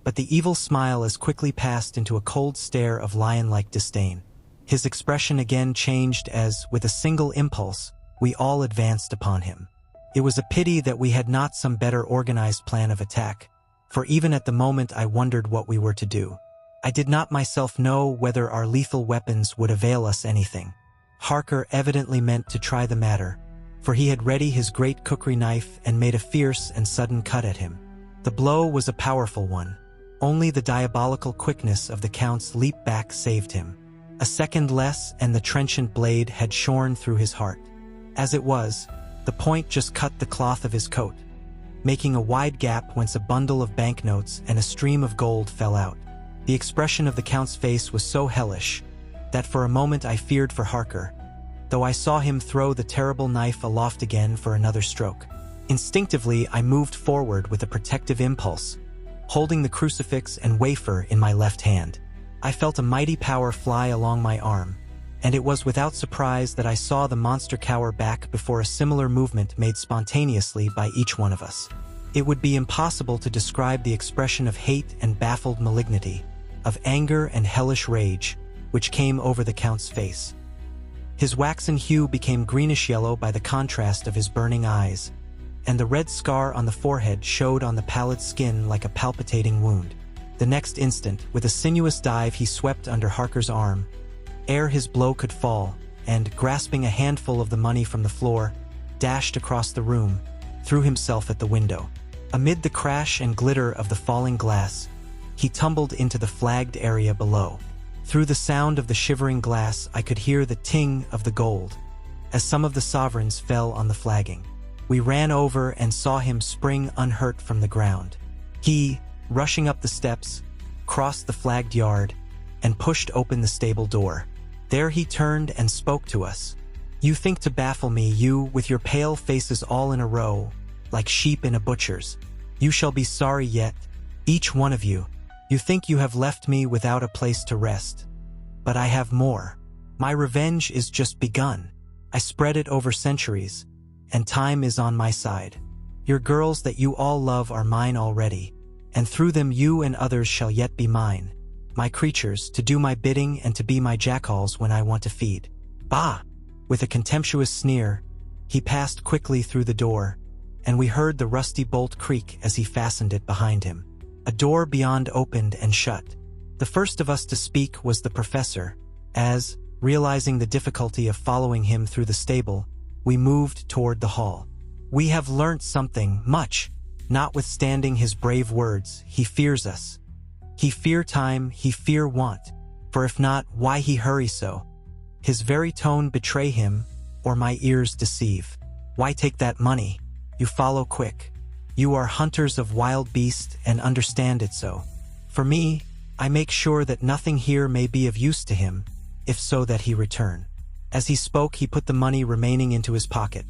But the evil smile as quickly passed into a cold stare of lion-like disdain. His expression again changed as, with a single impulse, we all advanced upon him. It was a pity that we had not some better organized plan of attack, for even at the moment I wondered what we were to do. I did not myself know whether our lethal weapons would avail us anything. Harker evidently meant to try the matter, for he had ready his great cookery knife and made a fierce and sudden cut at him. The blow was a powerful one. Only the diabolical quickness of the Count's leap back saved him. A second less and the trenchant blade had shorn through his heart. As it was, the point just cut the cloth of his coat, making a wide gap whence a bundle of banknotes and a stream of gold fell out. The expression of the Count's face was so hellish that for a moment I feared for Harker, though I saw him throw the terrible knife aloft again for another stroke. Instinctively, I moved forward with a protective impulse, holding the crucifix and wafer in my left hand. I felt a mighty power fly along my arm, and it was without surprise that I saw the monster cower back before a similar movement made spontaneously by each one of us. It would be impossible to describe the expression of hate and baffled malignity, of anger and hellish rage, which came over the Count's face. His waxen hue became greenish-yellow by the contrast of his burning eyes, and the red scar on the forehead showed on the pallid skin like a palpitating wound. The next instant, with a sinuous dive, he swept under Harker's arm, ere his blow could fall, and, grasping a handful of the money from the floor, dashed across the room, threw himself at the window. Amid the crash and glitter of the falling glass, he tumbled into the flagged area below. Through the sound of the shivering glass, I could hear the ting of the gold, as some of the sovereigns fell on the flagging. We ran over and saw him spring unhurt from the ground. He, rushing up the steps, crossed the flagged yard, and pushed open the stable door. There he turned and spoke to us. "You think to baffle me, you, with your pale faces all in a row, like sheep in a butcher's. You shall be sorry yet, each one of you. You think you have left me without a place to rest. But I have more. My revenge is just begun. I spread it over centuries, and time is on my side. Your girls that you all love are mine already, and through them you and others shall yet be mine. My creatures, to do my bidding and to be my jackals when I want to feed." Bah! With a contemptuous sneer, he passed quickly through the door, and we heard the rusty bolt creak as he fastened it behind him. A door beyond opened and shut. The first of us to speak was the professor, as, realizing the difficulty of following him through the stable, we moved toward the hall. "We have learnt something, much. Notwithstanding his brave words, he fears us. He fear time, he fear want, for if not, why he hurry so? His very tone betray him, or my ears deceive. Why take that money? You follow quick. You are hunters of wild beasts and understand it so. For me, I make sure that nothing here may be of use to him, if so that he return." As he spoke, he put the money remaining into his pocket,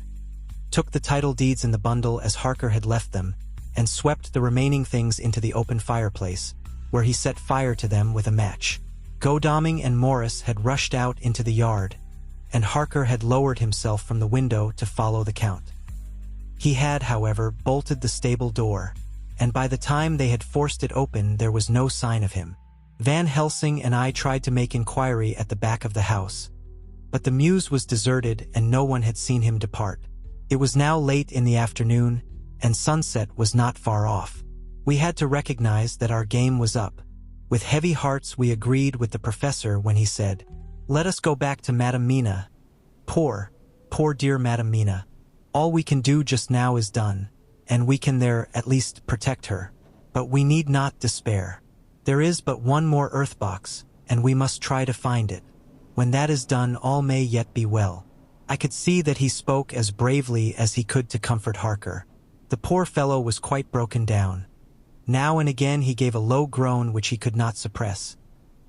took the title deeds in the bundle as Harker had left them, and swept the remaining things into the open fireplace, where he set fire to them with a match. Godalming and Morris had rushed out into the yard, and Harker had lowered himself from the window to follow the Count. He had, however, bolted the stable door, and by the time they had forced it open there was no sign of him. Van Helsing and I tried to make inquiry at the back of the house, but the mews was deserted and no one had seen him depart. It was now late in the afternoon, and sunset was not far off. We had to recognize that our game was up. With heavy hearts we agreed with the professor when he said, "Let us go back to Madame Mina. Poor dear Madame Mina. All we can do just now is done, and we can there at least protect her. But we need not despair. There is but one more earth box, and we must try to find it. When that is done, all may yet be well." I could see that he spoke as bravely as he could to comfort Harker. The poor fellow was quite broken down. Now and again he gave a low groan which he could not suppress.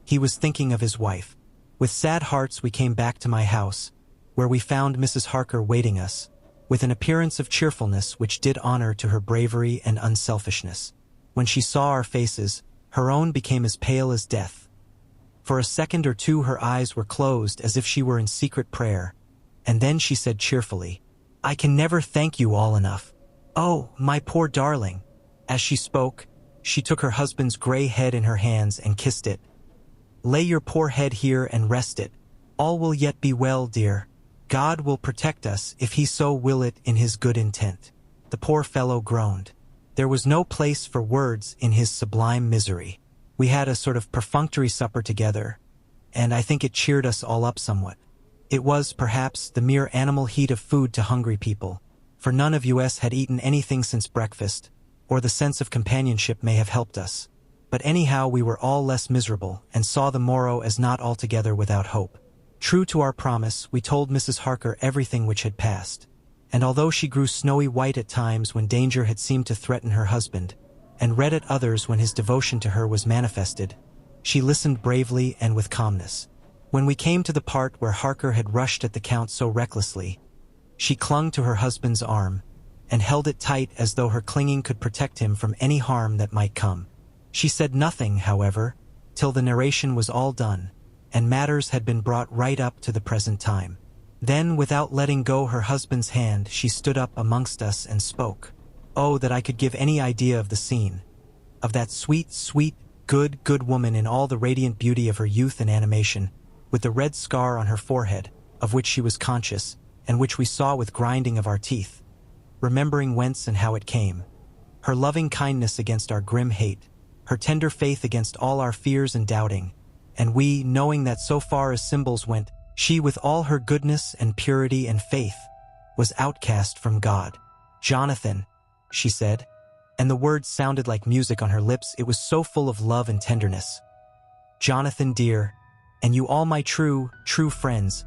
He was thinking of his wife. With sad hearts we came back to my house, where we found Mrs. Harker waiting us, with an appearance of cheerfulness which did honor to her bravery and unselfishness. When she saw our faces, her own became as pale as death. For a second or two her eyes were closed as if she were in secret prayer, and then she said cheerfully, "I can never thank you all enough. Oh, my poor darling." As she spoke, she took her husband's gray head in her hands and kissed it. "Lay your poor head here and rest it. All will yet be well, dear. God will protect us if he so will it in his good intent." The poor fellow groaned. There was no place for words in his sublime misery. We had a sort of perfunctory supper together, and I think it cheered us all up somewhat. It was, perhaps, the mere animal heat of food to hungry people, for none of us had eaten anything since breakfast, or the sense of companionship may have helped us. But anyhow we were all less miserable, and saw the morrow as not altogether without hope. True to our promise, we told Mrs. Harker everything which had passed, and although she grew snowy white at times when danger had seemed to threaten her husband, and red at others when his devotion to her was manifested, she listened bravely and with calmness. When we came to the part where Harker had rushed at the Count so recklessly, she clung to her husband's arm, and held it tight as though her clinging could protect him from any harm that might come. She said nothing, however, till the narration was all done, and matters had been brought right up to the present time. Then, without letting go her husband's hand, she stood up amongst us and spoke. Oh, that I could give any idea of the scene, of that sweet, good woman in all the radiant beauty of her youth and animation, with the red scar on her forehead, of which she was conscious, and which we saw with grinding of our teeth, remembering whence and how it came, her loving kindness against our grim hate, her tender faith against all our fears and doubting, and we, knowing that so far as symbols went, she with all her goodness and purity and faith, was outcast from God. "Jonathan," she said, and the words sounded like music on her lips, it was so full of love and tenderness. "Jonathan dear, and you all my true friends,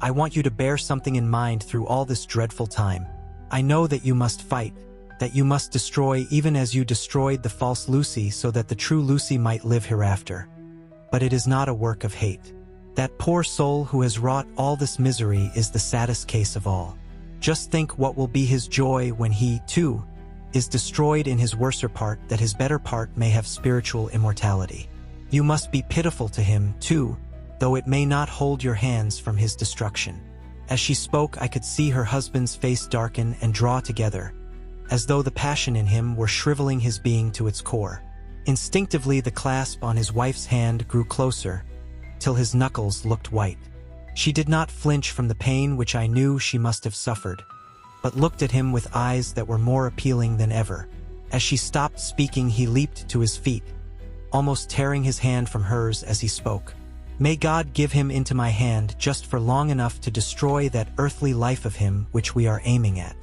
I want you to bear something in mind through all this dreadful time. I know that you must fight, that you must destroy even as you destroyed the false Lucy so that the true Lucy might live hereafter. But it is not a work of hate. That poor soul who has wrought all this misery is the saddest case of all. Just think what will be his joy when he, too, is destroyed in his worser part, that his better part may have spiritual immortality. You must be pitiful to him, too, though it may not hold your hands from his destruction. As she spoke, I could see her husband's face darken and draw together, as though the passion in him were shriveling his being to its core. Instinctively, the clasp on his wife's hand grew closer, till his knuckles looked white. She did not flinch from the pain which I knew she must have suffered, but looked at him with eyes that were more appealing than ever. As she stopped speaking, he leaped to his feet, almost tearing his hand from hers as he spoke. May God give him into my hand just for long enough to destroy that earthly life of him which we are aiming at.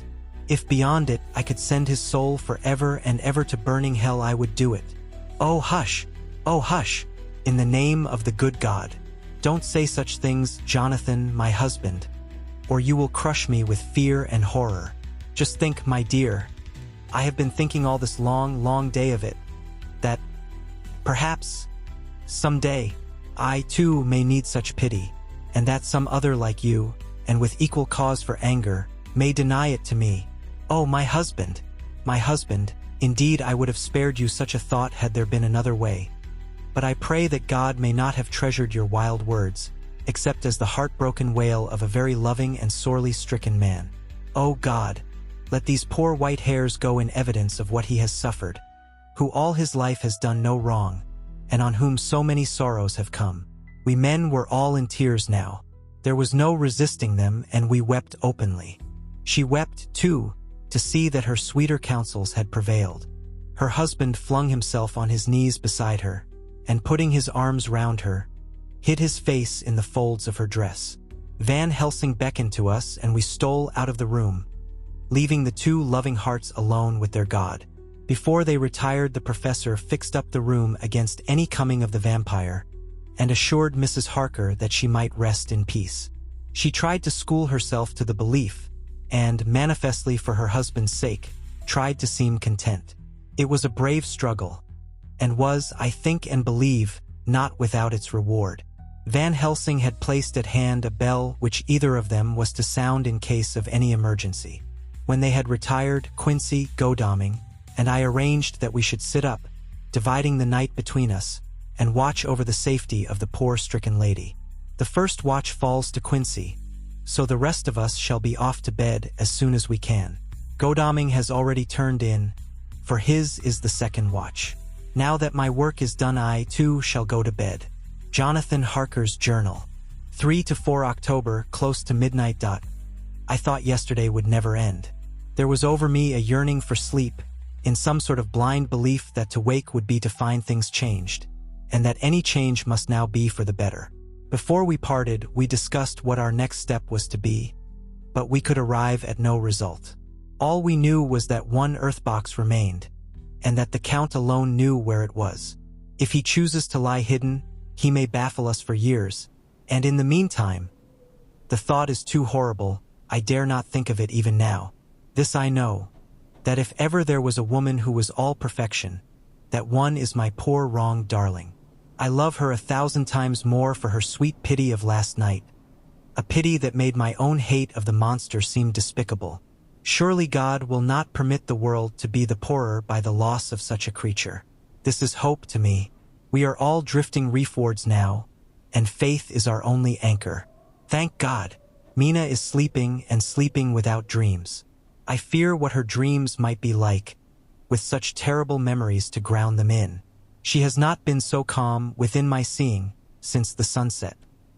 If beyond it I could send his soul forever and ever to burning hell, I would do it. Oh hush! Oh hush! In the name of the good God, don't say such things, Jonathan, my husband, or you will crush me with fear and horror. Just think, my dear, I have been thinking all this long, long day of it, that perhaps someday I too may need such pity, and that some other like you, and with equal cause for anger, may deny it to me. Oh, my husband, indeed I would have spared you such a thought had there been another way. But I pray that God may not have treasured your wild words, except as the heartbroken wail of a very loving and sorely stricken man. Oh God, let these poor white hairs go in evidence of what he has suffered, who all his life has done no wrong, and on whom so many sorrows have come. We men were all in tears now. There was no resisting them, and we wept openly. She wept, too, to see that her sweeter counsels had prevailed. Her husband flung himself on his knees beside her, and putting his arms round her, hid his face in the folds of her dress. Van Helsing beckoned to us, and we stole out of the room, leaving the two loving hearts alone with their God. Before they retired, the professor fixed up the room against any coming of the vampire, and assured Mrs. Harker that she might rest in peace. She tried to school herself to the belief, and, manifestly for her husband's sake, tried to seem content. It was a brave struggle, and was, I think and believe, not without its reward. Van Helsing had placed at hand a bell which either of them was to sound in case of any emergency. When they had retired, Quincy, Godalming, and I arranged that we should sit up, dividing the night between us, and watch over the safety of the poor stricken lady. The first watch falls to Quincy, so the rest of us shall be off to bed as soon as we can. Godalming has already turned in, for his is the second watch. Now that my work is done, I, too, shall go to bed. Jonathan Harker's Journal. 3 to 4 October, close to midnight. I thought yesterday would never end. There was over me a yearning for sleep, in some sort of blind belief that to wake would be to find things changed, and that any change must now be for the better. Before we parted, we discussed what our next step was to be, but we could arrive at no result. All we knew was that one earth-box remained, and that the Count alone knew where it was. If he chooses to lie hidden, he may baffle us for years, and in the meantime, the thought is too horrible, I dare not think of it even now. This I know, that if ever there was a woman who was all perfection, that one is my poor wronged darling. I love her 1,000 times more for her sweet pity of last night, a pity that made my own hate of the monster seem despicable. Surely God will not permit the world to be the poorer by the loss of such a creature. This is hope to me. We are all drifting reefwards now, and faith is our only anchor. Thank God, Mina is sleeping, and sleeping without dreams. I fear what her dreams might be like, with such terrible memories to ground them in. She has not been so calm within my seeing since the sunset.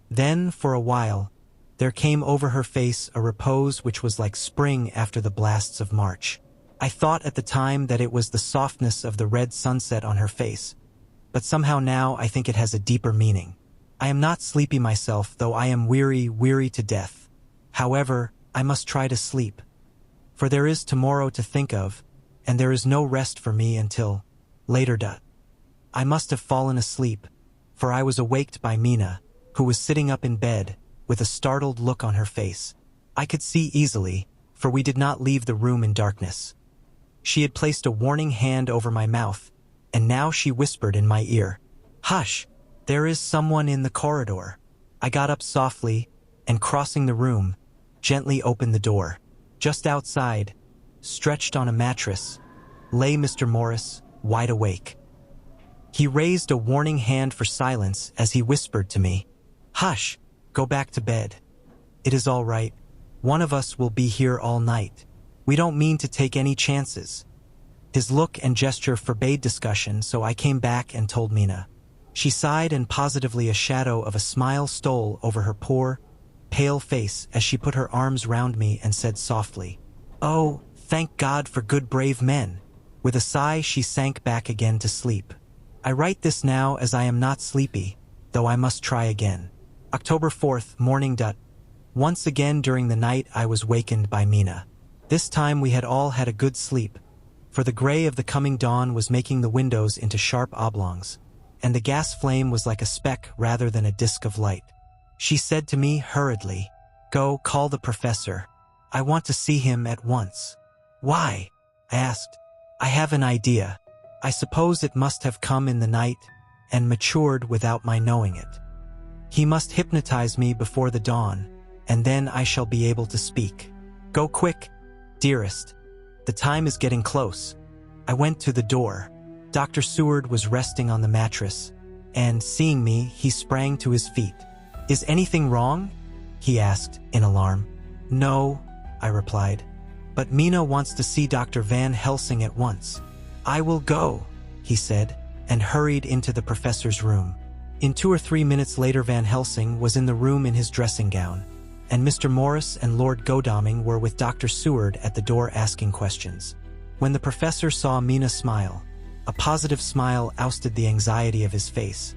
Then, for a while, there came over her face a repose which was like spring after the blasts of March. I thought at the time that it was the softness of the red sunset on her face, but somehow now I think it has a deeper meaning. I am not sleepy myself, though I am weary to death. However, I must try to sleep, for there is tomorrow to think of, and there is no rest for me until later. I must have fallen asleep, for I was awaked by Mina, who was sitting up in bed, with a startled look on her face. I could see easily, for we did not leave the room in darkness. She had placed a warning hand over my mouth, and now she whispered in my ear, "Hush, there is someone in the corridor." I got up softly, and crossing the room, gently opened the door. Just outside, stretched on a mattress, lay Mr. Morris, wide awake. He raised a warning hand for silence as he whispered to me, "Hush, go back to bed. It is all right. One of us will be here all night. We don't mean to take any chances." His look and gesture forbade discussion, so I came back and told Mina. She sighed, and positively a shadow of a smile stole over her poor, pale face as she put her arms round me and said softly, "Oh, thank God for good brave men." With a sigh, she sank back again to sleep. I write this now as I am not sleepy, though I must try again. October 4th, morning. Once again during the night I was wakened by Mina. This time we had all had a good sleep, for the gray of the coming dawn was making the windows into sharp oblongs, and the gas flame was like a speck rather than a disk of light. She said to me hurriedly, "Go call the professor. I want to see him at once." "Why?" I asked. "I have an idea. I suppose it must have come in the night and matured without my knowing it. He must hypnotize me before the dawn, and then I shall be able to speak. Go quick, dearest. The time is getting close." I went to the door. Dr. Seward was resting on the mattress, and, seeing me, he sprang to his feet. "Is anything wrong?" he asked in alarm. "No," I replied. "But Mina wants to see Dr. Van Helsing at once." "I will go," he said, and hurried into the professor's room. In 2 or 3 minutes later Van Helsing was in the room in his dressing gown, and Mr. Morris and Lord Godalming were with Dr. Seward at the door asking questions. When the professor saw Mina smile, a positive smile ousted the anxiety of his face.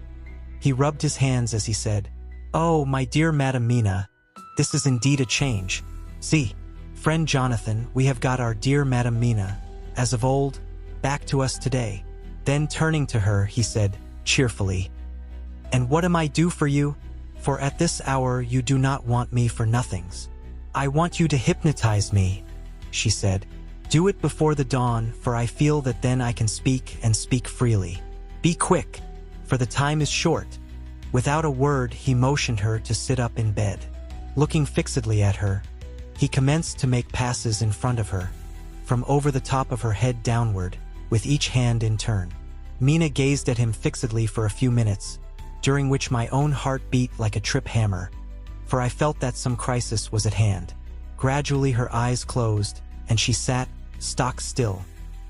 He rubbed his hands as he said, "Oh, my dear Madam Mina, this is indeed a change. See, friend Jonathan, we have got our dear Madam Mina, as of old, back to us today." Then turning to her, he said, cheerfully, "And what am I due for you? For at this hour you do not want me for nothings." "I want you to hypnotize me," she said. "Do it before the dawn, for I feel that then I can speak and speak freely. Be quick, for the time is short." Without a word, he motioned her to sit up in bed. Looking fixedly at her, he commenced to make passes in front of her, from over the top of her head downward, with each hand in turn. Mina gazed at him fixedly for a few minutes, during which my own heart beat like a trip hammer, for I felt that some crisis was at hand. Gradually her eyes closed, and she sat, stock still.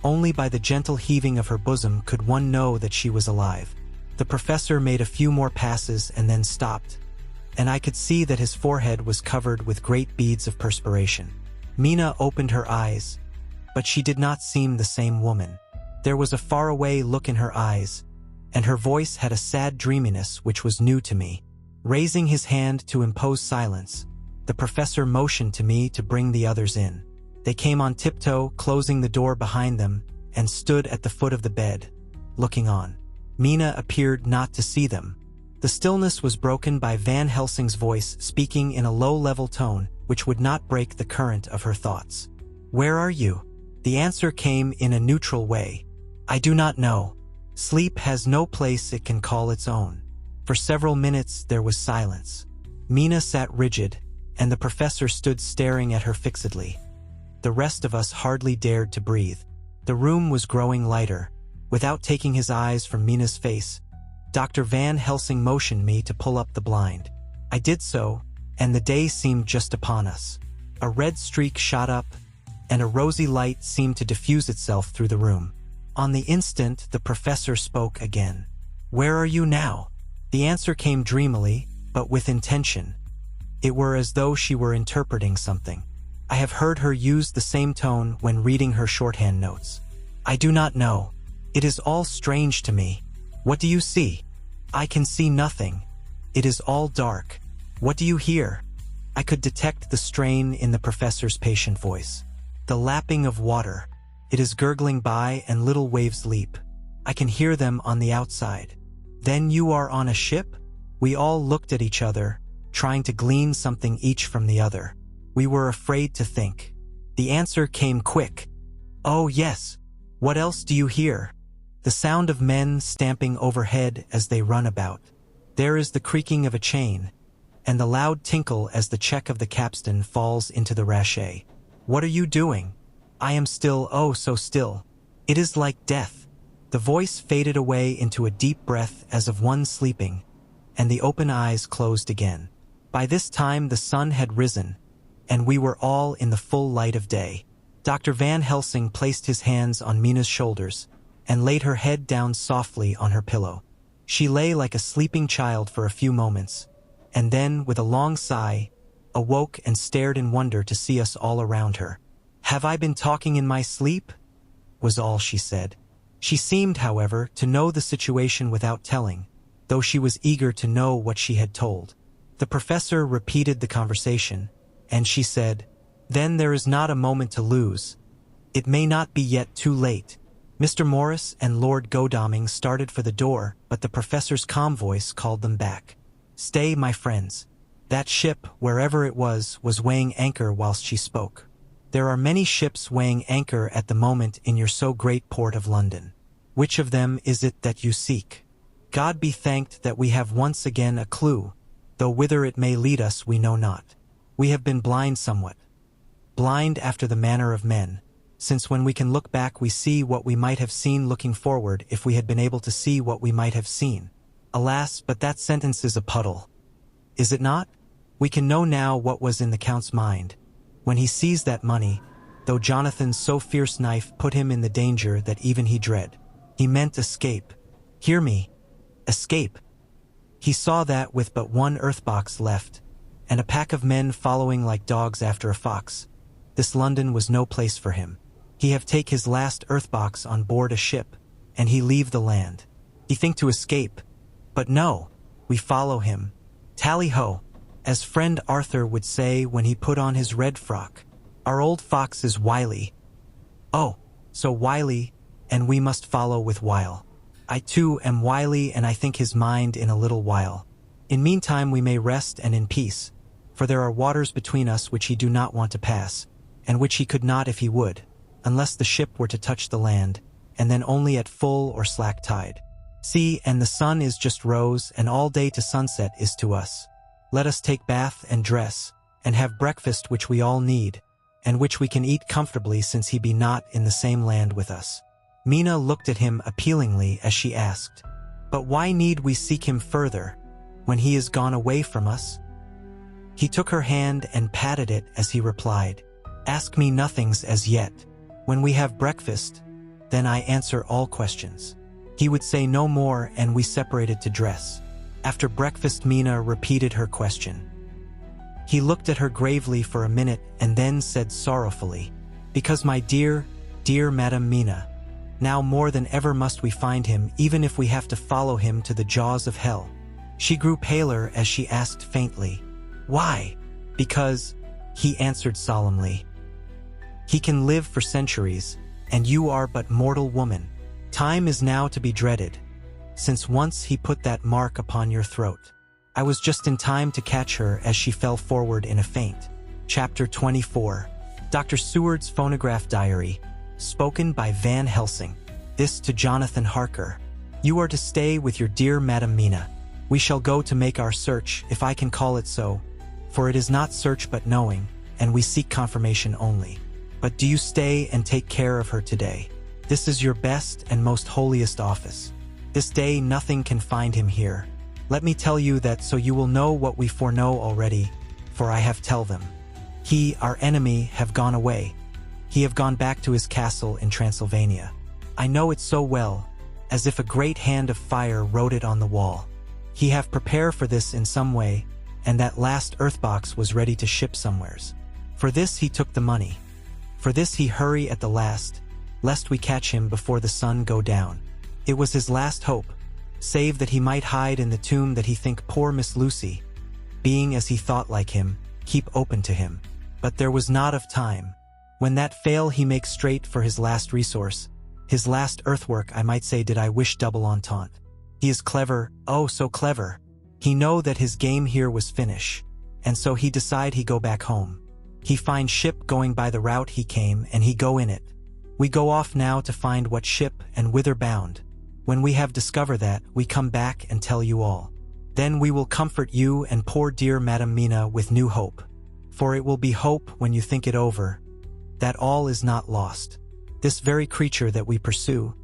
Only by the gentle heaving of her bosom could one know that she was alive. The professor made a few more passes and then stopped, and I could see that his forehead was covered with great beads of perspiration. Mina opened her eyes, but she did not seem the same woman. There was a faraway look in her eyes, and her voice had a sad dreaminess which was new to me. Raising his hand to impose silence, the professor motioned to me to bring the others in. They came on tiptoe, closing the door behind them, and stood at the foot of the bed, looking on. Mina appeared not to see them. The stillness was broken by Van Helsing's voice speaking in a low-level tone which would not break the current of her thoughts. "Where are you?" The answer came in a neutral way. "I do not know. Sleep has no place it can call its own." For several minutes there was silence. Mina sat rigid, and the professor stood staring at her fixedly. The rest of us hardly dared to breathe. The room was growing lighter. Without taking his eyes from Mina's face, Dr. Van Helsing motioned me to pull up the blind. I did so, and the day seemed just upon us. A red streak shot up, and a rosy light seemed to diffuse itself through the room. On the instant, the professor spoke again. "Where are you now?" The answer came dreamily, but with intention. It were as though she were interpreting something. I have heard her use the same tone when reading her shorthand notes. "I do not know. It is all strange to me. What do you see?" "I can see nothing. It is all dark." "What do you hear?" I could detect the strain in the professor's patient voice. "The lapping of water. It is gurgling by and little waves leap. I can hear them on the outside." "Then you are on a ship?" We all looked at each other, trying to glean something each from the other. We were afraid to think. The answer came quick. "Oh yes. What else do you hear? The sound of men stamping overhead as they run about. There is the creaking of a chain, and the loud tinkle as the check of the capstan falls into the rachet. What are you doing? I am still, oh so still. It is like death." The voice faded away into a deep breath as of one sleeping, and the open eyes closed again. By this time the sun had risen, and we were all in the full light of day. Dr. Van Helsing placed his hands on Mina's shoulders and laid her head down softly on her pillow. She lay like a sleeping child for a few moments, and then, with a long sigh, awoke and stared in wonder to see us all around her. "Have I been talking in my sleep?" was all she said. She seemed, however, to know the situation without telling, though she was eager to know what she had told. The professor repeated the conversation, and she said, "Then there is not a moment to lose. It may not be yet too late." Mr. Morris and Lord Godalming started for the door, but the professor's calm voice called them back. "Stay, my friends." That ship, wherever it was weighing anchor whilst she spoke. "There are many ships weighing anchor at the moment in your so great port of London. Which of them is it that you seek? God be thanked that we have once again a clue, though whither it may lead us we know not. We have been blind somewhat. Blind after the manner of men, since when we can look back we see what we might have seen looking forward if we had been able to see what we might have seen. Alas, but that sentence is a puddle. Is it not? We can know now what was in the Count's mind, when he seized that money, though Jonathan's so fierce knife put him in the danger that even he dread. He meant escape. Hear me. Escape. He saw that with but one earth-box left, and a pack of men following like dogs after a fox. This London was no place for him. He have take his last earth-box on board a ship, and he leave the land. He think to escape, but no, we follow him. Tally-ho, as friend Arthur would say when he put on his red frock. Our old fox is wily. Oh, so wily, and we must follow with wile. I too am wily, and I think his mind in a little while. In meantime we may rest and in peace, for there are waters between us which he do not want to pass, and which he could not if he would, unless the ship were to touch the land, and then only at full or slack tide. See, and the sun is just rose, and all day to sunset is to us. Let us take bath and dress, and have breakfast which we all need, and which we can eat comfortably since he be not in the same land with us." Mina looked at him appealingly as she asked, "But why need we seek him further, when he is gone away from us?" He took her hand and patted it as he replied, "Ask me nothings as yet. When we have breakfast, then I answer all questions." He would say no more, and we separated to dress. After breakfast Mina repeated her question. He looked at her gravely for a minute and then said sorrowfully, "Because my dear, dear Madam Mina, now more than ever must we find him, even if we have to follow him to the jaws of hell." She grew paler as she asked faintly, "Why?" "Because," he answered solemnly, "he can live for centuries, and you are but mortal woman. Time is now to be dreaded, since once he put that mark upon your throat." I was just in time to catch her as she fell forward in a faint. Chapter 24. Dr. Seward's Phonograph Diary. Spoken by Van Helsing. This to Jonathan Harker. "You are to stay with your dear Madam Mina. We shall go to make our search, if I can call it so, for it is not search but knowing, and we seek confirmation only. But do you stay and take care of her today. This is your best and most holiest office. This day nothing can find him here. Let me tell you that so you will know what we foreknow already, for I have tell them. He, our enemy, have gone away. He have gone back to his castle in Transylvania. I know it so well, as if a great hand of fire wrote it on the wall. He have prepare for this in some way, and that last earthbox was ready to ship somewheres. For this he took the money. For this he hurry at the last, lest we catch him before the sun go down. It was his last hope, save that he might hide in the tomb that he think poor Miss Lucy, being as he thought like him, keep open to him. But there was not of time. When that fail he makes straight for his last resource, his last earthwork I might say did I wish double entente. He is clever, oh so clever. He know that his game here was finish, and so he decide he go back home. He find ship going by the route he came, and he go in it. We go off now to find what ship and whither bound. When we have discovered that, we come back and tell you all. Then we will comfort you and poor dear Madam Mina with new hope. For it will be hope when you think it over, that all is not lost. This very creature that we pursue,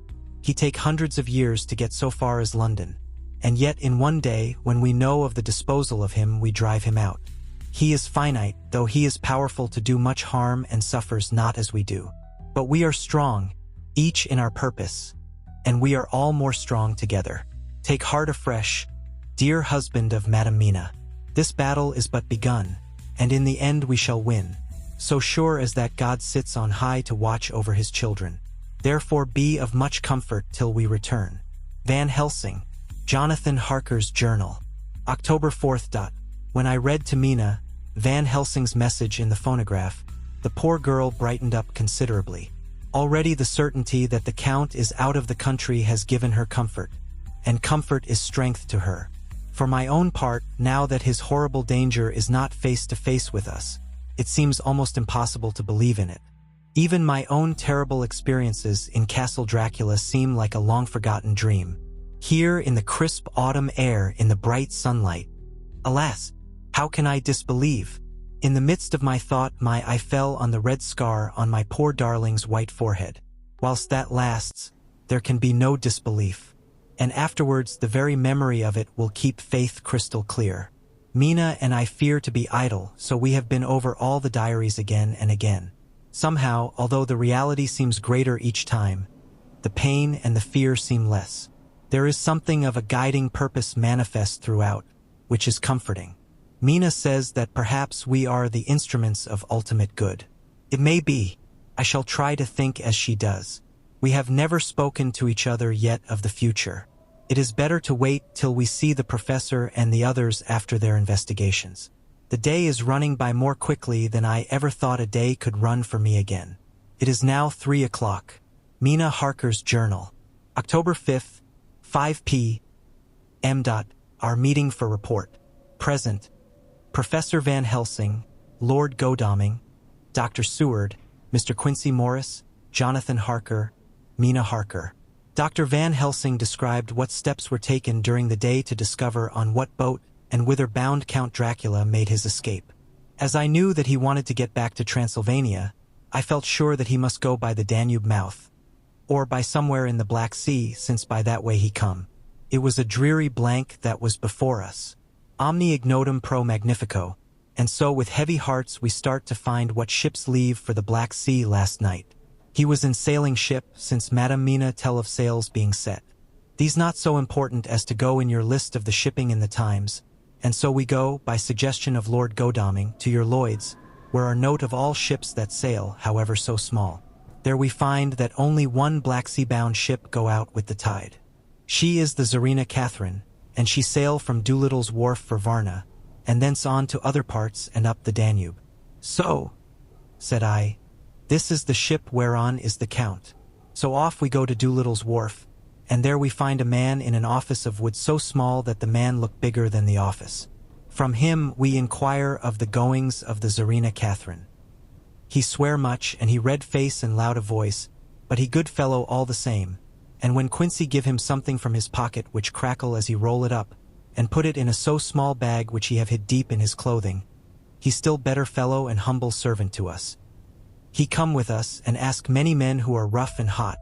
he take hundreds of years to get so far as London. And yet in one day, when we know of the disposal of him, we drive him out. He is finite, though he is powerful to do much harm and suffers not as we do. But we are strong, each in our purpose, and we are all more strong together. Take heart afresh, dear husband of Madam Mina. This battle is but begun, and in the end we shall win, so sure as that God sits on high to watch over his children. Therefore be of much comfort till we return. Van Helsing, Jonathan Harker's Journal. October 4th. When I read to Mina Van Helsing's message in the phonograph, the poor girl brightened up considerably. Already the certainty that the Count is out of the country has given her comfort, and comfort is strength to her. For my own part, now that his horrible danger is not face to face with us, it seems almost impossible to believe in it. Even my own terrible experiences in Castle Dracula seem like a long-forgotten dream. Here in the crisp autumn air, in the bright sunlight. Alas, how can I disbelieve? In the midst of my thought, my eye fell on the red scar on my poor darling's white forehead. Whilst that lasts, there can be no disbelief. And afterwards the very memory of it will keep faith crystal clear. Mina and I fear to be idle, so we have been over all the diaries again and again. Somehow, although the reality seems greater each time, the pain and the fear seem less. There is something of a guiding purpose manifest throughout, which is comforting. Mina says that perhaps we are the instruments of ultimate good. It may be. I shall try to think as she does. We have never spoken to each other yet of the future. It is better to wait till we see the professor and the others after their investigations. The day is running by more quickly than I ever thought a day could run for me again. It is now 3 o'clock. Mina Harker's Journal. October 5th, 5 p.m. Our meeting for report. Present. Professor Van Helsing, Lord Godalming, Dr. Seward, Mr. Quincy Morris, Jonathan Harker, Mina Harker. Dr. Van Helsing described what steps were taken during the day to discover on what boat and whither bound Count Dracula made his escape. As I knew that he wanted to get back to Transylvania, I felt sure that he must go by the Danube mouth, or by somewhere in the Black Sea, since by that way he come. It was a dreary blank that was before us. Omni ignotum pro magnifico, and so with heavy hearts we start to find what ships leave for the Black Sea last night. He was in sailing ship, since Madam Mina tell of sails being set. These not so important as to go in your list of the shipping in the Times, and so we go, by suggestion of Lord Godalming, to your Lloyd's, where are note of all ships that sail, however so small. There we find that only one Black Sea-bound ship go out with the tide. She is the Tsarina Catherine, and she sail from Doolittle's wharf for Varna, and thence on to other parts and up the Danube. So, said I, this is the ship whereon is the Count. So off we go to Doolittle's wharf, and there we find a man in an office of wood so small that the man looked bigger than the office. From him we inquire of the goings of the Tsarina Catherine. He swear much, and he red face and loud a voice, but he good fellow all the same. And when Quincy give him something from his pocket which crackle as he roll it up, and put it in a so small bag which he have hid deep in his clothing, he still better fellow and humble servant to us. He come with us, and ask many men who are rough and hot.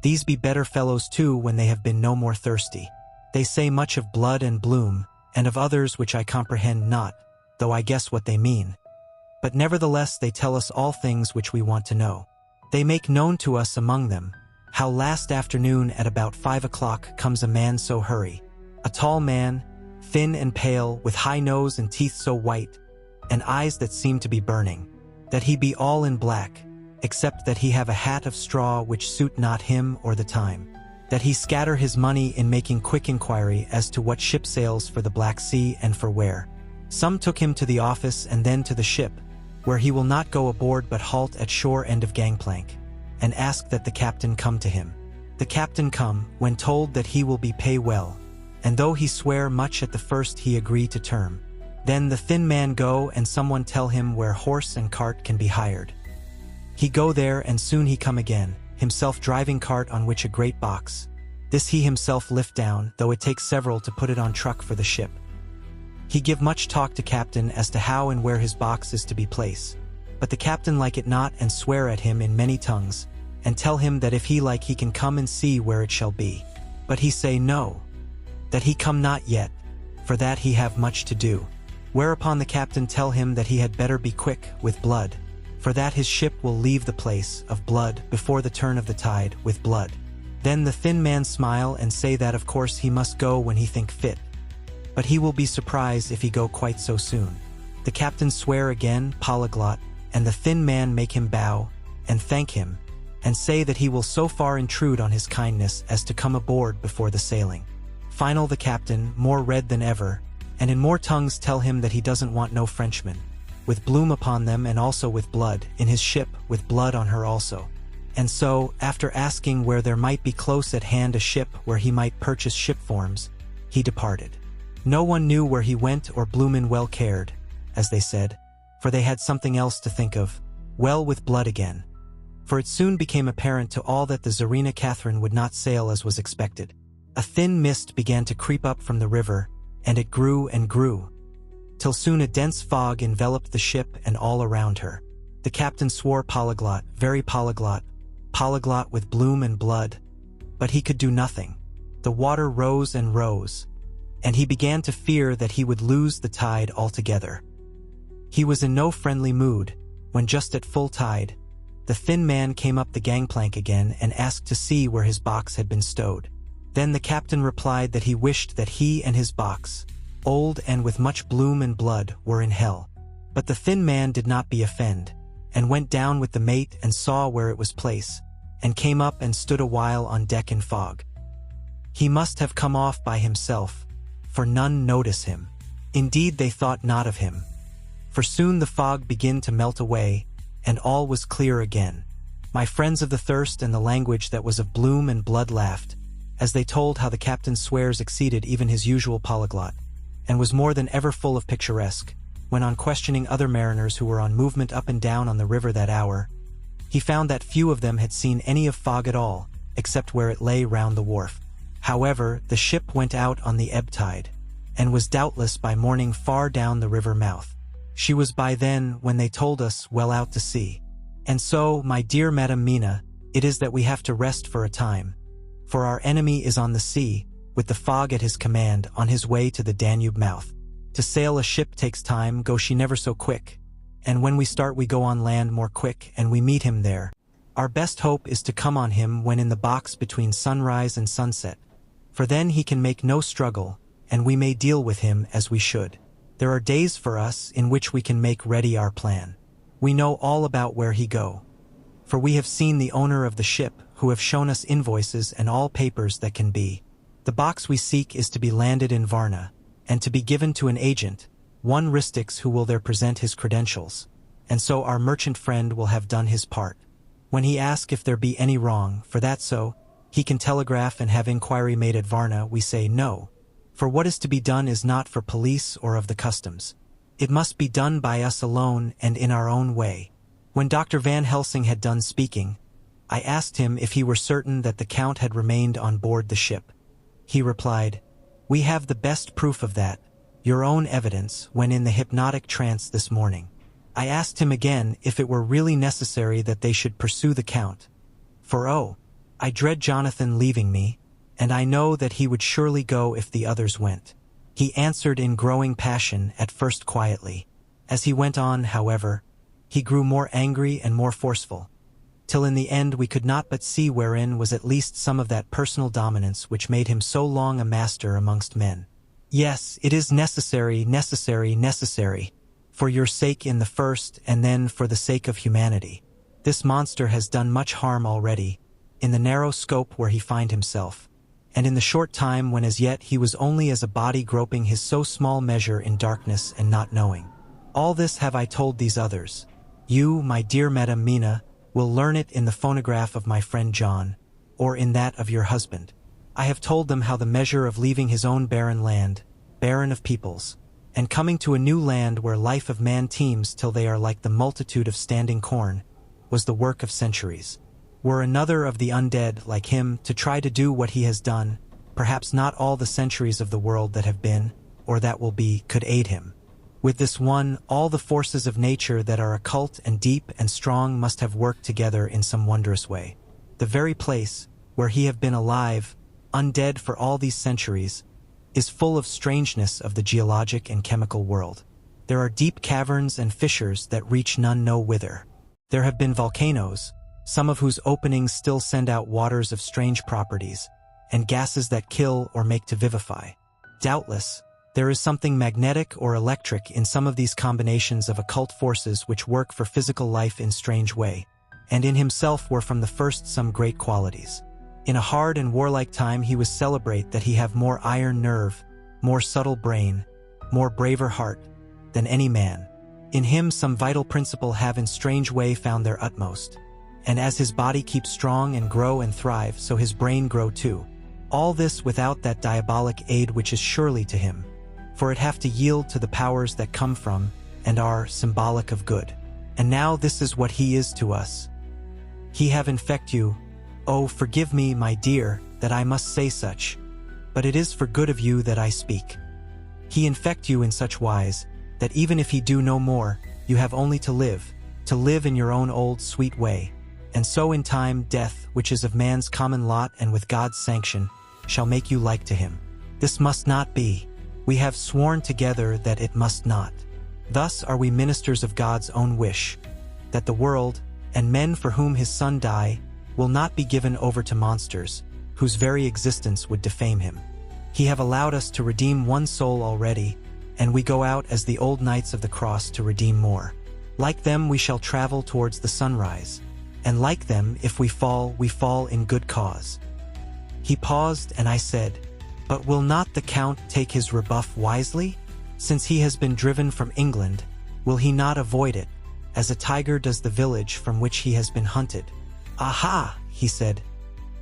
These be better fellows too when they have been no more thirsty. They say much of blood and bloom, and of others which I comprehend not, though I guess what they mean. But nevertheless they tell us all things which we want to know. They make known to us among them, how last afternoon at about 5 o'clock comes a man so hurry, a tall man, thin and pale, with high nose and teeth so white, and eyes that seem to be burning, that he be all in black, except that he have a hat of straw which suit not him or the time, that he scatter his money in making quick inquiry as to what ship sails for the Black Sea and for where. Some took him to the office and then to the ship, where he will not go aboard but halt at shore end of gangplank, and ask that the captain come to him. The captain come, when told that he will be pay well, and though he swear much at the first he agree to term. Then the thin man go and someone tell him where horse and cart can be hired. He go there and soon he come again, himself driving cart on which a great box. This he himself lift down, though it takes several to put it on truck for the ship. He give much talk to captain as to how and where his box is to be placed. But the captain like it not and swear at him in many tongues, and tell him that if he like he can come and see where it shall be. But he say no, that he come not yet, for that he have much to do. Whereupon the captain tell him that he had better be quick with blood, for that his ship will leave the place of blood before the turn of the tide with blood. Then the thin man smile and say that of course he must go when he think fit, but he will be surprised if he go quite so soon. The captain swear again, polyglot, and the thin man make him bow, and thank him, and say that he will so far intrude on his kindness as to come aboard before the sailing. Final the captain, more red than ever, and in more tongues tell him that he doesn't want no Frenchmen, with bloom upon them and also with blood, in his ship, with blood on her also. And so, after asking where there might be close at hand a ship where he might purchase ship forms, he departed. No one knew where he went or Bloomin well cared, as they said, for they had something else to think of, well with blood again. For it soon became apparent to all that the Tsarina Catherine would not sail as was expected. A thin mist began to creep up from the river, and it grew and grew, till soon a dense fog enveloped the ship and all around her. The captain swore polyglot, very polyglot, polyglot with bloom and blood, but he could do nothing. The water rose and rose, and he began to fear that he would lose the tide altogether. He was in no friendly mood, when just at full tide, the thin man came up the gangplank again and asked to see where his box had been stowed. Then the captain replied that he wished that he and his box, old and with much bloom and blood, were in hell. But the thin man did not be offend, and went down with the mate and saw where it was placed, and came up and stood a while on deck in fog. He must have come off by himself, for none notice him. Indeed they thought not of him. For soon the fog began to melt away, and all was clear again. My friends of the thirst and the language that was of bloom and blood laughed, as they told how the captain's swears exceeded even his usual polyglot, and was more than ever full of picturesque, when on questioning other mariners who were on movement up and down on the river that hour, he found that few of them had seen any of fog at all, except where it lay round the wharf. However, the ship went out on the ebb tide, and was doubtless by morning far down the river mouth. She was by then, when they told us, well out to sea. And so, my dear Madam Mina, it is that we have to rest for a time, for our enemy is on the sea, with the fog at his command, on his way to the Danube mouth. To sail a ship takes time, go she never so quick, and when we start we go on land more quick, and we meet him there. Our best hope is to come on him when in the box between sunrise and sunset, for then he can make no struggle, and we may deal with him as we should. There are days for us in which we can make ready our plan. We know all about where he go, for we have seen the owner of the ship, who have shown us invoices and all papers that can be. The box we seek is to be landed in Varna, and to be given to an agent, one Ristix, who will there present his credentials, and so our merchant friend will have done his part. When he asks if there be any wrong, for that so, he can telegraph and have inquiry made at Varna, we say no, for what is to be done is not for police or of the customs. It must be done by us alone and in our own way. When Dr. Van Helsing had done speaking, I asked him if he were certain that the Count had remained on board the ship. He replied, "We have the best proof of that, your own evidence, when in the hypnotic trance this morning." I asked him again if it were really necessary that they should pursue the Count, for I dread Jonathan leaving me, and I know that he would surely go if the others went. He answered in growing passion, at first quietly. As he went on, however, he grew more angry and more forceful, till in the end we could not but see wherein was at least some of that personal dominance which made him so long a master amongst men. Yes, it is necessary, for your sake in the first, and then for the sake of humanity. This monster has done much harm already, in the narrow scope where he find himself, and in the short time when as yet he was only as a body groping his so small measure in darkness and not knowing. All this have I told these others. You, my dear Madam Mina, will learn it in the phonograph of my friend John, or in that of your husband. I have told them how the measure of leaving his own barren land, barren of peoples, and coming to a new land where life of man teems till they are like the multitude of standing corn, was the work of centuries. Were another of the undead, like him, to try to do what he has done, perhaps not all the centuries of the world that have been, or that will be, could aid him. With this one, all the forces of nature that are occult and deep and strong must have worked together in some wondrous way. The very place, where he have been alive, undead for all these centuries, is full of strangeness of the geologic and chemical world. There are deep caverns and fissures that reach none know whither. There have been volcanoes, some of whose openings still send out waters of strange properties, and gases that kill or make to vivify. Doubtless, there is something magnetic or electric in some of these combinations of occult forces which work for physical life in strange way, and in himself were from the first some great qualities. In a hard and warlike time he was celebrate that he have more iron nerve, more subtle brain, more braver heart, than any man. In him some vital principle have in strange way found their utmost. And as his body keeps strong and grow and thrive, so his brain grow too. All this without that diabolic aid which is surely to him, for it have to yield to the powers that come from, and are symbolic of good. And now this is what he is to us. He have infect you. Oh, forgive me, my dear, that I must say such, but it is for good of you that I speak. He infect you in such wise, that even if he do no more, you have only to live in your own old sweet way, and so in time death, which is of man's common lot and with God's sanction, shall make you like to him. This must not be. We have sworn together that it must not. Thus are we ministers of God's own wish, that the world, and men for whom his Son die, will not be given over to monsters, whose very existence would defame him. He have allowed us to redeem one soul already, and we go out as the old knights of the cross to redeem more. Like them we shall travel towards the sunrise, and like them, if we fall in good cause. He paused, and I said, but will not the Count take his rebuff wisely? Since he has been driven from England, will he not avoid it, as a tiger does the village from which he has been hunted? Aha, he said,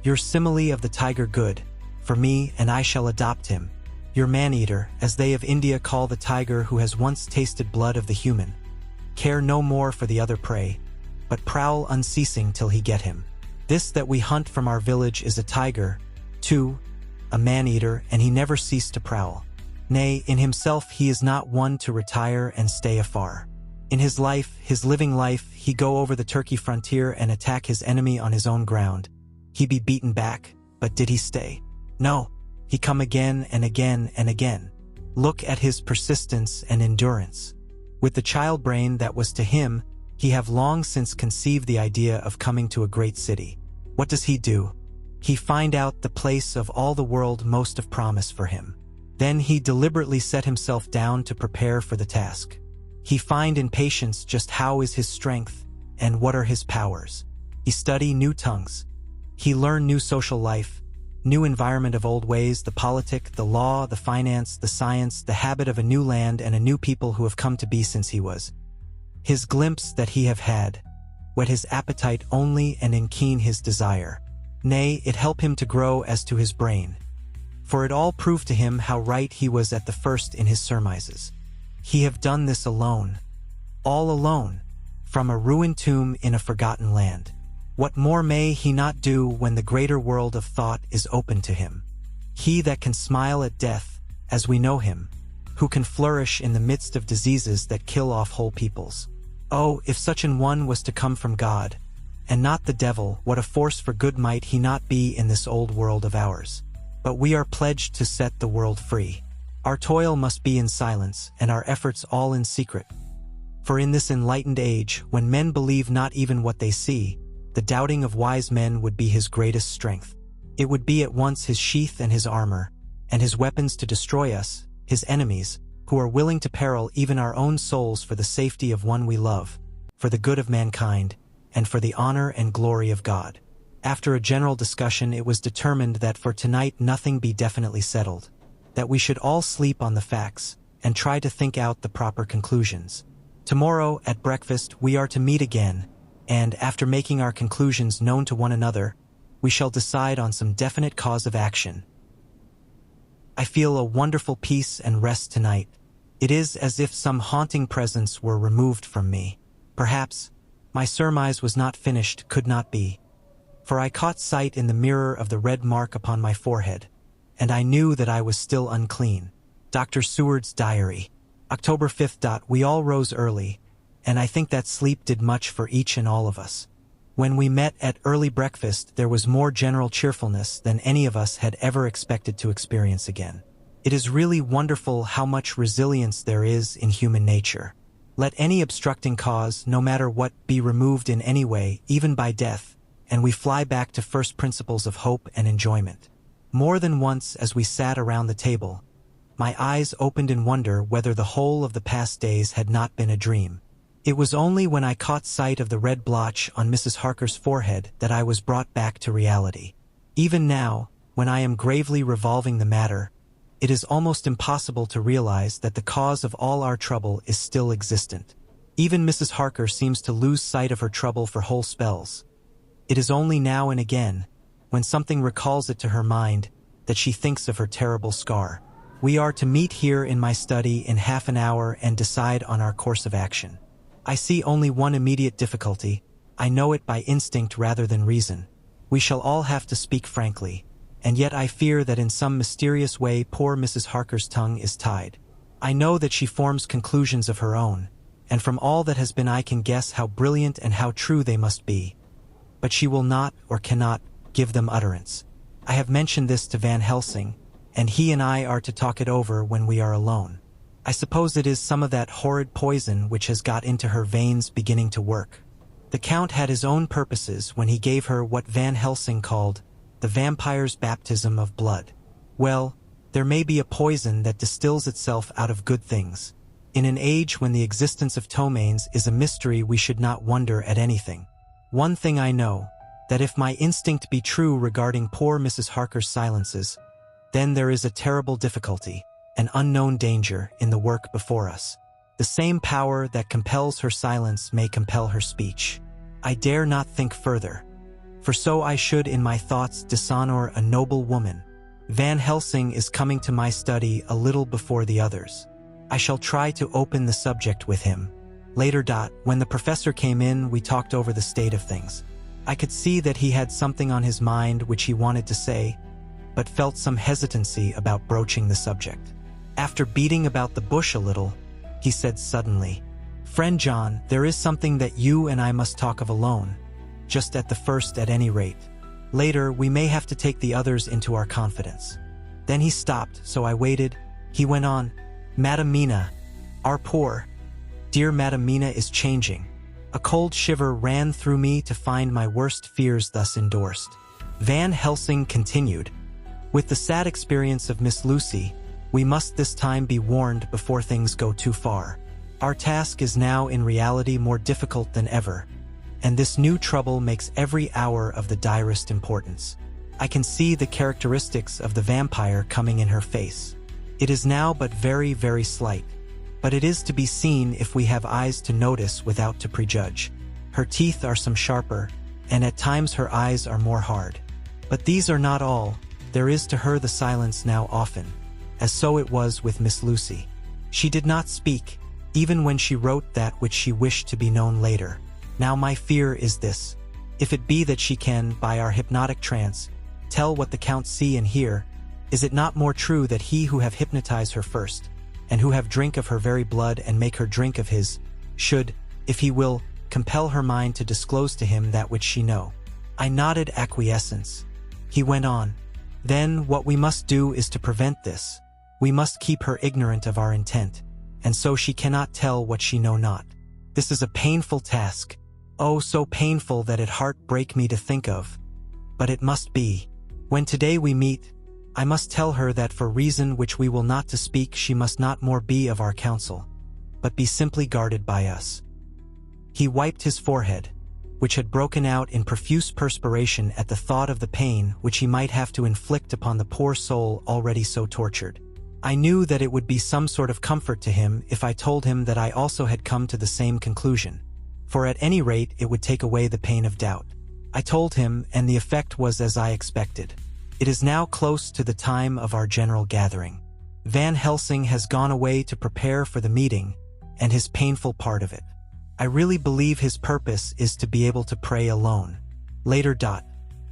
your simile of the tiger good, for me, and I shall adopt him. Your man-eater, as they of India call the tiger who has once tasted blood of the human. Care no more for the other prey, but prowl unceasing till he get him. This that we hunt from our village is a tiger, too, a man-eater, and he never ceased to prowl. Nay, in himself he is not one to retire and stay afar. In his life, his living life, he go over the Turkey frontier and attack his enemy on his own ground. He be beaten back, but did he stay? No, he come again and again and again. Look at his persistence and endurance. With the child brain that was to him, he have long since conceived the idea of coming to a great city. What does he do? He find out the place of all the world most of promise for him. Then he deliberately set himself down to prepare for the task. He find in patience just how is his strength, and what are his powers. He study new tongues. He learn new social life, new environment of old ways, the politic, the law, the finance, the science, the habit of a new land and a new people who have come to be since he was. His glimpse that he have had, whet his appetite only and in keen his desire. Nay, it help him to grow as to his brain. For it all proved to him how right he was at the first in his surmises. He have done this alone, all alone, from a ruined tomb in a forgotten land. What more may he not do when the greater world of thought is open to him? He that can smile at death, as we know him, who can flourish in the midst of diseases that kill off whole peoples. Oh, if such an one was to come from God, and not the devil, what a force for good might he not be in this old world of ours. But we are pledged to set the world free. Our toil must be in silence, and our efforts all in secret. For in this enlightened age, when men believe not even what they see, the doubting of wise men would be his greatest strength. It would be at once his sheath and his armor, and his weapons to destroy us, his enemies, who are willing to peril even our own souls for the safety of one we love, for the good of mankind, and for the honor and glory of God. After a general discussion, it was determined that for tonight nothing be definitely settled, that we should all sleep on the facts, and try to think out the proper conclusions. Tomorrow, at breakfast, we are to meet again, and, after making our conclusions known to one another, we shall decide on some definite cause of action. I feel a wonderful peace and rest tonight. It is as if some haunting presence were removed from me. Perhaps my surmise was not finished, could not be. For I caught sight in the mirror of the red mark upon my forehead, and I knew that I was still unclean. Dr. Seward's diary. October 5th. We all rose early, and I think that sleep did much for each and all of us. When we met at early breakfast, there was more general cheerfulness than any of us had ever expected to experience again. It is really wonderful how much resilience there is in human nature. Let any obstructing cause, no matter what, be removed in any way, even by death, and we fly back to first principles of hope and enjoyment. More than once, as we sat around the table, my eyes opened in wonder whether the whole of the past days had not been a dream. It was only when I caught sight of the red blotch on Mrs. Harker's forehead that I was brought back to reality. Even now, when I am gravely revolving the matter, it is almost impossible to realize that the cause of all our trouble is still existent. Even Mrs. Harker seems to lose sight of her trouble for whole spells. It is only now and again, when something recalls it to her mind, that she thinks of her terrible scar. We are to meet here in my study in half an hour and decide on our course of action. I see only one immediate difficulty. I know it by instinct rather than reason. We shall all have to speak frankly, and yet I fear that in some mysterious way poor Mrs. Harker's tongue is tied. I know that she forms conclusions of her own, and from all that has been I can guess how brilliant and how true they must be. But she will not, or cannot, give them utterance. I have mentioned this to Van Helsing, and he and I are to talk it over when we are alone. I suppose it is some of that horrid poison which has got into her veins beginning to work. The Count had his own purposes when he gave her what Van Helsing called the vampire's baptism of blood. Well, there may be a poison that distills itself out of good things. In an age when the existence of ptomaines is a mystery, we should not wonder at anything. One thing I know, that if my instinct be true regarding poor Mrs. Harker's silences, then there is a terrible difficulty, an unknown danger in the work before us. The same power that compels her silence may compel her speech. I dare not think further, for so I should in my thoughts dishonor a noble woman. Van Helsing is coming to my study a little before the others. I shall try to open the subject with him. Later. When the professor came in, we talked over the state of things. I could see that he had something on his mind which he wanted to say, but felt some hesitancy about broaching the subject. After beating about the bush a little, he said suddenly, "Friend John, there is something that you and I must talk of alone, just at the first at any rate. Later, we may have to take the others into our confidence." Then he stopped, so I waited. He went on, "Madam Mina, our poor, dear Madam Mina is changing." A cold shiver ran through me to find my worst fears thus endorsed. Van Helsing continued, "With the sad experience of Miss Lucy, we must this time be warned before things go too far. Our task is now in reality more difficult than ever, and this new trouble makes every hour of the direst importance. I can see the characteristics of the vampire coming in her face. It is now but very, very slight, but it is to be seen if we have eyes to notice without to prejudge. Her teeth are some sharper, and at times her eyes are more hard. But these are not all. There is to her the silence now often, as so it was with Miss Lucy. She did not speak, even when she wrote that which she wished to be known later. Now my fear is this: if it be that she can, by our hypnotic trance, tell what the Count see and hear, is it not more true that he who have hypnotized her first, and who have drink of her very blood and make her drink of his, should, if he will, compel her mind to disclose to him that which she know?" I nodded acquiescence. He went on, "Then what we must do is to prevent this. We must keep her ignorant of our intent, and so she cannot tell what she know not. This is a painful task, oh, so painful that it heart break me to think of. But it must be. When today we meet, I must tell her that for reason which we will not to speak, she must not more be of our counsel, but be simply guarded by us." He wiped his forehead, which had broken out in profuse perspiration at the thought of the pain which he might have to inflict upon the poor soul already so tortured. I knew that it would be some sort of comfort to him if I told him that I also had come to the same conclusion, for at any rate it would take away the pain of doubt. I told him, and the effect was as I expected. It is now close to the time of our general gathering. Van Helsing has gone away to prepare for the meeting, and his painful part of it. I really believe his purpose is to be able to pray alone. Later.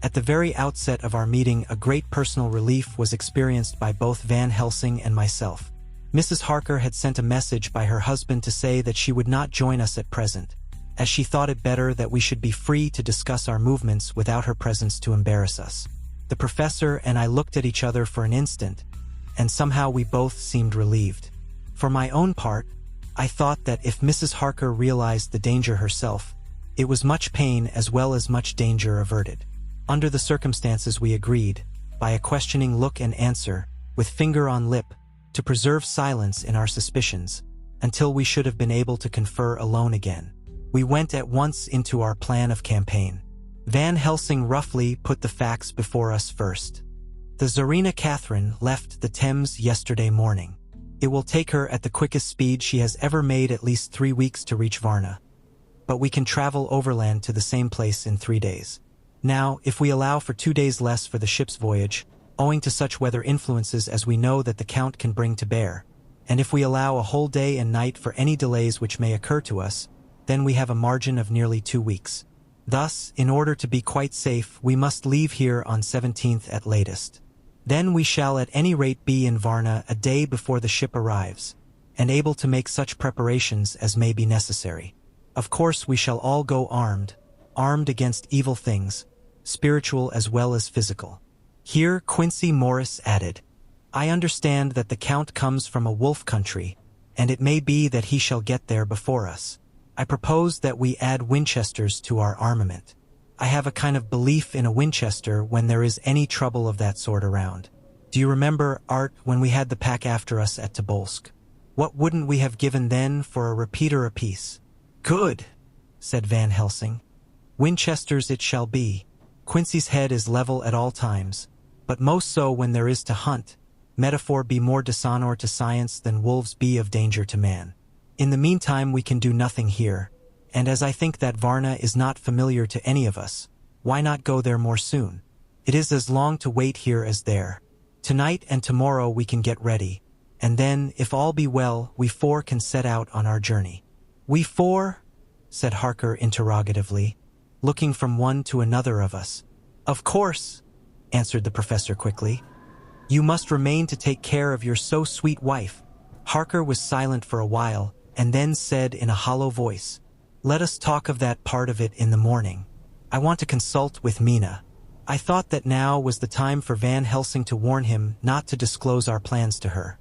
At the very outset of our meeting, a great personal relief was experienced by both Van Helsing and myself. Mrs. Harker had sent a message by her husband to say that she would not join us at present, as she thought it better that we should be free to discuss our movements without her presence to embarrass us. The professor and I looked at each other for an instant, and somehow we both seemed relieved. For my own part, I thought that if Mrs. Harker realized the danger herself, it was much pain as well as much danger averted. Under the circumstances, we agreed, by a questioning look and answer, with finger on lip, to preserve silence in our suspicions, until we should have been able to confer alone again. We went at once into our plan of campaign. Van Helsing roughly put the facts before us first. The Tsarina Catherine left the Thames yesterday morning. It will take her at the quickest speed she has ever made at least 3 weeks to reach Varna. But we can travel overland to the same place in 3 days. Now, if we allow for 2 days less for the ship's voyage, owing to such weather influences as we know that the Count can bring to bear, and if we allow a whole day and night for any delays which may occur to us, then we have a margin of nearly 2 weeks. Thus, in order to be quite safe, we must leave here on 17th at latest. Then we shall at any rate be in Varna a day before the ship arrives, and able to make such preparations as may be necessary. Of course we shall all go armed against evil things, spiritual as well as physical. Here Quincy Morris added, I understand that the Count comes from a wolf country, and it may be that he shall get there before us. I propose that we add Winchesters to our armament. I have a kind of belief in a Winchester when there is any trouble of that sort around. Do you remember, Art, when we had the pack after us at Tobolsk? What wouldn't we have given then for a repeater apiece? Good, said Van Helsing. Winchesters it shall be. Quincy's head is level at all times, but most so when there is to hunt. Metaphor be more dishonor to science than wolves be of danger to man. In the meantime we can do nothing here, and as I think that Varna is not familiar to any of us, why not go there more soon? It is as long to wait here as there. Tonight and tomorrow we can get ready, and then, if all be well, we 4 can set out on our journey. We 4? Said Harker interrogatively, looking from one to another of us. Of course, answered the professor quickly. You must remain to take care of your so sweet wife. Harker was silent for a while, and then said in a hollow voice, Let us talk of that part of it in the morning. I want to consult with Mina. I thought that now was the time for Van Helsing to warn him not to disclose our plans to her.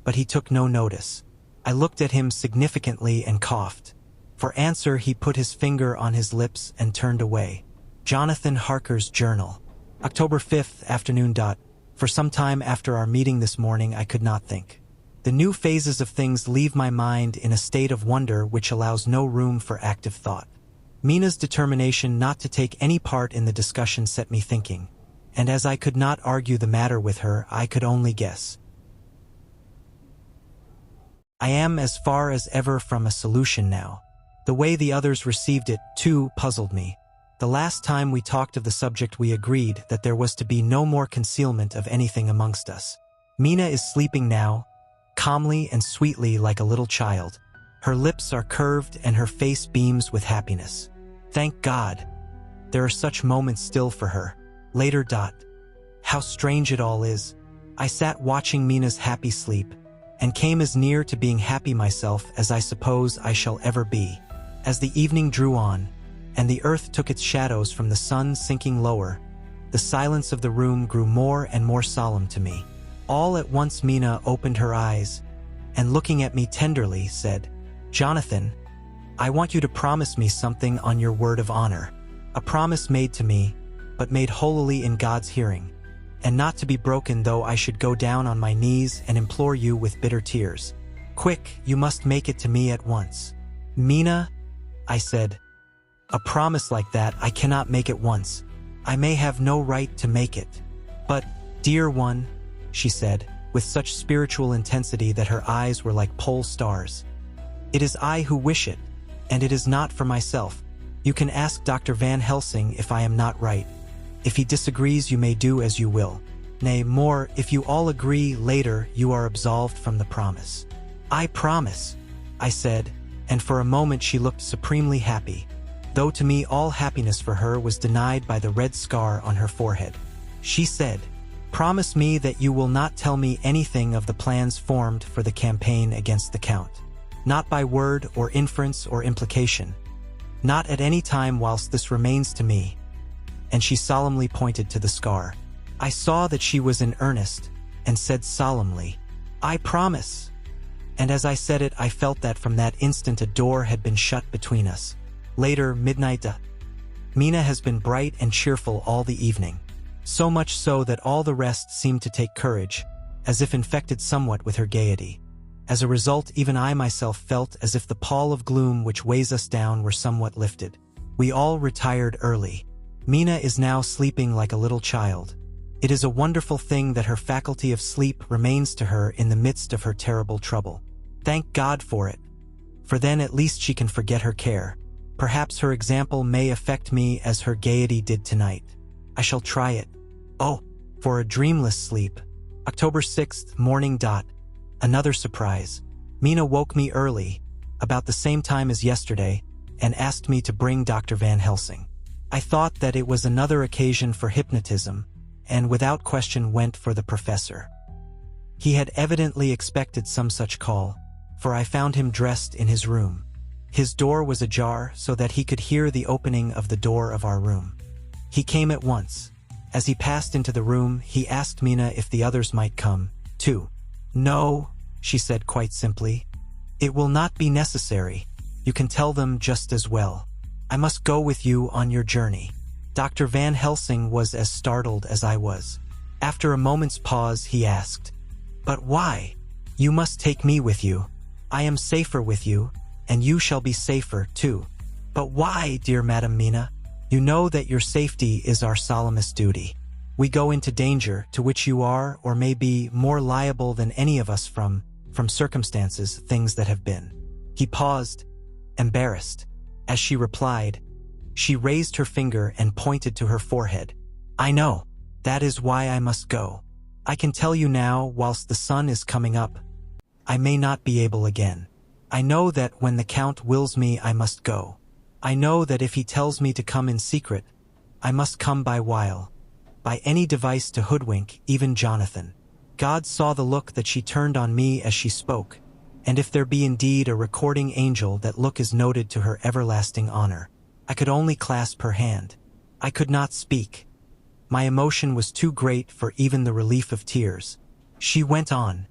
But he took no notice. I looked at him significantly and coughed. For answer he put his finger on his lips and turned away. Jonathan Harker's Journal. October 5th, afternoon. For some time after our meeting this morning I could not think. The new phases of things leave my mind in a state of wonder which allows no room for active thought. Mina's determination not to take any part in the discussion set me thinking, and as I could not argue the matter with her, I could only guess. I am as far as ever from a solution now. The way the others received it, too, puzzled me. The last time we talked of the subject we agreed that there was to be no more concealment of anything amongst us. Mina is sleeping now, calmly and sweetly like a little child. Her lips are curved and her face beams with happiness. Thank God. There are such moments still for her. Later. How strange it all is. I sat watching Mina's happy sleep, and came as near to being happy myself as I suppose I shall ever be. As the evening drew on, and the earth took its shadows from the sun sinking lower, the silence of the room grew more and more solemn to me. All at once Mina opened her eyes, and looking at me tenderly, said, Jonathan, I want you to promise me something on your word of honor. A promise made to me, but made holily in God's hearing, and not to be broken though I should go down on my knees and implore you with bitter tears. Quick, you must make it to me at once. Mina, I said, a promise like that I cannot make at once. I may have no right to make it. But, dear one, she said, with such spiritual intensity that her eyes were like pole stars, it is I who wish it, and it is not for myself. You can ask Dr. Van Helsing if I am not right. If he disagrees, you may do as you will. Nay, more, if you all agree later, you are absolved from the promise." "I promise," I said, and for a moment she looked supremely happy, though to me all happiness for her was denied by the red scar on her forehead. She said, "Promise me that you will not tell me anything of the plans formed for the campaign against the Count. Not by word or inference or implication. Not at any time whilst this remains to me." And she solemnly pointed to the scar. I saw that she was in earnest, and said solemnly, "I promise." And as I said it, I felt that from that instant a door had been shut between us. Later, midnight. Mina has been bright and cheerful all the evening. So much so that all the rest seemed to take courage, as if infected somewhat with her gaiety. As a result, even I myself felt as if the pall of gloom which weighs us down were somewhat lifted. We all retired early. Mina is now sleeping like a little child. It is a wonderful thing that her faculty of sleep remains to her in the midst of her terrible trouble. Thank God for it. For then at least she can forget her care. Perhaps her example may affect me as her gaiety did tonight. I shall try it. Oh, for a dreamless sleep. October 6th, morning. Another surprise. Mina woke me early, about the same time as yesterday, and asked me to bring Dr. Van Helsing. I thought that it was another occasion for hypnotism, and without question went for the professor. He had evidently expected some such call, for I found him dressed in his room. His door was ajar so that he could hear the opening of the door of our room. He came at once. As he passed into the room, he asked Mina if the others might come, too. "No," she said quite simply. "It will not be necessary. You can tell them just as well. I must go with you on your journey." Dr. Van Helsing was as startled as I was. After a moment's pause, he asked, "But why? You must take me with you. I am safer with you, and you shall be safer, too." "But why, dear Madam Mina? You know that your safety is our solemnest duty. We go into danger to which you are or may be more liable than any of us from circumstances, things that have been." He paused, embarrassed. As she replied, she raised her finger and pointed to her forehead. "I know. That is why I must go. I can tell you now, whilst the sun is coming up, I may not be able again. I know that when the Count wills me, I must go. I know that if he tells me to come in secret, I must come by any device to hoodwink even Jonathan." God saw the look that she turned on me as she spoke, and if there be indeed a recording angel, that look is noted to her everlasting honor. I could only clasp her hand. I could not speak. My emotion was too great for even the relief of tears. She went on,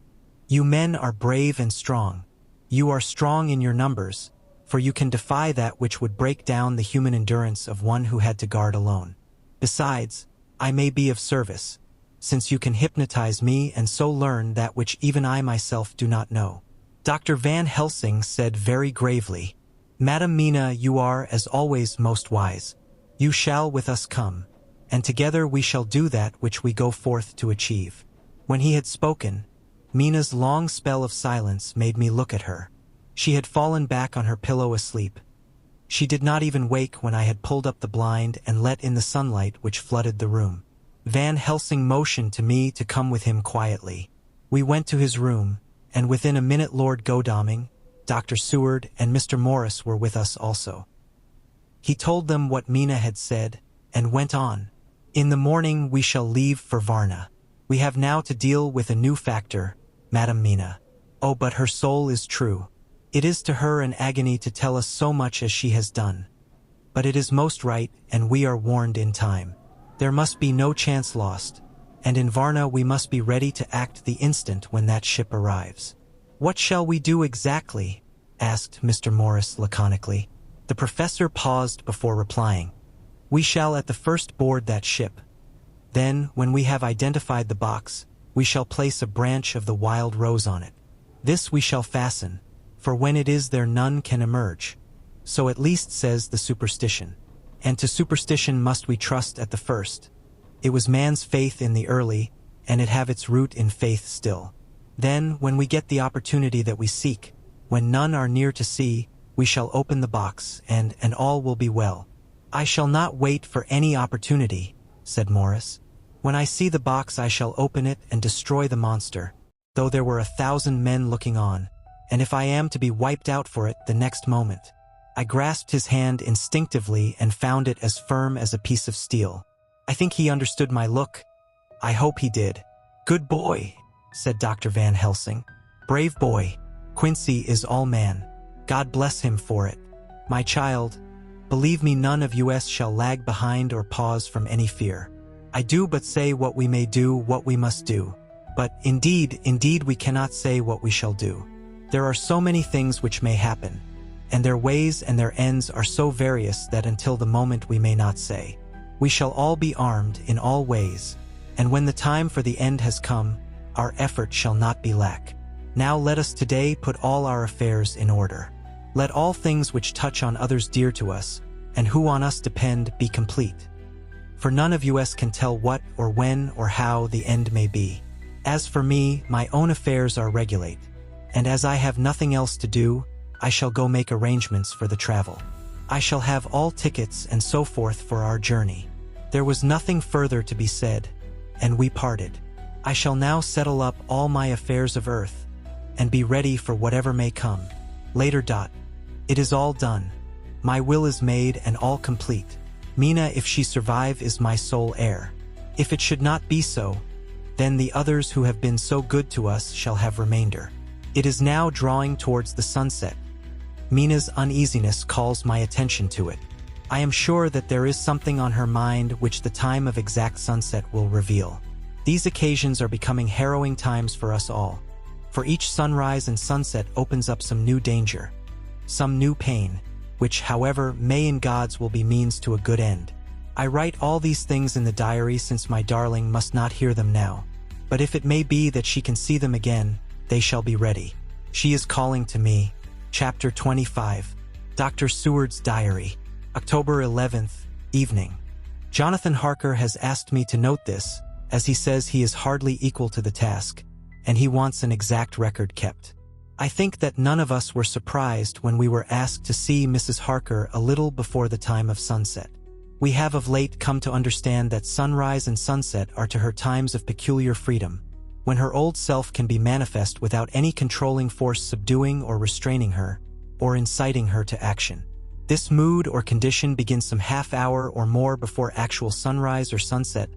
"You men are brave and strong. You are strong in your numbers, for you can defy that which would break down the human endurance of one who had to guard alone. Besides, I may be of service, since you can hypnotize me and so learn that which even I myself do not know." Dr. Van Helsing said very gravely, "Madam Mina, you are, as always, most wise. You shall with us come, and together we shall do that which we go forth to achieve." When he had spoken, Mina's long spell of silence made me look at her. She had fallen back on her pillow asleep. She did not even wake when I had pulled up the blind and let in the sunlight which flooded the room. Van Helsing motioned to me to come with him quietly. We went to his room, and within a minute Lord Godalming, Dr. Seward, and Mr. Morris were with us also. He told them what Mina had said, and went on, "In the morning we shall leave for Varna. We have now to deal with a new factor, Madam Mina. Oh, but her soul is true. It is to her an agony to tell us so much as she has done. But it is most right, and we are warned in time. There must be no chance lost, and in Varna we must be ready to act the instant when that ship arrives." "What shall we do exactly?" asked Mr. Morris laconically. The professor paused before replying. "We shall at the first board that ship. Then, when we have identified the box, we shall place a branch of the wild rose on it. This we shall fasten, for when it is there none can emerge. So at least says the superstition. And to superstition must we trust at the first. It was man's faith in the early, and it have its root in faith still. Then, when we get the opportunity that we seek, when none are near to see, we shall open the box, and all will be well." "I shall not wait for any opportunity," said Morris. "When I see the box I shall open it and destroy the monster, though there were 1,000 men looking on, and if I am to be wiped out for it the next moment." I grasped his hand instinctively and found it as firm as a piece of steel. I think he understood my look. I hope he did. "Good boy," said Dr. Van Helsing. "Brave boy. Quincy is all man. God bless him for it. My child, believe me, none of us shall lag behind or pause from any fear. I do but say what we may do, what we must do. But indeed we cannot say what we shall do. There are so many things which may happen, and their ways and their ends are so various that until the moment we may not say. We shall all be armed in all ways, and when the time for the end has come, our effort shall not be lack. Now let us today put all our affairs in order. Let all things which touch on others dear to us, and who on us depend, be complete. For none of us can tell what or when or how the end may be. As for me, my own affairs are regulate, and as I have nothing else to do, I shall go make arrangements for the travel. I shall have all tickets and so forth for our journey." There was nothing further to be said, and we parted. I shall now settle up all my affairs of earth, and be ready for whatever may come. Later. It is all done. My will is made and all complete. Mina, if she survive, is my sole heir. If it should not be so, then the others who have been so good to us shall have remainder. It is now drawing towards the sunset. Mina's uneasiness calls my attention to it. I am sure that there is something on her mind which the time of exact sunset will reveal. These occasions are becoming harrowing times for us all, for each sunrise and sunset opens up some new danger, some new pain, which, however, may in God's will be means to a good end. I write all these things in the diary since my darling must not hear them now, but if it may be that she can see them again, they shall be ready. She is calling to me. Chapter 25. Dr. Seward's Diary. October 11th, evening. Jonathan Harker has asked me to note this, as he says he is hardly equal to the task, and he wants an exact record kept. I think that none of us were surprised when we were asked to see Mrs. Harker a little before the time of sunset. We have of late come to understand that sunrise and sunset are to her times of peculiar freedom, when her old self can be manifest without any controlling force subduing or restraining her, or inciting her to action. This mood or condition begins some half hour or more before actual sunrise or sunset,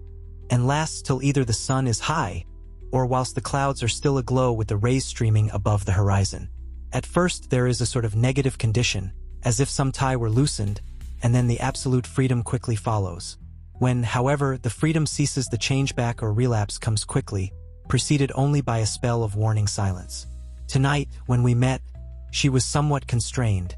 and lasts till either the sun is high, or whilst the clouds are still aglow with the rays streaming above the horizon. At first there is a sort of negative condition, as if some tie were loosened, and then the absolute freedom quickly follows. When, however, the freedom ceases, the change back or relapse comes quickly, preceded only by a spell of warning silence. Tonight, when we met, she was somewhat constrained,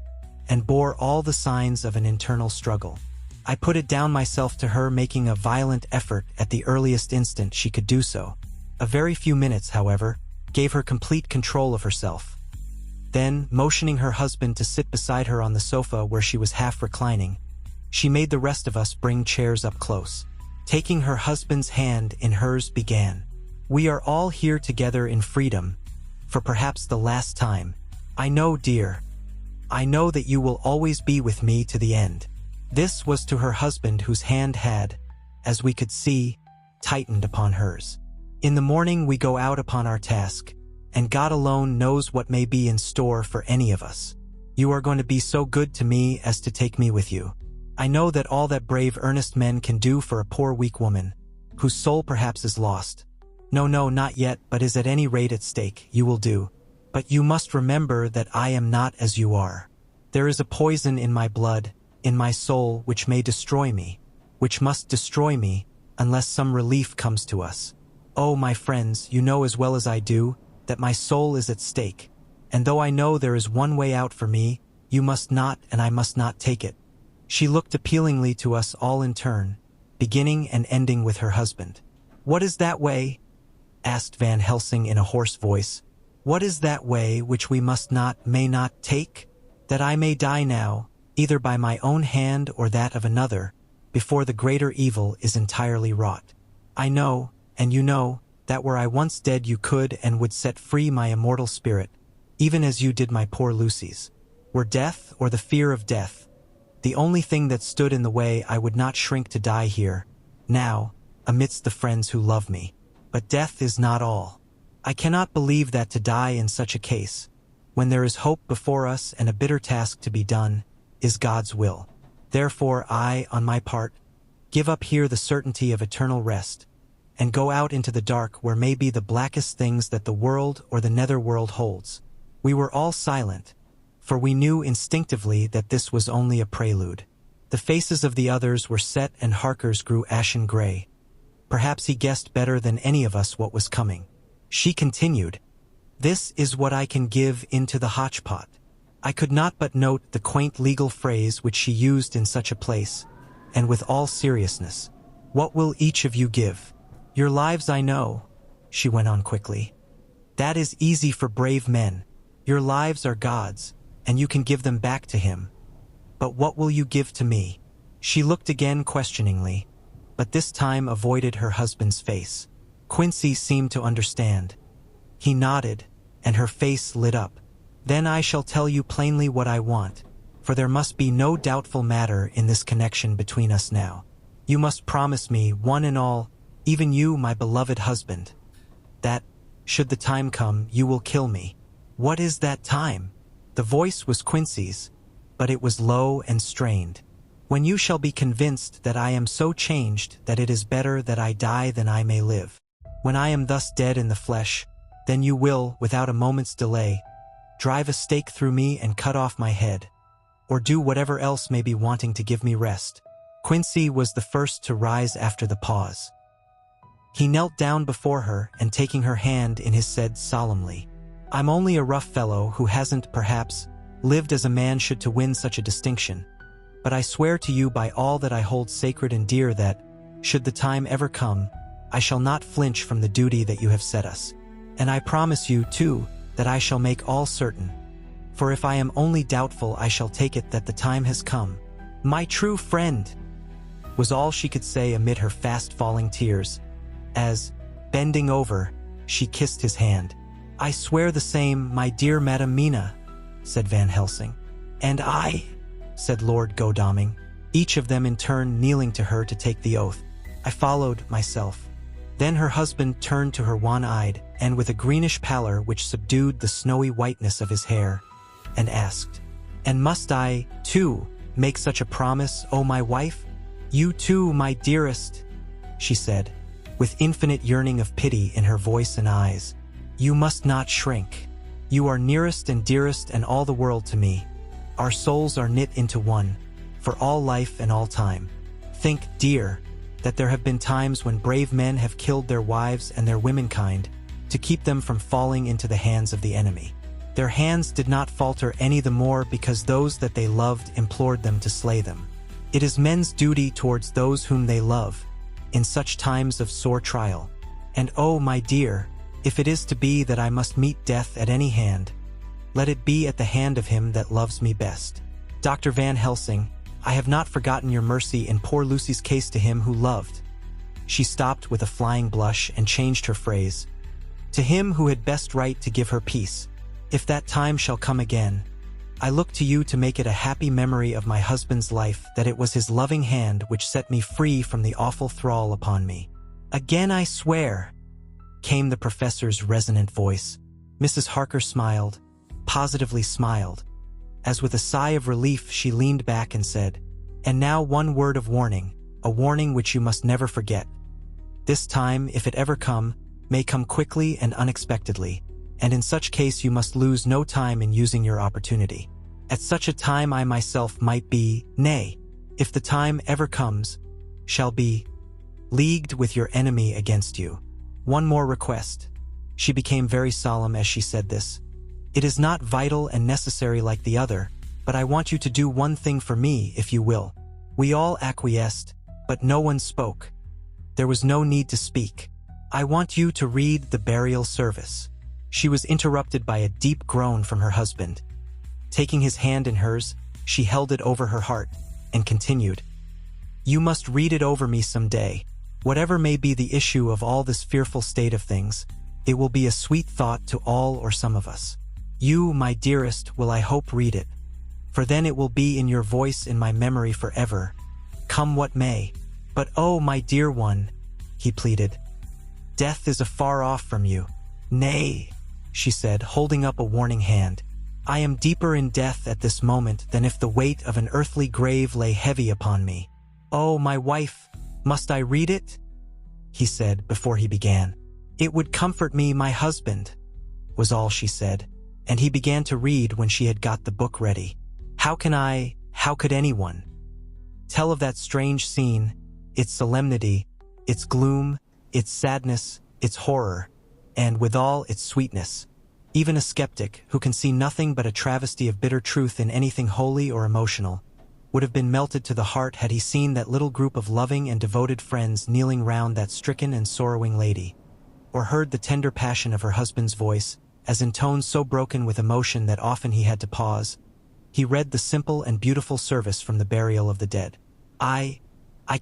and bore all the signs of an internal struggle. I put it down myself to her making a violent effort at the earliest instant she could do so. A very few minutes, however, gave her complete control of herself. Then, motioning her husband to sit beside her on the sofa where she was half reclining, she made the rest of us bring chairs up close. Taking her husband's hand in hers, began, "We are all here together in freedom, for perhaps the last time. I know, dear, I know that you will always be with me to the end." This was to her husband, whose hand had, as we could see, tightened upon hers. "In the morning we go out upon our task, and God alone knows what may be in store for any of us. You are going to be so good to me as to take me with you. I know that all that brave, earnest men can do for a poor, weak woman, whose soul perhaps is lost. No, not yet, but is at any rate at stake, you will do. But you must remember that I am not as you are. There is a poison in my blood, in my soul, which may destroy me, which must destroy me, unless some relief comes to us. Oh, my friends, you know as well as I do, that my soul is at stake, and though I know there is one way out for me, you must not and I must not take it." She looked appealingly to us all in turn, beginning and ending with her husband. "What is that way?" asked Van Helsing in a hoarse voice. "What is that way which we must not, may not take? That I may die now, either by my own hand or that of another, before the greater evil is entirely wrought. I know, and you know, that were I once dead you could and would set free my immortal spirit, even as you did my poor Lucy's. were death or the fear of death. The only thing that stood in the way, I would not shrink to die here, now, amidst the friends who love me. But death is not all. I cannot believe that to die in such a case, when there is hope before us and a bitter task to be done, is God's will. Therefore I, on my part, give up here the certainty of eternal rest, and go out into the dark where may be the blackest things that the world or the netherworld holds. We were all silent, for we knew instinctively that this was only a prelude. The faces of the others were set and Harker's grew ashen gray. Perhaps he guessed better than any of us what was coming. She continued, "This is what I can give into the hotchpot." I could not but note the quaint legal phrase which she used in such a place, and with all seriousness. "What will each of you give?" "Your lives, I know," she went on quickly. "That is easy for brave men. Your lives are God's, and you can give them back to Him. But what will you give to me?" She looked again questioningly, but this time avoided her husband's face. Quincy seemed to understand. He nodded, and her face lit up. "Then I shall tell you plainly what I want, for there must be no doubtful matter in this connection between us now. You must promise me, one and all, even you, my beloved husband, that, should the time come, you will kill me." "What is that time?" The voice was Quincy's, but it was low and strained. "When you shall be convinced that I am so changed that it is better that I die than I may live. When I am thus dead in the flesh, then you will, without a moment's delay, drive a stake through me and cut off my head, or do whatever else may be wanting to give me rest." Quincy was the first to rise after the pause. He knelt down before her and taking her hand in his said solemnly, "I'm only a rough fellow who hasn't, perhaps, lived as a man should to win such a distinction, but I swear to you by all that I hold sacred and dear that, should the time ever come, I shall not flinch from the duty that you have set us. And I promise you, too, that I shall make all certain, for if I am only doubtful I shall take it that the time has come." "My true friend," was all she could say amid her fast-falling tears, as, bending over, she kissed his hand. "I swear the same, my dear Madam Mina," said Van Helsing. "And I," said Lord Godalming, each of them in turn kneeling to her to take the oath. "I followed, myself." Then her husband turned to her wan-eyed, and with a greenish pallor which subdued the snowy whiteness of his hair, and asked, "And must I, too, make such a promise, O my wife?" "You too, my dearest," she said, with infinite yearning of pity in her voice and eyes. "You must not shrink. You are nearest and dearest and all the world to me. Our souls are knit into one, for all life and all time. Think, dear, that there have been times when brave men have killed their wives and their womenkind to keep them from falling into the hands of the enemy. Their hands did not falter any the more because those that they loved implored them to slay them. It is men's duty towards those whom they love, in such times of sore trial. And oh, my dear, if it is to be that I must meet death at any hand, let it be at the hand of him that loves me best. Dr. Van Helsing, I have not forgotten your mercy in poor Lucy's case to him who loved." She stopped with a flying blush and changed her phrase. "To him who had best right to give her peace. If that time shall come again, I look to you to make it a happy memory of my husband's life that it was his loving hand which set me free from the awful thrall upon me." "Again I swear," came the professor's resonant voice. Mrs. Harker smiled, positively smiled, as with a sigh of relief she leaned back and said, "And now one word of warning, a warning which you must never forget. This time, if it ever come, may come quickly and unexpectedly, and in such case you must lose no time in using your opportunity. At such a time I myself might be, nay, if the time ever comes, shall be, leagued with your enemy against you. One more request." She became very solemn as she said this. "It is not vital and necessary like the other, but I want you to do one thing for me, if you will." We all acquiesced, but no one spoke. There was no need to speak. "I want you to read the burial service." She was interrupted by a deep groan from her husband. Taking his hand in hers, she held it over her heart, and continued, "You must read it over me some day. Whatever may be the issue of all this fearful state of things, it will be a sweet thought to all or some of us. You, my dearest, will I hope read it, for then it will be in your voice in my memory forever, come what may. But oh, my dear one, he pleaded, death is afar off from you. Nay, she said, holding up a warning hand. I am deeper in death at this moment than if the weight of an earthly grave lay heavy upon me. Oh, my wife, must I read it? He said before he began. It would comfort me, my husband, was all she said, and he began to read when she had got the book ready. How could anyone tell of that strange scene, its solemnity, its gloom, its sadness, its horror, and withal its sweetness? Even a skeptic, who can see nothing but a travesty of bitter truth in anything holy or emotional, would have been melted to the heart had he seen that little group of loving and devoted friends kneeling round that stricken and sorrowing lady, or heard the tender passion of her husband's voice, as in tones so broken with emotion that often he had to pause. He read the simple and beautiful service from the burial of the dead. I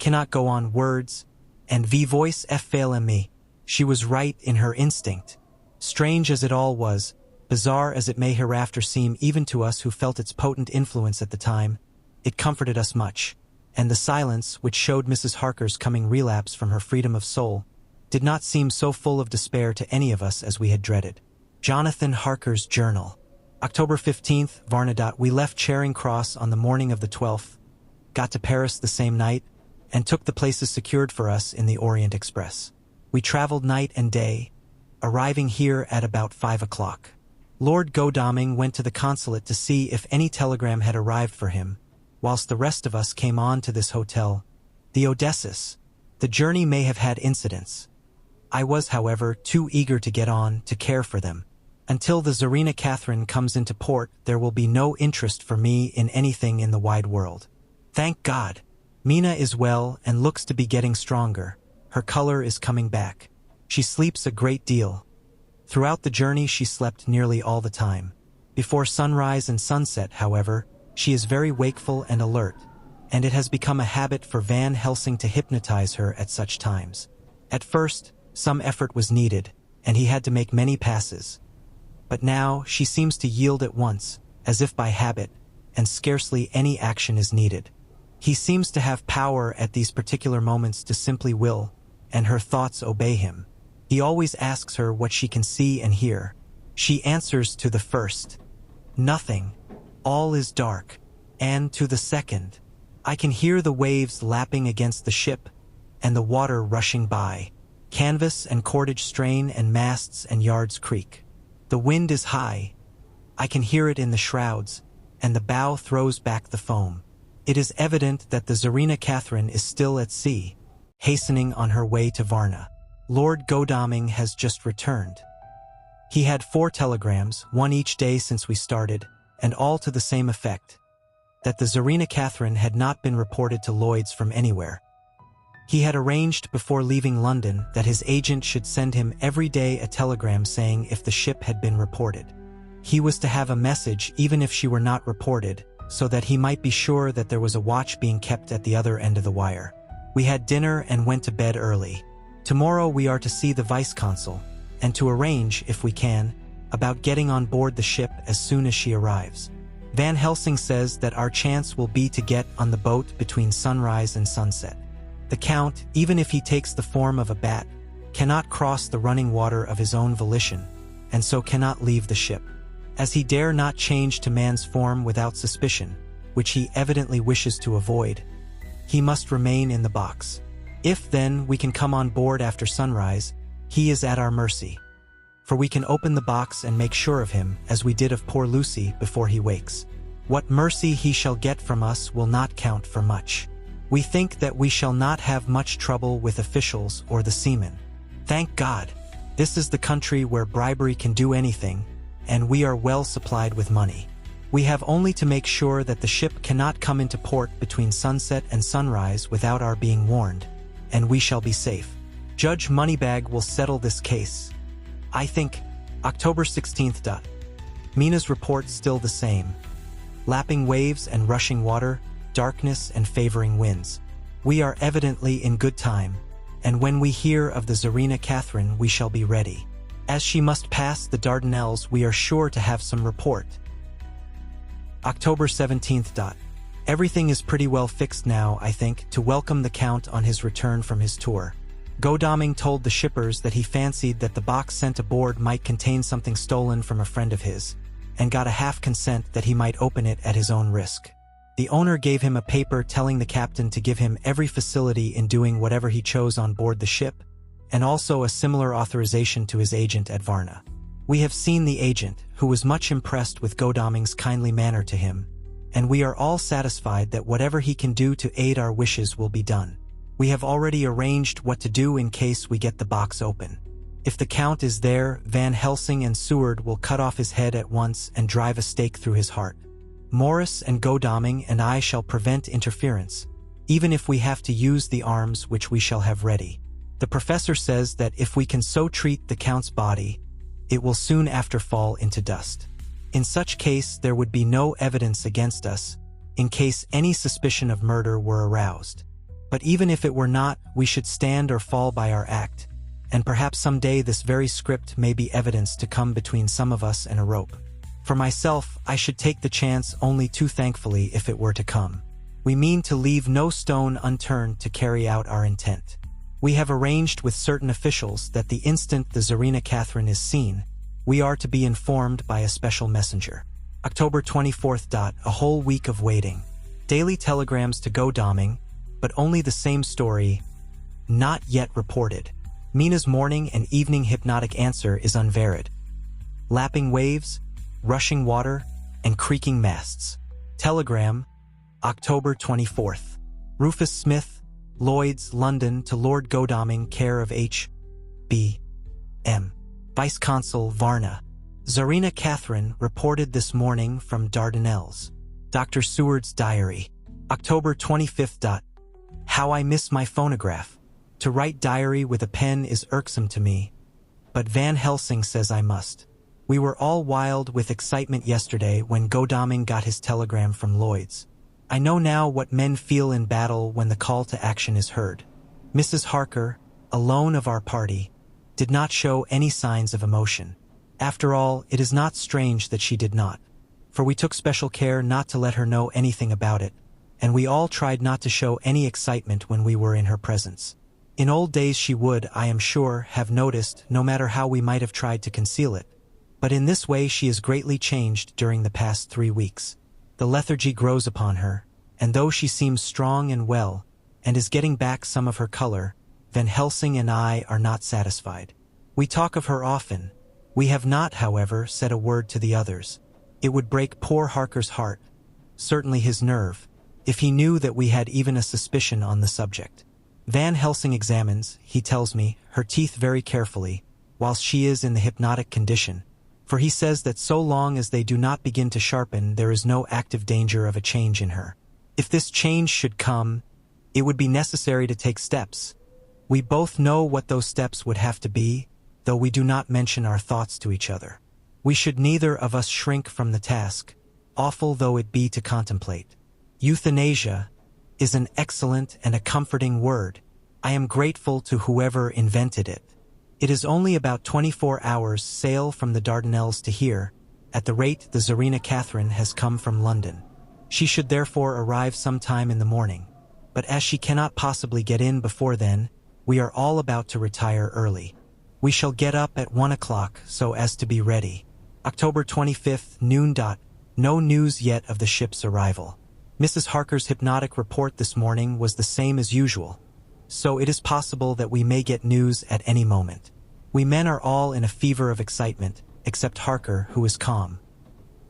cannot go on, words, and voice fail me. She was right in her instinct. Strange as it all was, bizarre as it may hereafter seem even to us who felt its potent influence at the time, it comforted us much, and the silence, which showed Mrs. Harker's coming relapse from her freedom of soul, did not seem so full of despair to any of us as we had dreaded. Jonathan Harker's Journal. October 15th, Varna. We left Charing Cross on the morning of the 12th, got to Paris the same night, and took the places secured for us in the Orient Express. We traveled night and day, arriving here at about 5 o'clock. Lord Godalming went to the consulate to see if any telegram had arrived for him, whilst the rest of us came on to this hotel, the Odysseus. The journey may have had incidents. I was, however, too eager to get on to care for them. Until the Tsarina Catherine comes into port, there will be no interest for me in anything in the wide world. Thank God! Mina is well and looks to be getting stronger. Her color is coming back. She sleeps a great deal. Throughout the journey she slept nearly all the time. Before sunrise and sunset, however, she is very wakeful and alert, and it has become a habit for Van Helsing to hypnotize her at such times. At first, some effort was needed, and he had to make many passes. But now she seems to yield at once, as if by habit, and scarcely any action is needed. He seems to have power at these particular moments to simply will, and her thoughts obey him. He always asks her what she can see and hear. She answers to the first, nothing, all is dark, and to the second, I can hear the waves lapping against the ship, and the water rushing by. Canvas and cordage strain and masts and yards creak. The wind is high. I can hear it in the shrouds, and the bow throws back the foam. It is evident that the Tsarina Catherine is still at sea, hastening on her way to Varna. Lord Godalming has just returned. He had 4 telegrams, one each day since we started, and all to the same effect, that the Tsarina Catherine had not been reported to Lloyd's from anywhere. He had arranged before leaving London that his agent should send him every day a telegram saying if the ship had been reported. He was to have a message even if she were not reported, so that he might be sure that there was a watch being kept at the other end of the wire. We had dinner and went to bed early. Tomorrow we are to see the vice-consul, and to arrange, if we can, about getting on board the ship as soon as she arrives. Van Helsing says that our chance will be to get on the boat between sunrise and sunset. The Count, even if he takes the form of a bat, cannot cross the running water of his own volition, and so cannot leave the ship. As he dare not change to man's form without suspicion, which he evidently wishes to avoid, he must remain in the box. If, then, we can come on board after sunrise, he is at our mercy. For we can open the box and make sure of him, as we did of poor Lucy before he wakes. What mercy he shall get from us will not count for much. We think that we shall not have much trouble with officials or the seamen. Thank God! This is the country where bribery can do anything, and we are well supplied with money. We have only to make sure that the ship cannot come into port between sunset and sunrise without our being warned, and we shall be safe. Judge Moneybag will settle this case. I think, October 16th. Mina's report still the same. Lapping waves and rushing water, darkness and favoring winds. We are evidently in good time, and when we hear of the Tsarina Catherine we shall be ready. As she must pass the Dardanelles we are sure to have some report. October 17th. Everything is pretty well fixed now, I think, to welcome the Count on his return from his tour. Godalming told the shippers that he fancied that the box sent aboard might contain something stolen from a friend of his, and got a half consent that he might open it at his own risk. The owner gave him a paper telling the captain to give him every facility in doing whatever he chose on board the ship, and also a similar authorization to his agent at Varna. We have seen the agent, who was much impressed with Godalming's kindly manner to him, and we are all satisfied that whatever he can do to aid our wishes will be done. We have already arranged what to do in case we get the box open. If the Count is there, Van Helsing and Seward will cut off his head at once and drive a stake through his heart. Morris and Godalming and I shall prevent interference, even if we have to use the arms which we shall have ready. The professor says that if we can so treat the Count's body, it will soon after fall into dust. In such case there would be no evidence against us, in case any suspicion of murder were aroused. But even if it were not, we should stand or fall by our act, and perhaps some day this very script may be evidence to come between some of us and a rope. For myself, I should take the chance only too thankfully if it were to come. We mean to leave no stone unturned to carry out our intent. We have arranged with certain officials that the instant the Tsarina Catherine is seen, we are to be informed by a special messenger. October 24th. A whole week of waiting. Daily telegrams to Godalming, but only the same story, not yet reported. Mina's morning and evening hypnotic answer is unvaried. Lapping waves, rushing water, and creaking masts. Telegram, October 24th. Rufus Smith, Lloyd's, London, to Lord Godalming, care of H.B. M. Vice Consul, Varna. Tsarina Catherine reported this morning from Dardanelles. Dr. Seward's diary. October 25th. How I miss my phonograph. To write diary with a pen is irksome to me, but Van Helsing says I must. We were all wild with excitement yesterday when Godalming got his telegram from Lloyd's. I know now what men feel in battle when the call to action is heard. Mrs. Harker, alone of our party, did not show any signs of emotion. After all, it is not strange that she did not, for we took special care not to let her know anything about it, and we all tried not to show any excitement when we were in her presence. In old days she would, I am sure, have noticed, no matter how we might have tried to conceal it. But in this way she is greatly changed during the past 3 weeks. The lethargy grows upon her, and though she seems strong and well, and is getting back some of her color, Van Helsing and I are not satisfied. We talk of her often. We have not, however, said a word to the others. It would break poor Harker's heart, certainly his nerve, if he knew that we had even a suspicion on the subject. Van Helsing examines, he tells me, her teeth very carefully, whilst she is in the hypnotic condition, for he says that so long as they do not begin to sharpen, there is no active danger of a change in her. If this change should come, it would be necessary to take steps. We both know what those steps would have to be, though we do not mention our thoughts to each other. We should neither of us shrink from the task, awful though it be to contemplate. Euthanasia is an excellent and a comforting word. I am grateful to whoever invented it. It is only about 24 hours sail from the Dardanelles to here, at the rate the Tsarina Catherine has come from London. She should therefore arrive sometime in the morning, but as she cannot possibly get in before then, we are all about to retire early. We shall get up at 1 o'clock so as to be ready. October 25th, noon. No news yet of the ship's arrival. Mrs. Harker's hypnotic report this morning was the same as usual, so it is possible that we may get news at any moment. We men are all in a fever of excitement, except Harker, who is calm.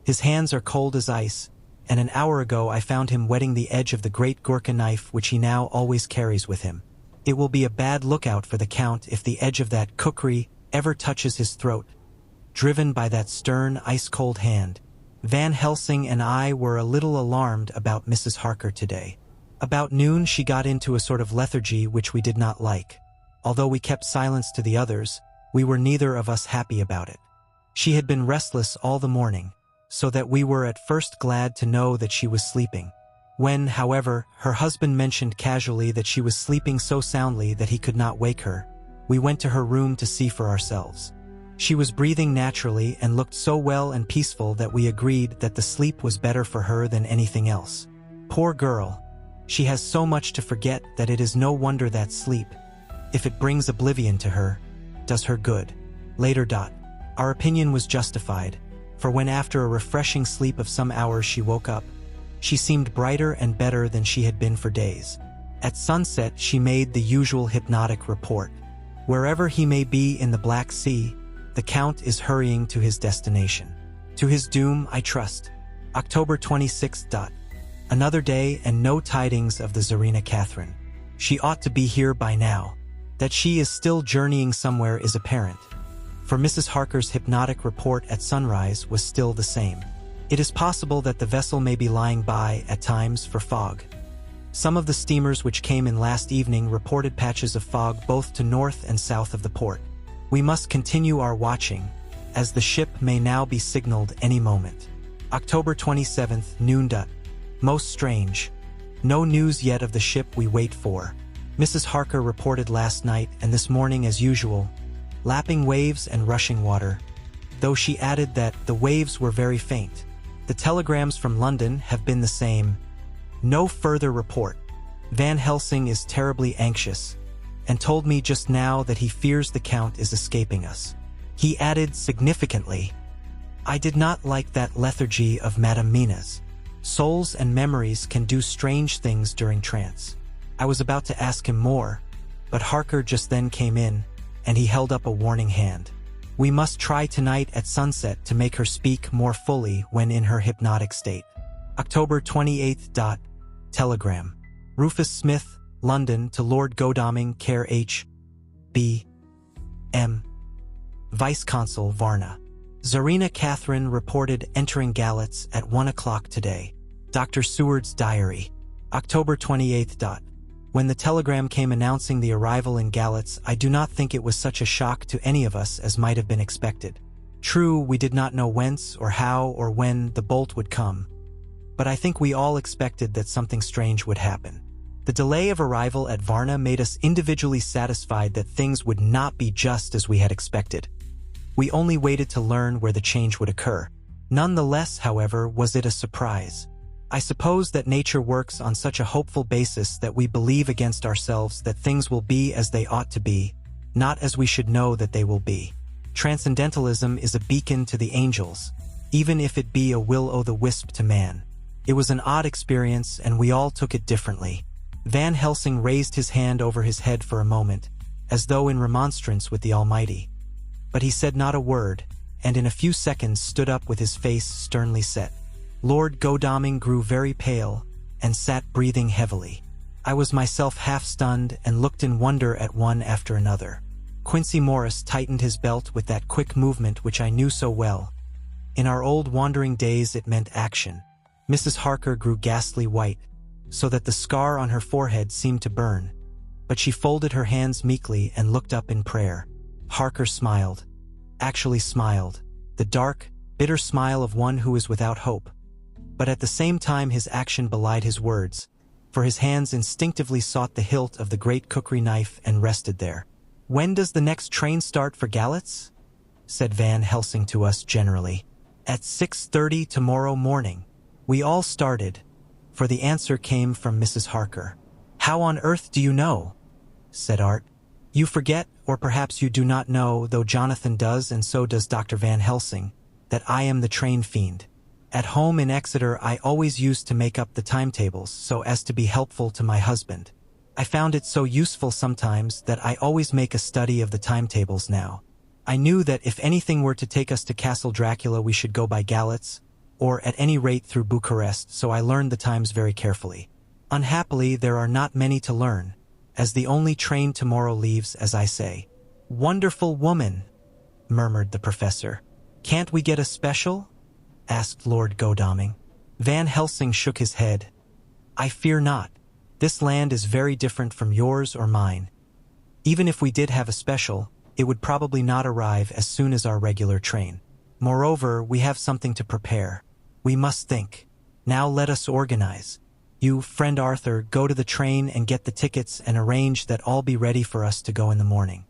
His hands are cold as ice, and an hour ago I found him wetting the edge of the great Gurkha knife which he now always carries with him. It will be a bad lookout for the Count if the edge of that kukri ever touches his throat, driven by that stern, ice-cold hand. Van Helsing and I were a little alarmed about Mrs. Harker today. About noon she got into a sort of lethargy which we did not like. Although we kept silence to the others, we were neither of us happy about it. She had been restless all the morning, so that we were at first glad to know that she was sleeping. When, however, her husband mentioned casually that she was sleeping so soundly that he could not wake her, we went to her room to see for ourselves. She was breathing naturally and looked so well and peaceful that we agreed that the sleep was better for her than anything else. Poor girl. She has so much to forget that it is no wonder that sleep, if it brings oblivion to her, does her good. Later. Our opinion was justified, for when after a refreshing sleep of some hours she woke up, she seemed brighter and better than she had been for days. At sunset she made the usual hypnotic report. Wherever he may be in the Black Sea, the Count is hurrying to his destination. To his doom, I trust. October 26. Another day and no tidings of the Tsarina Catherine. She ought to be here by now. That she is still journeying somewhere is apparent, for Mrs. Harker's hypnotic report at sunrise was still the same. It is possible that the vessel may be lying by, at times, for fog. Some of the steamers which came in last evening reported patches of fog both to north and south of the port. We must continue our watching, as the ship may now be signaled any moment. October 27th, noon. Most strange. No news yet of the ship we wait for. Mrs. Harker reported last night and this morning as usual, lapping waves and rushing water, though she added that the waves were very faint. The telegrams from London have been the same. No further report. Van Helsing is terribly anxious, and told me just now that he fears the Count is escaping us. He added significantly, I did not like that lethargy of Madame Mina's. Souls and memories can do strange things during trance. I was about to ask him more, but Harker just then came in, and he held up a warning hand. We must try tonight at sunset to make her speak more fully when in her hypnotic state. October 28th. Telegram. Rufus Smith, London, to Lord Godalming, care H. B. M. Vice Consul, Varna. Tsarina Catherine reported entering Galatz at 1 o'clock today. Dr. Seward's diary. October 28th. When the telegram came announcing the arrival in Galatz, I do not think it was such a shock to any of us as might have been expected. True, we did not know whence or how or when the bolt would come, but I think we all expected that something strange would happen. The delay of arrival at Varna made us individually satisfied that things would not be just as we had expected. We only waited to learn where the change would occur. None the less, however, was it a surprise. I suppose that nature works on such a hopeful basis that we believe against ourselves that things will be as they ought to be, not as we should know that they will be. Transcendentalism is a beacon to the angels, even if it be a will-o'-the-wisp to man. It was an odd experience, and we all took it differently. Van Helsing raised his hand over his head for a moment, as though in remonstrance with the Almighty. But he said not a word, and in a few seconds stood up with his face sternly set. Lord Godalming grew very pale, and sat breathing heavily. I was myself half stunned and looked in wonder at one after another. Quincy Morris tightened his belt with that quick movement which I knew so well. In our old wandering days it meant action. Mrs. Harker grew ghastly white, so that the scar on her forehead seemed to burn, but she folded her hands meekly and looked up in prayer. Harker smiled. Actually smiled, the dark, bitter smile of one who is without hope. But at the same time his action belied his words, for his hands instinctively sought the hilt of the great cookery knife and rested there. "When does the next train start for Galatz?" said Van Helsing to us generally. "At 6:30 tomorrow morning." We all started, for the answer came from Mrs. Harker. "How on earth do you know?" said Art. "You forget, or perhaps you do not know, though Jonathan does and so does Dr. Van Helsing, that I am the train fiend. At home in Exeter I always used to make up the timetables so as to be helpful to my husband. I found it so useful sometimes that I always make a study of the timetables now. I knew that if anything were to take us to Castle Dracula we should go by Galatz, or at any rate through Bucharest, so I learned the times very carefully. Unhappily there are not many to learn, as the only train tomorrow leaves, as I say." "Wonderful woman," murmured the professor. "Can't we get a special?" asked Lord Godalming. Van Helsing shook his head. "I fear not. This land is very different from yours or mine. Even if we did have a special, it would probably not arrive as soon as our regular train. Moreover, we have something to prepare. We must think. Now let us organize. You, friend Arthur, go to the train and get the tickets and arrange that all be ready for us to go in the morning.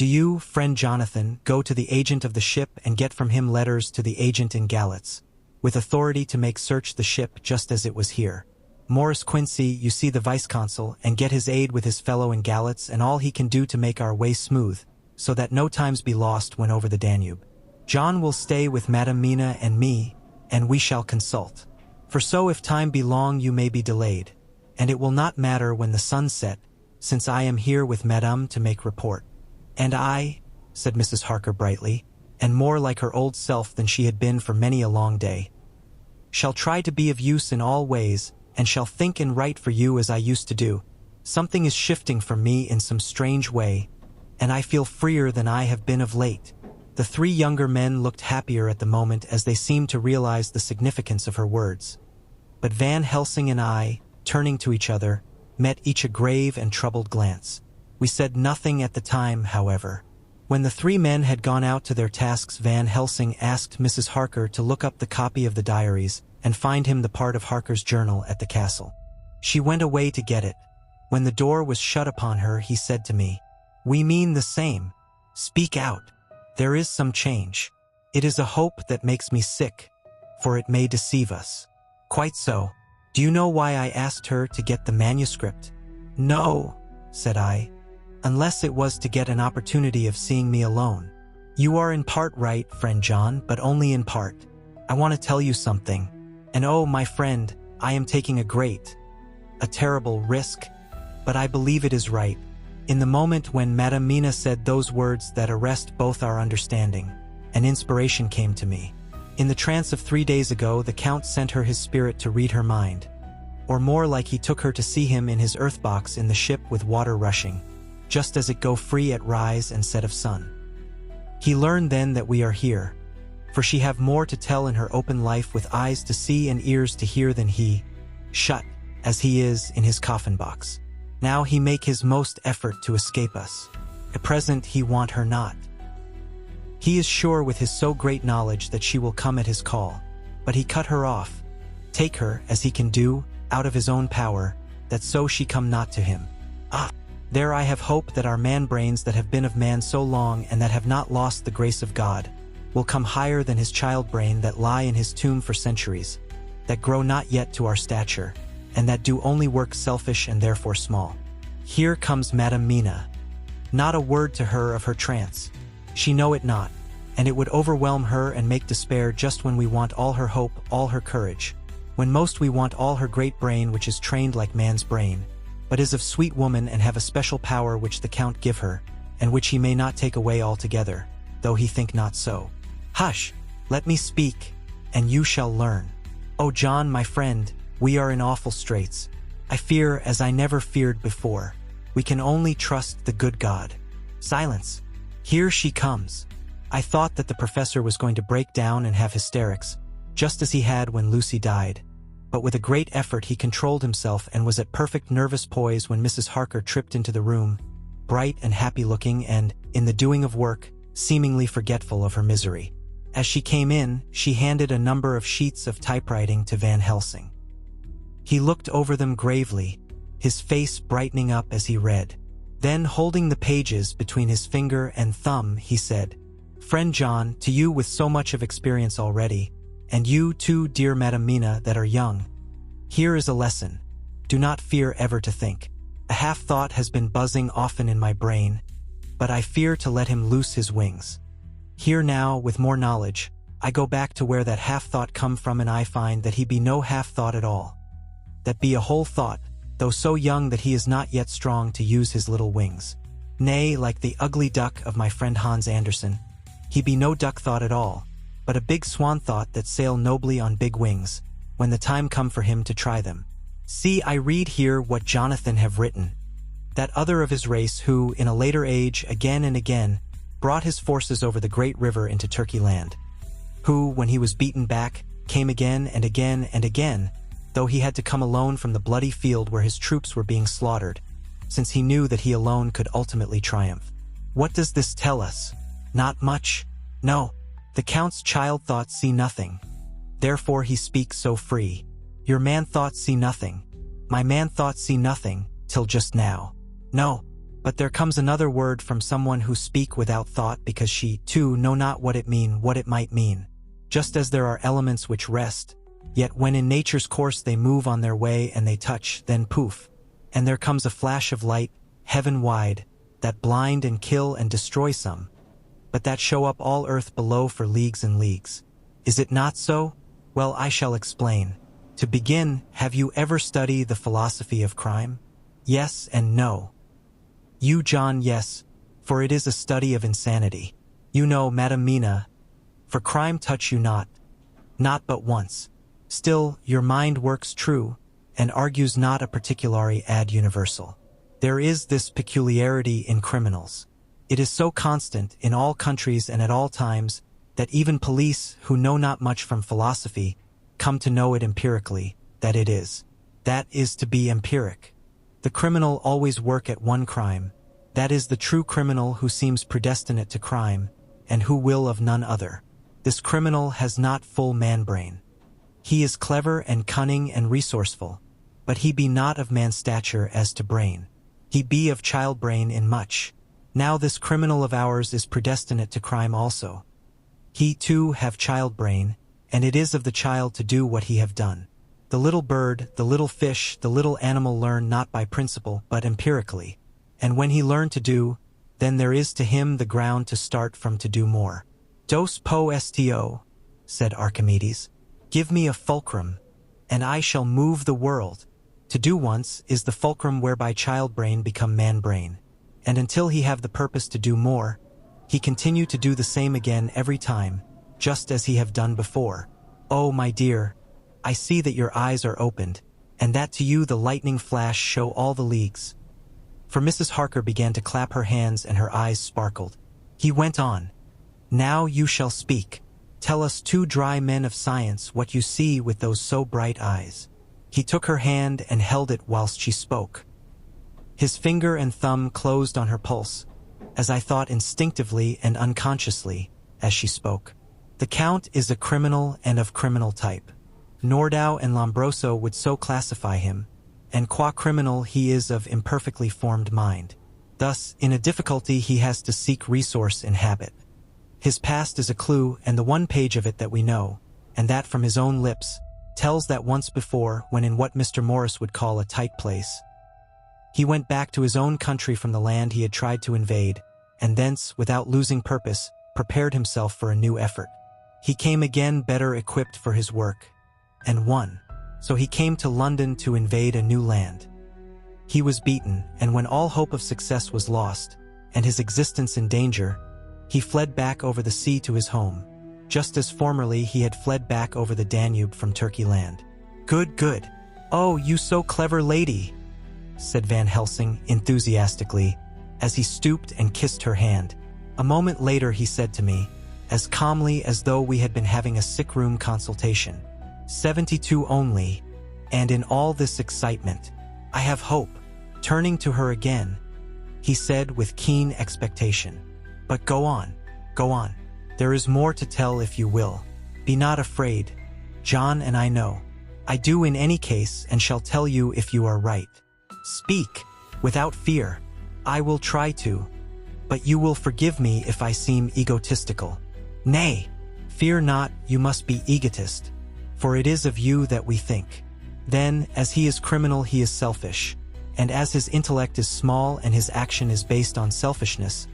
Do you, friend Jonathan, go to the agent of the ship and get from him letters to the agent in Galats, with authority to make search the ship just as it was here. Morris Quincy, you see the vice-consul, and get his aid with his fellow in Galats and all he can do to make our way smooth, so that no times be lost when over the Danube. John will stay with Madam Mina and me, and we shall consult. For so if time be long you may be delayed, and it will not matter when the sun set, since I am here with Madame to make report. And I, said Mrs. Harker brightly, and more like her old self than she had been for many a long day, shall try to be of use in all ways, and shall think and write for you as I used to do. Something is shifting from me in some strange way, and I feel freer than I have been of late. The three younger men looked happier at the moment as they seemed to realize the significance of her words. But Van Helsing and I, turning to each other, met each a grave and troubled glance. We said nothing at the time, however. When the three men had gone out to their tasks, Van Helsing asked Mrs. Harker to look up the copy of the diaries and find him the part of Harker's journal at the castle. She went away to get it. When the door was shut upon her, he said to me, "We mean the same. Speak out. There is some change. It is a hope that makes me sick, for it may deceive us." "Quite so. Do you know why I asked her to get the manuscript?" "No," said I, "unless it was to get an opportunity of seeing me alone." "You are in part right, friend John, but only in part. I want to tell you something. And oh, my friend, I am taking a terrible risk, but I believe it is right." In the moment when Madam Mina said those words that arrest both our understanding, an inspiration came to me. In the trance of 3 days ago, the Count sent her his spirit to read her mind. Or more like he took her to see him in his earth box in the ship with water rushing, just as it go free at rise and set of sun. He learned then that we are here, for she have more to tell in her open life with eyes to see and ears to hear than he, shut, as he is, in his coffin box. Now he make his most effort to escape us. At present he want her not. He is sure with his so great knowledge that she will come at his call, but he cut her off, take her, as he can do, out of his own power, that so she come not to him. Ah! There I have hope that our man-brains that have been of man so long and that have not lost the grace of God, will come higher than his child-brain that lie in his tomb for centuries, that grow not yet to our stature, and that do only work selfish and therefore small. Here comes Madam Mina. Not a word to her of her trance. She know it not, and it would overwhelm her and make despair just when we want all her hope, all her courage, when most we want all her great brain, which is trained like man's brain, but is of sweet woman and have a special power which the Count give her, and which he may not take away altogether, though he think not so. Hush! Let me speak, and you shall learn. Oh, John, my friend, we are in awful straits. I fear as I never feared before. We can only trust the good God. Silence! Here she comes. I thought that the professor was going to break down and have hysterics, just as he had when Lucy died. But with a great effort he controlled himself and was at perfect nervous poise when Mrs. Harker tripped into the room, bright and happy-looking and, in the doing of work, seemingly forgetful of her misery. As she came in, she handed a number of sheets of typewriting to Van Helsing. He looked over them gravely, his face brightening up as he read. Then, holding the pages between his finger and thumb, he said, "Friend John, to you with so much of experience already, and you too, dear Madam Mina, that are young, here is a lesson. Do not fear ever to think. A half-thought has been buzzing often in my brain, but I fear to let him loose his wings. Here now, with more knowledge, I go back to where that half-thought come from, and I find that he be no half-thought at all. That be a whole thought, though so young that he is not yet strong to use his little wings. Nay, like the ugly duck of my friend Hans Andersen, he be no duck thought at all, but a big swan thought that sail nobly on big wings, when the time come for him to try them. See, I read here what Jonathan have written. That other of his race who, in a later age, again and again, brought his forces over the great river into Turkey land. Who, when he was beaten back, came again and again and again, though he had to come alone from the bloody field where his troops were being slaughtered, since he knew that he alone could ultimately triumph. What does this tell us? Not much. No, the Count's child thoughts see nothing. Therefore he speaks so free. Your man thoughts see nothing. My man thoughts see nothing, till just now. No, But there comes another word from someone who speak without thought because she, too, know not what it might mean. Just as there are elements which rest, yet when in nature's course they move on their way and they touch, then poof, and there comes a flash of light, heaven-wide, that blind and kill and destroy some, but that show up all earth below for leagues and leagues. Is it not so? Well, I shall explain. To begin, have you ever studied the philosophy of crime? Yes and no. You, John, yes, for it is a study of insanity. You know, Madam Mina, for crime touch you not but once. Still, your mind works true, and argues not a particulari ad universal. There is this peculiarity in criminals. It is so constant in all countries and at all times, that even police, who know not much from philosophy, come to know it empirically, that is to be empiric. The criminal always work at one crime, that is the true criminal who seems predestinate to crime, and who will of none other. This criminal has not full man-brain. He is clever and cunning and resourceful, but he be not of man's stature as to brain. He be of child-brain in much. Now this criminal of ours is predestinate to crime also. He too have child-brain, and it is of the child to do what he have done. The little bird, the little fish, the little animal learn not by principle, but empirically. And when he learn to do, then there is to him the ground to start from to do more. Dos posto, said Archimedes. Give me a fulcrum, and I shall move the world. To do once is the fulcrum whereby child-brain become man-brain. And until he have the purpose to do more, he continue to do the same again every time, just as he have done before. Oh, my dear, I see that your eyes are opened, and that to you the lightning flash show all the leagues. For Mrs. Harker began to clap her hands and her eyes sparkled. He went on. Now you shall speak. Tell us, two dry men of science, what you see with those so bright eyes. He took her hand and held it whilst she spoke. His finger and thumb closed on her pulse, as I thought instinctively and unconsciously, as she spoke. The Count is a criminal and of criminal type. Nordau and Lombroso would so classify him, and qua criminal he is of imperfectly formed mind. Thus, in a difficulty he has to seek resource in habit. His past is a clue, and the one page of it that we know, and that from his own lips, tells that once before, when in what Mr. Morris would call a tight place, he went back to his own country from the land he had tried to invade, and thence, without losing purpose, prepared himself for a new effort. He came again better equipped for his work, and won. So he came to London to invade a new land. He was beaten, and when all hope of success was lost, and his existence in danger, he fled back over the sea to his home, just as formerly he had fled back over the Danube from Turkey land. Good, good. Oh, you so clever lady, said Van Helsing enthusiastically, as he stooped and kissed her hand. A moment later he said to me, as calmly as though we had been having a sick-room consultation, 72 only, and in all this excitement, I have hope. Turning to her again, he said with keen expectation, but go on, go on. There is more to tell if you will. Be not afraid. John and I know. I do in any case and shall tell you if you are right. Speak, without fear. I will try to, but you will forgive me if I seem egotistical. Nay, fear not, you must be egotist, for it is of you that we think. Then, as he is criminal, he is selfish, and as his intellect is small and his action is based on selfishness,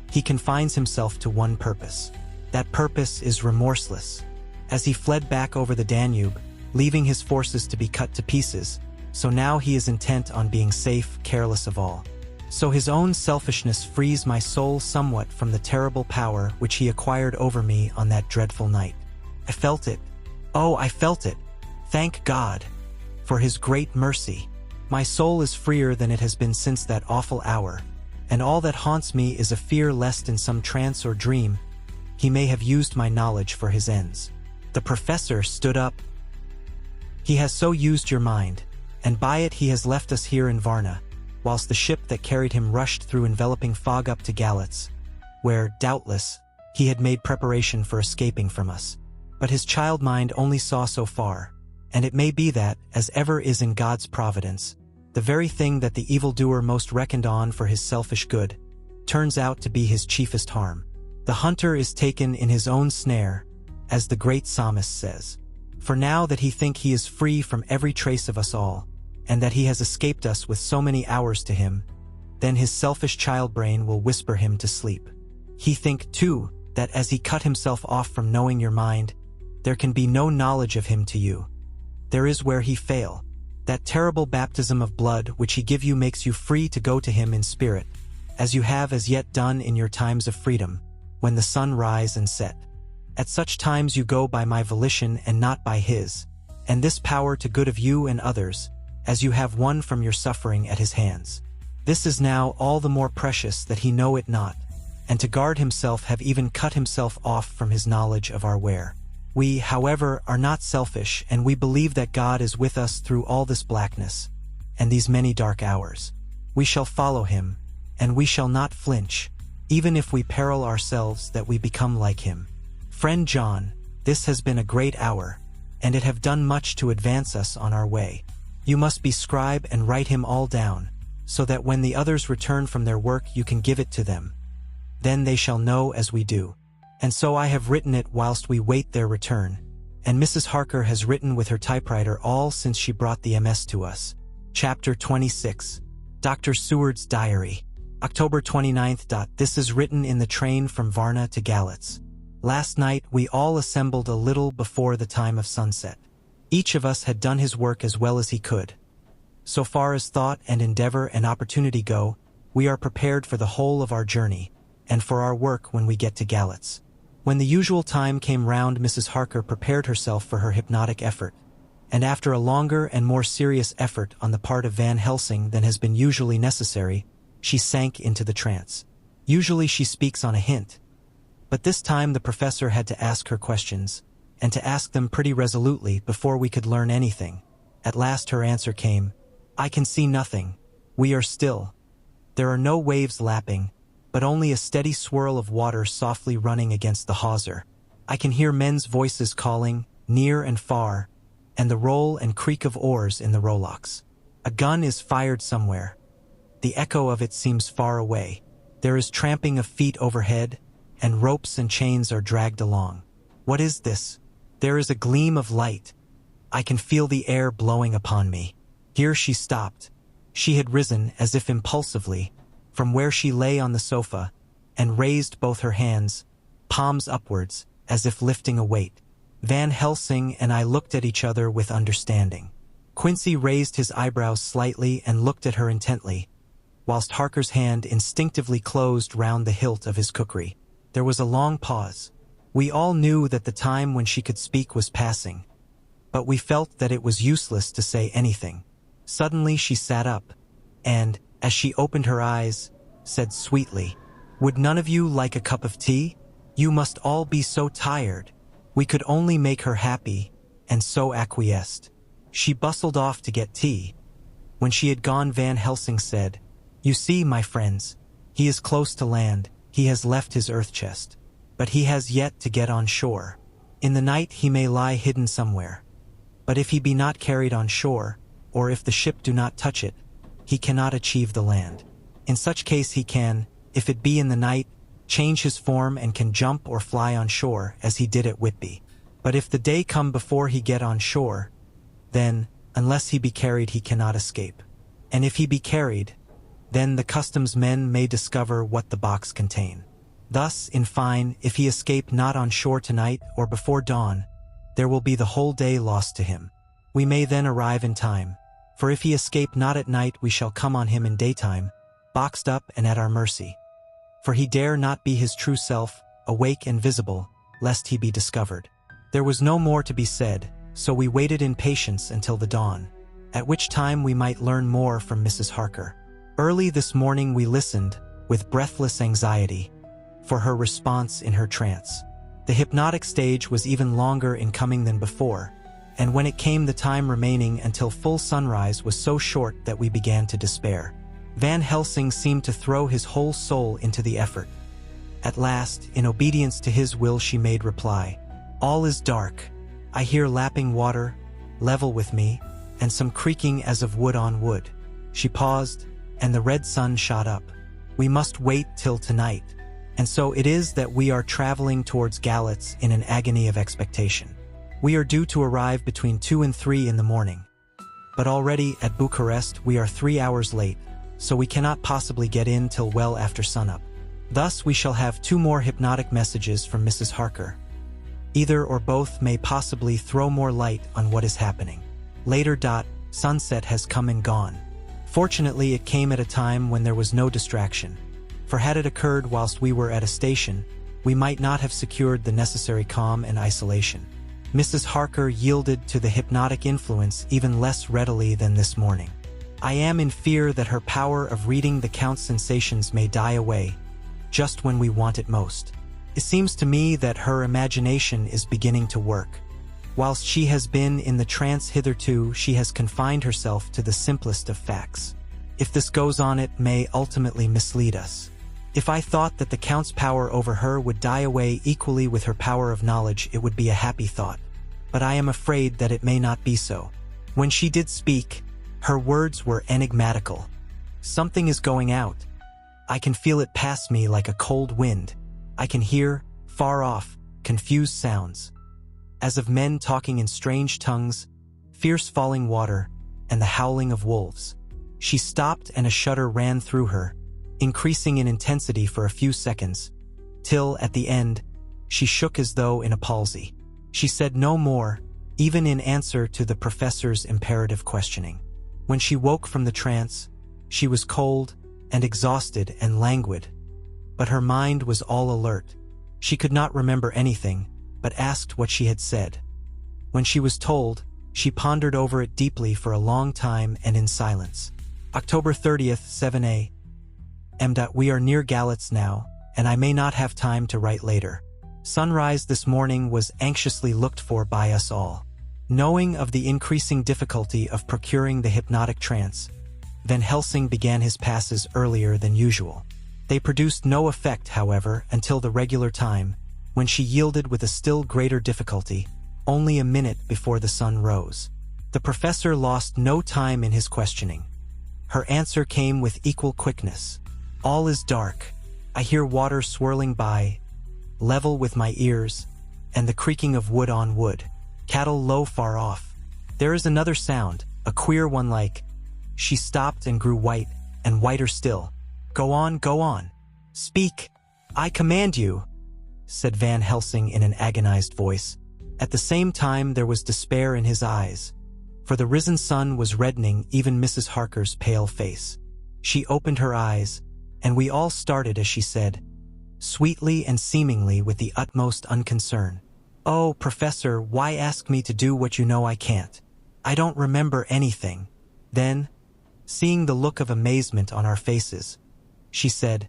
he confines himself to one purpose. That purpose is remorseless. As he fled back over the Danube, leaving his forces to be cut to pieces, so now he is intent on being safe, careless of all. So his own selfishness frees my soul somewhat from the terrible power which he acquired over me on that dreadful night. I felt it. Oh, I felt it. Thank God for his great mercy. My soul is freer than it has been since that awful hour, and all that haunts me is a fear lest in some trance or dream he may have used my knowledge for his ends. The professor stood up. He has so used your mind, and by it he has left us here in Varna, whilst the ship that carried him rushed through enveloping fog up to Galatz, where, doubtless, he had made preparation for escaping from us. But his child mind only saw so far, and it may be that, as ever is in God's providence, The very thing that the evildoer most reckoned on for his selfish good turns out to be his chiefest harm. The hunter is taken in his own snare, as the great psalmist says. For now that he think he is free from every trace of us all, and that he has escaped us with so many hours to him, then his selfish child brain will whisper him to sleep. He think, too, that as he cut himself off from knowing your mind, there can be no knowledge of him to you. There is where he fail. That terrible baptism of blood which he give you makes you free to go to him in spirit, as you have as yet done in your times of freedom, when the sun rise and set. At such times you go by my volition and not by his, and this power to good of you and others, as you have won from your suffering at his hands. This is now all the more precious that he know it not, and to guard himself have even cut himself off from his knowledge of our where. We, however, are not selfish, and we believe that God is with us through all this blackness, and these many dark hours. We shall follow him, and we shall not flinch, even if we peril ourselves that we become like him. Friend John, this has been a great hour, and it have done much to advance us on our way. You must be scribe and write him all down, so that when the others return from their work you can give it to them. Then they shall know as we do. And so I have written it whilst we wait their return, and Mrs. Harker has written with her typewriter all since she brought the MS to us. Chapter 26. Dr. Seward's Diary. October 29th. This is written in the train from Varna to Galatz. Last night we all assembled a little before the time of sunset. Each of us had done his work as well as he could. So far as thought and endeavor and opportunity go, we are prepared for the whole of our journey, and for our work when we get to Galatz. When the usual time came round, Mrs. Harker prepared herself for her hypnotic effort, and after a longer and more serious effort on the part of Van Helsing than has been usually necessary, she sank into the trance. Usually she speaks on a hint, but this time the professor had to ask her questions, and to ask them pretty resolutely before we could learn anything. At last her answer came. I can see nothing. We are still. There are no waves lapping, but only a steady swirl of water softly running against the hawser. I can hear men's voices calling, near and far, and the roll and creak of oars in the rowlocks. A gun is fired somewhere. The echo of it seems far away. There is tramping of feet overhead, and ropes and chains are dragged along. What is this? There is a gleam of light. I can feel the air blowing upon me. Here she stopped. She had risen, as if impulsively, from where she lay on the sofa, and raised both her hands, palms upwards, as if lifting a weight. Van Helsing and I looked at each other with understanding. Quincy raised his eyebrows slightly and looked at her intently, whilst Harker's hand instinctively closed round the hilt of his kukri. There was a long pause. We all knew that the time when she could speak was passing, but we felt that it was useless to say anything. Suddenly she sat up, and, as she opened her eyes, said sweetly, "Would none of you like a cup of tea? You must all be so tired." We could only make her happy, and so acquiesced. She bustled off to get tea. When she had gone, Van Helsing said, "You see, my friends, he is close to land. He has left his earth chest, but he has yet to get on shore. In the night he may lie hidden somewhere. But if he be not carried on shore, or if the ship do not touch it, he cannot achieve the land. In such case he can, if it be in the night, change his form and can jump or fly on shore as he did at Whitby. But if the day come before he get on shore, then, unless he be carried, he cannot escape. And if he be carried, then the customs men may discover what the box contain. Thus, in fine, if he escape not on shore tonight or before dawn, there will be the whole day lost to him. We may then arrive in time, for if he escape not at night we shall come on him in daytime, boxed up and at our mercy. For he dare not be his true self, awake and visible, lest he be discovered." There was no more to be said, so we waited in patience until the dawn, at which time we might learn more from Mrs. Harker. Early this morning we listened, with breathless anxiety, for her response in her trance. The hypnotic stage was even longer in coming than before, and when it came the time remaining until full sunrise was so short that we began to despair. Van Helsing seemed to throw his whole soul into the effort. At last, in obedience to his will, she made reply, "All is dark. I hear lapping water, level with me, and some creaking as of wood on wood. She paused, and the red sun shot up. We must wait till tonight. And so it is that we are traveling towards Galatz in an agony of expectation. We are due to arrive between 2 and 3 in the morning. But already at Bucharest we are 3 hours late, so we cannot possibly get in till well after sunup. Thus we shall have 2 more hypnotic messages from Mrs. Harker. Either or both may possibly throw more light on what is happening. Later. Sunset has come and gone. Fortunately it came at a time when there was no distraction, for had it occurred whilst we were at a station, we might not have secured the necessary calm and isolation. Mrs. Harker yielded to the hypnotic influence even less readily than this morning. I am in fear that her power of reading the Count's sensations may die away, just when we want it most. It seems to me that her imagination is beginning to work. Whilst she has been in the trance hitherto, she has confined herself to the simplest of facts. If this goes on, it may ultimately mislead us. If I thought that the Count's power over her would die away equally with her power of knowledge, it would be a happy thought. But I am afraid that it may not be so. When she did speak, her words were enigmatical. Something is going out. I can feel it pass me like a cold wind. I can hear, far off, confused sounds, as of men talking in strange tongues, fierce falling water, and the howling of wolves. She stopped and a shudder ran through her, increasing in intensity for a few seconds, till, at the end, she shook as though in a palsy. She said no more, even in answer to the professor's imperative questioning. When she woke from the trance, she was cold and exhausted and languid, but her mind was all alert. She could not remember anything, but asked what she had said. When she was told, she pondered over it deeply for a long time and in silence. October 30th, 7 a.m. We are near Galatz now, and I may not have time to write later. Sunrise this morning was anxiously looked for by us all. Knowing of the increasing difficulty of procuring the hypnotic trance, Van Helsing began his passes earlier than usual. They produced no effect, however, until the regular time, when she yielded with a still greater difficulty, only a minute before the sun rose. The professor lost no time in his questioning. Her answer came with equal quickness. All is dark. I hear water swirling by, level with my ears, and the creaking of wood on wood. Cattle low far off. There is another sound, a queer one like. She stopped and grew white, and whiter still. Go on. Speak. I command you, said Van Helsing in an agonized voice. At the same time there was despair in his eyes, for the risen sun was reddening even Mrs. Harker's pale face. She opened her eyes, and we all started as she said, sweetly and seemingly with the utmost unconcern, "Oh, Professor, why ask me to do what you know I can't? I don't remember anything." Then, seeing the look of amazement on our faces, she said,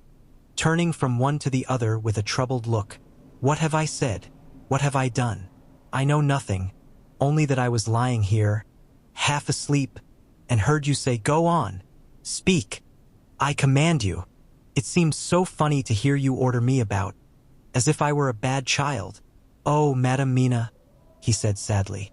turning from one to the other with a troubled look, "What have I said? What have I done? I know nothing, only that I was lying here, half asleep, and heard you say, 'Go on, speak. I command you.' It seems so funny to hear you order me about, as if I were a bad child." "Oh, Madam Mina," he said sadly,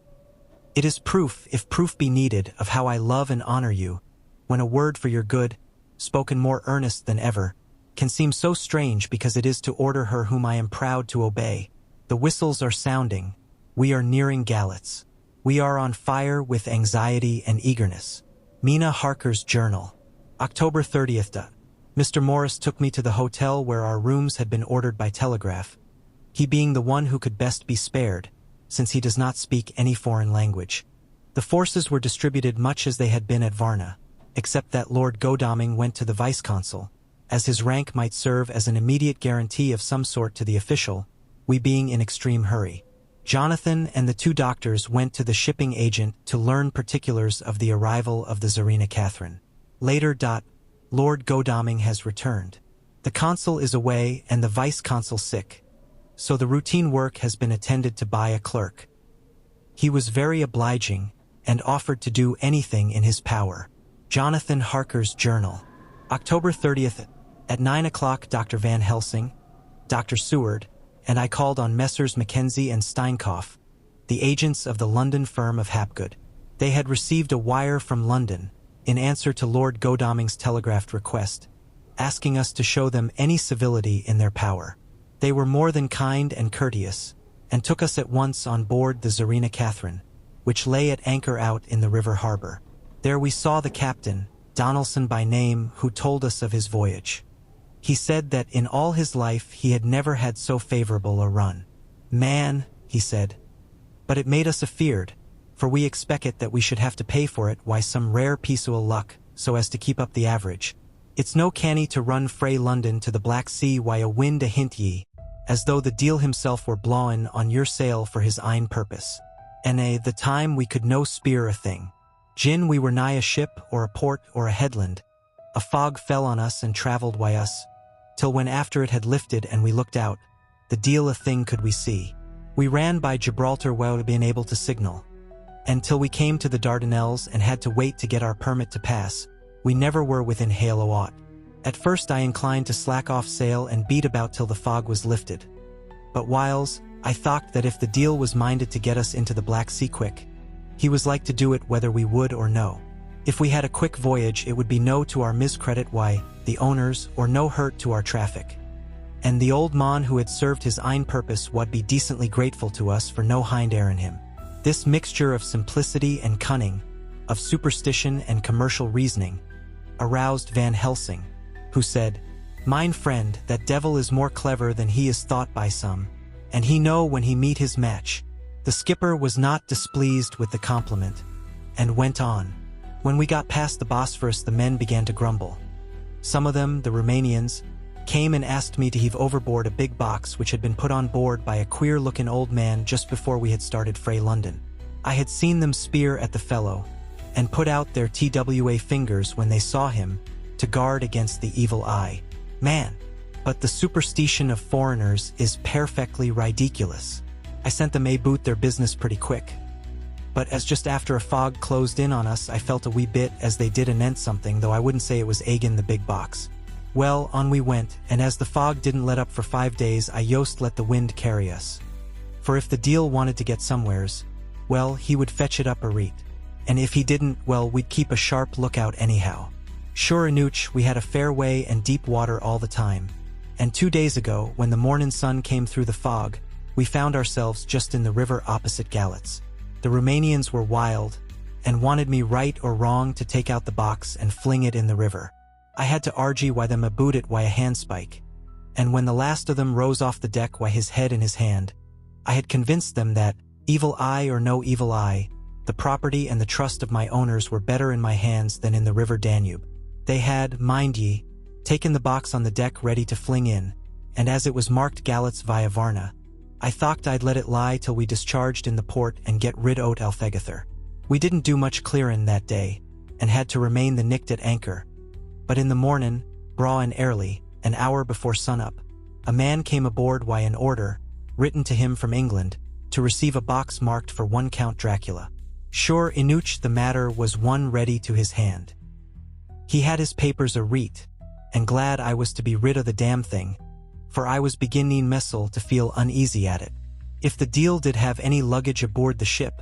"it is proof, if proof be needed, of how I love and honor you, when a word for your good, spoken more earnest than ever, can seem so strange because it is to order her whom I am proud to obey. The whistles are sounding. We are nearing Galatz. We are on fire with anxiety and eagerness." Mina Harker's journal. October 30th. Mr. Morris took me to the hotel where our rooms had been ordered by telegraph, he being the one who could best be spared, since he does not speak any foreign language. The forces were distributed much as they had been at Varna, except that Lord Godalming went to the vice-consul, as his rank might serve as an immediate guarantee of some sort to the official, we being in extreme hurry. Jonathan and the 2 doctors went to the shipping agent to learn particulars of the arrival of the Tsarina Catherine. Later. Lord Godalming has returned. The consul is away and the vice-consul sick, so the routine work has been attended to by a clerk. He was very obliging and offered to do anything in his power. Jonathan Harker's journal. October 30th. At 9 o'clock, Dr. Van Helsing, Dr. Seward, and I called on Messrs. Mackenzie and Steinkopf, the agents of the London firm of Hapgood. They had received a wire from London, in answer to Lord Godalming's telegraphed request, asking us to show them any civility in their power. They were more than kind and courteous, and took us at once on board the Tsarina Catherine, which lay at anchor out in the river harbor. There we saw the captain, Donaldson by name, who told us of his voyage. He said that in all his life he had never had so favorable a run. "Man," he said, "but it made us afeard, for we expected that we should have to pay for it why some rare piece o' luck, so as to keep up the average. It's no canny to run frae London to the Black Sea why a wind ahint ye, as though the deil himself were blawin' on your sail for his ain purpose. And the time we could no speer a thing. Gin we were nigh a ship or a port or a headland, a fog fell on us and travelled wy us, till when after it had lifted and we looked out, the deil a thing could we see. We ran by Gibraltar without being able to signal, and till we came to the Dardanelles and had to wait to get our permit to pass, we never were within hail o' aught. At first I inclined to slack off sail and beat about till the fog was lifted. But whiles, I thought that if the deil was minded to get us into the Black Sea quick, he was like to do it whether we would or no. If we had a quick voyage it would be no to our miscredit why, the owners, or no hurt to our traffic. And the old mon who had served his ain purpose would be decently grateful to us for no hind air in him. This mixture of simplicity and cunning, of superstition and commercial reasoning, aroused Van Helsing, who said, "Mine friend, that devil is more clever than he is thought by some, and he know when he meet his match." The skipper was not displeased with the compliment, and went on. When we got past the Bosphorus the men began to grumble. Some of them, the Romanians, came and asked me to heave overboard a big box which had been put on board by a queer-looking old man just before we had started frae London. I had seen them speer at the fellow, and put out their TWA fingers when they saw him, to guard against the evil eye. Man, but the superstition of foreigners is perfectly ridiculous. I sent them aboot their business pretty quick. But as just after a fog closed in on us, I felt a wee bit as they did anent something, though I wouldn't say it was agin the big box. Well, on we went, and as the fog didn't let up for 5 days, I yost let the wind carry us. For if the deil wanted to get somewheres, well, he would fetch it up a reet. And if he didn't, well, we'd keep a sharp lookout anyhow. Sure enooch, we had a fair way and deep water all the time. And 2 days ago, when the mornin' sun came through the fog, we found ourselves just in the river opposite Galats. The Romanians were wild, and wanted me right or wrong to take out the box and fling it in the river. I had to argy why them aboot it why a handspike, and when the last of them rose off the deck why his head in his hand, I had convinced them that, evil eye or no evil eye, the property and the trust of my owners were better in my hands than in the river Danube. They had, mind ye, taken the box on the deck ready to fling in, and as it was marked Galats via Varna, I thought I'd let it lie till we discharged in the port and get rid o't Alfegather. We didn't do much clearin' that day, and had to remain the nicht at anchor. But in the mornin', braw and early, an hour before sunup, a man came aboard why an order, written to him from England, to receive a box marked for one Count Dracula. Sure enooch the matter was one ready to his hand. He had his papers a reet, and glad I was to be rid of the damn thing, for I was beginning messel to feel uneasy at it. If the deil did have any luggage aboard the ship,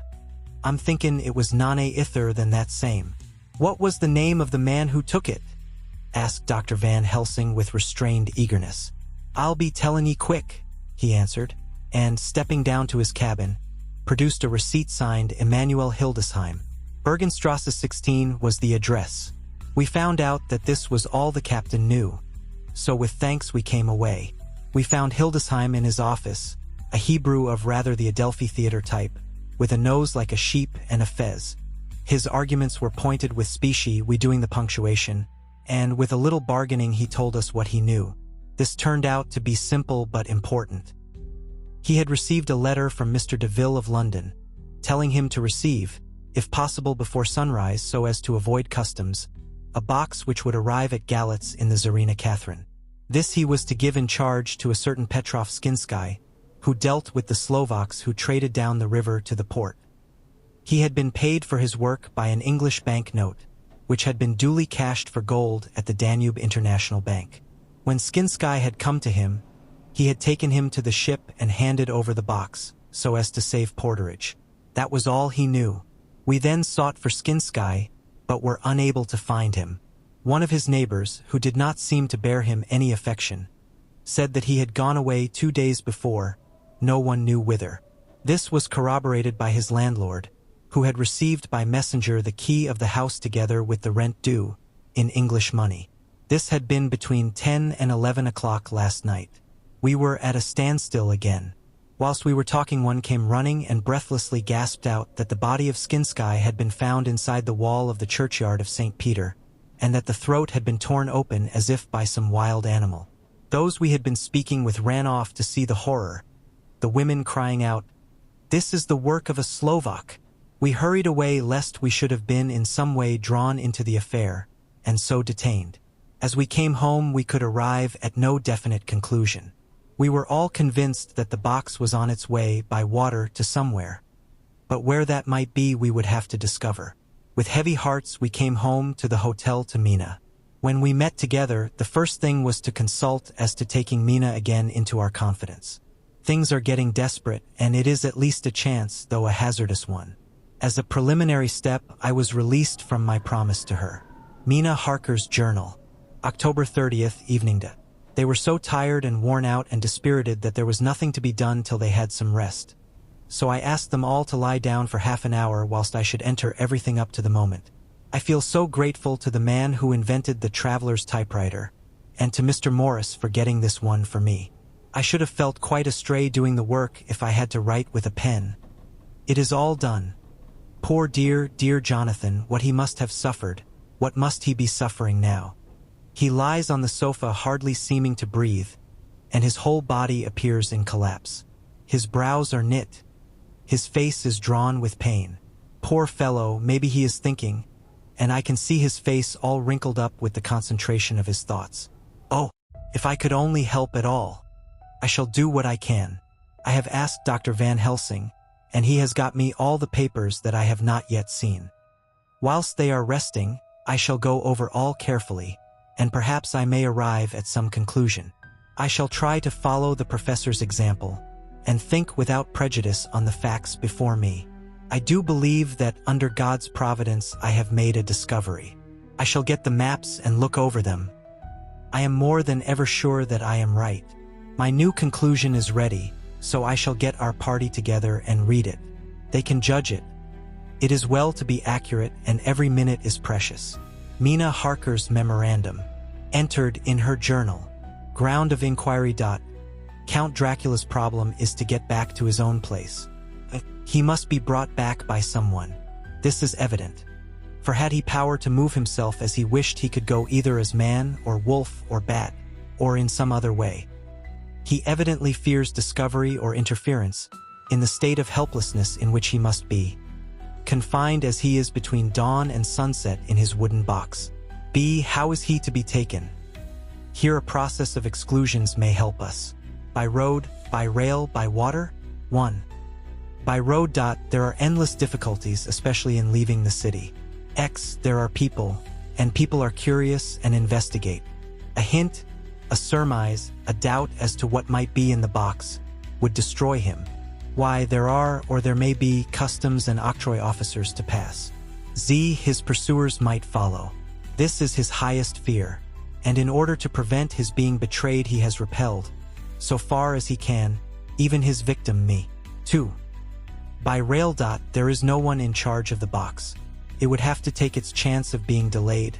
I'm thinkin' it was none ither than that same. What was the name of the man who took it? Asked Dr. Van Helsing with restrained eagerness. I'll be tellin' ye quick, he answered, and, stepping down to his cabin, produced a receipt signed Emanuel Hildesheim. Bergenstrasse 16 was the address. We found out that this was all the captain knew, so with thanks we came away. We found Hildesheim in his office, a Hebrew of rather the Adelphi theater type, with a nose like a sheep and a fez. His arguments were pointed with specie, we doing the punctuation, and with a little bargaining he told us what he knew. This turned out to be simple but important. He had received a letter from Mr. de Ville of London, telling him to receive, if possible before sunrise so as to avoid customs, a box which would arrive at Galats in the Tsarina Catherine. This he was to give in charge to a certain Petrov Skinsky, who dealt with the Slovaks who traded down the river to the port. He had been paid for his work by an English banknote, which had been duly cashed for gold at the Danube International Bank. When Skinsky had come to him, he had taken him to the ship and handed over the box, so as to save porterage. That was all he knew. We then sought for Skinsky, but were unable to find him. One of his neighbors, who did not seem to bear him any affection, said that he had gone away 2 days before, no one knew whither. This was corroborated by his landlord, who had received by messenger the key of the house together with the rent due, in English money. This had been between 10 and 11 o'clock last night. We were at a standstill again. Whilst we were talking, one came running and breathlessly gasped out that the body of Skinsky had been found inside the wall of the churchyard of St. Peter, and that the throat had been torn open as if by some wild animal. Those we had been speaking with ran off to see the horror, the women crying out, "This is the work of a Slovak." We hurried away lest we should have been in some way drawn into the affair, and so detained. As we came home, we could arrive at no definite conclusion. We were all convinced that the box was on its way by water to somewhere, but where that might be we would have to discover. With heavy hearts we came home to the hotel to Mina. When we met together, the first thing was to consult as to taking Mina again into our confidence. Things are getting desperate, and it is at least a chance, though a hazardous one. As a preliminary step, I was released from my promise to her. Mina Harker's journal. October 30th, evening. They were so tired and worn out and dispirited that there was nothing to be done till they had some rest. So I asked them all to lie down for half an hour whilst I should enter everything up to the moment. I feel so grateful to the man who invented the traveler's typewriter, and to Mr. Morris for getting this one for me. I should have felt quite astray doing the work if I had to write with a pen. It is all done. Poor dear, dear Jonathan, what he must have suffered, what must he be suffering now? He lies on the sofa hardly seeming to breathe, and his whole body appears in collapse. His brows are knit. His face is drawn with pain. Poor fellow, maybe he is thinking, and I can see his face all wrinkled up with the concentration of his thoughts. Oh, if I could only help at all. I shall do what I can. I have asked Dr. Van Helsing, and he has got me all the papers that I have not yet seen. Whilst they are resting, I shall go over all carefully, and perhaps I may arrive at some conclusion. I shall try to follow the professor's example, and think without prejudice on the facts before me. I do believe that under God's providence I have made a discovery. I shall get the maps and look over them. I am more than ever sure that I am right. My new conclusion is ready, so I shall get our party together and read it. They can judge it. It is well to be accurate, and every minute is precious. Mina Harker's memorandum. Entered in her journal. Ground of inquiry. Count Dracula's problem is to get back to his own place. He must be brought back by someone. This is evident. For had he power to move himself as he wished, he could go either as man or wolf or bat, or in some other way. He evidently fears discovery or interference, in the state of helplessness in which he must be, confined as he is between dawn and sunset in his wooden box. B. How is he to be taken? Here a process of exclusions may help us. By road, by rail, by water? 1. By road. There are endless difficulties, especially in leaving the city. X. There are people, and people are curious and investigate. A hint, a surmise, a doubt as to what might be in the box, would destroy him. Why, there are, or there may be, customs and octroi officers to pass. Z. His pursuers might follow. This is his highest fear, and in order to prevent his being betrayed he has repelled, so far as he can, even his victim, me. 2. By rail. There is no one in charge of the box. It would have to take its chance of being delayed,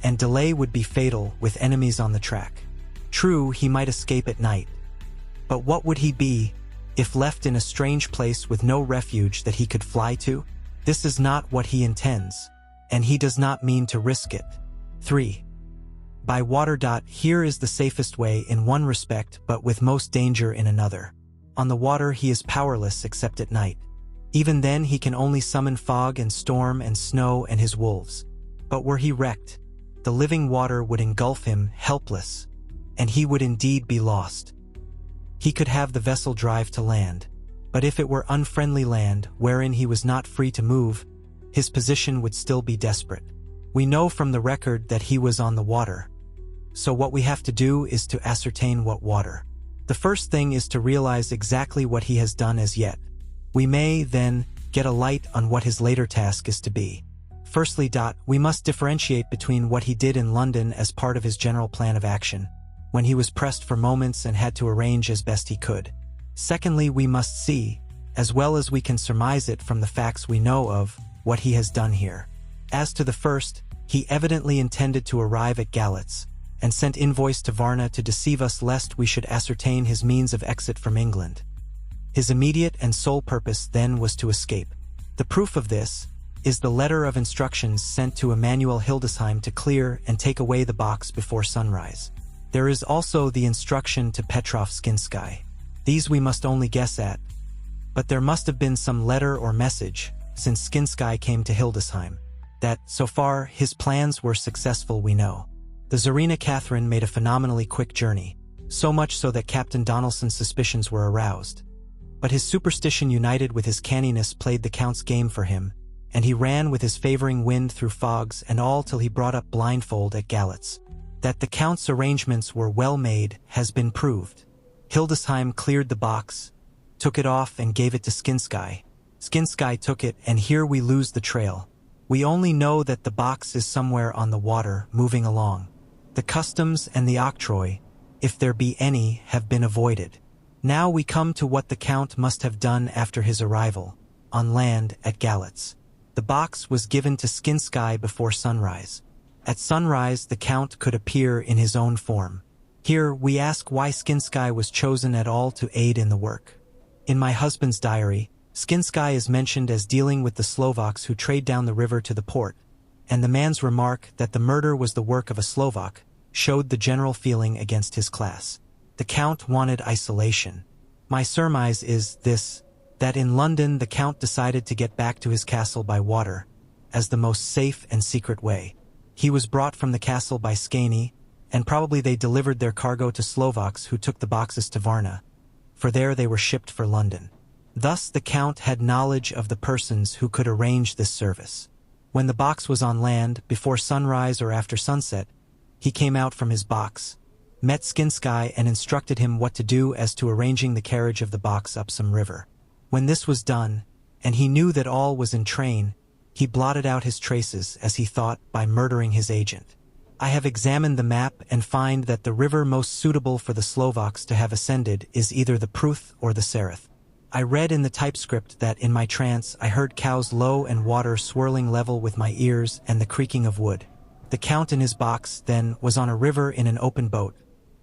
and delay would be fatal with enemies on the track. True, he might escape at night, but what would he be if left in a strange place with no refuge that he could fly to? This is not what he intends, and he does not mean to risk it. 3. By water. Here is the safest way in one respect, but with most danger in another. On the water he is powerless except at night. Even then he can only summon fog and storm and snow and his wolves. But were he wrecked, the living water would engulf him, helpless, and he would indeed be lost. He could have the vessel drive to land, but if it were unfriendly land wherein he was not free to move, his position would still be desperate. We know from the record that he was on the water, so what we have to do is to ascertain what water. The first thing is to realize exactly what he has done as yet. We may, then, get a light on what his later task is to be. Firstly, we must differentiate between what he did in London as part of his general plan of action, when he was pressed for moments and had to arrange as best he could. Secondly, we must see, as well as we can surmise it from the facts we know of, what he has done here. As to the first, he evidently intended to arrive at Galatz, and sent invoice to Varna to deceive us lest we should ascertain his means of exit from England. His immediate and sole purpose then was to escape. The proof of this is the letter of instructions sent to Emanuel Hildesheim to clear and take away the box before sunrise. There is also the instruction to Petrov Skinsky. These we must only guess at, but there must have been some letter or message, since Skinsky came to Hildesheim, that, so far, his plans were successful we know. The Tsarina Catherine made a phenomenally quick journey, so much so that Captain Donelson's suspicions were aroused. But his superstition united with his canniness played the Count's game for him, and he ran with his favoring wind through fogs and all till he brought up blindfold at Galatz. That the Count's arrangements were well made has been proved. Hildesheim cleared the box, took it off and gave it to Skinsky. Skinsky took it, and here we lose the trail. We only know that the box is somewhere on the water, moving along. The customs and the octroi, if there be any, have been avoided. Now we come to what the Count must have done after his arrival, on land at Galatz. The box was given to Skinsky before sunrise. At sunrise the Count could appear in his own form. Here we ask why Skinsky was chosen at all to aid in the work. In my husband's diary, Skinsky is mentioned as dealing with the Slovaks who trade down the river to the port, and the man's remark that the murder was the work of a Slovak showed the general feeling against his class. The Count wanted isolation. My surmise is this, that in London the Count decided to get back to his castle by water, as the most safe and secret way. He was brought from the castle by Skani, and probably they delivered their cargo to Slovaks who took the boxes to Varna, for there they were shipped for London. Thus the Count had knowledge of the persons who could arrange this service. When the box was on land, before sunrise or after sunset, he came out from his box, met Skinsky and instructed him what to do as to arranging the carriage of the box up some river. When this was done, and he knew that all was in train, he blotted out his traces, as he thought, by murdering his agent. I have examined the map and find that the river most suitable for the Slovaks to have ascended is either the Pruth or the Sereth. I read in the typescript that in my trance I heard cows low and water swirling level with my ears and the creaking of wood. The Count in his box, then, was on a river in an open boat,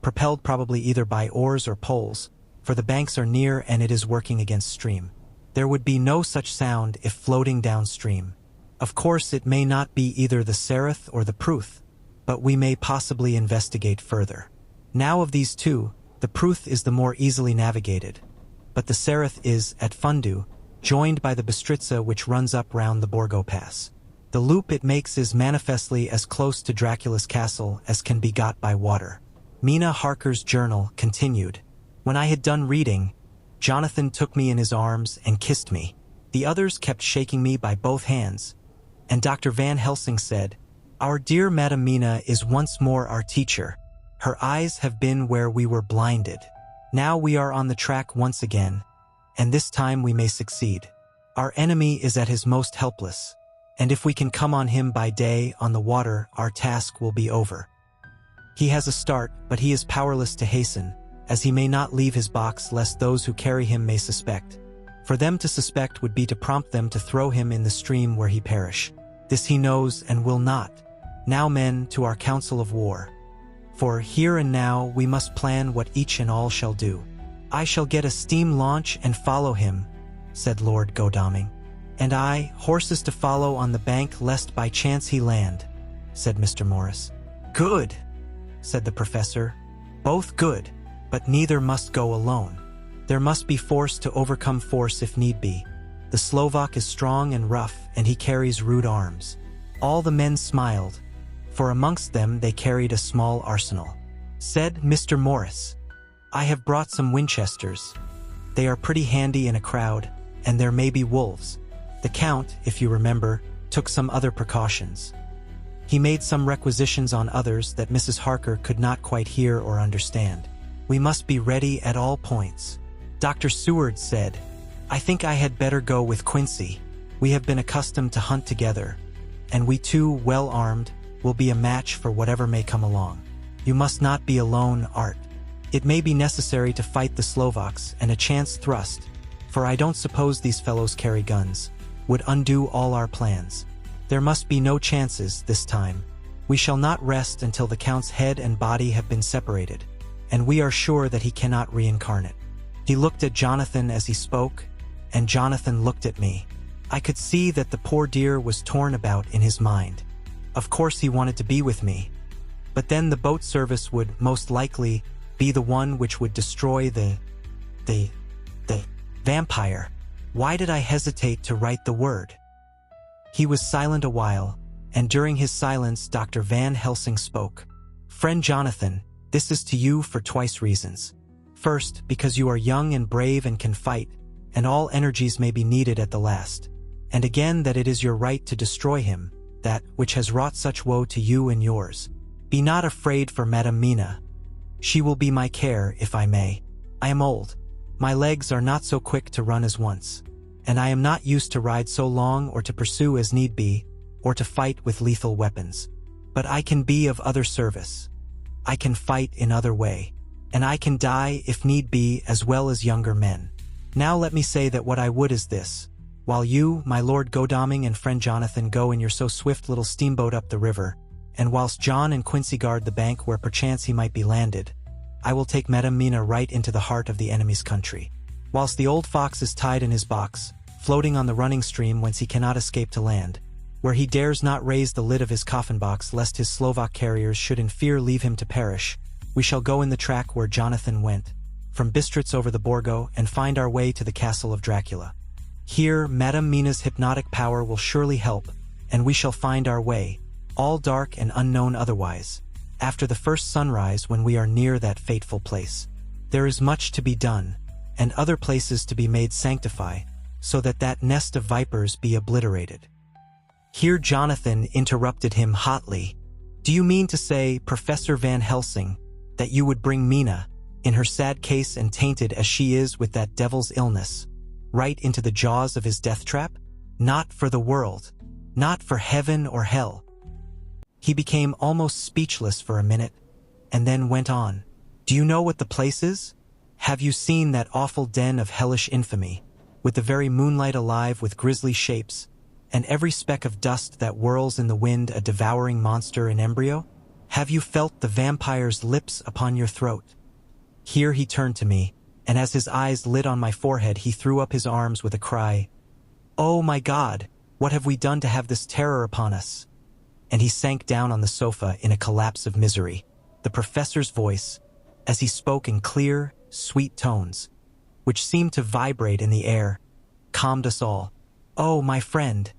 propelled probably either by oars or poles, for the banks are near and it is working against stream. There would be no such sound if floating downstream. Of course it may not be either the Sereth or the Pruth, but we may possibly investigate further. Now of these two, the Pruth is the more easily navigated, but the Sereth is, at Fundu, joined by the Bistritza which runs up round the Borgo Pass. The loop it makes is manifestly as close to Dracula's castle as can be got by water. Mina Harker's journal continued. When I had done reading, Jonathan took me in his arms and kissed me. The others kept shaking me by both hands, and Dr. Van Helsing said, "Our dear Madam Mina is once more our teacher. Her eyes have been where we were blinded. Now we are on the track once again, and this time we may succeed. Our enemy is at his most helpless, and if we can come on him by day on the water, our task will be over. He has a start, but he is powerless to hasten, as he may not leave his box lest those who carry him may suspect. For them to suspect would be to prompt them to throw him in the stream where he perish. This he knows and will not. Now men, to our council of war. For here and now we must plan what each and all shall do. I shall get a steam launch and follow him," said Lord Godalming. "And I, horses to follow on the bank lest by chance he land," said Mr. Morris. "Good," said the professor. "Both good, but neither must go alone. There must be force to overcome force if need be. The Slovak is strong and rough, and he carries rude arms." All the men smiled, for amongst them they carried a small arsenal. Said Mr. Morris, "I have brought some Winchesters. They are pretty handy in a crowd, and there may be wolves." The Count, if you remember, took some other precautions. He made some requisitions on others that Mrs. Harker could not quite hear or understand. We must be ready at all points. Dr. Seward said, "I think I had better go with Quincy. We have been accustomed to hunt together, and we two, well armed, will be a match for whatever may come along. You must not be alone, Art. It may be necessary to fight the Slovaks, and a chance thrust, for I don't suppose these fellows carry guns, would undo all our plans. There must be no chances this time. We shall not rest until the Count's head and body have been separated, and we are sure that he cannot reincarnate. He looked at Jonathan as he spoke, and Jonathan looked at me. I could see that the poor dear was torn about in his mind. Of course he wanted to be with me, but then the boat service would most likely be the one which would destroy the vampire. Why did I hesitate to write the word? He was silent a while, and during his silence Dr. Van Helsing spoke. Friend Jonathan, this is to you for twice reasons. First, because you are young and brave and can fight, and all energies may be needed at the last. And again that it is your right to destroy him, that which has wrought such woe to you and yours. Be not afraid for Madame Mina. She will be my care, if I may. I am old. My legs are not so quick to run as once, and I am not used to ride so long or to pursue as need be, or to fight with lethal weapons. But I can be of other service. I can fight in other way, and I can die if need be as well as younger men. Now let me say that what I would is this. While you, my Lord Godalming and friend Jonathan, go in your so swift little steamboat up the river, and whilst John and Quincy guard the bank where perchance he might be landed, I will take Madame Mina right into the heart of the enemy's country. Whilst the old fox is tied in his box, floating on the running stream whence he cannot escape to land, where he dares not raise the lid of his coffin box lest his Slovak carriers should in fear leave him to perish, we shall go in the track where Jonathan went, from Bistritz over the Borgo, and find our way to the castle of Dracula. Here Madame Mina's hypnotic power will surely help, and we shall find our way, all dark and unknown otherwise, after the first sunrise when we are near that fateful place. There is much to be done, and other places to be made sanctify, so that that nest of vipers be obliterated. Here Jonathan interrupted him hotly. Do you mean to say, Professor Van Helsing, that you would bring Mina, in her sad case and tainted as she is with that devil's illness, right into the jaws of his death trap? Not for the world. Not for heaven or hell. He became almost speechless for a minute, and then went on. Do you know what the place is? Have you seen that awful den of hellish infamy, with the very moonlight alive with grisly shapes, and every speck of dust that whirls in the wind a devouring monster in embryo? Have you felt the vampire's lips upon your throat? Here he turned to me, and as his eyes lit on my forehead he threw up his arms with a cry. Oh my God, what have we done to have this terror upon us? And he sank down on the sofa in a collapse of misery. The professor's voice, as he spoke in clear, sweet tones, which seemed to vibrate in the air, calmed us all. Oh, my friend,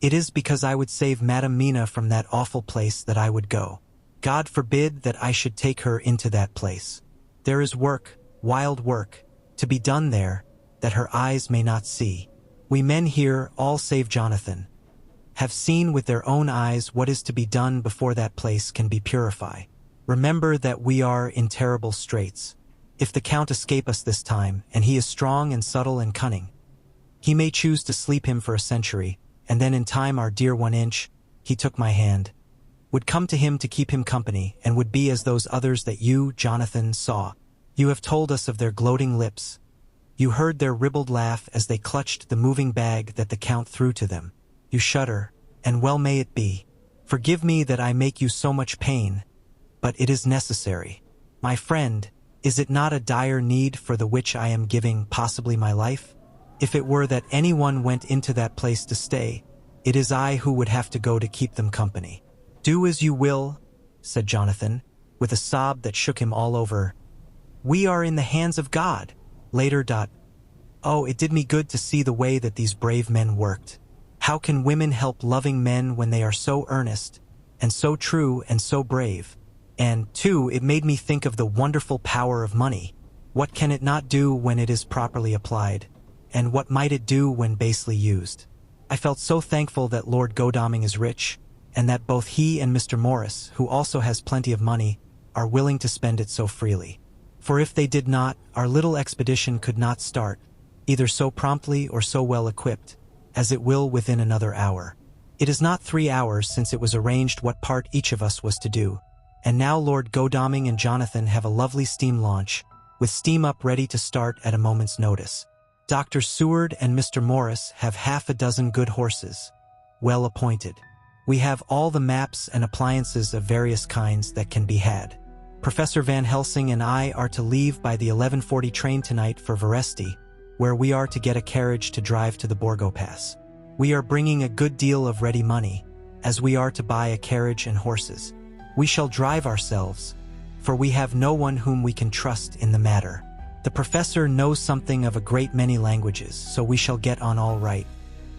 it is because I would save Madame Mina from that awful place that I would go. God forbid that I should take her into that place. There is work, wild work, to be done there, that her eyes may not see. We men here, all save Jonathan, have seen with their own eyes what is to be done before that place can be purified. Remember that we are in terrible straits. If the Count escape us this time, and he is strong and subtle and cunning, he may choose to sleep him for a century, and then in time our dear 1 inch, he took my hand, would come to him to keep him company, and would be as those others that you, Jonathan, saw. You have told us of their gloating lips. You heard their ribald laugh as they clutched the moving bag that the Count threw to them. You shudder, and well may it be. Forgive me that I make you so much pain, but it is necessary. My friend, is it not a dire need for the which I am giving possibly my life? If it were that anyone went into that place to stay, it is I who would have to go to keep them company. Do as you will, said Jonathan, with a sob that shook him all over. We are in the hands of God. Later. Oh, it did me good to see the way that these brave men worked. How can women help loving men when they are so earnest, and so true and so brave? And, too, it made me think of the wonderful power of money. What can it not do when it is properly applied? And what might it do when basely used? I felt so thankful that Lord Godalming is rich, and that both he and Mr. Morris, who also has plenty of money, are willing to spend it so freely. For if they did not, our little expedition could not start, either so promptly or so well equipped, as it will within another hour. It is not 3 hours since it was arranged what part each of us was to do, and now Lord Godalming and Jonathan have a lovely steam launch, with steam up ready to start at a moment's notice. Dr. Seward and Mr. Morris have half a dozen good horses, well appointed. We have all the maps and appliances of various kinds that can be had. Professor Van Helsing and I are to leave by the 11:40 train tonight for Veresti, where we are to get a carriage to drive to the Borgo Pass. We are bringing a good deal of ready money, as we are to buy a carriage and horses. We shall drive ourselves, for we have no one whom we can trust in the matter. The professor knows something of a great many languages, so we shall get on all right.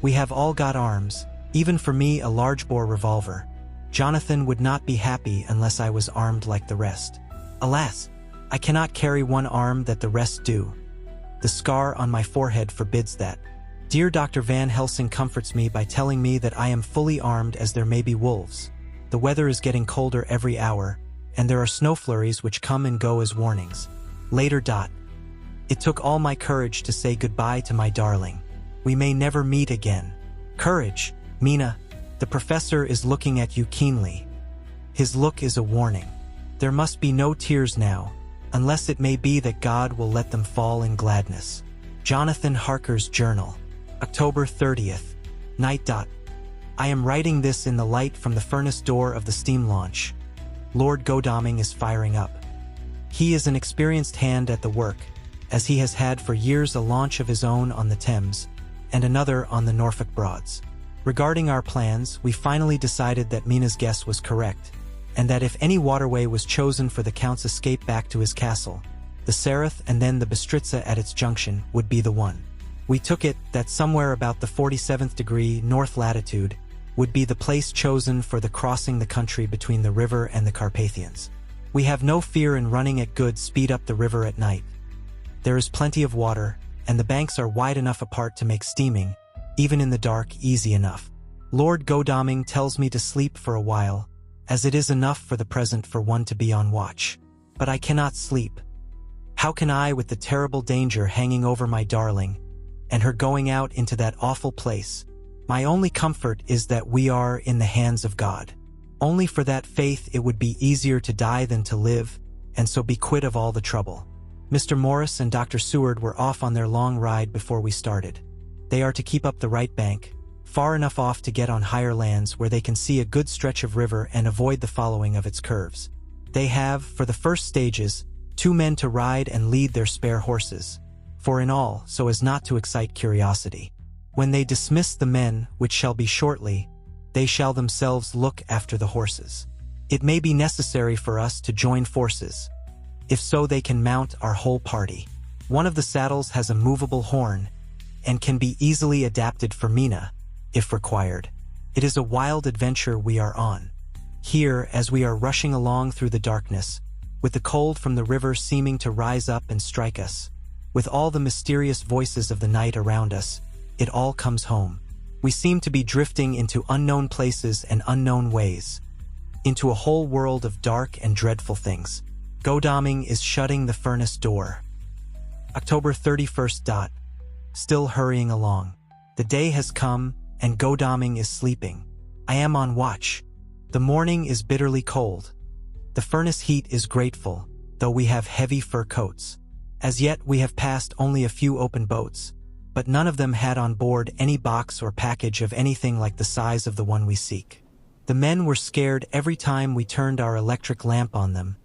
We have all got arms, even for me a large-bore revolver. Jonathan would not be happy unless I was armed like the rest. Alas, I cannot carry one arm that the rest do. The scar on my forehead forbids that. Dear Dr. Van Helsing comforts me by telling me that I am fully armed as there may be wolves. The weather is getting colder every hour, and there are snow flurries which come and go as warnings. Later. It took all my courage to say goodbye to my darling. We may never meet again. Courage, Mina. The professor is looking at you keenly. His look is a warning. There must be no tears now, unless it may be that God will let them fall in gladness. Jonathan Harker's Journal. October 30th. Night. I am writing this in the light from the furnace door of the steam launch. Lord Godalming is firing up. He is an experienced hand at the work, as he has had for years a launch of his own on the Thames, and another on the Norfolk Broads. Regarding our plans, we finally decided that Mina's guess was correct, and that if any waterway was chosen for the Count's escape back to his castle, the Sereth and then the Bistritza at its junction would be the one. We took it that somewhere about the 47th degree north latitude would be the place chosen for the crossing the country between the river and the Carpathians. We have no fear in running at good speed up the river at night. There is plenty of water, and the banks are wide enough apart to make steaming, even in the dark, easy enough. Lord Godalming tells me to sleep for a while, as it is enough for the present for one to be on watch. But I cannot sleep. How can I, with the terrible danger hanging over my darling, and her going out into that awful place? My only comfort is that we are in the hands of God. Only for that faith it would be easier to die than to live, and so be quit of all the trouble. Mr. Morris and Dr. Seward were off on their long ride before we started. They are to keep up the right bank, far enough off to get on higher lands where they can see a good stretch of river and avoid the following of its curves. They have, for the first stages, 2 men to ride and lead their spare horses, for in all, so as not to excite curiosity. When they dismiss the men, which shall be shortly, they shall themselves look after the horses. It may be necessary for us to join forces. If so, they can mount our whole party. One of the saddles has a movable horn, and can be easily adapted for Mina, if required. It is a wild adventure we are on. Here, as we are rushing along through the darkness, with the cold from the river seeming to rise up and strike us, with all the mysterious voices of the night around us, it all comes home. We seem to be drifting into unknown places and unknown ways, into a whole world of dark and dreadful things. Godalming is shutting the furnace door. October 31st. Still hurrying along. The day has come, and Godalming is sleeping. I am on watch. The morning is bitterly cold. The furnace heat is grateful, though we have heavy fur coats. As yet we have passed only a few open boats, but none of them had on board any box or package of anything like the size of the one we seek. The men were scared every time we turned our electric lamp on them,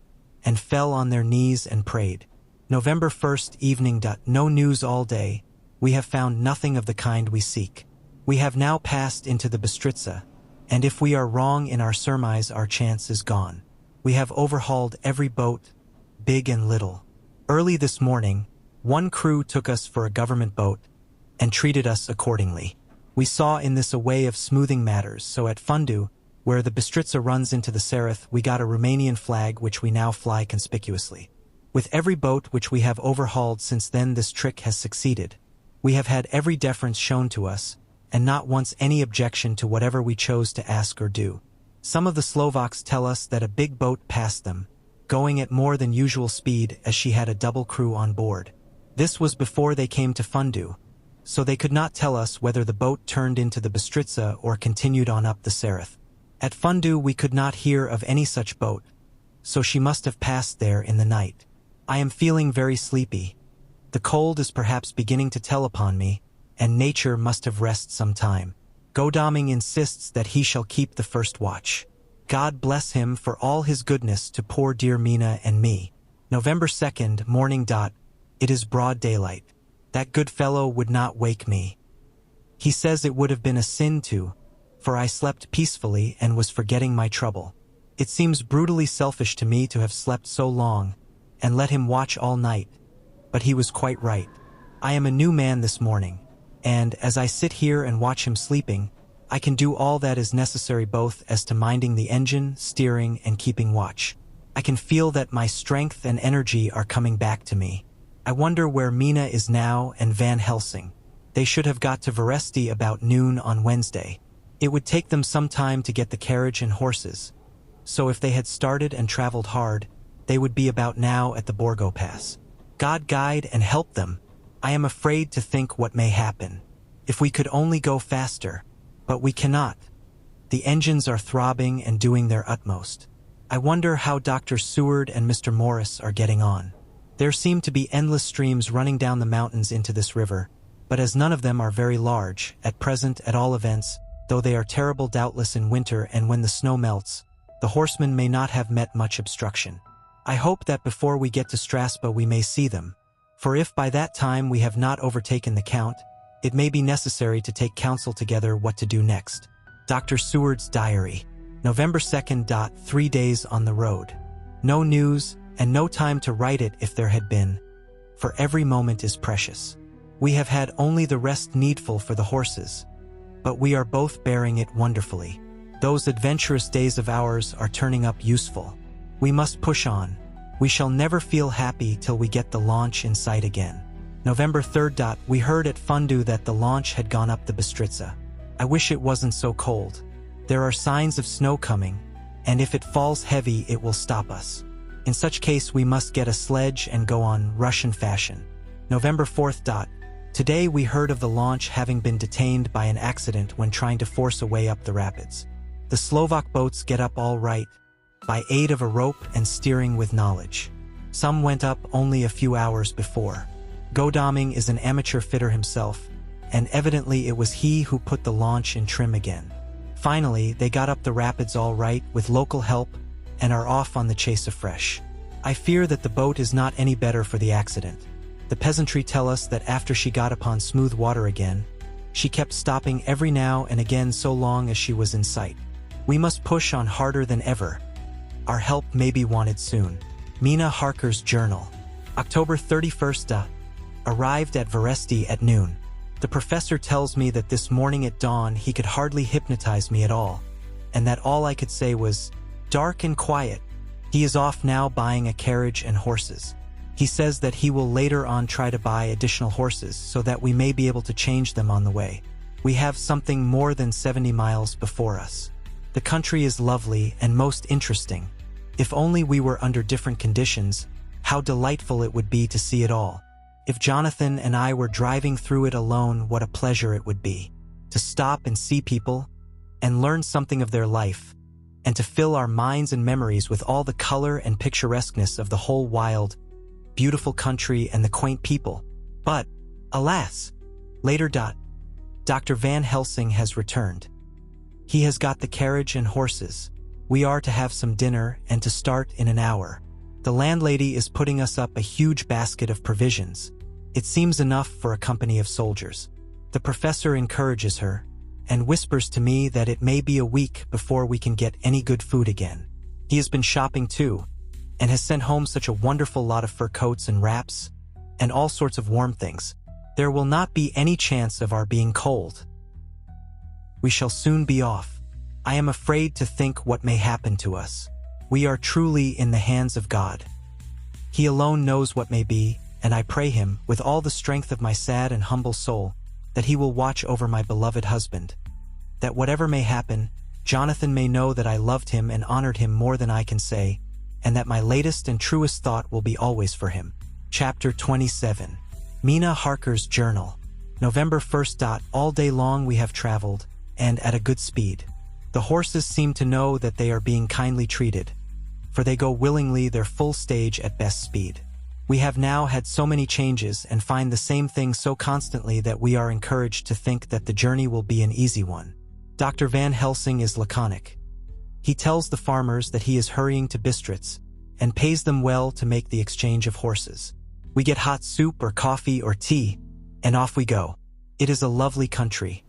and fell on their knees and prayed. November 1st evening. No news all day. We have found nothing of the kind we seek. We have now passed into the Bistritza, and if we are wrong in our surmise, our chance is gone. We have overhauled every boat, big and little. Early this morning, one crew took us for a government boat, and treated us accordingly. We saw in this a way of smoothing matters, so at Fundu, where the Bistritza runs into the Sereth, we got a Romanian flag which we now fly conspicuously. With every boat which we have overhauled since then, this trick has succeeded. We have had every deference shown to us, and not once any objection to whatever we chose to ask or do. Some of the Slovaks tell us that a big boat passed them, going at more than usual speed as she had a double crew on board. This was before they came to Fundu, so they could not tell us whether the boat turned into the Bystritza or continued on up the Sereth. At Fundu we could not hear of any such boat, so she must have passed there in the night. I am feeling very sleepy. The cold is perhaps beginning to tell upon me, and nature must have rest some time. Godalming insists that he shall keep the first watch. God bless him for all his goodness to poor dear Mina and me. November 2nd, morning. It is broad daylight. That good fellow would not wake me. He says it would have been a sin to, for I slept peacefully and was forgetting my trouble. It seems brutally selfish to me to have slept so long, and let him watch all night. But he was quite right. I am a new man this morning, and as I sit here and watch him sleeping, I can do all that is necessary both as to minding the engine, steering, and keeping watch. I can feel that my strength and energy are coming back to me. I wonder where Mina is now and Van Helsing. They should have got to Veresti about noon on Wednesday. It would take them some time to get the carriage and horses, so if they had started and traveled hard, they would be about now at the Borgo Pass. God guide and help them. I am afraid to think what may happen. If we could only go faster, but we cannot. The engines are throbbing and doing their utmost. I wonder how Dr. Seward and Mr. Morris are getting on. There seem to be endless streams running down the mountains into this river, but as none of them are very large, at present at all events, though they are terrible doubtless in winter and when the snow melts, the horsemen may not have met much obstruction. I hope that before we get to Strasba we may see them, for if by that time we have not overtaken the Count, it may be necessary to take counsel together what to do next. Dr. Seward's Diary. November 2nd. 3 days on the road. No news, and no time to write it if there had been, for every moment is precious. We have had only the rest needful for the horses, but we are both bearing it wonderfully. Those adventurous days of ours are turning up useful. We must push on. We shall never feel happy till we get the launch in sight again. November 3rd. We heard at Fundu that the launch had gone up the Bystritza. I wish it wasn't so cold. There are signs of snow coming, and if it falls heavy it will stop us. In such case we must get a sledge and go on Russian fashion. November 4th. Today we heard of the launch having been detained by an accident when trying to force a way up the rapids. The Slovak boats get up all right, by aid of a rope and steering with knowledge. Some went up only a few hours before. Godalming is an amateur fitter himself, and evidently it was he who put the launch in trim again. Finally, they got up the rapids all right with local help and are off on the chase afresh. I fear that the boat is not any better for the accident. The peasantry tell us that after she got upon smooth water again, she kept stopping every now and again so long as she was in sight. We must push on harder than ever. Our help may be wanted soon. Mina Harker's Journal. October 31st. Arrived at Veresti at noon. The professor tells me that this morning at dawn he could hardly hypnotize me at all, and that all I could say was, "Dark and quiet." He is off now buying a carriage and horses. He says that he will later on try to buy additional horses so that we may be able to change them on the way. We have something more than 70 miles before us. The country is lovely and most interesting. If only we were under different conditions, how delightful it would be to see it all. If Jonathan and I were driving through it alone, what a pleasure it would be. To stop and see people, and learn something of their life, and to fill our minds and memories with all the color and picturesqueness of the whole wild, beautiful country and the quaint people. But, alas! Later. Dr. Van Helsing has returned. He has got the carriage and horses. We are to have some dinner and to start in an hour. The landlady is putting us up a huge basket of provisions. It seems enough for a company of soldiers. The professor encourages her, and whispers to me that it may be a week before we can get any good food again. He has been shopping too, and has sent home such a wonderful lot of fur coats and wraps, and all sorts of warm things. There will not be any chance of our being cold. We shall soon be off. I am afraid to think what may happen to us. We are truly in the hands of God. He alone knows what may be, and I pray him, with all the strength of my sad and humble soul, that he will watch over my beloved husband. That whatever may happen, Jonathan may know that I loved him and honored him more than I can say, and that my latest and truest thought will be always for him. Chapter 27. Mina Harker's Journal. November 1st. All day long we have traveled, and at a good speed. The horses seem to know that they are being kindly treated, for they go willingly their full stage at best speed. We have now had so many changes and find the same thing so constantly that we are encouraged to think that the journey will be an easy one. Dr. Van Helsing is laconic. He tells the farmers that he is hurrying to Bistritz and pays them well to make the exchange of horses. We get hot soup or coffee or tea, and off we go. It is a lovely country,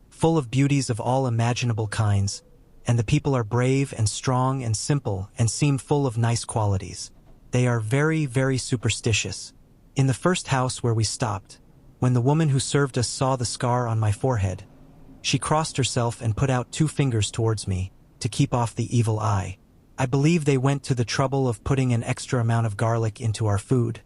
full of beauties of all imaginable kinds, and the people are brave and strong and simple and seem full of nice qualities. They are very, very superstitious. In the first house where we stopped, when the woman who served us saw the scar on my forehead, she crossed herself and put out 2 fingers towards me to keep off the evil eye. I believe they went to the trouble of putting an extra amount of garlic into our food,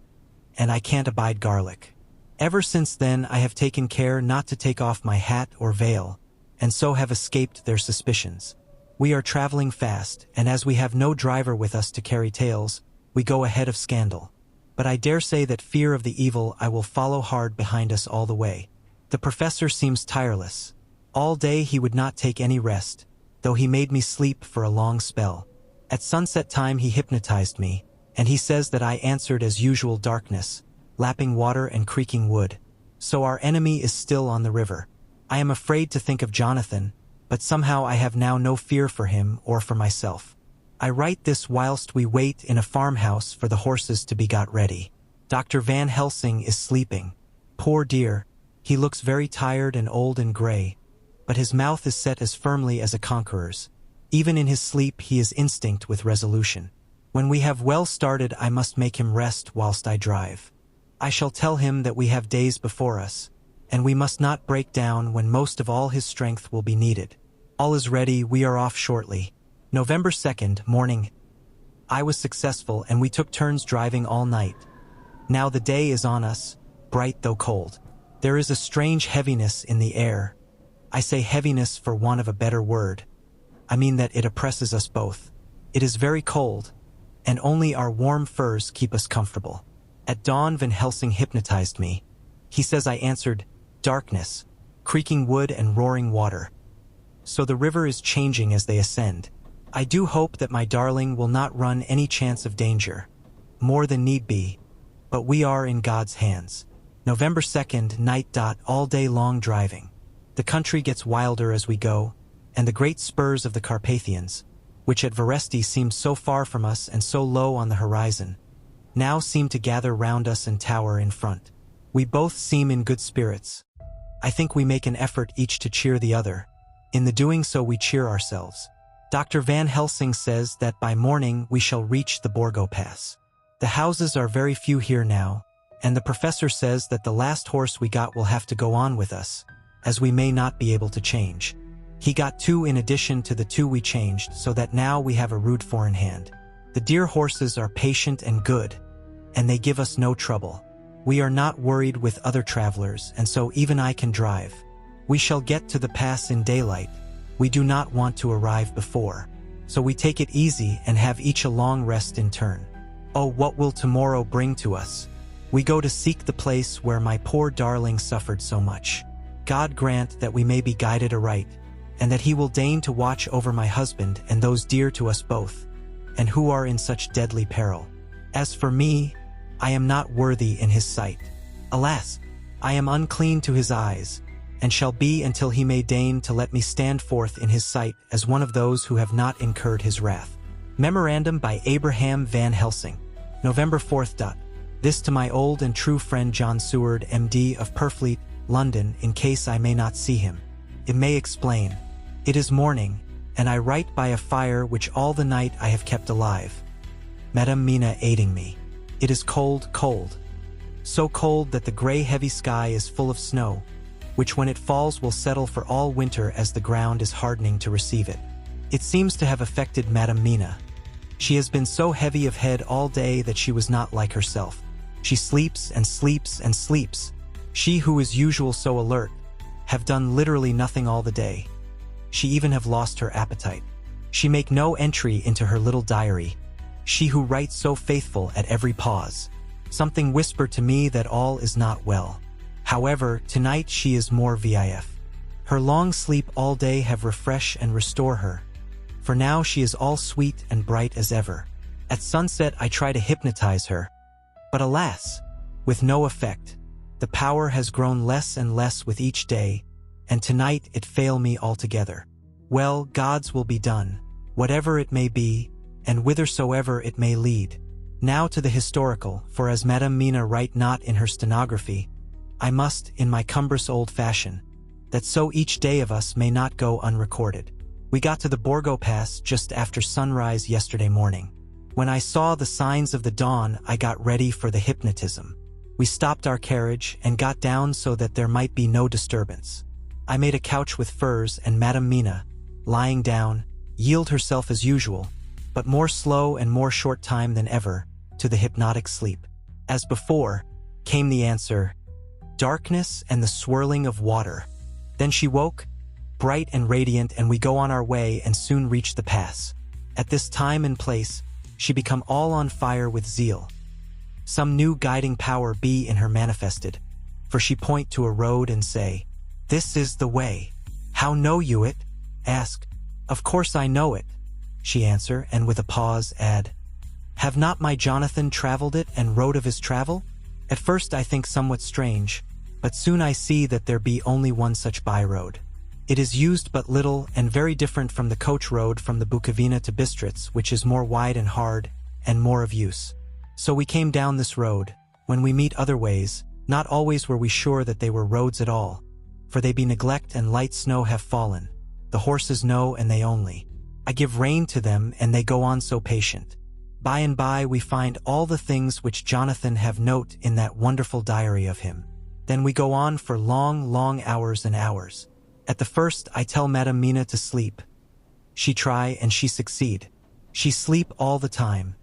and I can't abide garlic. Ever since then I have taken care not to take off my hat or veil, and so have escaped their suspicions. We are traveling fast, and as we have no driver with us to carry tales, we go ahead of scandal. But I dare say that fear of the evil I will follow hard behind us all the way. The professor seems tireless. All day he would not take any rest, though he made me sleep for a long spell. At sunset time he hypnotized me, and he says that I answered as usual darkness, lapping water and creaking wood. So our enemy is still on the river. I am afraid to think of Jonathan, but somehow I have now no fear for him or for myself. I write this whilst we wait in a farmhouse for the horses to be got ready. Dr. Van Helsing is sleeping. Poor dear, he looks very tired and old and gray, but his mouth is set as firmly as a conqueror's. Even in his sleep he is instinct with resolution. When we have well started I must make him rest whilst I drive. I shall tell him that we have days before us, and we must not break down when most of all his strength will be needed. All is ready, we are off shortly. November 2nd, morning. I was successful and we took turns driving all night. Now the day is on us, bright though cold. There is a strange heaviness in the air. I say heaviness for want of a better word. I mean that it oppresses us both. It is very cold, and only our warm furs keep us comfortable. At dawn Van Helsing hypnotized me. He says I answered, darkness, creaking wood and roaring water. So the river is changing as they ascend. I do hope that my darling will not run any chance of danger, more than need be, but we are in God's hands. November 2nd, night. All day long driving. The country gets wilder as we go, and the great spurs of the Carpathians, which at Veresti seemed so far from us and so low on the horizon, now seem to gather round us and tower in front. We both seem in good spirits. I think we make an effort each to cheer the other. In the doing so we cheer ourselves. Dr. Van Helsing says that by morning we shall reach the Borgo Pass. The houses are very few here now, and the professor says that the last horse we got will have to go on with us, as we may not be able to change. He got 2 in addition to the 2 we changed, so that now we have a rood 4 in hand. The dear horses are patient and good, and they give us no trouble. We are not worried with other travelers, and so even I can drive. We shall get to the pass in daylight. We do not want to arrive before, so we take it easy and have each a long rest in turn. Oh, what will tomorrow bring to us? We go to seek the place where my poor darling suffered so much. God grant that we may be guided aright, and that he will deign to watch over my husband and those dear to us both, and who are in such deadly peril. As for me, I am not worthy in his sight. Alas, I am unclean to his eyes, and shall be until he may deign to let me stand forth in his sight as one of those who have not incurred his wrath. Memorandum by Abraham Van Helsing. November 4th. This to my old and true friend John Seward, M.D. of Purfleet, London, in case I may not see him. It may explain. It is morning, and I write by a fire which all the night I have kept alive. Madame Mina aiding me. It is cold, cold. So cold that the gray heavy sky is full of snow, which when it falls will settle for all winter as the ground is hardening to receive it. It seems to have affected Madame Mina. She has been so heavy of head all day that she was not like herself. She sleeps and sleeps and sleeps. She who is usual so alert, have done literally nothing all the day. She even have lost her appetite. She make no entry into her little diary. She who writes so faithful at every pause. Something whisper to me that all is not well. However, tonight she is more VIF. Her long sleep all day have refresh and restore her. For now she is all sweet and bright as ever. At sunset I try to hypnotize her. But alas, with no effect. The power has grown less and less with each day, and tonight it fail me altogether. Well, God's will be done, whatever it may be, and whithersoever it may lead. Now to the historical, for as Madame Mina write not in her stenography, I must, in my cumbrous old fashion, that so each day of us may not go unrecorded. We got to the Borgo Pass just after sunrise yesterday morning. When I saw the signs of the dawn, I got ready for the hypnotism. We stopped our carriage and got down so that there might be no disturbance. I made a couch with furs, and Madame Mina, lying down, yield herself as usual, but more slow and more short time than ever, to the hypnotic sleep. As before, came the answer, darkness and the swirling of water. Then she woke, bright and radiant, and we go on our way and soon reach the pass. At this time and place, she become all on fire with zeal. Some new guiding power be in her manifested, for she point to a road and say, "This is the way." "How know you it?" ask. "Of course I know it," she answer, and with a pause add, "Have not my Jonathan traveled it and wrote of his travel?" At first I think somewhat strange, but soon I see that there be only one such by-road. It is used but little and very different from the coach road from the Bukovina to Bistritz, which is more wide and hard, and more of use. So we came down this road. When we meet other ways, not always were we sure that they were roads at all, for they be neglect and light snow have fallen. The horses know and they only. I give rein to them and they go on so patient. By and by we find all the things which Jonathan have note in that wonderful diary of him. Then we go on for long, long hours and hours. At the first I tell Madame Mina to sleep. She try and she succeed. She sleep all the time.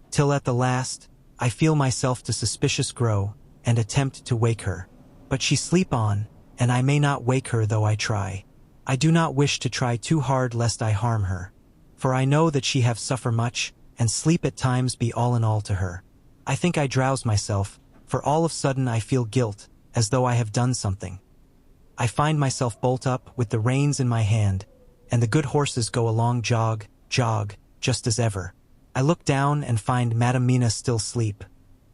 Till at the last, I feel myself to suspicious grow, and attempt to wake her. But she sleep on, and I may not wake her though I try. I do not wish to try too hard lest I harm her. For I know that she have suffer much, and sleep at times be all in all to her. I think I drowse myself, for all of sudden I feel guilt, as though I have done something. I find myself bolt up, with the reins in my hand, and the good horses go along jog, jog, just as ever. I look down and find Madame Mina still sleep.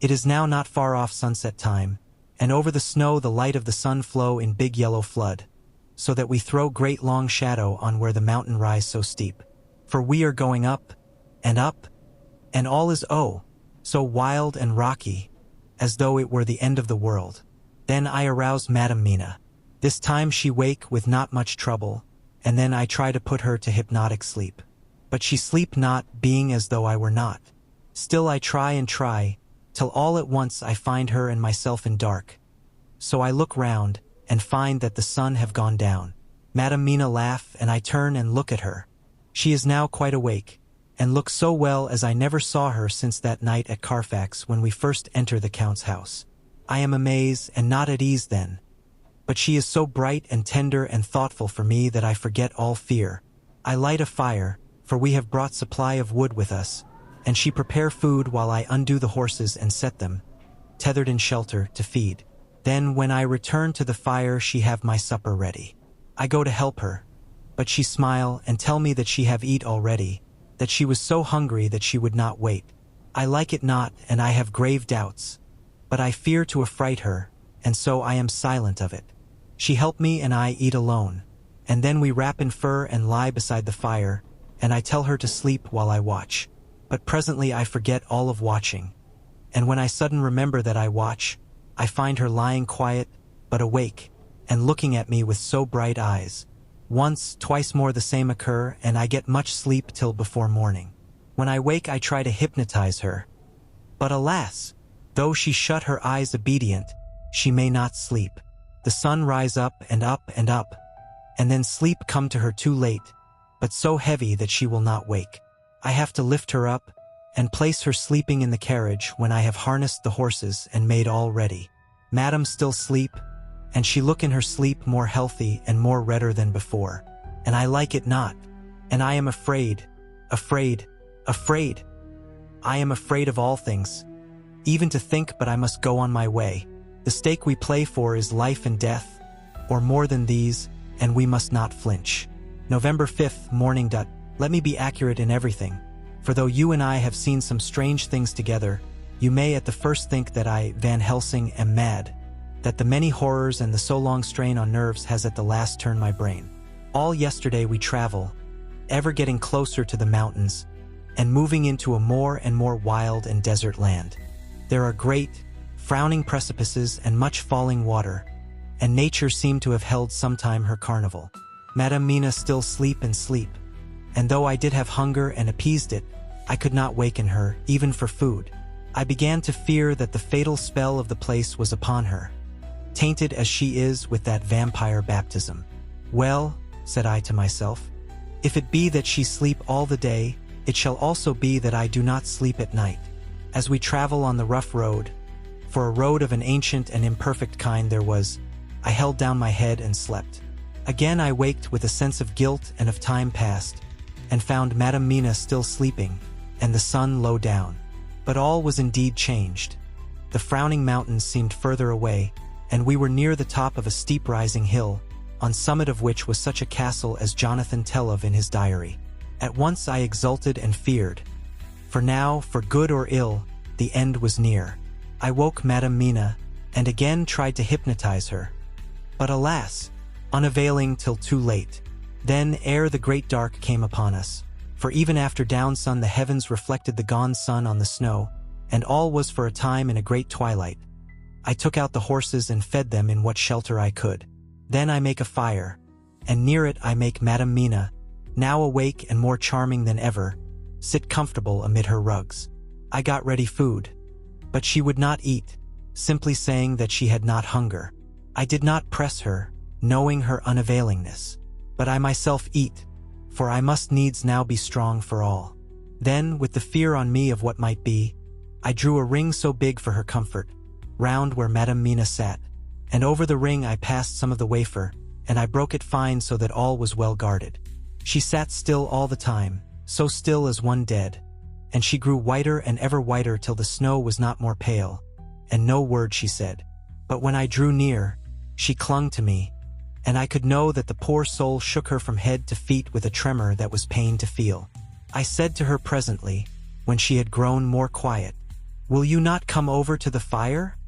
It is now not far off sunset time, and over the snow the light of the sun flow in big yellow flood, so that we throw great long shadow on where the mountain rise so steep. For we are going up, and all is so wild and rocky, as though it were the end of the world. Then I arouse Madame Mina. This time she wake with not much trouble, and then I try to put her to hypnotic sleep. But she sleep not, being as though I were not. Still I try and try, till all at once I find her and myself in dark. So I look round, and find that the sun have gone down. Madame Mina laugh, and I turn and look at her. She is now quite awake, and looks so well as I never saw her since that night at Carfax when we first entered the Count's house. I am amazed and not at ease then. But she is so bright and tender and thoughtful for me that I forget all fear. I light a fire, for we have brought supply of wood with us, and she prepare food while I undo the horses and set them, tethered in shelter, to feed. Then when I return to the fire she have my supper ready. I go to help her, but she smile and tell me that she have eat already, that she was so hungry that she would not wait. I like it not, and I have grave doubts, but I fear to affright her, and so I am silent of it. She help me and I eat alone, and then we wrap in fur and lie beside the fire, and I tell her to sleep while I watch. But presently I forget all of watching, and when I sudden remember that I watch, I find her lying quiet, but awake, and looking at me with so bright eyes. Once, twice more the same occur, and I get much sleep till before morning. When I wake I try to hypnotize her, but alas, though she shut her eyes obedient, she may not sleep. The sun rise up and up and up, and then sleep come to her too late, but so heavy that she will not wake. I have to lift her up, and place her sleeping in the carriage when I have harnessed the horses and made all ready. Madam still sleep, and she look in her sleep more healthy and more redder than before, and I like it not, and I am afraid. I am afraid of all things, even to think, but I must go on my way. The stake we play for is life and death, or more than these, and we must not flinch. November 5th, morning. Let me be accurate in everything, for though you and I have seen some strange things together, you may at the first think that I, Van Helsing, am mad, that the many horrors and the so long strain on nerves has at the last turned my brain. All yesterday we travel, ever getting closer to the mountains, and moving into a more and more wild and desert land. There are great, frowning precipices and much falling water, and nature seemed to have held sometime her carnival. Madame Mina still sleep, and though I did have hunger and appeased it, I could not waken her, even for food. I began to fear that the fatal spell of the place was upon her, tainted as she is with that vampire baptism. Well, said I to myself, if it be that she sleep all the day, it shall also be that I do not sleep at night. As we travel on the rough road, for a road of an ancient and imperfect kind there was, I held down my head and slept. Again I waked with a sense of guilt and of time past, and found Madame Mina still sleeping, and the sun low down. But all was indeed changed. The frowning mountains seemed further away, and we were near the top of a steep rising hill, on summit of which was such a castle as Jonathan tell of in his diary. At once I exulted and feared, for now, for good or ill, the end was near. I woke Madame Mina, and again tried to hypnotize her. But alas, unavailing till too late. Then, ere the great dark came upon us, for even after down sun the heavens reflected the gone sun on the snow, and all was for a time in a great twilight, I took out the horses and fed them in what shelter I could. Then I make a fire, and near it I make Madame Mina, now awake and more charming than ever, sit comfortable amid her rugs. I got ready food, but she would not eat, simply saying that she had not hunger. I did not press her, knowing her unavailingness, but I myself eat, for I must needs now be strong for all. Then, with the fear on me of what might be, I drew a ring so big for her comfort, round where Madame Mina sat, and over the ring I passed some of the wafer, and I broke it fine so that all was well guarded. She sat still all the time, so still as one dead, and she grew whiter and ever whiter till the snow was not more pale, and no word she said. But when I drew near, she clung to me, and I could know that the poor soul shook her from head to feet with a tremor that was pain to feel. I said to her presently, when she had grown more quiet, "Will you not come over to the fire?"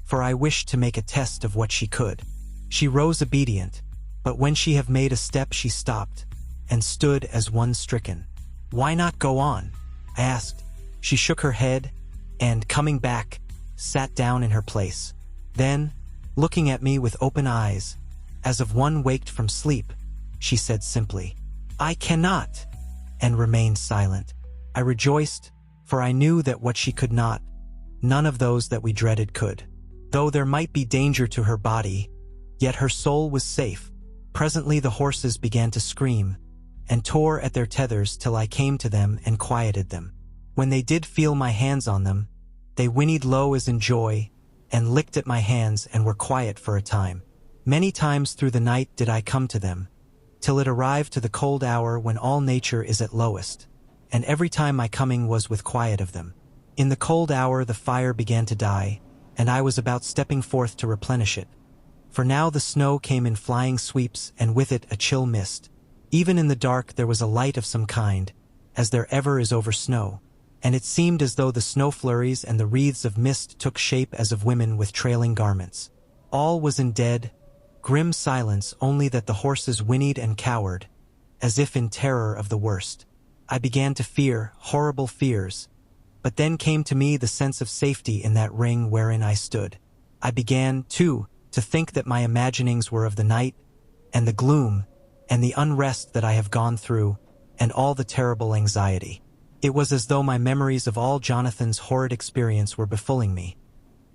For I wished to make a test of what she could. She rose obedient, but when she had made a step she stopped, and stood as one stricken. "Why not go on?" I asked. She shook her head, and, coming back, sat down in her place. Then, looking at me with open eyes, as of one waked from sleep, she said simply, "I cannot," and remained silent. I rejoiced, for I knew that what she could not, none of those that we dreaded could. Though there might be danger to her body, yet her soul was safe. Presently the horses began to scream, and tore at their tethers till I came to them and quieted them. When they did feel my hands on them, they whinnied low as in joy, and licked at my hands and were quiet for a time. Many times through the night did I come to them, till it arrived to the cold hour when all nature is at lowest, and every time my coming was with quiet of them. In the cold hour the fire began to die, and I was about stepping forth to replenish it. For now the snow came in flying sweeps, and with it a chill mist. Even in the dark there was a light of some kind, as there ever is over snow, and it seemed as though the snow flurries and the wreaths of mist took shape as of women with trailing garments. All was in dead, grim silence, only that the horses whinnied and cowered, as if in terror of the worst. I began to fear, horrible fears, but then came to me the sense of safety in that ring wherein I stood. I began, too, to think that my imaginings were of the night, and the gloom, and the unrest that I have gone through, and all the terrible anxiety. It was as though my memories of all Jonathan's horrid experience were befalling me.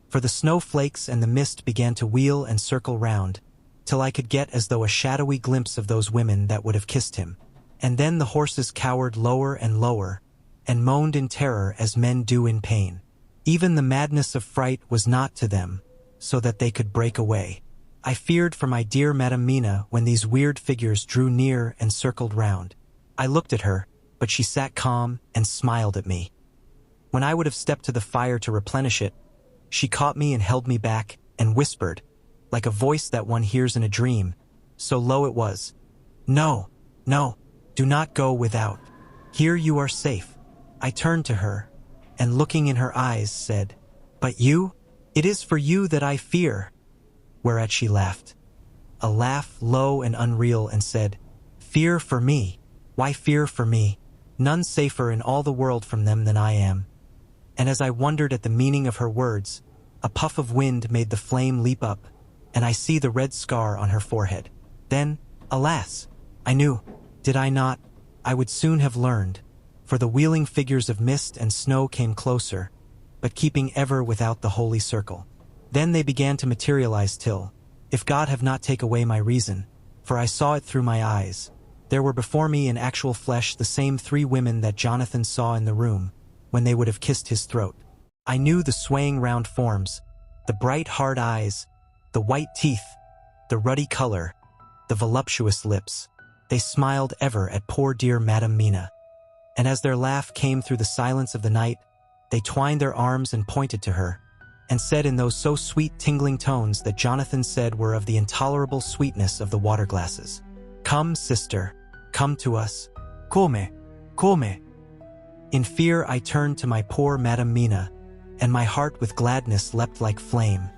For the snowflakes and the mist began to wheel and circle round, till I could get as though a shadowy glimpse of those women that would have kissed him. And then the horses cowered lower and lower, and moaned in terror as men do in pain. Even the madness of fright was not to them, so that they could break away. I feared for my dear Madame Mina when these weird figures drew near and circled round. I looked at her, but she sat calm and smiled at me. When I would have stepped to the fire to replenish it, she caught me and held me back, and whispered, like a voice that one hears in a dream, so low it was, "No, no, do not go without. Here you are safe." I turned to her, and looking in her eyes said, "But you? It is for you that I fear." Whereat she laughed, a laugh low and unreal, and said, "Fear for me? Why fear for me? None safer in all the world from them than I am." And as I wondered at the meaning of her words, a puff of wind made the flame leap up, and I see the red scar on her forehead. Then, alas, I knew, did I not, I would soon have learned, for the wheeling figures of mist and snow came closer, but keeping ever without the holy circle. Then they began to materialize till, if God have not taken away my reason, for I saw it through my eyes, there were before me in actual flesh the same 3 women that Jonathan saw in the room, when they would have kissed his throat. I knew the swaying round forms, the bright hard eyes, the white teeth, the ruddy color, the voluptuous lips. They smiled ever at poor dear Madam Mina. And as their laugh came through the silence of the night, they twined their arms and pointed to her, and said in those so sweet tingling tones that Jonathan said were of the intolerable sweetness of the water glasses, "Come, sister, come to us. Come, come." In fear I turned to my poor Madam Mina, and my heart with gladness leapt like flame.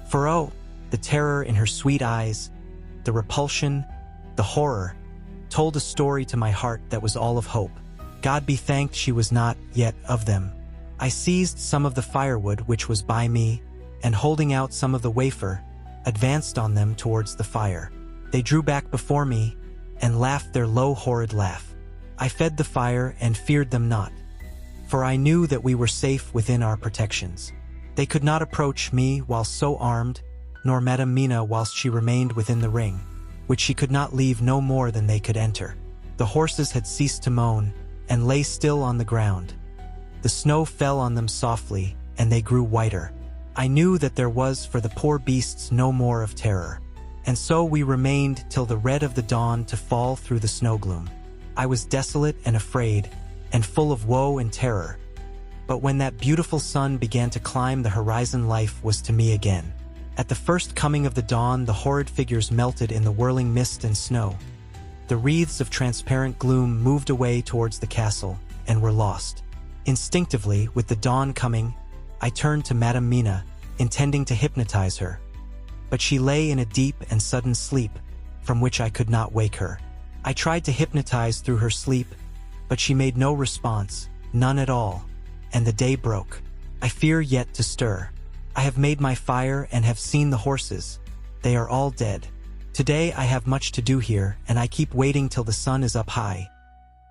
For oh, the terror in her sweet eyes, the repulsion, the horror, told a story to my heart that was all of hope. God be thanked she was not yet of them. I seized some of the firewood which was by me, and holding out some of the wafer, advanced on them towards the fire. They drew back before me, and laughed their low horrid laugh. I fed the fire and feared them not, for I knew that we were safe within our protections. They could not approach me whilst so armed, nor Madam Mina whilst she remained within the ring, which she could not leave no more than they could enter. The horses had ceased to moan, and lay still on the ground. The snow fell on them softly, and they grew whiter. I knew that there was for the poor beasts no more of terror. And so we remained till the red of the dawn to fall through the snow gloom. I was desolate and afraid, and full of woe and terror. But when that beautiful sun began to climb the horizon, life was to me again. At the first coming of the dawn, the horrid figures melted in the whirling mist and snow. The wreaths of transparent gloom moved away towards the castle, and were lost. Instinctively, with the dawn coming, I turned to Madam Mina, intending to hypnotize her. But she lay in a deep and sudden sleep, from which I could not wake her. I tried to hypnotize through her sleep, but she made no response, none at all, and the day broke. I fear yet to stir. I have made my fire and have seen the horses. They are all dead. Today I have much to do here, and I keep waiting till the sun is up high.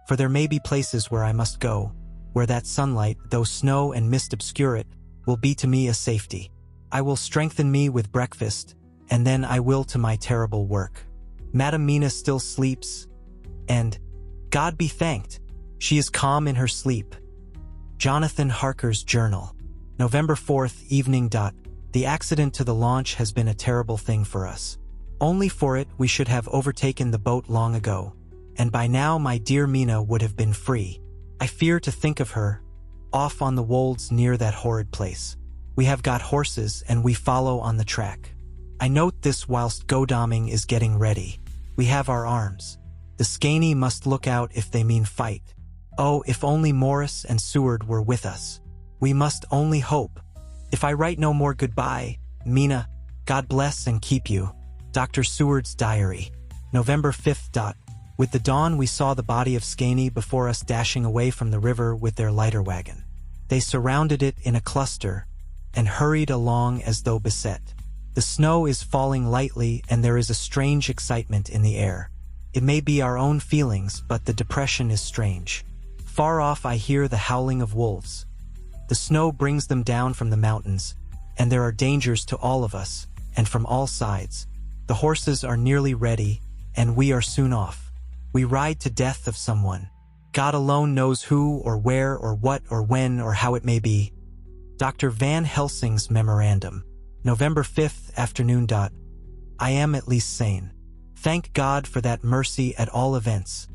For there may be places where I must go, where that sunlight, though snow and mist obscure it, will be to me a safety. I will strengthen me with breakfast, and then I will to my terrible work. Madam Mina still sleeps, and, God be thanked, she is calm in her sleep. Jonathan Harker's Journal. November 4th, evening. The accident to the launch has been a terrible thing for us. Only for it we should have overtaken the boat long ago, and by now my dear Mina would have been free. I fear to think of her, off on the wolds near that horrid place. We have got horses and we follow on the track. I note this whilst Godalming is getting ready. We have our arms. The Skaney must look out if they mean fight. Oh, if only Morris and Seward were with us. We must only hope. If I write no more goodbye, Mina, God bless and keep you. Dr. Seward's Diary. November 5th. With the dawn we saw the body of Skaney before us dashing away from the river with their lighter wagon. They surrounded it in a cluster, and hurried along as though beset. The snow is falling lightly, and there is a strange excitement in the air. It may be our own feelings, but the depression is strange. Far off I hear the howling of wolves. The snow brings them down from the mountains, and there are dangers to all of us, and from all sides. The horses are nearly ready, and we are soon off. We ride to death of someone. God alone knows who or where or what or when or how it may be. Dr. Van Helsing's Memorandum. November 5th, afternoon. I am at least sane. Thank God for that mercy at all events,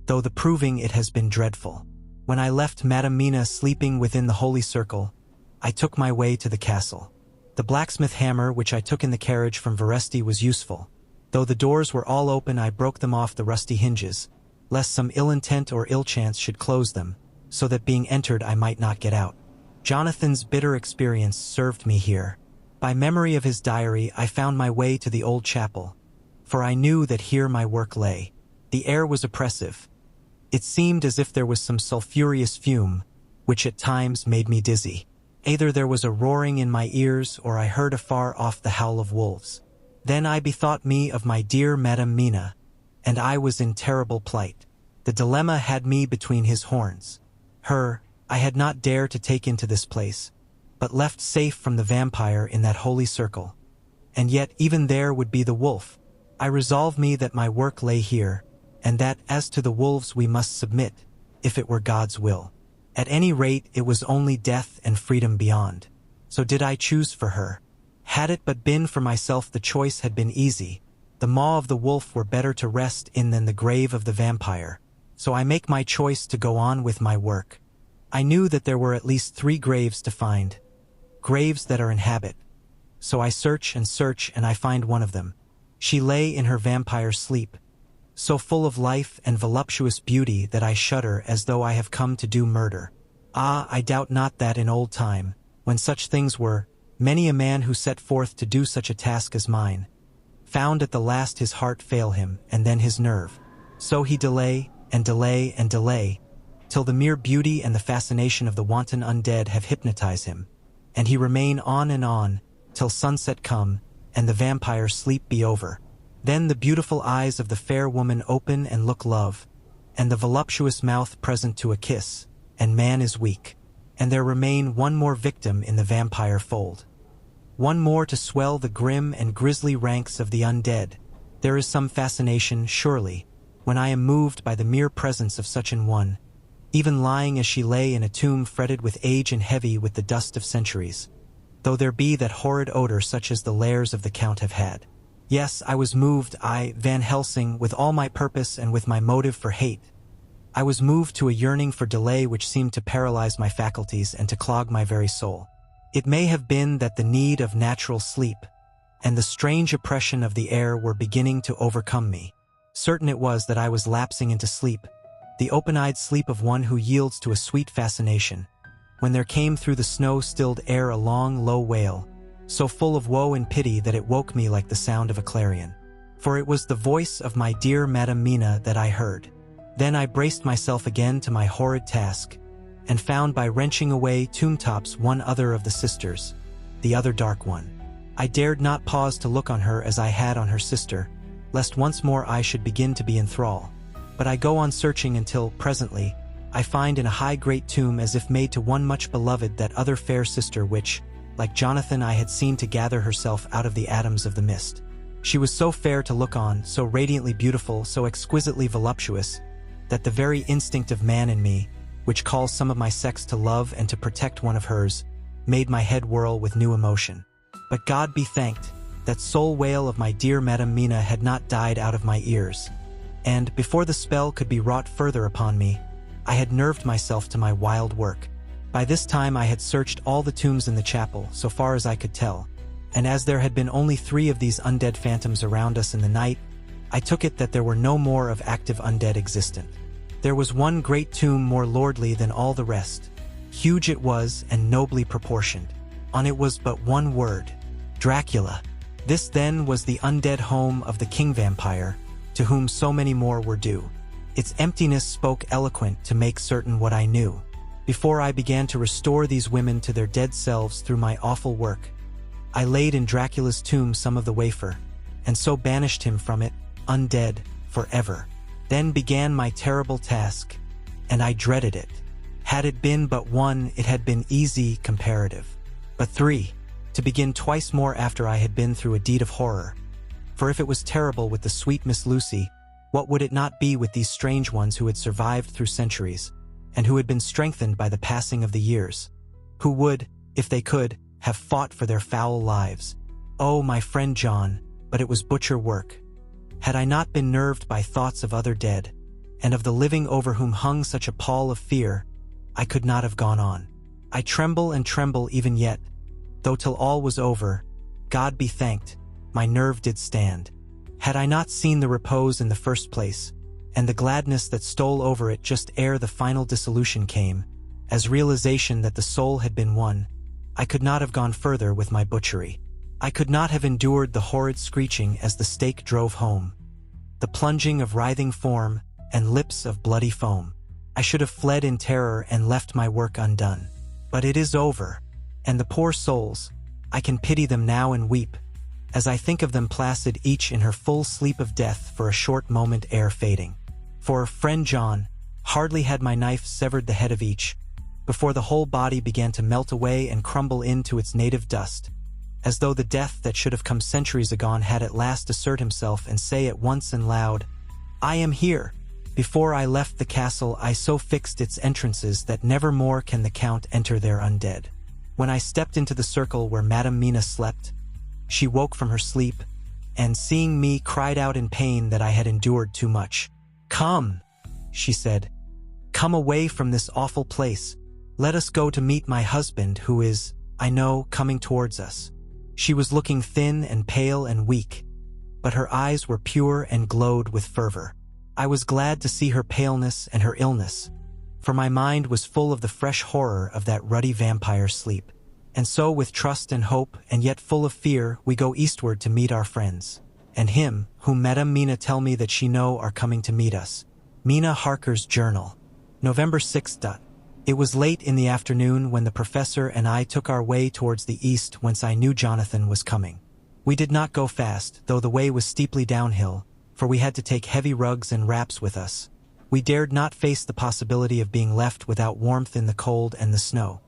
though the proving it has been dreadful. When I left Madam Mina sleeping within the holy circle, I took my way to the castle. The blacksmith hammer which I took in the carriage from Veresti was useful. Though the doors were all open, I broke them off the rusty hinges, lest some ill intent or ill chance should close them, so that being entered I might not get out. Jonathan's bitter experience served me here. By memory of his diary, I found my way to the old chapel, for I knew that here my work lay. The air was oppressive. It seemed as if there was some sulphurous fume, which at times made me dizzy. Either there was a roaring in my ears, or I heard afar off the howl of wolves. Then I bethought me of my dear Madame Mina, and I was in terrible plight. The dilemma had me between his horns. Her, I had not dared to take into this place, but left safe from the vampire in that holy circle. And yet even there would be the wolf. I resolved me that my work lay here, and that as to the wolves we must submit, if it were God's will. At any rate, it was only death and freedom beyond. So did I choose for her. Had it but been for myself, the choice had been easy. The maw of the wolf were better to rest in than the grave of the vampire. So I make my choice to go on with my work. I knew that there were at least 3 graves to find. Graves that are in habit. So I search, and I find one of them. She lay in her vampire sleep, so full of life and voluptuous beauty that I shudder as though I have come to do murder. Ah, I doubt not that in old time, when such things were, many a man who set forth to do such a task as mine, found at the last his heart fail him, and then his nerve. So he delay, till the mere beauty and the fascination of the wanton undead have hypnotized him, and he remain on, till sunset come, and the vampire's sleep be over. Then the beautiful eyes of the fair woman open and look love, and the voluptuous mouth present to a kiss, and man is weak. And there remain one more victim in the vampire fold. One more to swell the grim and grisly ranks of the undead. There is some fascination, surely, when I am moved by the mere presence of such an one, even lying as she lay in a tomb fretted with age and heavy with the dust of centuries, though there be that horrid odor such as the lairs of the Count have had. Yes, I was moved, I, Van Helsing, with all my purpose and with my motive for hate. I was moved to a yearning for delay which seemed to paralyze my faculties and to clog my very soul. It may have been that the need of natural sleep and the strange oppression of the air were beginning to overcome me. Certain it was that I was lapsing into sleep, the open-eyed sleep of one who yields to a sweet fascination, when there came through the snow-stilled air a long, low wail, so full of woe and pity that it woke me like the sound of a clarion. For it was the voice of my dear Madame Mina that I heard. Then I braced myself again to my horrid task, and found by wrenching away tomb-tops one other of the sisters, the other dark one. I dared not pause to look on her as I had on her sister, lest once more I should begin to be in thrall. But I go on searching until, presently, I find in a high great tomb as if made to one much beloved that other fair sister which, like Jonathan, I had seen to gather herself out of the atoms of the mist. She was so fair to look on, so radiantly beautiful, so exquisitely voluptuous, that the very instinct of man in me, which calls some of my sex to love and to protect one of hers, made my head whirl with new emotion. But God be thanked, that soul wail of my dear Madame Mina had not died out of my ears, and, before the spell could be wrought further upon me, I had nerved myself to my wild work. By this time I had searched all the tombs in the chapel, so far as I could tell, and as there had been only 3 of these undead phantoms around us in the night, I took it that there were no more of active undead existent. There was one great tomb more lordly than all the rest. Huge it was and nobly proportioned. On it was but one word: Dracula. This then was the undead home of the king vampire, to whom so many more were due. Its emptiness spoke eloquent to make certain what I knew. Before I began to restore these women to their dead selves through my awful work, I laid in Dracula's tomb some of the wafer, and so banished him from it, undead, forever. Then began my terrible task, and I dreaded it. Had it been but one, it had been easy, comparative. But 3, to begin twice more after I had been through a deed of horror. For if it was terrible with the sweet Miss Lucy, what would it not be with these strange ones who had survived through centuries, and who had been strengthened by the passing of the years, who would, if they could, have fought for their foul lives. Oh, my friend John, but it was butcher work. Had I not been nerved by thoughts of other dead, and of the living over whom hung such a pall of fear, I could not have gone on. I tremble and tremble even yet, though till all was over, God be thanked, my nerve did stand. Had I not seen the repose in the first place, and the gladness that stole over it just ere the final dissolution came, as realization that the soul had been won, I could not have gone further with my butchery. I could not have endured the horrid screeching as the stake drove home, the plunging of writhing form and lips of bloody foam. I should have fled in terror and left my work undone. But it is over, and the poor souls, I can pity them now and weep, as I think of them placid each in her full sleep of death for a short moment ere fading. For, friend John, hardly had my knife severed the head of each, before the whole body began to melt away and crumble into its native dust, as though the death that should have come centuries agone had at last assert himself and say at once and loud, I am here. Before I left the castle I so fixed its entrances that never more can the Count enter there undead. When I stepped into the circle where Madam Mina slept, she woke from her sleep, and seeing me cried out in pain that I had endured too much. Come, she said, come away from this awful place. Let us go to meet my husband who is, I know, coming towards us. She was looking thin and pale and weak, but her eyes were pure and glowed with fervor. I was glad to see her paleness and her illness, for my mind was full of the fresh horror of that ruddy vampire's sleep. And so with trust and hope, and yet full of fear, we go eastward to meet our friends, and him, whom Madame Mina tell me that she know are coming to meet us. Mina Harker's Journal. November 6th. It was late in the afternoon when the professor and I took our way towards the east whence I knew Jonathan was coming. We did not go fast, though the way was steeply downhill, for we had to take heavy rugs and wraps with us. We dared not face the possibility of being left without warmth in the cold and the snow.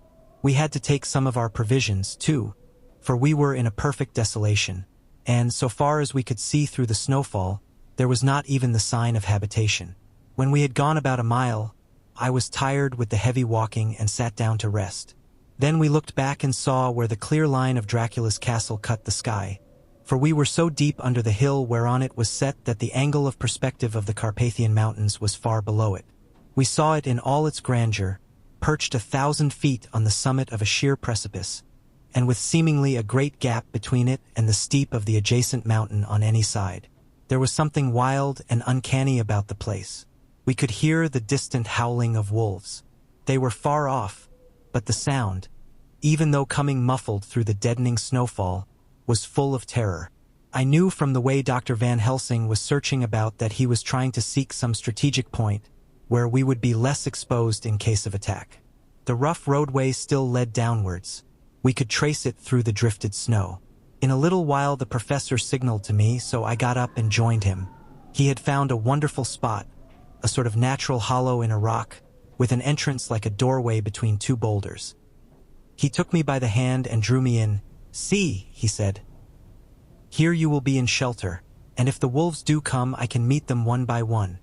We had to take some of our provisions, too, for we were in a perfect desolation, and so far as we could see through the snowfall, there was not even the sign of habitation. When we had gone about a mile, I was tired with the heavy walking and sat down to rest. Then we looked back and saw where the clear line of Dracula's castle cut the sky, for we were so deep under the hill whereon it was set that the angle of perspective of the Carpathian Mountains was far below it. We saw it in all its grandeur, perched 1,000 feet on the summit of a sheer precipice, and with seemingly a great gap between it and the steep of the adjacent mountain on any side. There was something wild and uncanny about the place. We could hear the distant howling of wolves. They were far off, but the sound, even though coming muffled through the deadening snowfall, was full of terror. I knew from the way Dr. Van Helsing was searching about that he was trying to seek some strategic point where we would be less exposed in case of attack. The rough roadway still led downwards. We could trace it through the drifted snow. In a little while the professor signaled to me, so I got up and joined him. He had found a wonderful spot, a sort of natural hollow in a rock, with an entrance like a doorway between two boulders. He took me by the hand and drew me in. See, he said. Here you will be in shelter, and if the wolves do come I can meet them one by one.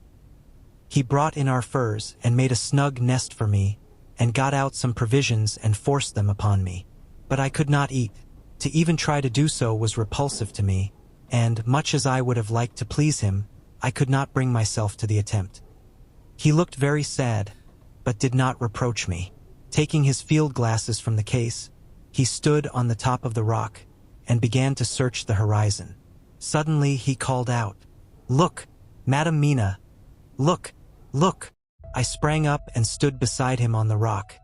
He brought in our furs and made a snug nest for me, and got out some provisions and forced them upon me. But I could not eat. To even try to do so was repulsive to me, and, much as I would have liked to please him, I could not bring myself to the attempt. He looked very sad, but did not reproach me. Taking his field glasses from the case, he stood on the top of the rock and began to search the horizon. Suddenly he called out, "Look, Madam Mina! Look! Look!" I sprang up and stood beside him on the rock.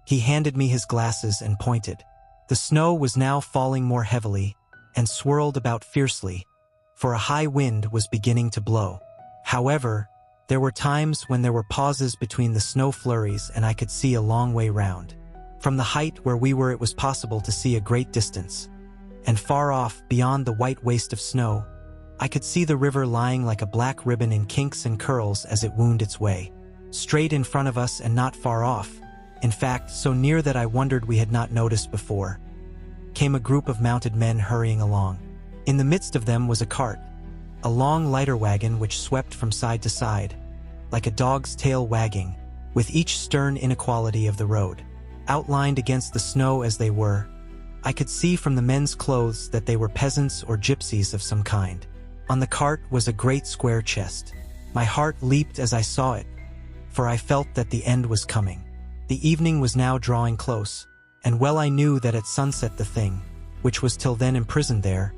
He handed me his glasses and pointed. The snow was now falling more heavily and swirled about fiercely, for a high wind was beginning to blow. However, there were times when there were pauses between the snow flurries and I could see a long way round. From the height where we were it was possible to see a great distance, and far off, beyond the white waste of snow, I could see the river lying like a black ribbon in kinks and curls as it wound its way. Straight in front of us and not far off, in fact so near that I wondered we had not noticed before, came a group of mounted men hurrying along. In the midst of them was a cart, a long lighter wagon which swept from side to side, like a dog's tail wagging, with each stern inequality of the road. Outlined against the snow as they were, I could see from the men's clothes that they were peasants or gypsies of some kind. On the cart was a great square chest. My heart leaped as I saw it, for I felt that the end was coming. The evening was now drawing close, and well I knew that at sunset the thing, which was till then imprisoned there,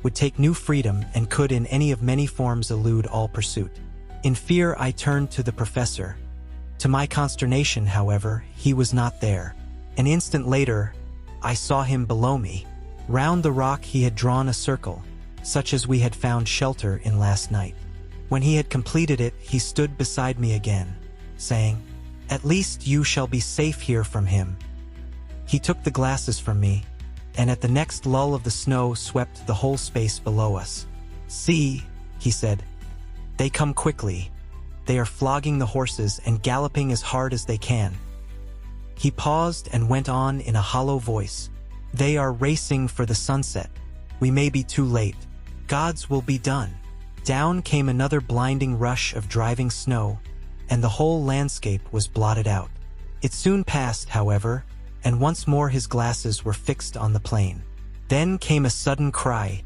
would take new freedom and could in any of many forms elude all pursuit. In fear I turned to the professor. To my consternation, however, he was not there. An instant later, I saw him below me. Round the rock he had drawn a circle, such as we had found shelter in last night. When he had completed it, he stood beside me again, saying, "At least you shall be safe here from him." He took the glasses from me, and at the next lull of the snow swept the whole space below us. "See," he said, "they come quickly. They are flogging the horses and galloping as hard as they can." He paused and went on in a hollow voice, "They are racing for the sunset. We may be too late. God's will be done." Down came another blinding rush of driving snow, and the whole landscape was blotted out. It soon passed, however, and once more his glasses were fixed on the plain. Then came a sudden cry,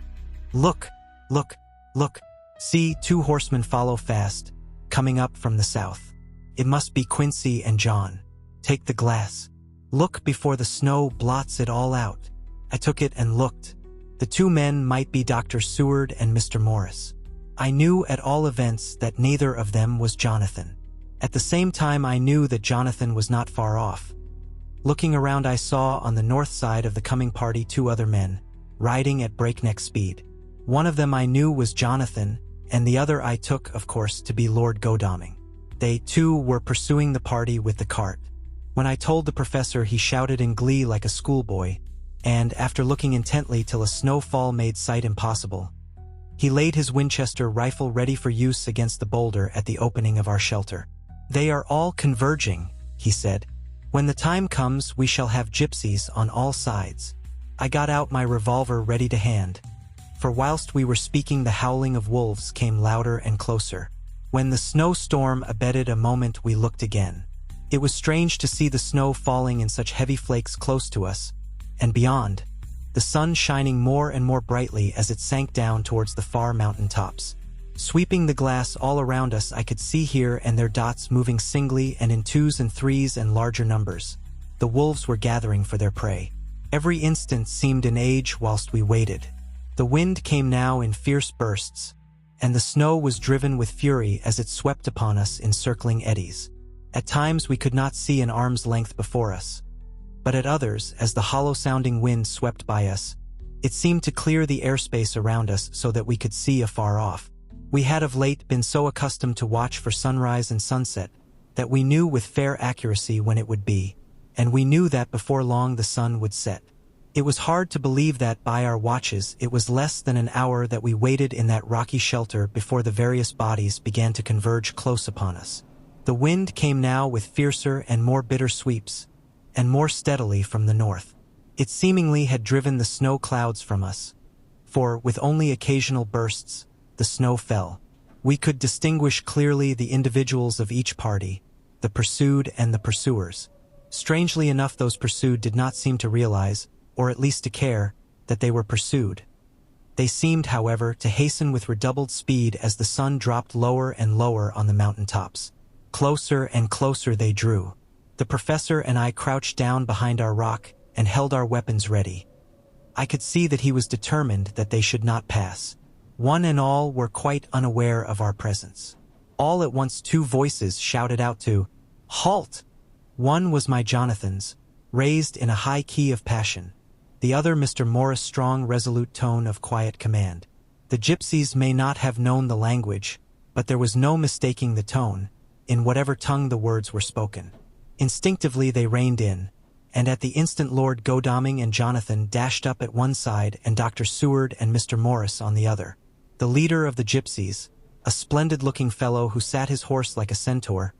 "Look! Look! Look! See, 2 horsemen follow fast, coming up from the south. It must be Quincy and John. Take the glass. Look before the snow blots it all out." I took it and looked. The 2 men might be Dr. Seward and Mr. Morris. I knew at all events that neither of them was Jonathan. At the same time I knew that Jonathan was not far off. Looking around I saw on the north side of the coming party 2 other men, riding at breakneck speed. One of them I knew was Jonathan, and the other I took, of course, to be Lord Godalming. They, too, were pursuing the party with the cart. When I told the professor, he shouted in glee like a schoolboy, and, after looking intently till a snowfall made sight impossible, he laid his Winchester rifle ready for use against the boulder at the opening of our shelter. "They are all converging," he said. "When the time comes, we shall have gypsies on all sides." I got out my revolver ready to hand, for whilst we were speaking the howling of wolves came louder and closer. When the snowstorm abated a moment we looked again. It was strange to see the snow falling in such heavy flakes close to us, and beyond, the sun shining more and more brightly as it sank down towards the far mountain tops. Sweeping the glass all around us, I could see here and there dots moving singly and in 2s and 3s and larger numbers. The wolves were gathering for their prey. Every instant seemed an age whilst we waited. The wind came now in fierce bursts, and the snow was driven with fury as it swept upon us in circling eddies. At times we could not see an arm's length before us, but at others, as the hollow-sounding wind swept by us, it seemed to clear the airspace around us so that we could see afar off. We had of late been so accustomed to watch for sunrise and sunset that we knew with fair accuracy when it would be, and we knew that before long the sun would set. It was hard to believe that by our watches it was less than an hour that we waited in that rocky shelter before the various bodies began to converge close upon us. The wind came now with fiercer and more bitter sweeps, and more steadily from the north. It seemingly had driven the snow clouds from us, for, with only occasional bursts, the snow fell. We could distinguish clearly the individuals of each party, the pursued and the pursuers. Strangely enough, those pursued did not seem to realize, or at least to care, that they were pursued. They seemed, however, to hasten with redoubled speed as the sun dropped lower and lower on the mountain tops. Closer and closer they drew. The professor and I crouched down behind our rock and held our weapons ready. I could see that he was determined that they should not pass. One and all were quite unaware of our presence. All at once 2 voices shouted out to "Halt!" One was my Jonathan's, raised in a high key of passion. The other Mr. Morris' strong, resolute tone of quiet command. The gypsies may not have known the language, but there was no mistaking the tone, in whatever tongue the words were spoken. Instinctively they reined in, and at the instant Lord Godalming and Jonathan dashed up at one side and Dr. Seward and Mr. Morris on the other. The leader of the gypsies, a splendid-looking fellow who sat his horse like a centaur,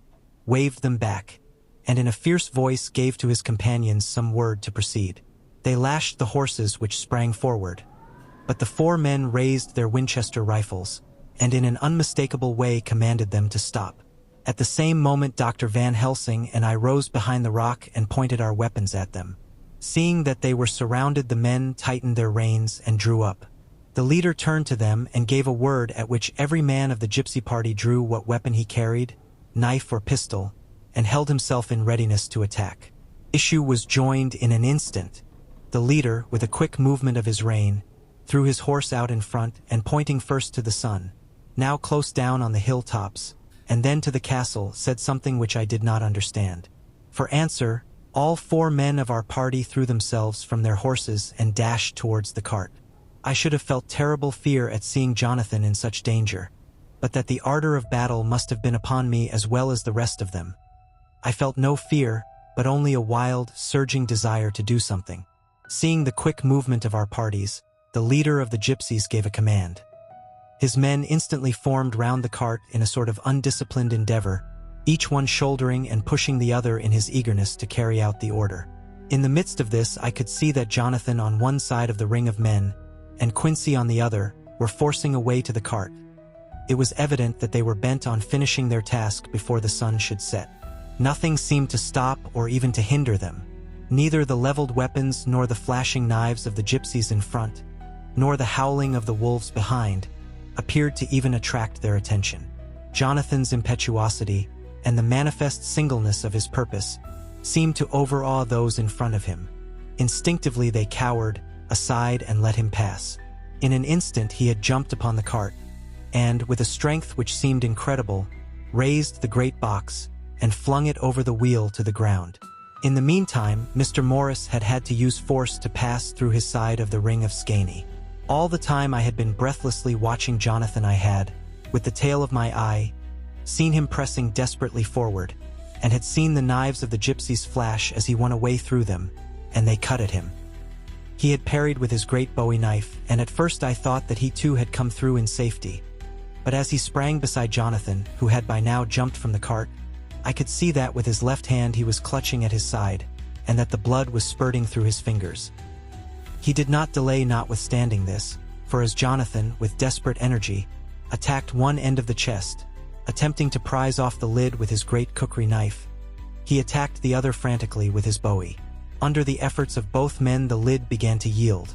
waved them back, and in a fierce voice gave to his companions some word to proceed. They lashed the horses which sprang forward, but the 4 men raised their Winchester rifles, and in an unmistakable way commanded them to stop. At the same moment Dr. Van Helsing and I rose behind the rock and pointed our weapons at them. Seeing that they were surrounded, the men tightened their reins and drew up. The leader turned to them and gave a word at which every man of the gypsy party drew what weapon he carried, knife or pistol, and held himself in readiness to attack. issue was joined in an instant. The leader, with a quick movement of his rein, threw his horse out in front and pointing first to the sun, now close down on the hilltops, and then to the castle, said something which I did not understand. For answer, all 4 men of our party threw themselves from their horses and dashed towards the cart. I should have felt terrible fear at seeing Jonathan in such danger, but that the ardor of battle must have been upon me as well as the rest of them. I felt no fear, but only a wild, surging desire to do something. Seeing the quick movement of our parties, the leader of the gypsies gave a command. His men instantly formed round the cart in a sort of undisciplined endeavor, each one shouldering and pushing the other in his eagerness to carry out the order. In the midst of this, I could see that Jonathan on one side of the ring of men, and Quincy on the other, were forcing a way to the cart. It was evident that they were bent on finishing their task before the sun should set. Nothing seemed to stop or even to hinder them. Neither the leveled weapons nor the flashing knives of the gypsies in front, nor the howling of the wolves behind, appeared to even attract their attention. Jonathan's impetuosity and the manifest singleness of his purpose seemed to overawe those in front of him. Instinctively they cowered aside and let him pass. In an instant he had jumped upon the cart, and, with a strength which seemed incredible, raised the great box and flung it over the wheel to the ground. In the meantime, Mr. Morris had had to use force to pass through his side of the ring of Skaney. All the time I had been breathlessly watching Jonathan. I had, with the tail of my eye, seen him pressing desperately forward, and had seen the knives of the gypsies flash as he won a way through them, and they cut at him. He had parried with his great bowie knife, and at first I thought that he too had come through in safety. But as he sprang beside Jonathan, who had by now jumped from the cart, I could see that with his left hand he was clutching at his side, and that the blood was spurting through his fingers. He did not delay notwithstanding this, for as Jonathan, with desperate energy, attacked one end of the chest, attempting to prise off the lid with his great cookery knife, he attacked the other frantically with his bowie. Under the efforts of both men the lid began to yield.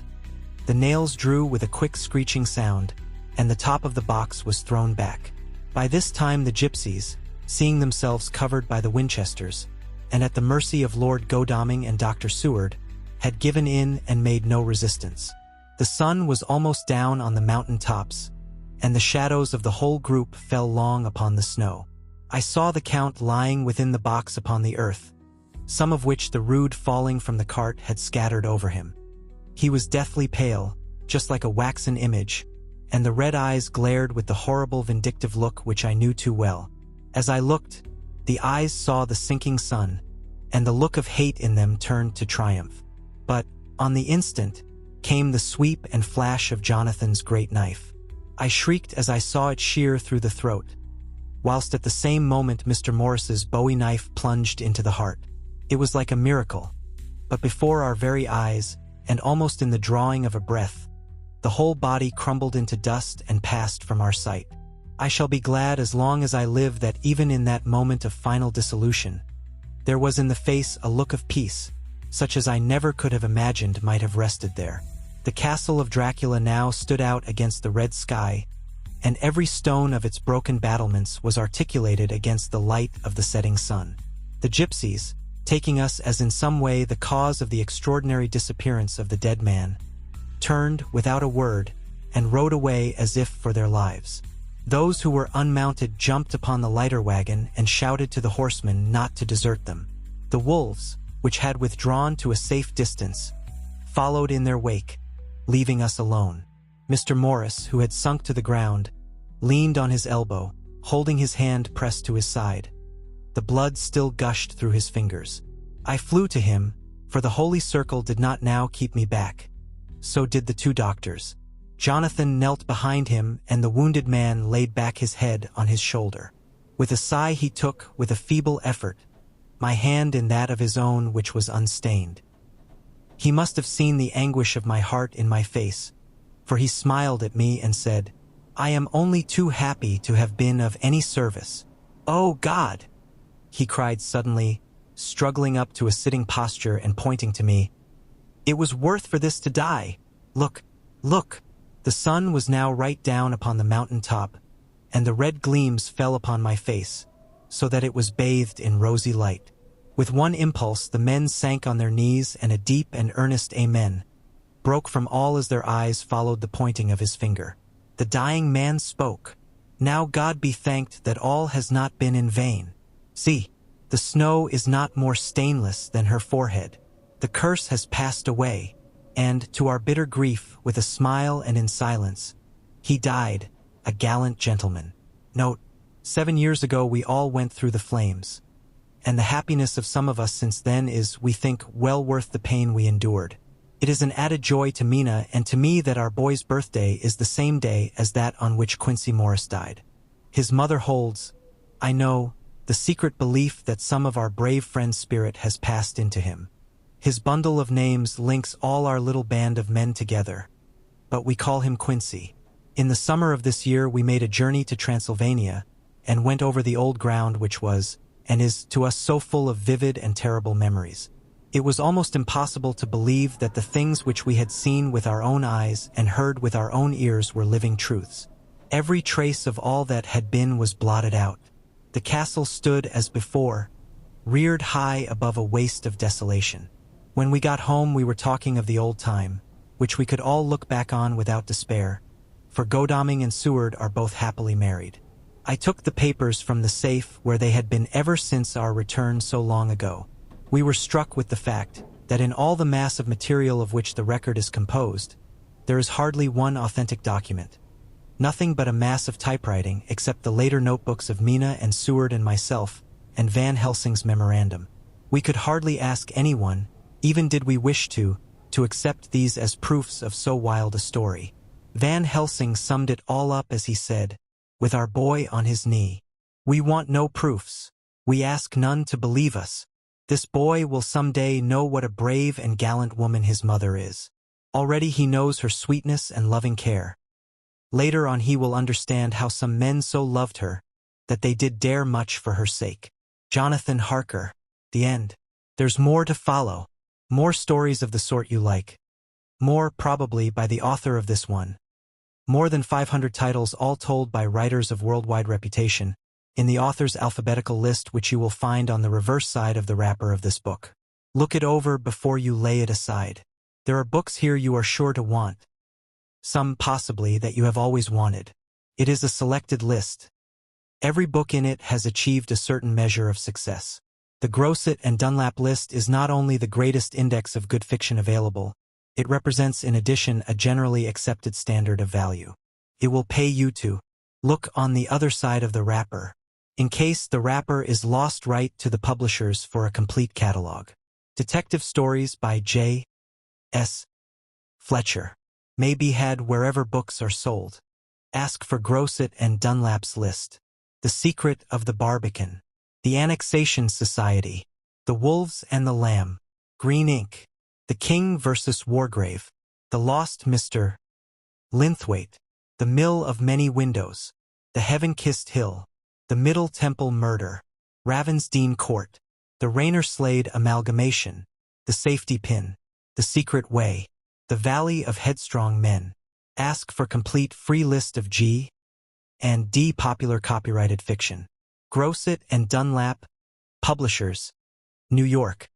The nails drew with a quick screeching sound, and the top of the box was thrown back. By this time the gypsies, seeing themselves covered by the Winchesters, and at the mercy of Lord Godalming and Dr. Seward, had given in and made no resistance. The sun was almost down on the mountain tops, and the shadows of the whole group fell long upon the snow. I saw the Count lying within the box upon the earth, some of which the rude falling from the cart had scattered over him. He was deathly pale, just like a waxen image, and the red eyes glared with the horrible vindictive look which I knew too well. As I looked, the eyes saw the sinking sun, and the look of hate in them turned to triumph. But, on the instant, came the sweep and flash of Jonathan's great knife. I shrieked as I saw it shear through the throat, whilst at the same moment Mr. Morris's bowie knife plunged into the heart. It was like a miracle, but before our very eyes, and almost in the drawing of a breath, the whole body crumbled into dust and passed from our sight. I shall be glad as long as I live that even in that moment of final dissolution, there was in the face a look of peace, such as I never could have imagined might have rested there. The castle of Dracula now stood out against the red sky, and every stone of its broken battlements was articulated against the light of the setting sun. The gypsies, taking us as in some way the cause of the extraordinary disappearance of the dead man, turned without a word and rode away as if for their lives. Those who were unmounted jumped upon the lighter wagon and shouted to the horsemen not to desert them. The wolves, which had withdrawn to a safe distance, followed in their wake, leaving us alone. Mr. Morris, who had sunk to the ground, leaned on his elbow, holding his hand pressed to his side. The blood still gushed through his fingers. I flew to him, for the holy circle did not now keep me back. So did the 2 doctors. Jonathan knelt behind him, and the wounded man laid back his head on his shoulder. With a sigh he took, with a feeble effort, my hand in that of his own which was unstained. He must have seen the anguish of my heart in my face, for he smiled at me and said, "I am only too happy to have been of any service." "Oh God!" he cried suddenly, struggling up to a sitting posture and pointing to me. "It was worth for this to die. Look, look!" The sun was now right down upon the mountain top, and the red gleams fell upon my face, so that it was bathed in rosy light. With one impulse, the men sank on their knees, and a deep and earnest amen broke from all as their eyes followed the pointing of his finger. The dying man spoke. "Now God be thanked that all has not been in vain. See, the snow is not more stainless than her forehead. The curse has passed away, and, to our bitter grief, with a smile and in silence, he died, a gallant gentleman." Note: 7 years ago we all went through the flames, and the happiness of some of us since then is, we think, well worth the pain we endured. It is an added joy to Mina and to me that our boy's birthday is the same day as that on which Quincy Morris died. His mother holds, I know, the secret belief that some of our brave friend's spirit has passed into him. His bundle of names links all our little band of men together, but we call him Quincy. In the summer of this year we made a journey to Transylvania and went over the old ground which was, and is, to us so full of vivid and terrible memories. It was almost impossible to believe that the things which we had seen with our own eyes and heard with our own ears were living truths. Every trace of all that had been was blotted out. The castle stood as before, reared high above a waste of desolation. When we got home we were talking of the old time, which we could all look back on without despair, for Godalming and Seward are both happily married. I took the papers from the safe where they had been ever since our return so long ago. We were struck with the fact that in all the mass of material of which the record is composed, there is hardly one authentic document. Nothing but a mass of typewriting except the later notebooks of Mina and Seward and myself, and Van Helsing's memorandum. We could hardly ask anyone, even did we wish to accept these as proofs of so wild a story. Van Helsing summed it all up as he said, with our boy on his knee, "We want no proofs. We ask none to believe us. This boy will some day know what a brave and gallant woman his mother is. Already he knows her sweetness and loving care. Later on he will understand how some men so loved her that they did dare much for her sake." Jonathan Harker. The end. There's more to follow. More stories of the sort you like. More, probably, by the author of this one. More than 500 titles, all told by writers of worldwide reputation, in the author's alphabetical list, which you will find on the reverse side of the wrapper of this book. Look it over before you lay it aside. There are books here you are sure to want. Some, possibly, that you have always wanted. It is a selected list. Every book in it has achieved a certain measure of success. The Grosset and Dunlap list is not only the greatest index of good fiction available, it represents in addition a generally accepted standard of value. It will pay you to look on the other side of the wrapper, in case the wrapper is lost. Write to the publishers for a complete catalog. Detective stories by J. S. Fletcher may be had wherever books are sold. Ask for Grosset and Dunlap's list. The Secret of the Barbican. The Annexation Society. The Wolves and the Lamb. Green Ink. The King vs. Wargrave. The Lost Mr. Linthwaite. The Mill of Many Windows. The Heaven-Kissed Hill. The Middle Temple Murder. Ravensdene Court. The Rayner Slade Amalgamation. The Safety Pin. The Secret Way. The Valley of Headstrong Men. Ask for complete free list of G. and D. popular copyrighted fiction. Grosset and Dunlap, Publishers, New York.